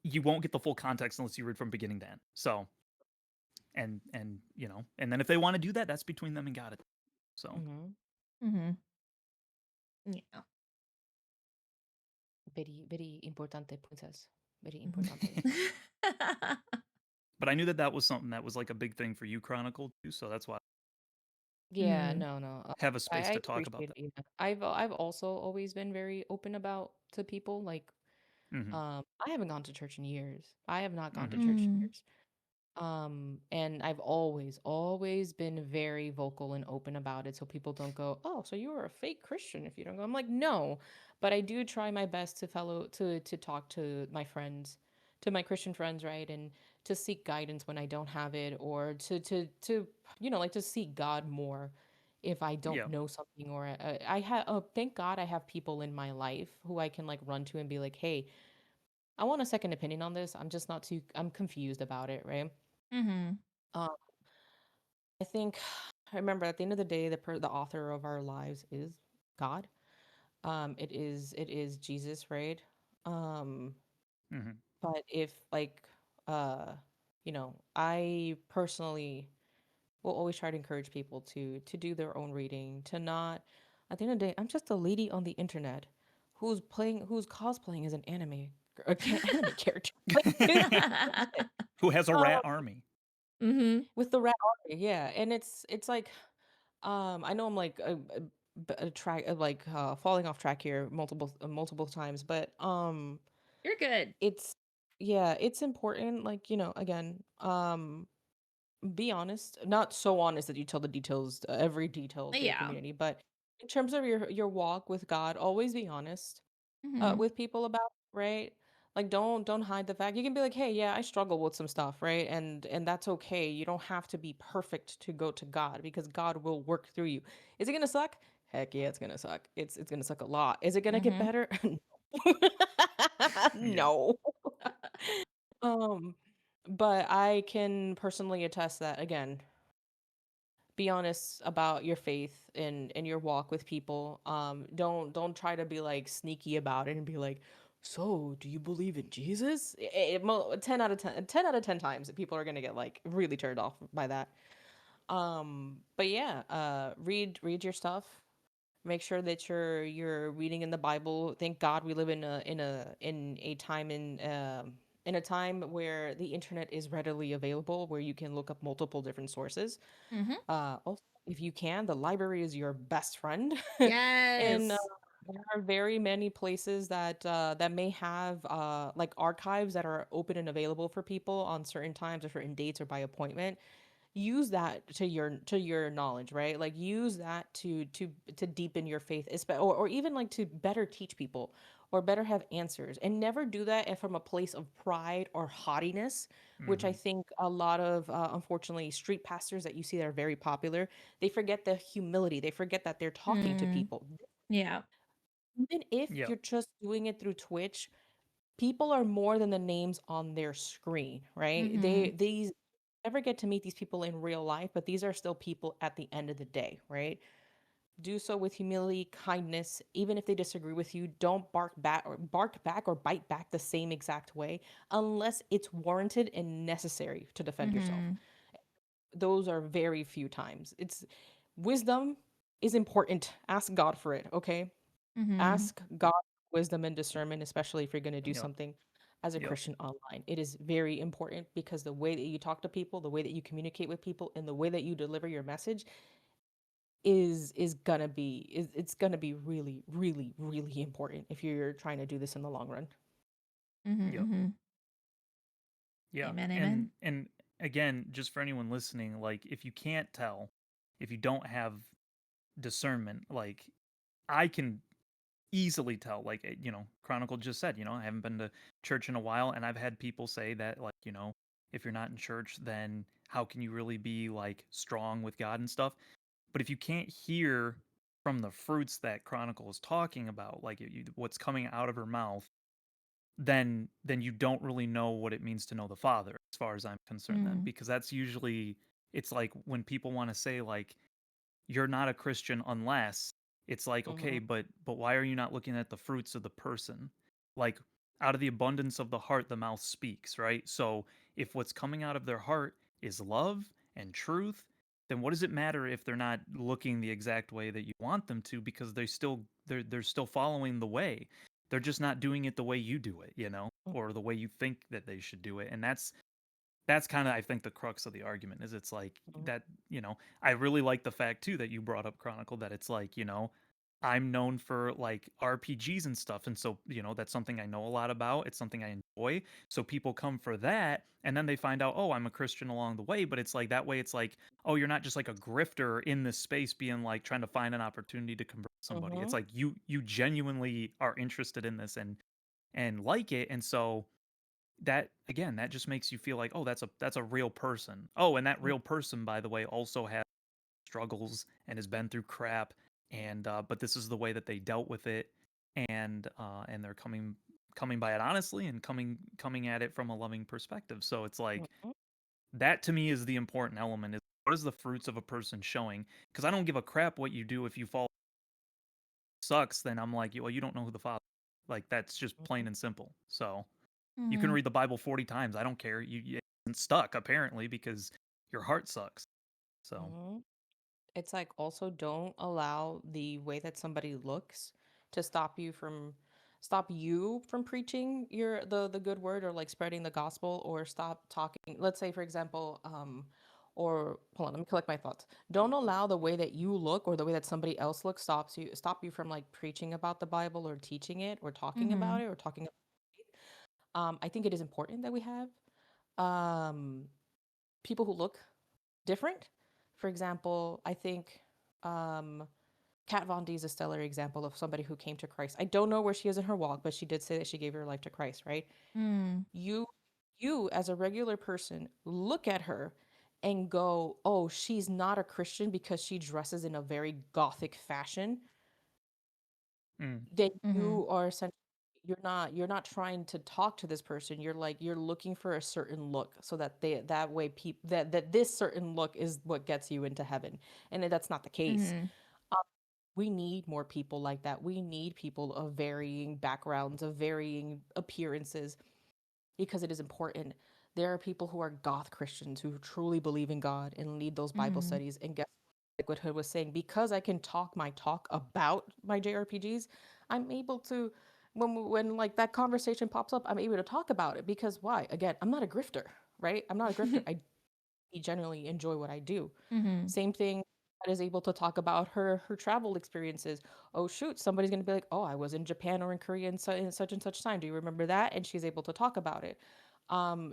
you won't get the full context unless you read from beginning to end. So, and and then if they want to do that, that's between them and God. So, Yeah. Very, very importante, princess. Very importante. but I knew that was something that was like a big thing for you, Chronicle, too. So that's why Yeah, no. have a space I to talk about appreciate that. it. Yeah. I've also always been very open about to people. Like, Mm-hmm. I haven't gone to church in years. I have not gone to Mm-hmm. church in Mm. years. And I've always been very vocal and open about it, so people don't go, "Oh, so you are a fake Christian if you don't go." I'm like, "No," but I do try my best to talk to my friends, to my Christian friends, right, and to seek guidance when I don't have it, or to like to seek God more if I don't Yeah. know something, or I have. Oh, thank God I have people in my life who I can like run to and be like, "Hey, I want a second opinion on this. I'm confused about it," right? Mm-hmm. Um, I think I remember at the end of the day, the author of our lives is God. It is Jesus, right? Um, Mm-hmm. but if like I personally will always try to encourage people to do their own reading, to not at the end of the day, I'm just a lady on the internet who's cosplaying as an anime character. Like, Who has a um, rat army? Mm-hmm. with the rat army, yeah, and it's like I know I'm like a track like falling off track here multiple times, but You're good. it's yeah, it's important, like, again, be honest, not so honest that you tell the details, every detail to your Yeah. community, but in terms of your walk with God, always be honest Mm-hmm. with people about it, right? Like, don't hide the fact. You can be like, hey, yeah, I struggle with some stuff, right? And that's okay. You don't have to be perfect to go to God, because God will work through you. Is it gonna suck? Heck yeah, it's gonna suck. It's gonna suck a lot. Is it gonna get Mm-hmm. better? Yeah. No. Um, but I can personally attest that, again, be honest about your faith and your walk with people. Don't try to be like sneaky about it and be like, so do you believe in Jesus? 10 out of 10, 10 out of 10 times people are gonna get like really turned off by that. But yeah, read your stuff. Make sure that you're reading in the Bible. Thank God we live in a time in a time where the internet is readily available, where you can look up multiple different sources. Mm-hmm. Also, if you can, the library is your best friend. And Yes. there are very many places that may have like archives that are open and available for people on certain times or certain dates or by appointment. Use that to your knowledge, right? Like, use that to deepen your faith, or even like to better teach people or better have answers, and never do that from a place of pride or haughtiness, which I Mm-hmm. think a lot of unfortunately street pastors that you see that are very popular, they forget the humility, they forget that they're talking to Mm. people. Yeah. Even if Yeah. you're just doing it through Twitch, people are more than the names on their screen, right? Mm-hmm. These never get to meet these people in real life, but these are still people at the end of the day, right? Do so with humility, kindness. Even if they disagree with you, don't bark back or bite back the same exact way unless it's warranted and necessary to defend yourself. Mm-hmm. Those are very few times. It's wisdom is important. Ask God for it, okay? Mm-hmm. Ask God for wisdom and discernment, especially if you're going to do Yep. something as a Yep. Christian online. It is very important, because the way that you talk to people, the way that you communicate with people, and the way that you deliver your message is gonna be it's gonna be really, really, really important if you're trying to do this in the long run. Mm-hmm. Yep. Mm-hmm. Yeah. Amen. Amen. And again, just for anyone listening, like, if you can't tell, if you don't have discernment, like, I can easily tell. Like, Chronicle just said, I haven't been to church in a while, and I've had people say that, like, if you're not in church, then how can you really be like strong with God and stuff? But if you can't hear from the fruits that Chronicle is talking about, like, what's coming out of her mouth, then you don't really know what it means to know the Father, as far as I'm concerned. Then, Mm. because that's usually, it's like when people want to say, like, you're not a Christian unless, it's like, okay, Hmm. but why are you not looking at the fruits of the person? Like, out of the abundance of the heart the mouth speaks, right? So if what's coming out of their heart is love and truth, then what does it matter if they're not looking the exact way that you want them to, because they're still following the way. They're just not doing it the way you do it, or the way you think that they should do it. And that's kind of, I think, the crux of the argument is it's like Mhm. that, I really like the fact too that you brought up Chronicle, that it's like, I'm known for like RPGs and stuff. And so, that's something I know a lot about. It's something I enjoy. So people come for that and then they find out, oh, I'm a Christian along the way. But it's like that way, it's like, oh, you're not just like a grifter in this space being like trying to find an opportunity to convert somebody. It's Mhm. like you genuinely are interested in this and like it. And so that again, that just makes you feel like, oh, that's a real person. Oh, and that Mm. real person, by the way, also has struggles and has been through crap, and but this is the way that they dealt with it, and they're coming by it honestly and coming at it from a loving perspective. So it's like Mhm. that to me is the important element, is what is the fruits of a person showing? Because I don't give a crap what you do if you fall sucks, then I'm like, well, you don't know who the father is. Like that's just plain Mhm. and simple. So you can Mhm. read the Bible 40 times. I don't care. You it isn't stuck apparently because your heart sucks. So, Mhm. It's like also don't allow the way that somebody looks to stop you from preaching the good word or like spreading the gospel or stop talking. Let's say for example, or hold on, let me collect my thoughts. Don't allow the way that you look or the way that somebody else looks stop you from like preaching about the Bible or teaching it or talking about Mhm. it or talking about it. I think it is important that we have um people who look different. For example, I think um, Kat Von D is a stellar example of somebody who came to Christ. I don't know where she is in her walk, but she did say that she gave her life to Christ, right? Mm. You, you as a regular person, look at her and go, "Oh, she's not a Christian because she dresses in a very gothic fashion." mm, Then Mhm. you are essentially you're not trying to talk to this person. You're looking for a certain look so that that way people that this certain look is what gets you into heaven. And that's not the case. Mhm. Um, we need more people like that. We need people of varying backgrounds, of varying appearances, because it is important. There are people who are goth Christians who truly believe in God and lead those Bible Mhm. studies. And guess what? Like what Hood was saying, because I can talk my talk about my JRPGs, I'm able to, when like that conversation pops up, I'm able to talk about it because why? Again, I'm not a grifter, right? I'm not a grifter. I genuinely enjoy what I do. Mhm. Same thing that is able to talk about her travel experiences. Oh shoot, somebody's gonna be like, oh, I was in Japan or in Korea in such and such time. Do you remember that? And she's able to talk about it.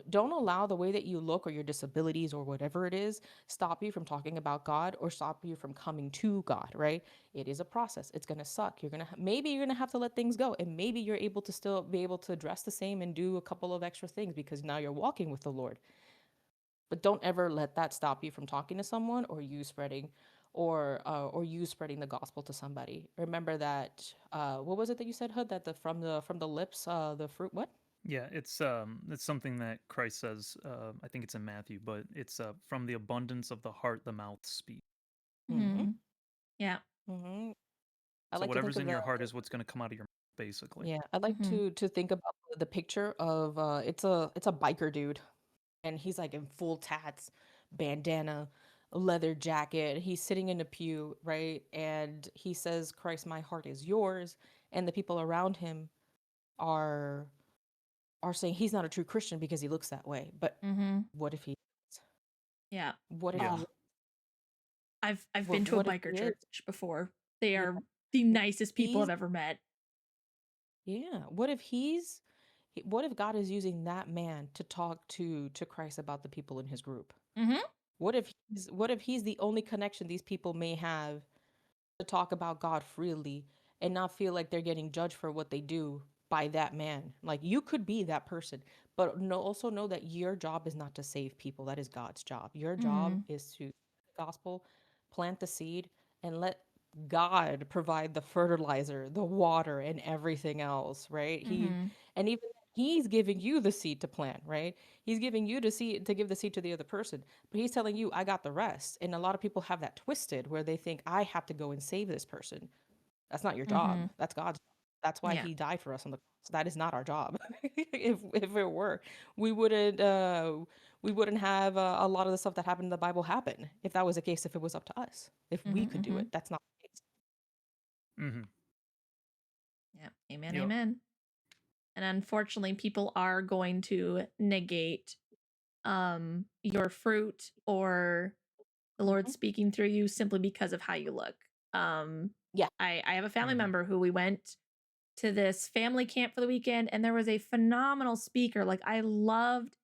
Don't allow the way that you look or your disabilities or whatever it is stop you from talking about God or stop you from coming to God, right? It is a process. It's gonna suck. Maybe you're gonna have to let things go, and maybe you're able to still be able to dress the same and do a couple of extra things because now you're walking with the Lord. But don't ever let that stop you from talking to someone or you spreading the gospel to somebody. Remember that what was it that you said, Hood, that the from the lips the fruit what? yeah, it's something that Christ says. I think it's in Matthew, but it's from the abundance of the heart the mouth speaks. Mhm. Mhm. Yeah. Mhm. I So like to think whatever's of in your heart is what's going to come out of your mouth, basically. yeah, I like Mhm. to think about the picture of it's a biker dude and he's like in full tats, bandana, leather jacket. He's sitting in a pew, right? And he says, "Christ, my heart is yours." And the people around him are are saying he's not a true Christian because he looks that way. But Mhm. what if he is? Yeah. What if Yeah. he Oh, I've been what to a what if he biker is? church before. They Yeah. are the What if nicest people he's I've ever met. yeah. What if God is using that man to talk to Christ about the people in his group? Mhm. What if he's the only connection these people may have to talk about God freely and not feel like they're getting judged for what they do by that man. Like you could be that person, but also know that your job is not to save people. That is God's job. Your job Mhm. is to the gospel, plant the seed, and let God provide the fertilizer, the water, and everything else, right? Mhm. And even he's giving you the seed to plant, right? He's giving you the seed to give the seed to the other person, but he's telling you, I got the rest. And a lot of people have that twisted where they think I have to go and save this person. That's not your job. Mhm. That's God's job. That's why Yeah. he died for us on the cross. That is not our job. If it were, we wouldn't have a lot of the stuff that happened in the Bible happen if that was the case. If it was up to us, if we Mhm. could do it, Mhm. that's not the case. Mm-hmm. Yeah. Amen. Yep. Amen. And unfortunately, people are going to negate your fruit or the Lord speaking through you simply because of how you look. Yeah. I have a family member who we went to this family camp for the weekend, and there was a phenomenal speaker. Like, I loved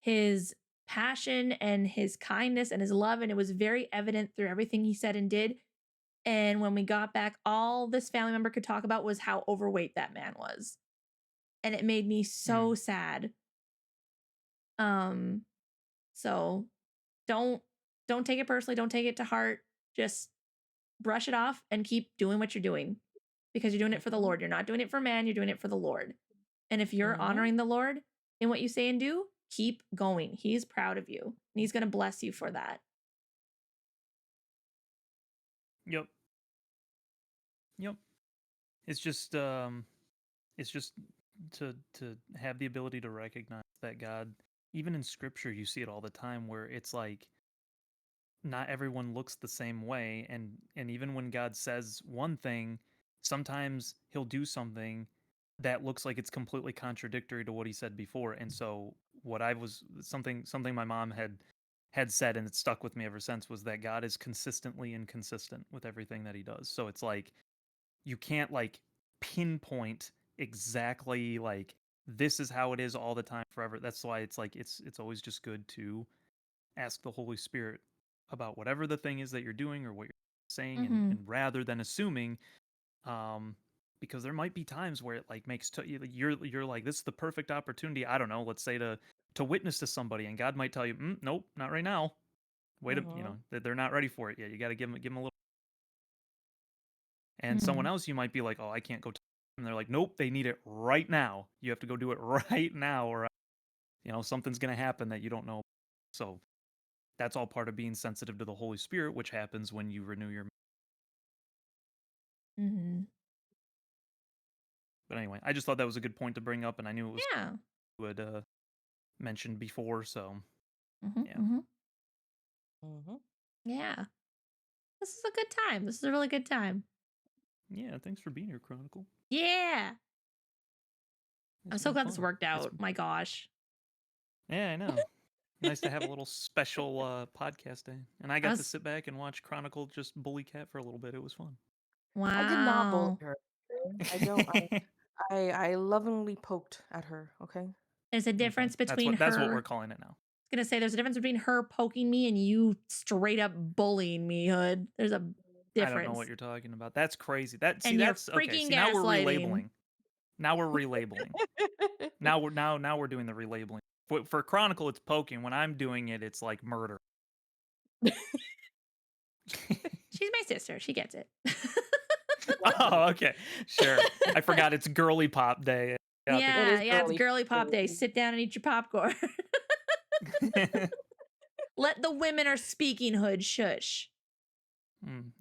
his passion and his kindness and his love, and it was very evident through everything he said and did. And when we got back, all this family member could talk about was how overweight that man was. And it made me so sad. So don't take it personally, don't take it to heart. Just brush it off and keep doing what you're doing, because you're doing it for the Lord. You're not doing it for man, you're doing it for the Lord. And if you're honoring the Lord in what you say and do, keep going. He's proud of you, and he's going to bless you for that. Yep. It's just to have the ability to recognize that God, even in scripture, you see it all the time where it's like not everyone looks the same way, and even when God says one thing, sometimes he'll do something that looks like it's completely contradictory to what he said before. And so what I was something my mom had said, and it stuck with me ever since, was that God is consistently inconsistent with everything that he does. So it's like you can't like pinpoint exactly like this is how it is all the time forever. That's why it's like it's always just good to ask the Holy Spirit about whatever the thing is that you're doing or what you're saying, and rather than assuming, because there might be times where it like makes you're like, this is the perfect opportunity, I don't know, let's say to witness to somebody, and God might tell you, nope, not right now. Wait, they're not ready for it yet. You got to give them a little. And someone else, you might be like, oh, I can't go. And they're like, nope, they need it right now. You have to go do it right now, or something's gonna happen that you don't know. So that's all part of being sensitive to the Holy Spirit, which happens when you renew your. But anyway, I just thought that was a good point to bring up, and I knew it was you had mentioned before. So yeah, this is a good time. This is a really good time. Yeah, thanks for being here, Chronicle. Yeah, I'm so glad this worked out. My gosh. Yeah, I know. Nice to have a little special podcast day. And I got to sit back and watch Chronicle just bully Cat for a little bit. It was fun. Wow. I did not bully her. I don't. I lovingly poked at her. Okay. There's a difference between her. That's what we're calling it now. I was gonna say there's a difference between her poking me and you straight up bullying me, Hood. There's a difference. I don't know what you're talking about. That's crazy. That's freaking okay. See, now we're relabeling. Now we're relabeling. now we're doing the relabeling. For Chronicle, it's poking. When I'm doing it, it's like murder. She's my sister. She gets it. Oh, okay. Sure. I forgot it's Girly Pop Day. Yeah, it's Girly Pop Day. Sit down and eat your popcorn. Let the women are speaking, Hood. Shush.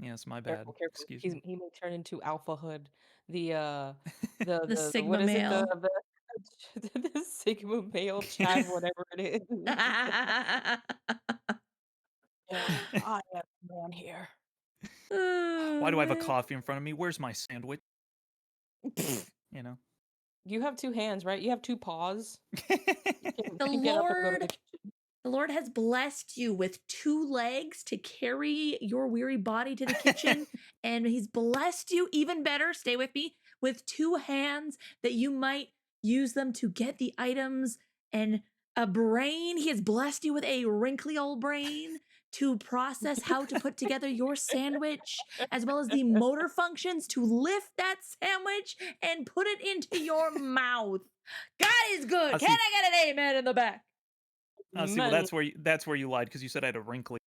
Yes, my bad. Careful. Excuse me. He may turn into Alpha Hood. The Sigma what is male. The Sigma male Chad, whatever it is. Yeah, I am the man here. Why do I have a coffee in front of me? Where's my sandwich? You have two hands, right? You have two paws. The Lord has blessed you with two legs to carry your weary body to the kitchen. And he's blessed you even better, stay with me, with two hands that you might use them to get the items, and a brain. He has blessed you with a wrinkly old brain to process how to put together your sandwich, as well as the motor functions to lift that sandwich and put it into your mouth. God is good. Can I get an amen in the back? See, well, that's where you lied, because you said I had a wrinkly.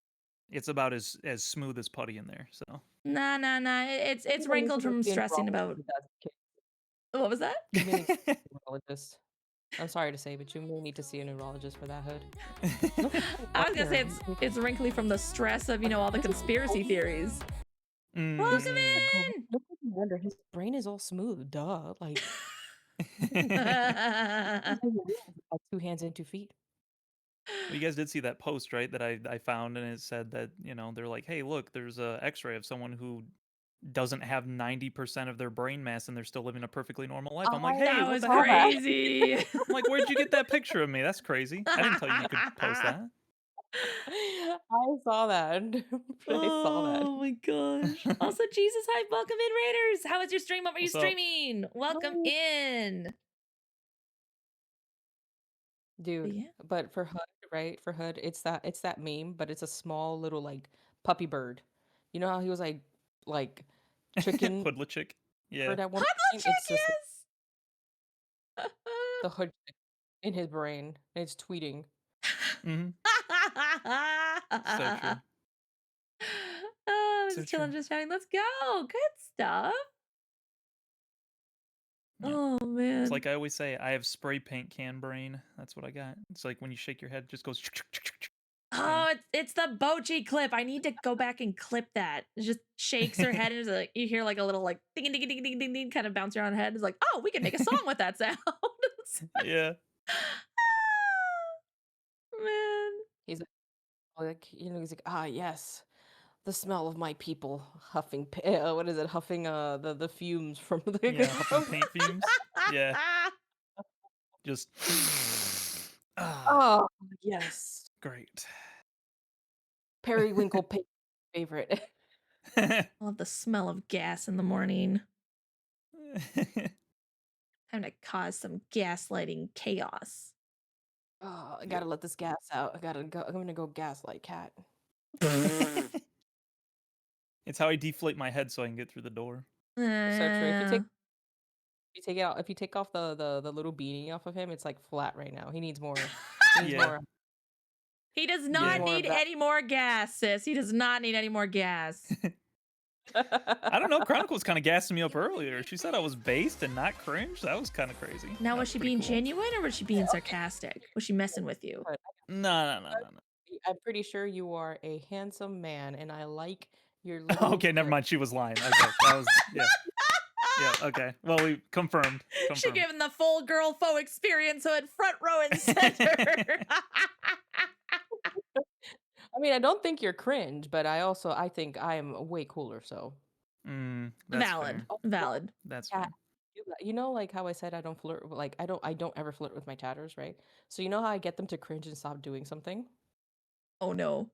It's about as smooth as putty in there. So nah. It's wrinkled from stressing about. What was that? Neurologist. I'm sorry to say, but you may need to see a neurologist for that, Hood. I was gonna say it's wrinkly from the stress of all the conspiracy theories. Welcome in. No wonder his brain is all smooth. Duh, like. Two hands and 2 feet. Well, you guys did see that post, right? That I found, and it said that they're like, hey, look, there's a X-ray of someone who doesn't have 90% of their brain mass and they're still living a perfectly normal life. I'm like, I hey, That what was the heck? crazy. I'm like, where'd you get that picture of me? That's crazy. I didn't tell you could post that. I saw that. I saw that. Oh my gosh. Also, Jesus, hi, welcome in, Raiders. How was your stream? What were you What's up? streaming? Welcome in. Dude, Yeah. but for Hood, right? For Hood, it's that meme, but it's a small little like puppy bird. You know how he was like tricking Hoodla chick. Yeah. Hood at one Hot point? chick, It's just yes. the Hood chick in his brain, and it's tweeting. Mm-hmm. So true. Oh, So just chilling, true. just chatting. Let's go. Good stuff. Yeah. Oh man. It's like I always say, I have spray paint can brain. That's what I got. It's like when you shake your head, it just goes. Oh, it's the Bochi clip. I need to go back and clip that. It just shakes her head and it's like you hear like a little like ding ding ding ding ding ding kind of bounce around her head. It's like, oh, we can make a song with that sound. Yeah. Man. He's like, he's like, ah, yes, the smell of my people huffing. What is it? Huffing the fumes from the huffing paint fumes. Yeah. Just. Oh yes, great. periwinkle paint favorite. I love the smell of gas in the morning. Time to cause some gaslighting chaos. Oh, I gotta let this gas out. I'm gonna go gaslight Cat. It's how I deflate my head so I can get through the door. So true. If you take it out, if you take off the little beanie off of him, it's like flat right now. He needs more. He needs more. He does not need any more gas, sis. He does not need any more gas. I don't know. Chronicle was kind of gassing me up earlier. She said I was based and not cringe. That was kind of crazy. Now, was she being genuine or was she being sarcastic? Was she messing with you? No. I'm pretty sure you are a handsome man, and I like your. Okay, never mind. She was lying. Okay, that was yeah. Okay. Well, we confirmed. She given the full girl faux experience, so at front row and center. I mean, I don't think you're cringe, but I think I am way cooler. So, valid. That's fair. You know, like how I said I don't flirt. Like I don't ever flirt with my chatters, right? So you know how I get them to cringe and stop doing something? Oh no.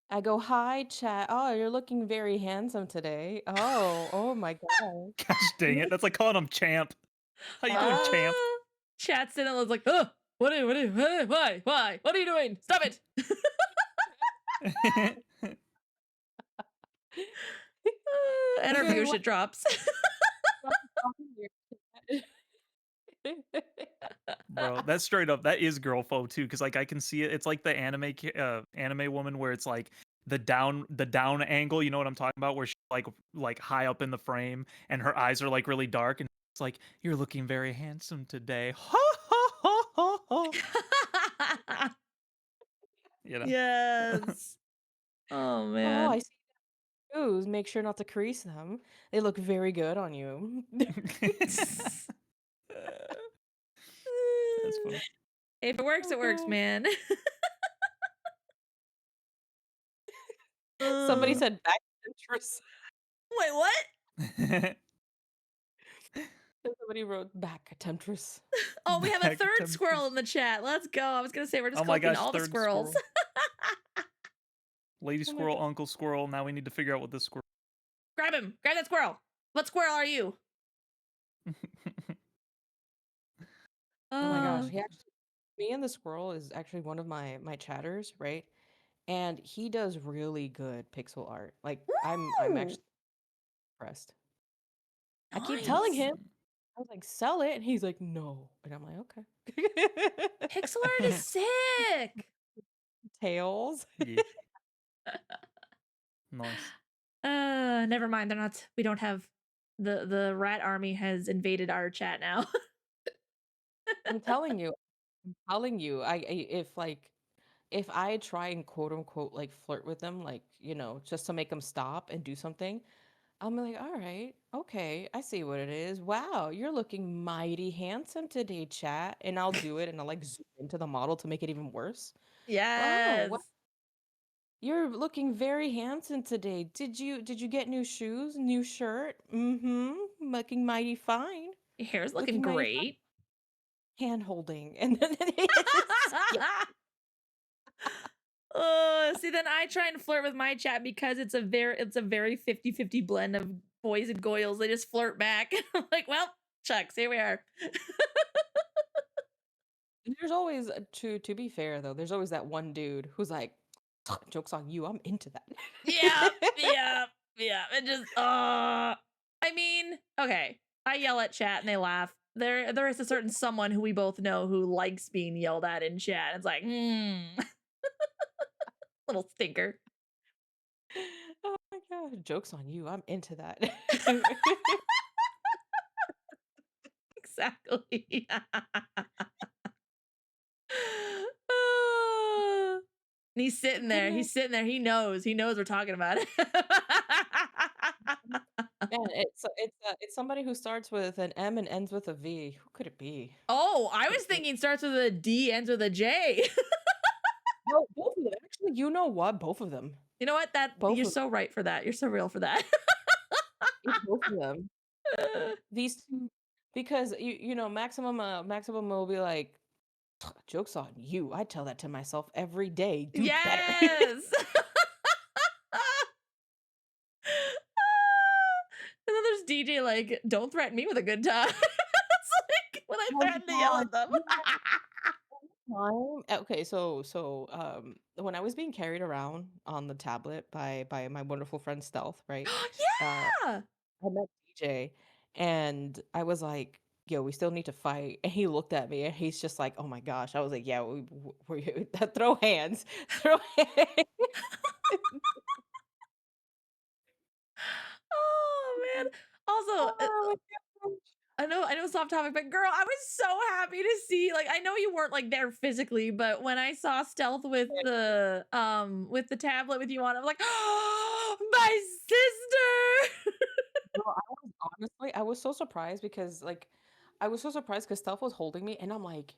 I go, hi, chat. Oh, you're looking very handsome today. Oh my god. Gosh dang it. That's like calling him champ. How you doing, champ? Chat's in and was like, oh, why? What are you doing? Stop it. And her view shit drops. Bro, that's straight up. That is girl photo too, because like I can see it. It's like the anime woman where it's like the down angle. You know what I'm talking about? Where she's like high up in the frame and her eyes are like really dark, and it's like you're looking very handsome today. You know? Yes. Oh man. Oh, I see shoes. Make sure not to crease them. They look very good on you. That's funny. If it works, it works, man. Somebody said back temptress. Wait, what? Somebody wrote back temptress. Oh, we have a third squirrel in the chat. Let's go. I was gonna say we're just collecting all the squirrels. Lady squirrel, uncle squirrel. Now we need to figure out what this squirrel. Grab him. Grab that squirrel. What squirrel are you? Oh my gosh. Me and the squirrel is actually one of my chatters, right? And he does really good pixel art. Like I'm actually impressed. Nice. I keep telling him, I was like, sell it, and he's like, no. And I'm like, okay. Pixel art is sick. Tails. Yeah. Nice. Never mind. They're not. We don't have the rat army has invaded our chat now. I'm telling you. If I try and quote unquote like flirt with them, like, just to make them stop and do something, I'm like, all right, okay, I see what it is. Wow, you're looking mighty handsome today, chat. And I'll do it and I'll like zoom into the model to make it even worse. Yes. Wow, You're looking very handsome today. Did you get new shoes, new shirt? Mm-hmm. Looking mighty fine. Your hair's looking Looking mighty fine. great. Hand holding. And then See, then I try and flirt with my chat because it's a very 50-50 blend of boys and goyles. They just flirt back. I'm like, well, shucks, here we are. there's always to be fair though, there's always that one dude who's like, joke's on you, I'm into that. Yeah. It just I mean, okay. I yell at chat and they laugh. There is a certain someone who we both know who likes being yelled at in chat. It's like, little stinker. Oh my god, joke's on you, I'm into that. Exactly. And he's sitting there. He knows we're talking about it. Man, it's somebody who starts with an M and ends with a V. Who could it be? Oh, I was thinking starts with a D, ends with a J. No, both of them. Actually, you know what? Both of them. You know what? You're so right for that. You're so real for that. It's both of them. These two, because you know, Maximum will be like, joke's on you. I tell that to myself every day. Do better. Yes. And then there's DJ like, don't threaten me with a good time. It's like when I threaten to yell at them. Okay, so when I was being carried around on the tablet by my wonderful friend Stealth, right? Yeah. I met DJ and I was like, yo, we still need to fight. And he looked at me and he's just like, oh my gosh. I was like, yeah, we throw hands. Throw hands. Oh man. Also, Oh my I know it's off topic, but girl, I was so happy to see. Like, I know you weren't like there physically, but when I saw Stealth with the tablet with you on, I was like, oh, my sister. Girl, I was so surprised because Stealth was holding me and I'm like,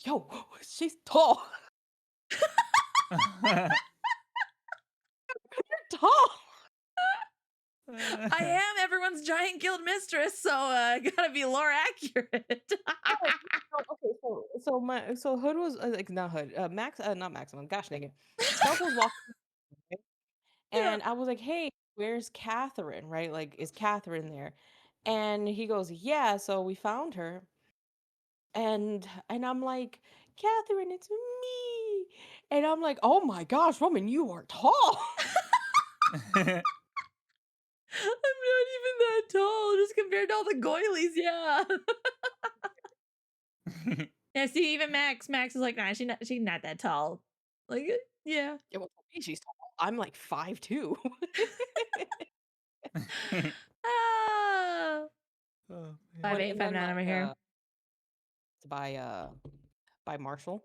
yo, she's tall. You're tall. I am everyone's giant guild mistress, so gotta be lore accurate. Okay, so Hood was like not Hood, not Maximum. Gosh dang it, Stealth was walking, and I was like, "Hey, where's Catherine? Right? Like, is Catherine there?" And he goes, "Yeah." So we found her, and I'm like, "Catherine, it's me," and I'm like, "Oh my gosh, woman, you are tall." I'm not even that tall, just compared to all the goilies, yeah. Yeah, see, even Max is like, nah, she's not that tall. Like, yeah. Yeah, well, for me, she's tall. I'm like 5'2". Ah. Oh, 5'8", 5'9" over here. By Marshall.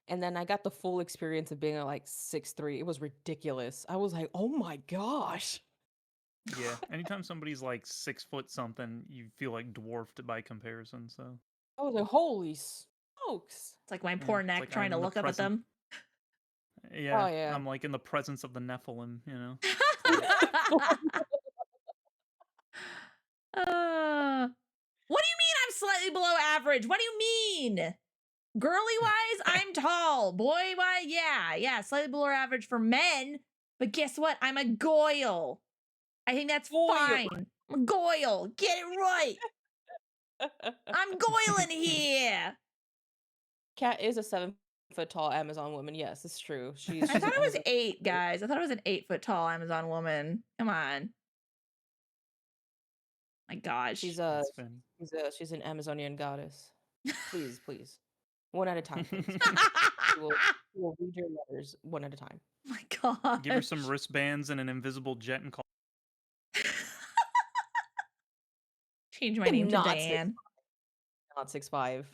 And then I got the full experience of being at like 6'3". It was ridiculous. I was like, oh my gosh. Yeah. Anytime somebody's like 6 foot something, you feel like dwarfed by comparison. So I was like, holy smokes. It's like my poor neck like trying to look up at them. Yeah, Oh, yeah. I'm like in the presence of the Nephilim, you know. What do you mean I'm slightly below average? What do you mean? Girly wise, I'm tall. Boy wise, yeah, slightly below average for men. But guess what? I'm a goyle. I think that's fine. I'm a goyle. Get it right. I'm goyling here. Kat is a 7-foot tall Amazon woman. Yes, it's true. I thought it was 8, guys. I thought it was an 8-foot tall Amazon woman. Come on. My gosh. She's an Amazonian goddess. Please. One at a time, please. we'll read your letters one at a time. Oh my god. Give her some wristbands and an invisible jet and call. Change my name to Diane. Not 6'5".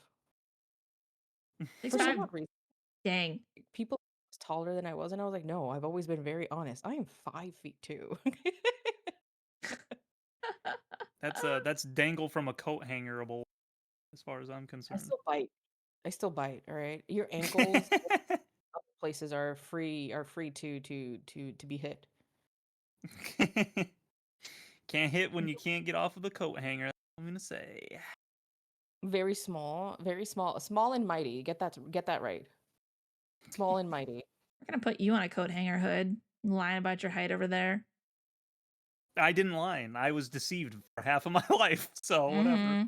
6'5". Dang. People taller than I was, and I was like, no, I've always been very honest. I am 5'2". That's dangle from a coat hangerable, as far as I'm concerned. I still bite. All right, your ankles. places are free to be hit. Can't hit when you can't get off of the coat hanger. I'm gonna say Very small, small and mighty. Get that right. Small and mighty. We're gonna put you on a coat hanger hood. Lying about your height over there. I didn't lie. I was deceived for half of my life. So whatever.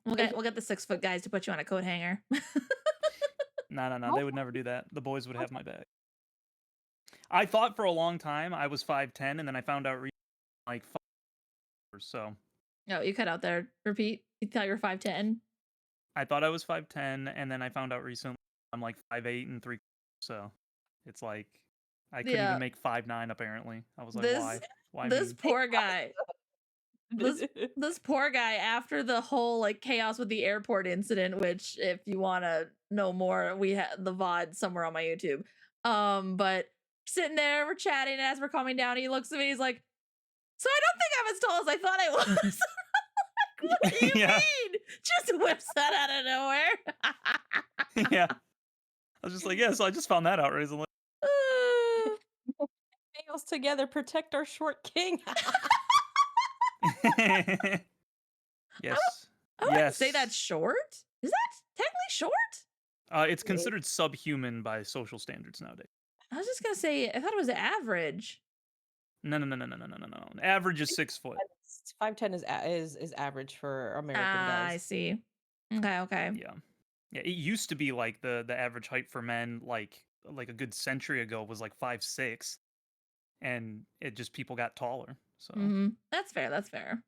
We'll get the 6 foot guys to put you on a coat hanger. No. They would never do that. The boys would have my back. I thought for a long time I was 5'10", and then I found out like 5 years, so. No, you cut out there. Repeat. You thought you were 5'10". I thought I was 5'10", and then I found out recently I'm like 5'8" and 3/4. So it's like I couldn't even make 5'9". Apparently, I was like, why? Why this me? poor guy. This poor guy, after the whole like chaos with the airport incident, which if you want to know more, we have the VOD somewhere on my YouTube. But sitting there, we're chatting, and as we're coming down, he looks at me, he's like, so I don't think I'm as tall as I thought I was. What do you mean? Just whips that out of nowhere. Yeah. I was just like, yeah, so I just found that out recently. Males together protect our short king. Yes. I wouldn't say that's short. Is that technically short? It's considered subhuman by social standards nowadays. I was just gonna say, I thought it was average. No. Average is 6 foot. 5'10" is average for American guys. I see. Okay. Yeah. It used to be like the average height for men like a good century ago was like 5'6", and it just people got taller. So That's fair.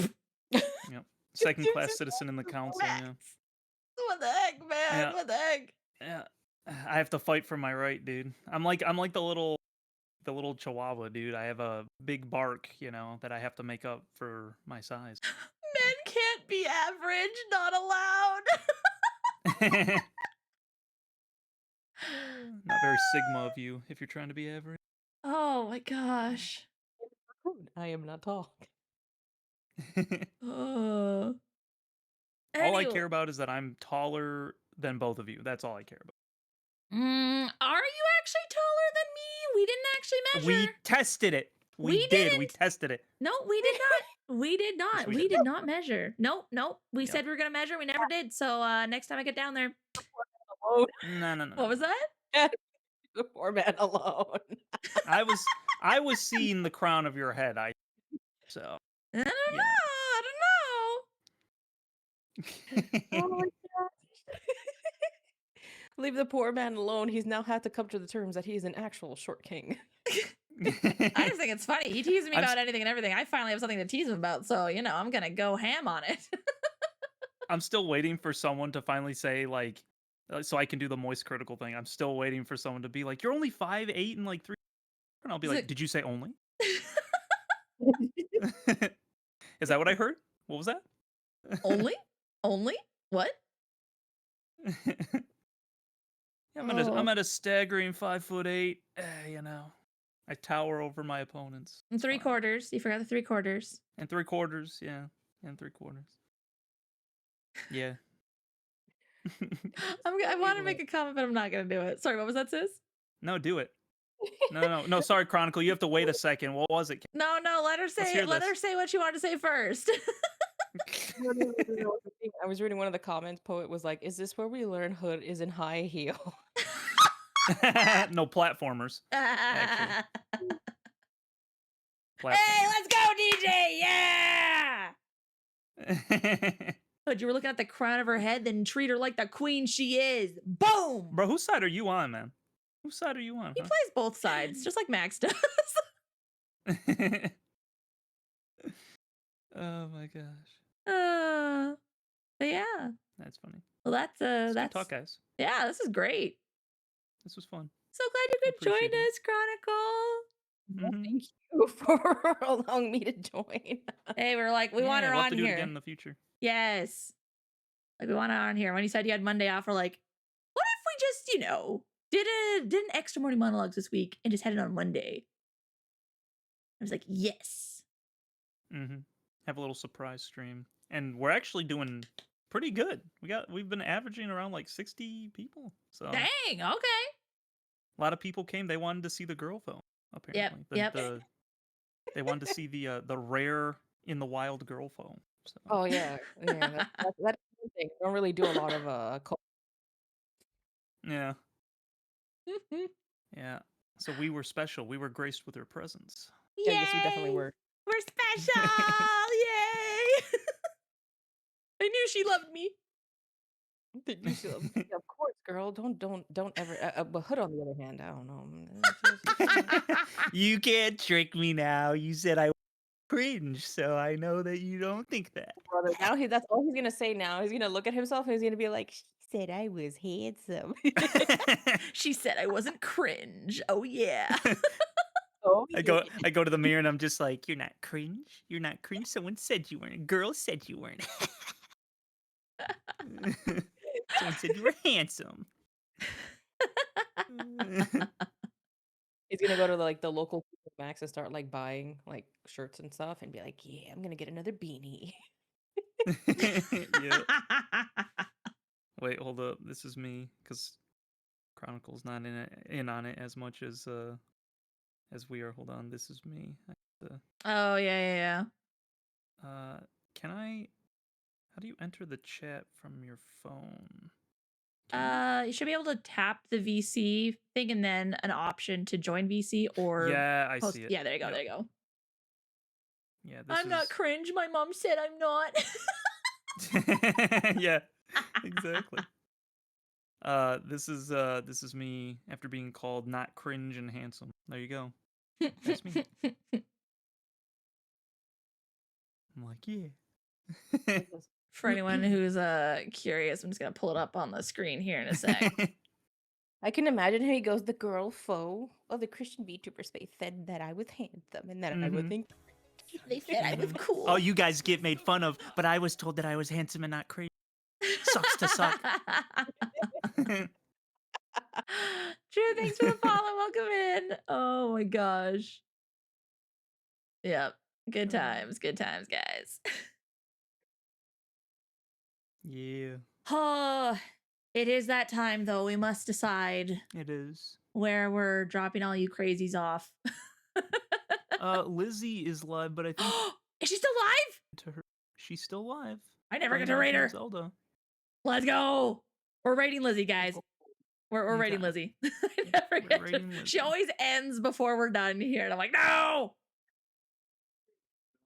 Yep. Second class citizen in the council. Yeah. What the heck, man? Yeah. What the heck? Yeah. I have to fight for my right, dude. I'm like the little chihuahua, dude. I have a big bark, that I have to make up for my size. Men can't be average, not allowed. Not very Sigma of you if you're trying to be average. Oh my gosh. I am not tall. All I care about is that I'm taller than both of you. That's all I care about. Are you actually taller than me? We didn't actually measure. We tested it. We did. We tested it. No, we did not. We did not. Yes, we did not measure. Nope. We said we were gonna measure. We never did. So next time I get down there. No. What was that? The poor man alone. I was seeing the crown of your head. I don't know. Oh my gosh. Leave the poor man alone. He's now had to come to the terms that he's an actual short king. I just think it's funny. He teases me about anything and everything. I finally have something to tease him about, so I'm gonna go ham on it. I'm still waiting for someone to finally say like, so I can do the moist critical thing. I'm still waiting for someone to be like, "You're only 5'8" and like 3," and I'll be like, "Did you say only?" Is that what I heard? What was that? Only? What? I'm at a staggering 5'8". I tower over my opponents. And 3/4. You forgot the 3/4. And 3/4, yeah. And 3/4. Yeah. I want to make a comment, but I'm not gonna do it. Sorry, what was that, sis? No, do it. No. Sorry, Chronicle. You have to wait a second. What was it? No. Let her say. Let her say what she wanted to say first. I was reading one of the comments. Poet was like, "Is this where we learn hood is in high heel?" No platformers. Hey, let's go, DJ! Yeah. But you were looking at the crown of her head, then treat her like the queen she is. Boom! Bro, whose side are you on, man? Whose side are you on? He plays both sides, just like Max does. Oh my gosh. But yeah. That's funny. Well, that's good talk, guys. Yeah, this is great. This was fun. So glad you could join us, Chronicle. Well, thank you for allowing me to join. Hey, we want her we'll on have to do here it again in the future. Yes. Like we want her on here. When you said you had Monday off, we're like, what if we just, did an extra morning monologues this week and just had it on Monday? I was like, yes. Have a little surprise stream. And we're actually doing pretty good. We've been averaging around like 60 people. So Dang, okay. A lot of people came. They wanted to see the girl phone. Apparently, Yep. They wanted to see the rare in the wild girl phone. So. Oh yeah. That's the thing. I don't really do a lot of Yeah. Yeah. So we were special. We were graced with her presence. Yeah, yes, you definitely were. We're special! Yay! I knew she loved me. You should, of course, girl. Don't ever. But Hood, on the other hand, I don't know. You can't trick me now. You said I cringe, so I know that you don't think that. Brother, now that's all he's gonna say. Now he's gonna look at himself and he's gonna be like, "She said I was handsome." She said I wasn't cringe. Oh yeah. Oh, I go to the mirror and I'm just like, you're not cringe. You're not cringe. Someone said you weren't. A girl said you weren't. Someone said you were handsome. He's gonna go to the local Max and start like buying like shirts and stuff and be like, "Yeah, I'm gonna get another beanie." Yeah. Wait, hold up. This is me because Chronicle's not in on it as much as we are. Hold on. This is me. Oh yeah. Can I? How do you enter the chat from your phone? You should be able to tap the VC thing and then an option to join VC or yeah, I see it. Yeah, there you go. Yep. There you go. Yeah, I'm not cringe. My mom said I'm not. Yeah, exactly. This is me after being called not cringe and handsome. There you go. That's me. I'm like, yeah. For anyone who's curious, I'm just gonna pull it up on the screen here in a sec. I can imagine how he goes, the girl foe of the Christian VTuber space said that I was handsome and that I would think they said I was cool. Oh, you guys get made fun of, but I was told that I was handsome and not crazy. Sucks to suck. Drew, thanks for the follow. Welcome in. Oh my gosh. Yep. Good times, guys. Yeah. Oh, it is that time though. We must decide. It is. Where we're dropping all you crazies off. Lizzie is live, but I think is she still live? To her, she's still live. I never get to rate her. Zelda. Let's go. We're rating Lizzie, guys. We're rating Lizzie. I never get to. Lizzie. She always ends before we're done here, and I'm like, no.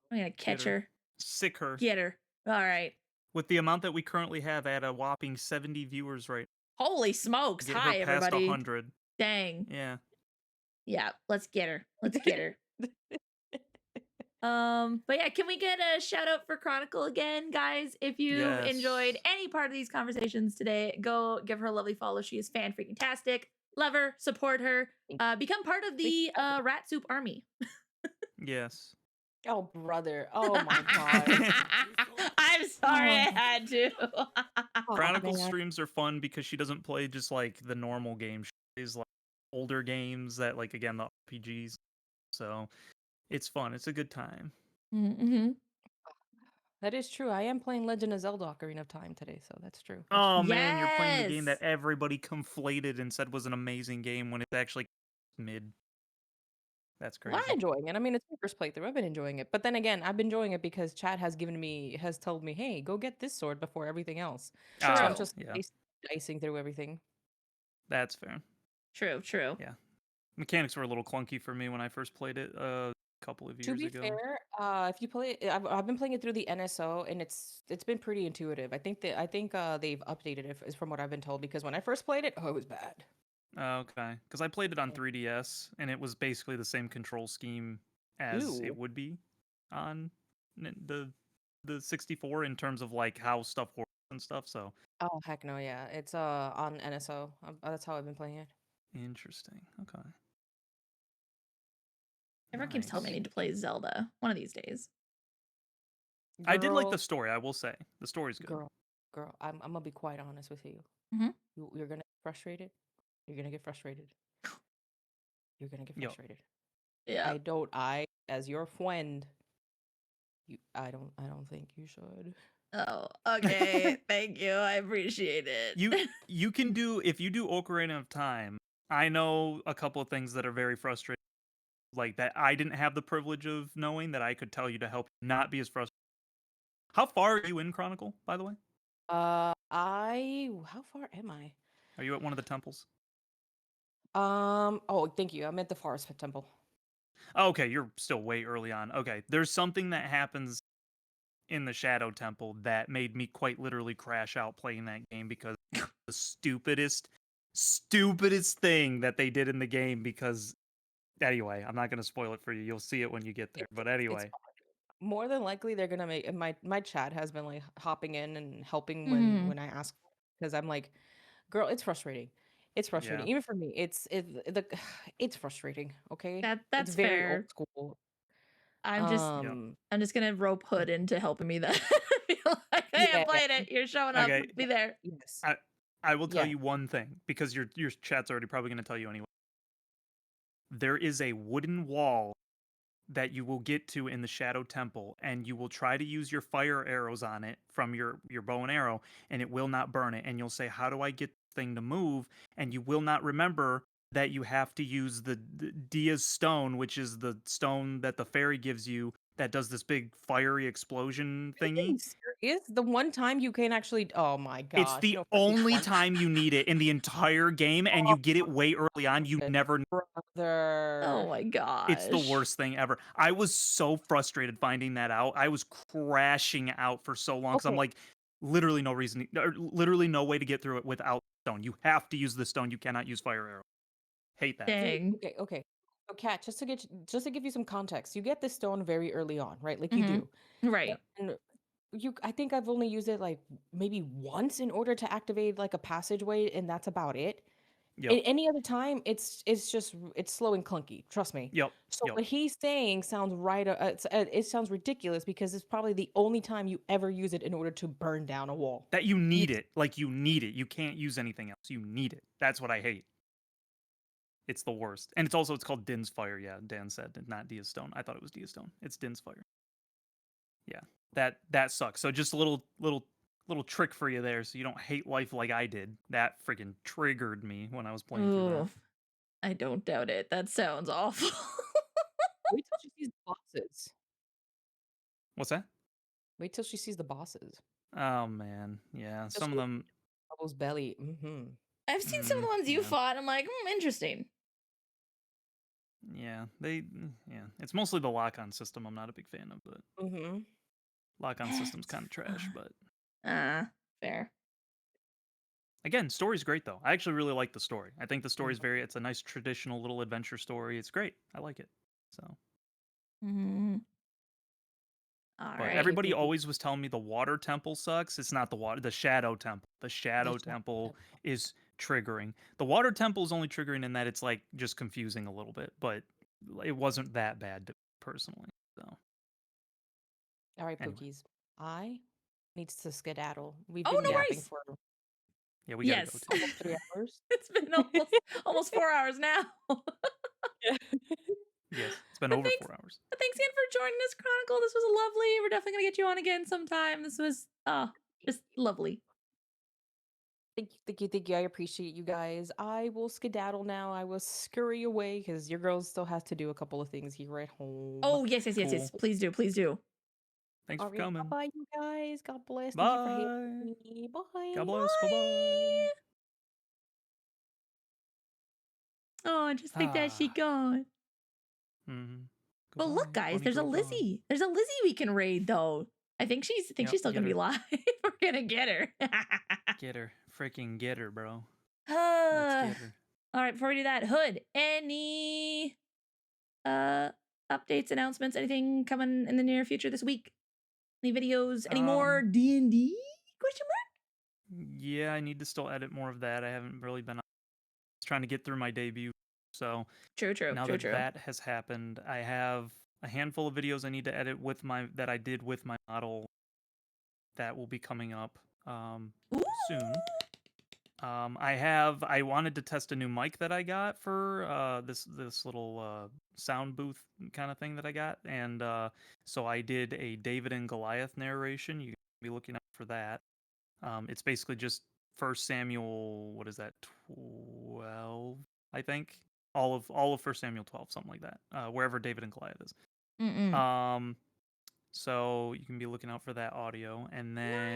I'm gonna catch her. Sick her. Get her. All right. With the amount that we currently have at a whopping 70 viewers right now. Holy smokes. Get Hi, her everybody. Past 100. Dang. Yeah. Yeah, let's get her. Let's get her. But yeah, can we get a shout out for Chronicle again, guys? If you enjoyed any part of these conversations today, go give her a lovely follow. She is fan freaking tastic. Love her, support her, become part of the Rat Soup Army. Yes. Oh, brother. Oh my god. I'm sorry I had to. Chronicle streams are fun because she doesn't play just like the normal games. She plays like older games that like, again, the RPGs. So it's fun. It's a good time. Mm-hmm. That is true. I am playing Legend of Zelda Ocarina of Time today, so that's true. Oh man, you're playing the game that everybody conflated and said was an amazing game when it's actually mid. That's crazy. Well, I'm enjoying it. I mean, it's my first playthrough. I've been enjoying it. But then again, I've been enjoying it because chat has told me, hey, go get this sword before everything else. So I'm just dicing through everything. That's fair. True. Yeah. Mechanics were a little clunky for me when I first played it a couple of years ago. To be fair, if you play it, I've been playing it through the NSO, and it's been pretty intuitive. I think they've updated it, from what I've been told. Because when I first played it, it was bad. Okay, because I played it on 3DS, and it was basically the same control scheme as it would be on the 64 in terms of like how stuff works and stuff. So. Oh heck no, yeah, it's on NSO. That's how I've been playing it. Interesting. Okay. Everyone keeps telling me I need to play Zelda one of these days. Girl, I did like the story. I will say the story's good. Girl, I'm gonna be quite honest with you. Mm-hmm. You're gonna get frustrated. You're gonna get frustrated. You're gonna get frustrated. Yeah. I as your friend, I don't think you should. Oh, okay. Thank you. I appreciate it. You can do, if you do Ocarina of Time, I know a couple of things that are very frustrating, like that I didn't have the privilege of knowing that I could tell you to help not be as frustrated. How far are you in Chronicle, by the way? How far am I? Are you at one of the temples? Oh, thank you. I'm at the Forest Temple. Oh, okay, you're still way early on. Okay, there's something that happens in the Shadow Temple that made me quite literally crash out playing that game, because the stupidest thing that they did in the game. Because anyway, I'm not going to spoil it for you. You'll see it when you get there. But anyway, more than likely they're gonna make my chat has been like hopping in and helping Mhm. when I ask, because I'm like, girl, it's frustrating. It's frustrating. Yeah. Even for me. It's frustrating, okay? That's It's very old fair. school. I'm just gonna rope Hood into helping me then. I feel like I haven't played it. You're showing up. Okay. Be there. Yes. I will tell you one thing, because your chat's already probably going to tell you anyway. There is a wooden wall that you will get to in the Shadow Temple, and you will try to use your fire arrows on it from your bow and arrow, and it will not burn it. And you'll say, how do I get this thing to move? And you will not remember that you have to use the Dia's stone, which is the stone that the fairy gives you that does this big fiery explosion thingy. Serious? The one time you can actually, oh my gosh. It's the only time you need it in the entire game, and you get it way early on. You never brother. Oh my gosh. It's the worst thing ever. I was so frustrated finding that out. I was crashing out for so long, because I'm like, literally no reason, literally no way to get through it without stone. You have to use the stone. You cannot use fire arrow. Hate that. Dang. Okay. So, Kat, just to give you some context, you get this stone very early on, right? Like you do. Right. And I think I've only used it like maybe once in order to activate like a passageway, and that's about it. Yep. Any other time, it's slow and clunky. Trust me. Yep. So what he's saying sounds right. It sounds ridiculous, because it's probably the only time you ever use it in order to burn down a wall. That you need it. Like, you need it. You can't use anything else. You need it. That's what I hate. It's the worst. And it's called Din's Fire. Yeah, Dan said, not Dia's Stone. I thought it was Dia's Stone. It's Din's Fire. Yeah, that sucks. So just a little trick for you there, so you don't hate life like I did. That freaking triggered me when I was playing through that. I don't doubt it. That sounds awful. Wait till she sees the bosses. What's that? Wait till she sees the bosses. Oh man, yeah. Some of them. Bubble's belly. I've seen some of the ones you fought. I'm like, interesting. Yeah, it's mostly the lock-on system I'm not a big fan of, but lock-on system's kind of trash, but fair. Again, story's great though. I actually really like the story. I think the story's it's a nice traditional little adventure story. It's great. I like it. So But everybody always was telling me the water temple sucks. It's not the Shadow Temple. The Shadow Temple is triggering. The water temple is only triggering in that it's like just confusing a little bit, but it wasn't that bad personally. So all right, Pookies. I need to skedaddle. We've no been yapping worries. for we gotta go almost 3 hours. It's been almost 4 hours now. Yes, it's been over 4 hours. But thanks again for joining us, Chronicle. This was lovely. We're definitely gonna get you on again sometime. This was just lovely. Thank you. I appreciate you guys. I will skedaddle now. I will scurry away, because your girl still has to do a couple of things here at home. Oh, yes. Please do. Thanks for coming. Bye, you guys. God bless. Bye. Thank you for having me. Bye. God bless. Bye. Oh, just like that, she gone. But look, guys, there's a Lizzie. There's a Lizzie we can raid, though. I think she's still gonna be live. We're gonna get her. Get her. Freaking get her, bro. Let's get her. All right, before we do that, Hood, any updates, announcements, anything coming in the near future this week? Any videos? Any more D&D? Question mark? Yeah, I need to still edit more of that. I haven't really been trying to get through my debut. So true. Now that has happened, I have a handful of videos I need to edit that I did with my model that will be coming up soon. I wanted to test a new mic that I got for this little sound booth kind of thing that I got, and so I did a David and Goliath narration. You can be looking out for that. It's basically just 1 Samuel, what is that, 12, I think? All of 1 Samuel 12, something like that. Wherever David and Goliath is. So you can be looking out for that audio. And then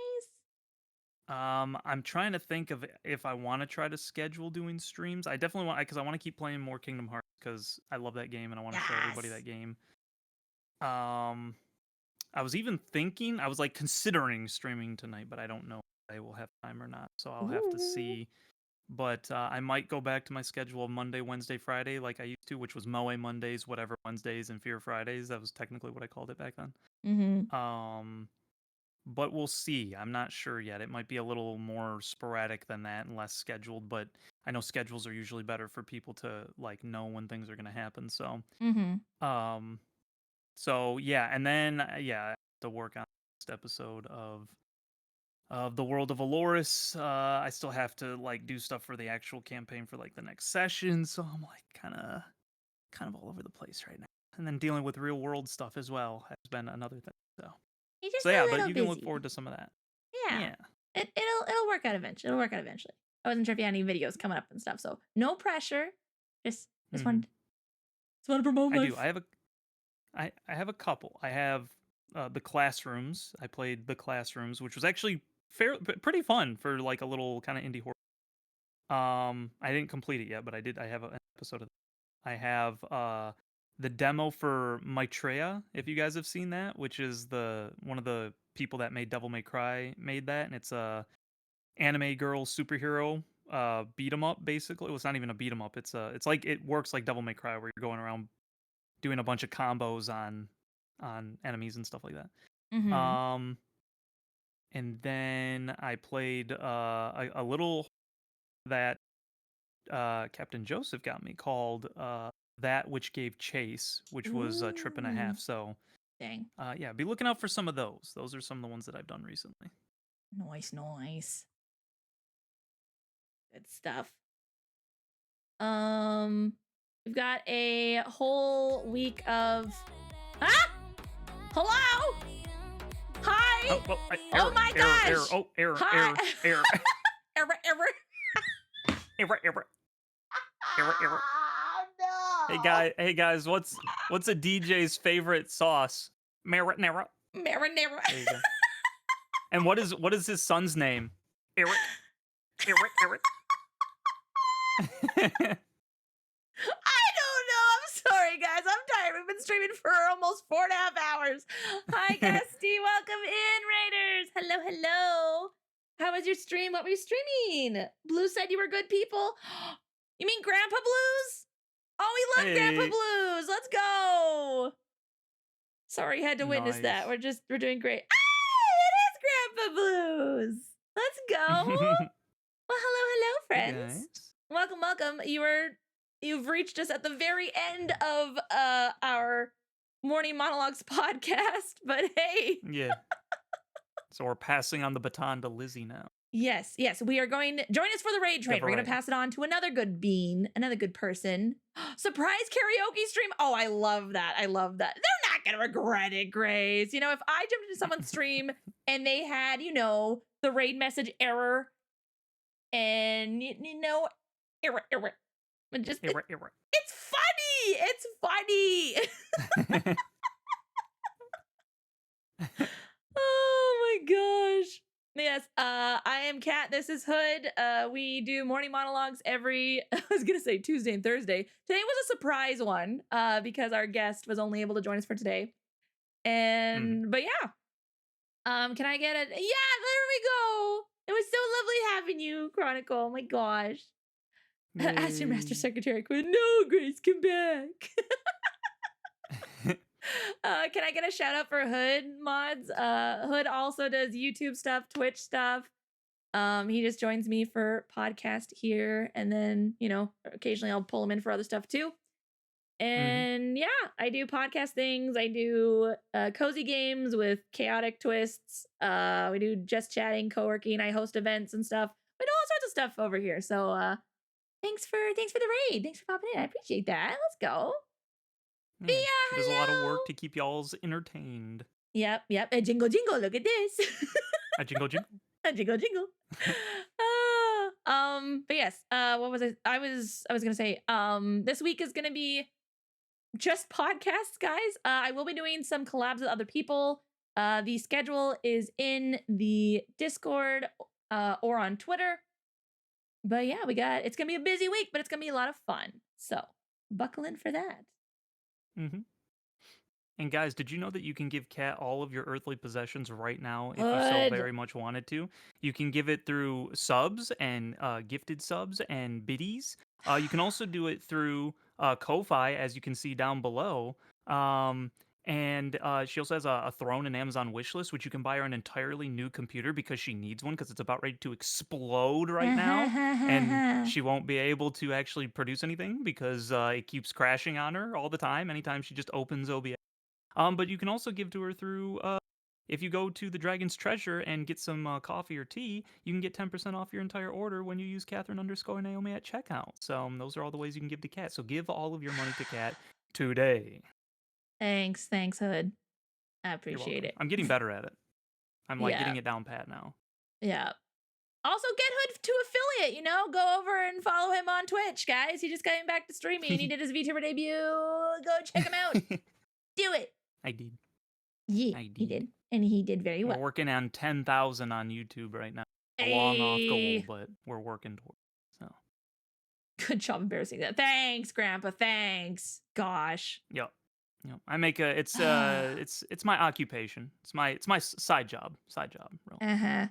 I'm trying to think of if I want to try to schedule doing streams. I definitely want, because I want to keep playing more Kingdom Hearts because I love that game and I want to show everybody that game. I was even thinking, I was like considering streaming tonight, but I don't know if I will have time or not. So I'll have to see. But I might go back to my schedule of Monday, Wednesday, Friday like I used to, which was Moe Mondays, whatever Wednesdays, and Fear Fridays. That was technically what I called it back then. But we'll see. I'm not sure yet. It might be a little more sporadic than that and less scheduled, but I know schedules are usually better for people to like know when things are going to happen. So, so yeah, and then to work on the next episode of the World of Aloris. I still have to like do stuff for the actual campaign for like the next session, so I'm like kind of all over the place right now. And then dealing with real world stuff as well has been another thing. So yeah, but you can look forward to some of that. Yeah. It'll work out eventually. I wasn't sure if you had any videos coming up and stuff, so no pressure. Just want to promote life. I do. I have a couple. I have the Classrooms. I played the Classrooms, which was actually pretty fun for like a little kind of indie horror. I didn't complete it yet, but I did. I have an episode of that. I have the demo for Maitreya, if you guys have seen that, which is one of the people that made Devil May Cry made that, and it's a anime girl superhero beat 'em up basically. Well, it's not even a beat 'em up. It's like it works like Devil May Cry where you're going around doing a bunch of combos on enemies and stuff like that. And then I played a little that Captain Joseph got me called That Which Gave Chase, which was a trip and a half. So, dang. Yeah, be looking out for some of those. Those are some of the ones that I've done recently. Nice. Good stuff. We've got a whole week of. Hello. Hi. Oh my gosh. Error. Hi. Error. Error. Error. No. Hey guys, what's a DJ's favorite sauce? Marinara. Marinara. There you go. And what is his son's name? Eric. I don't know. I'm sorry, guys. I'm tired. We've been streaming for almost 4.5 hours. Hi, Gusty. Welcome in, Raiders. Hello. How was your stream? What were you streaming? Blue said you were good people. You mean Grandpa Blues? Oh, we love Grandpa Blues. Let's go. Sorry, you had to witness that. We're doing great. It is Grandpa Blues. Let's go. Well, hello, friends. Guys. Welcome. You've reached us at the very end of our Morning Monologues podcast, but hey. Yeah. So we're passing on the baton to Lizzie now. Yes. We are going to join us for the raid train. We're going to pass it on to another good bean, another good person. Surprise karaoke stream. Oh, I love that. They're not going to regret it, Grace. You know, if I jumped into someone's stream and they had, the raid message error and, error. Just error. It's funny. Oh my gosh. Yes, I am Kat. This is Hood. We do morning monologues every, I was going to say Tuesday and Thursday. Today was a surprise one because our guest was only able to join us for today. But yeah. Can I get it? Yeah, there we go. It was so lovely having you, Chronicle. Oh my gosh. Ask your master secretary, Quinn. No, Grace, come back. Can I get a shout out for Hood mods? Hood also does YouTube stuff, Twitch stuff. He just joins me for podcast here, and then occasionally I'll pull him in for other stuff too. And yeah, I do podcast things. I do cozy games with chaotic twists. We do just chatting, co-working. I host events and stuff. We do all sorts of stuff over here. So thanks for the raid. Thanks for popping in. I appreciate that. Let's go. Yeah, she does a lot of work to keep y'all's entertained. Yep. A jingle. Look at this. A jingle jingle. A jingle jingle. But yes, what was I was gonna say, this week is gonna be just podcasts, guys. I will be doing some collabs with other people. The schedule is in the Discord or on Twitter. But yeah, it's gonna be a busy week, but it's gonna be a lot of fun. So buckle in for that. Mm-hmm. And guys, did you know that you can give Kat all of your earthly possessions right now if you so Good. very much wanted to? You can give it through subs and gifted subs and biddies. You can also do it through Ko-Fi, as you can see down below. And she also has a throne and Amazon wishlist, which you can buy her an entirely new computer because she needs one because it's about ready to explode right now. And she won't be able to actually produce anything because it keeps crashing on her all the time anytime she just opens OBS. But you can also give to her through, if you go to the Dragon's Treasure and get some coffee or tea, you can get 10% off your entire order when you use Catherine_Naomi at checkout. So those are all the ways you can give to Kat. So give all of your money to Kat today. Thanks, Hood. I appreciate it. I'm getting better at it. I'm like getting it down pat now. Yeah. Also, get Hood to affiliate, go over and follow him on Twitch, guys. He just got back to streaming. He did his VTuber debut. Go check him out. Do it. I did. Yeah, he did. And he did very well. We're working on 10,000 on YouTube right now. A long off goal, but we're working towards it. So. Good job embarrassing that. Thanks, Grandpa. Thanks. Gosh. Yep. I make it's my occupation. It's my side job. Really.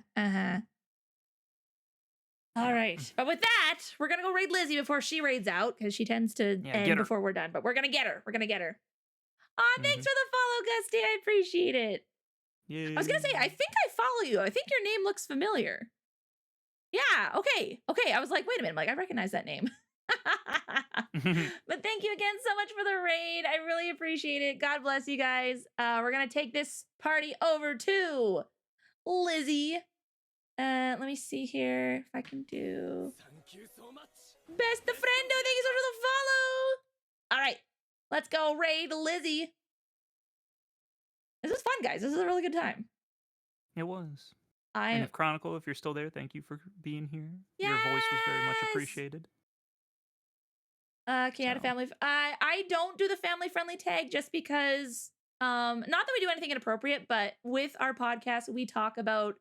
All right. But with that, we're going to go raid Lizzie before she raids out because she tends to end before we're done. But we're going to get her. Thanks for the follow, Gusty. I appreciate it. Yay. I was going to say, I think I follow you. I think your name looks familiar. Yeah. Okay. I was like, wait a minute. I recognize that name. But thank you again so much for the raid. I really appreciate it. God bless you guys. We're going to take this party over to Lizzie. Let me see here if I can do. Thank you so much. Best friendo, thank you so much for the follow. All right, let's go raid Lizzie. This is fun, guys. This is a really good time. It was. And if Chronicle, if you're still there, thank you for being here. Yes! Your voice was very much appreciated. Can you add a family? I don't do the family-friendly tag just because, not that we do anything inappropriate, but with our podcast, we talk about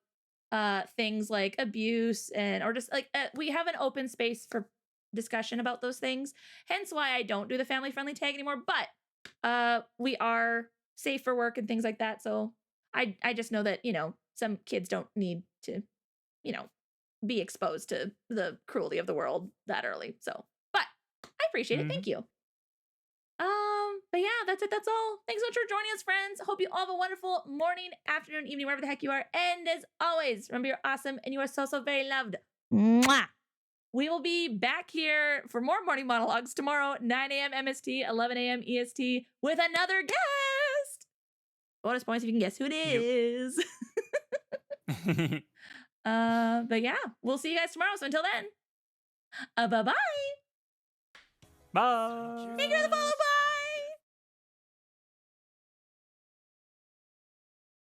things like abuse or just like we have an open space for discussion about those things. Hence why I don't do the family-friendly tag anymore. But we are safe for work and things like that. So I just know that some kids don't need to be exposed to the cruelty of the world that early. So. I appreciate it. Thank you. But yeah, that's it. That's all. Thanks so much for joining us, friends. Hope you all have a wonderful morning, afternoon, evening, wherever the heck you are. And as always, remember you're awesome and you are so, so very loved. Mwah! We will be back here for more morning monologues tomorrow, 9 a.m. MST, 11 a.m. EST, with another guest. Bonus points if you can guess who it is. But yeah, we'll see you guys tomorrow. So until then, bye-bye. Bye. Thank you for the follow. Bye.